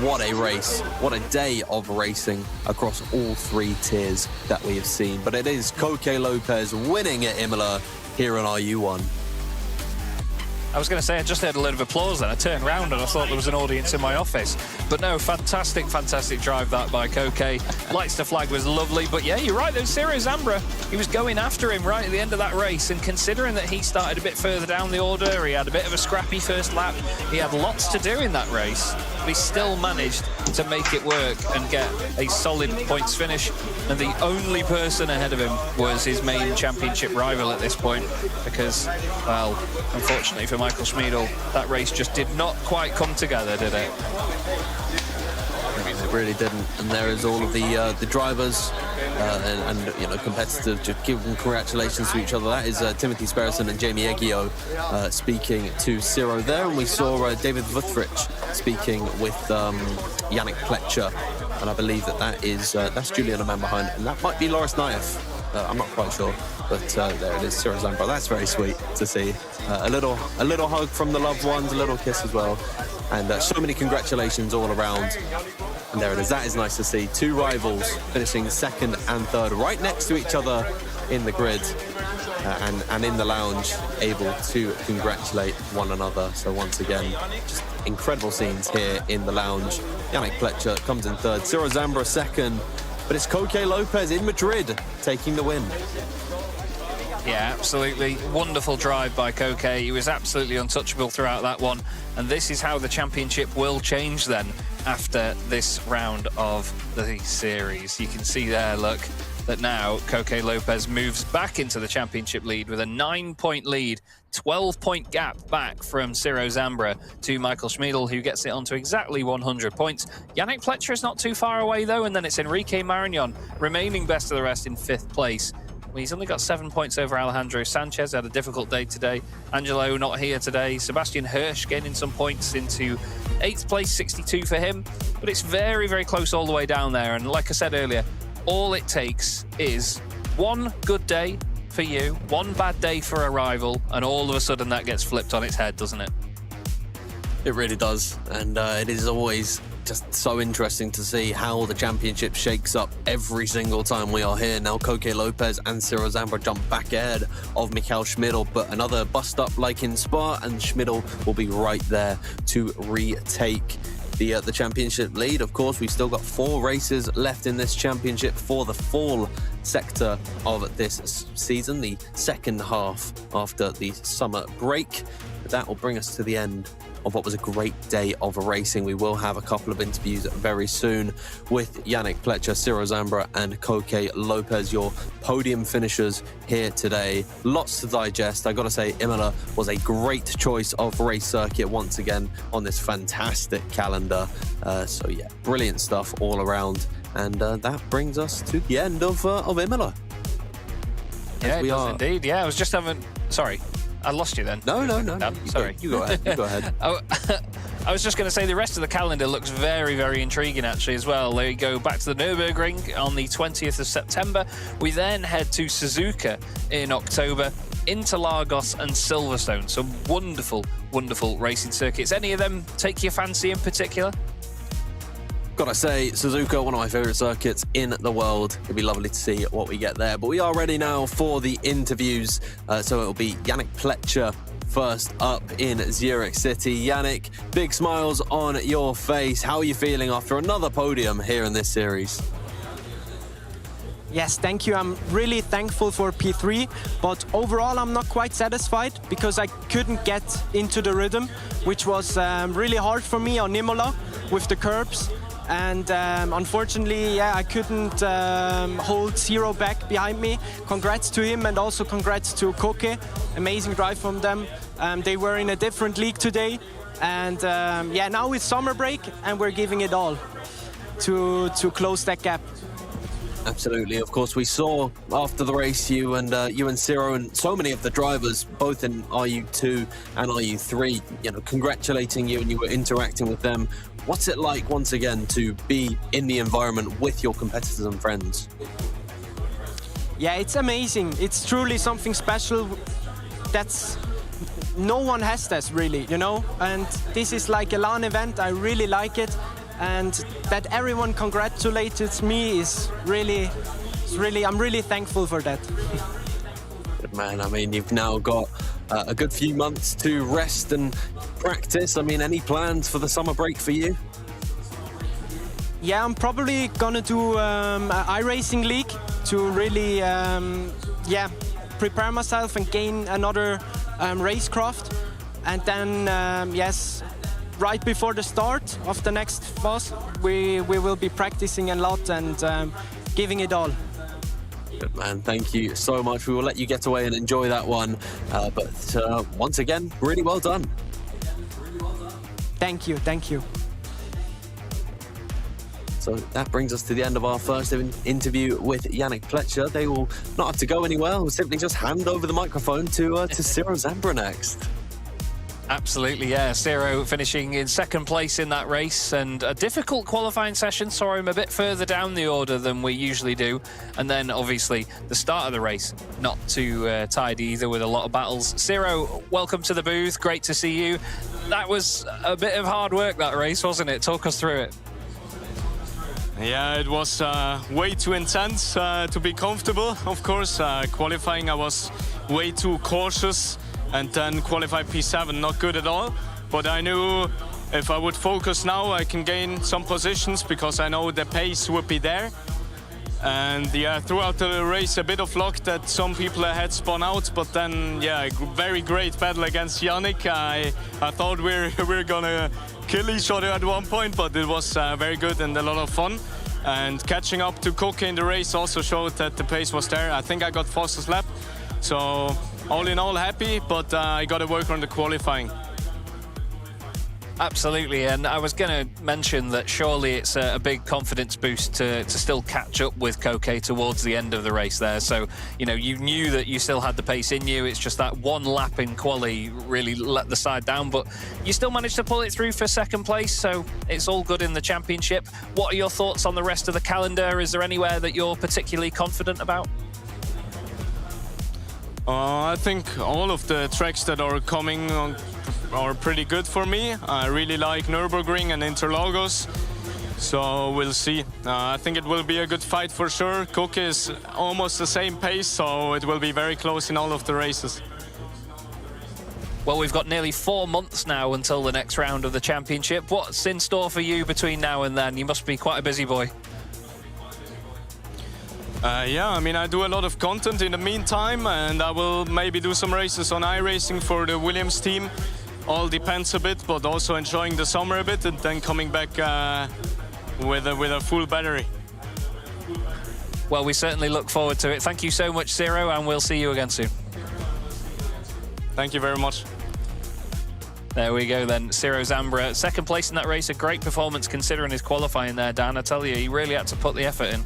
What a race, what a day of racing across all 3 tiers that we have seen. But it is Coque Lopez winning at Imola here on RU1. I was going to say, I just heard a load of applause then. I turned around and I thought there was an audience in my office. But no, fantastic, fantastic drive that by Coque. Lights to flag was lovely. But yeah, you're right, though. Ciro Zambra, he was going after him right at the end of that race. And considering that he started a bit further down the order, he had a bit of a scrappy first lap, he had lots to do in that race. But he still managed to make it work and get a solid points finish. And the only person ahead of him was his main championship rival at this point. Because, well, unfortunately for Michael Schmidl, that race just did not quite come together, did it? It really didn't. And there is all of the drivers and you know, competitors just giving congratulations to each other. That is Timothy Sperrison and Jamie Eggio speaking to Ciro there, and we saw David Vutrich speaking with Yannick Pletcher, and I believe that's Julian Aman behind, and that might be Loris Naif. I'm not quite sure, but there it is, Ciro Zambra. That's very sweet to see. A little hug from the loved ones, a little kiss as well, and so many congratulations all around. And there it is. That is nice to see. 2 rivals finishing 2nd and 3rd, right next to each other in the grid and in the lounge, able to congratulate one another. So once again, just incredible scenes here in the lounge. Yannick Pletcher comes in 3rd, Ciro Zambra 2nd. But it's Coque Lopez in Madrid taking the win. Yeah, absolutely. Wonderful drive by Coque. He was absolutely untouchable throughout that one. And this is how the championship will change then after this round of the series. You can see there, look, that now Coque Lopez moves back into the championship lead with a 9-point lead, 12-point gap back from Ciro Zambra to Michael Schmidl, who gets it onto exactly 100 points. Yannick Pletcher is not too far away, though, and then it's Enrique Marignon remaining best of the rest in 5th place. Well, he's only got 7 points over Alejandro Sanchez, had a difficult day today. Angelo not here today. Sebastian Hirsch gaining some points into 8th place, 62 for him. But it's very, very close all the way down there. And like I said earlier, all it takes is one good day for for you, one bad day for a rival, and all of a sudden that gets flipped on its head, doesn't it? It really does, and it is always just so interesting to see how the championship shakes up every single time we are here. Now Koke Lopez and Cyril Zambra jump back ahead of Michael Schmidl, but another bust up like in Spa, and Schmidl will be right there to retake the championship lead. Of course, we've still got 4 races left in this championship for the fall sector of this season, the second half after the summer break. But that will bring us to the end of what was a great day of racing. We will have a couple of interviews very soon with Yannick Pletcher, Cyril Zambra and Koke Lopez, your podium finishers here today. Lots to digest. I gotta say, Imola was a great choice of race circuit once again on this fantastic calendar. So yeah, brilliant stuff all around. And that brings us to the end of Imola. Yeah, it does indeed. Yeah, I was just having... Sorry. I lost you then. No, sorry. You go ahead. You go ahead. I was just going to say the rest of the calendar looks very, very intriguing actually as well. There you go back to the Nürburgring on the 20th of September. We then head to Suzuka in October, Interlagos and Silverstone. Some wonderful, wonderful racing circuits. Any of them take your fancy in particular? Gotta say, Suzuka, one of my favourite circuits in the world. It'll be lovely to see what we get there. But we are ready now for the interviews. So it'll be Yannick Pletcher first up in Zurich City. Yannick, big smiles on your face. How are you feeling after another podium here in this series? Yes, thank you. I'm really thankful for P3, but overall I'm not quite satisfied because I couldn't get into the rhythm, which was really hard for me on Imola with the curbs. And unfortunately, yeah, I couldn't hold Zero back behind me. Congrats to him and also congrats to Koke. Amazing drive from them. They were in a different league today. And yeah, now it's summer break and we're giving it all to close that gap. Absolutely. Of course, we saw after the race you and Ciro and so many of the drivers, both in RU2 and RU3, you know, congratulating you, and you were interacting with them. What's it like once again to be in the environment with your competitors and friends? Yeah, it's amazing. It's truly something special. That's no one has this really, you know. And this is like a LAN event. I really like it. And that everyone congratulated me is really, I'm really thankful for that. Good man. I mean, you've now got a good few months to rest and practice. I mean, any plans for the summer break for you? Yeah, I'm probably gonna do an iRacing league to really, yeah, prepare myself and gain another racecraft. And then, yes, right before the start of the next phase, we will be practicing a lot and giving it all. Good man, thank you so much. We will let you get away and enjoy that one. But once again, really well done. Thank you, thank you. So that brings us to the end of our first interview with Yannick Pletcher. They will not have to go anywhere. We'll simply just hand over the microphone to Ciro Zambra next. Absolutely, yeah. Ciro finishing in second place in that race, and a difficult qualifying session saw him a bit further down the order than we usually do. And then obviously the start of the race, not too tidy either, with a lot of battles. Ciro, welcome to the booth. Great to see you. That was a bit of hard work, that race, wasn't it? Talk us through it. Yeah, it was way too intense to be comfortable. Of course, qualifying I was way too cautious. And then qualify P7, not good at all. But I knew if I would focus now, I can gain some positions because I know the pace would be there. And yeah, throughout the race, a bit of luck that some people ahead spun out. But then, yeah, very great battle against Yannick. I thought we're gonna kill each other at one point, but it was very good and a lot of fun. And catching up to Koke in the race also showed that the pace was there. I think I got fastest lap. So all in all, happy, but I got to work on the qualifying. Absolutely, and I was going to mention that surely it's a big confidence boost to still catch up with Koke towards the end of the race there. So, you know, you knew that you still had the pace in you. It's just that one lap in quali really let the side down, but you still managed to pull it through for second place, so it's all good in the championship. What are your thoughts on the rest of the calendar? Is there anywhere that you're particularly confident about? I think all of the tracks that are coming are pretty good for me. I really like Nürburgring and Interlagos, so we'll see. I think it will be a good fight for sure. Koke is almost the same pace, so it will be very close in all of the races. Well, we've got nearly 4 months now until the next round of the championship. What's in store for you between now and then? You must be quite a busy boy. Yeah, I mean, I do a lot of content in the meantime, and I will maybe do some races on iRacing for the Williams team. All depends a bit, but also enjoying the summer a bit, and then coming back with a full battery. Well, we certainly look forward to it. Thank you so much, Ciro, and we'll see you again soon. Thank you very much. There we go then, Ciro Zambra. Second place in that race, a great performance considering his qualifying there, Dan. I tell you, he really had to put the effort in.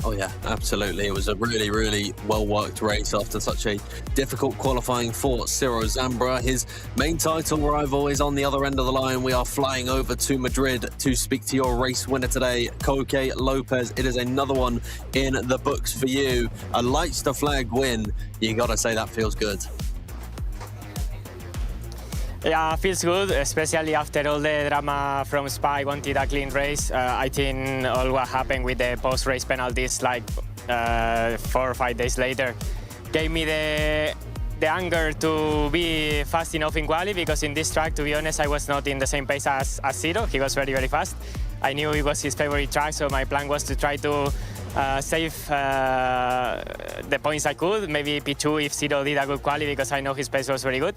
Oh yeah, absolutely. It was a really, really well-worked race after such a difficult qualifying for Ciro Zambra. His main title rival is on the other end of the line. We are flying over to Madrid to speak to your race winner today, Koke Lopez. It is another one in the books for you. A lights to flag win. You gotta say that feels good. Yeah, feels good, especially after all the drama from Spa. I wanted a clean race. I think all what happened with the post-race penalties, like 4 or 5 days later, gave me the anger to be fast enough in quali, because in this track, to be honest, I was not in the same pace as Ciro. He was very, very fast. I knew it was his favorite track, so my plan was to try to save the points I could, maybe P2 if Ciro did a good quali, because I know his pace was very good.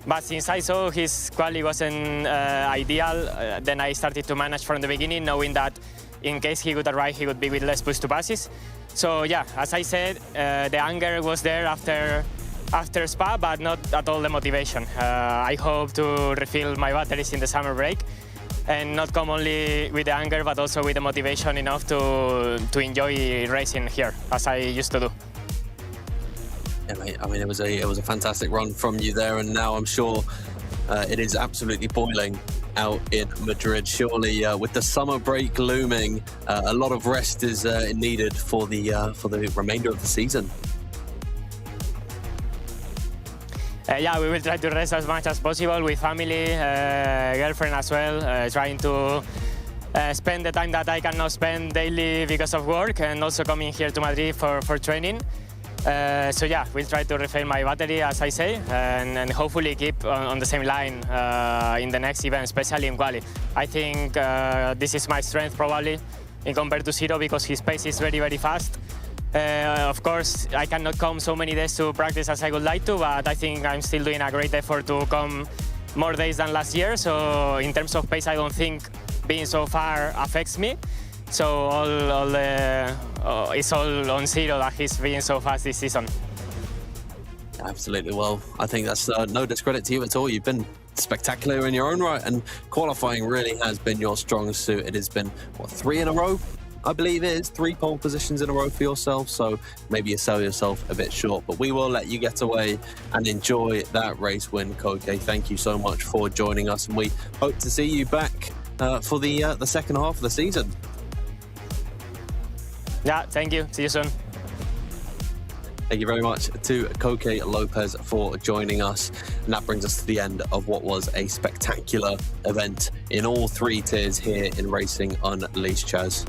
But since I saw his quali wasn't ideal, then I started to manage from the beginning, knowing that in case he would arrive, he would be with less push to passes. So yeah, as I said, the anger was there after Spa, but not at all the motivation. I hope to refill my batteries in the summer break and not come only with the anger, but also with the motivation enough to enjoy racing here, as I used to do. Yeah, mate. I mean, it was a fantastic run from you there, and now I'm sure it is absolutely boiling out in Madrid. Surely, with the summer break looming, a lot of rest is needed for the remainder of the season. Yeah, we will try to rest as much as possible with family, girlfriend as well, trying to spend the time that I cannot spend daily because of work, and also coming here to Madrid for training. So yeah, we'll try to refill my battery, as I say, and hopefully keep on the same line in the next event, especially in quali. I think this is my strength probably in compared to Ciro, because his pace is very, very fast. Of course, I cannot come so many days to practice as I would like to, but I think I'm still doing a great effort to come more days than last year. So in terms of pace, I don't think being so far affects me. So it's all on Ciro that he's being so fast this season. Absolutely. Well, I think that's no discredit to you at all. You've been spectacular in your own right, and qualifying really has been your strong suit. It has been, what, 3 in a row? I believe it is 3 pole positions in a row for yourself, so maybe you sell yourself a bit short, but we will let you get away and enjoy that race win, Koke. Thank you so much for joining us, and we hope to see you back for the second half of the season. Yeah, thank you. See you soon. Thank you very much to Koke Lopez for joining us. And that brings us to the end of what was a spectacular event in all 3 tiers here in Racing Unleashed, Chaz.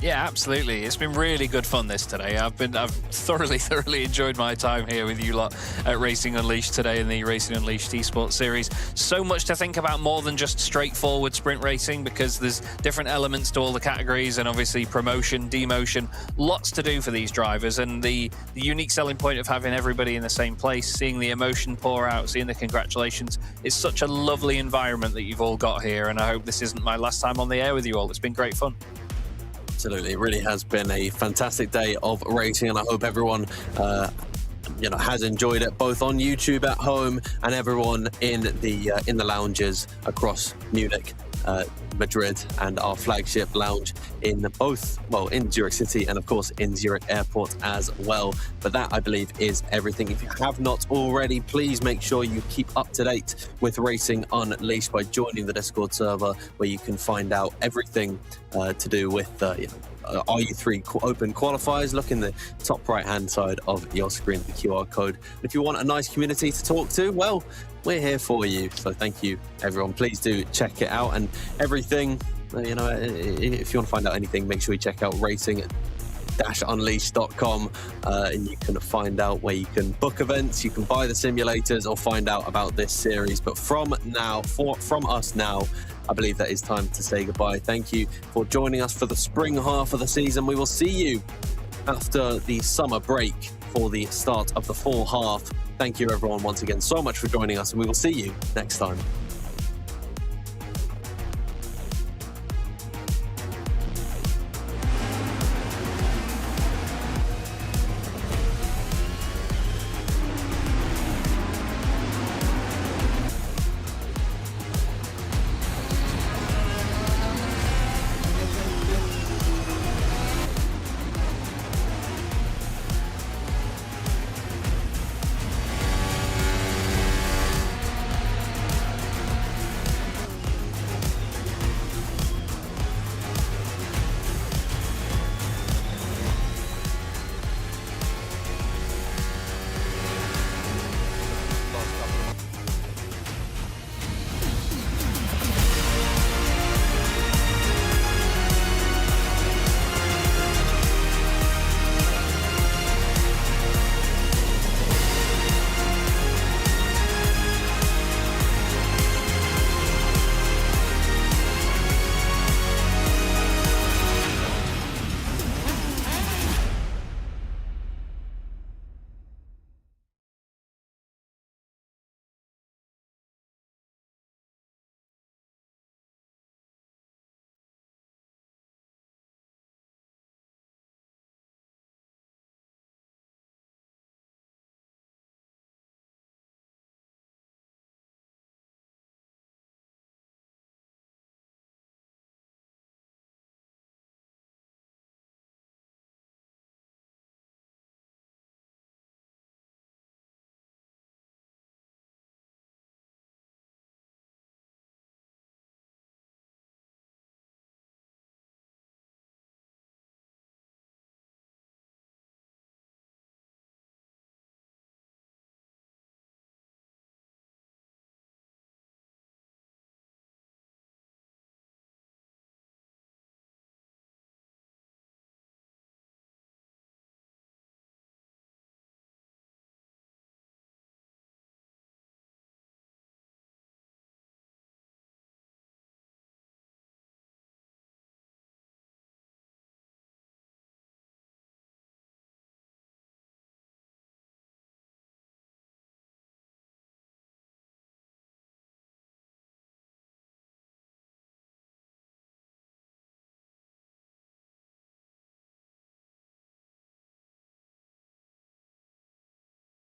Yeah, absolutely. It's been really good fun this today. I've thoroughly enjoyed my time here with you lot at Racing Unleashed today in the Racing Unleashed Esports series. So much to think about, more than just straightforward sprint racing, because there's different elements to all the categories, and obviously promotion, demotion, lots to do for these drivers. And the unique selling point of having everybody in the same place, seeing the emotion pour out, seeing the congratulations, it's such a lovely environment that you've all got here. And I hope this isn't my last time on the air with you all. It's been great fun. Absolutely, it really has been a fantastic day of racing, and I hope everyone has enjoyed it, both on YouTube at home and everyone in the lounges across Munich, Madrid, and our flagship lounge in in Zurich City, and of course in Zurich Airport as well. But that, I believe, is everything. If you have not already, please make sure you keep up to date with Racing Unleashed by joining the Discord server, where you can find out everything to do with RU3 Open qualifiers. Look in the top right-hand side of your screen, the QR code. If you want a nice community to talk to, well, we're here for you. So thank you, everyone. Please do check it out. And everything, if you want to find out anything, make sure you check out racing-unleashed.com, and you can find out where you can book events, you can buy the simulators, or find out about this series. But from us now, I believe that is time to say goodbye. Thank you for joining us for the spring half of the season. We will see you after the summer break for the start of the fall half. Thank you, everyone, once again so much for joining us, and we will see you next time.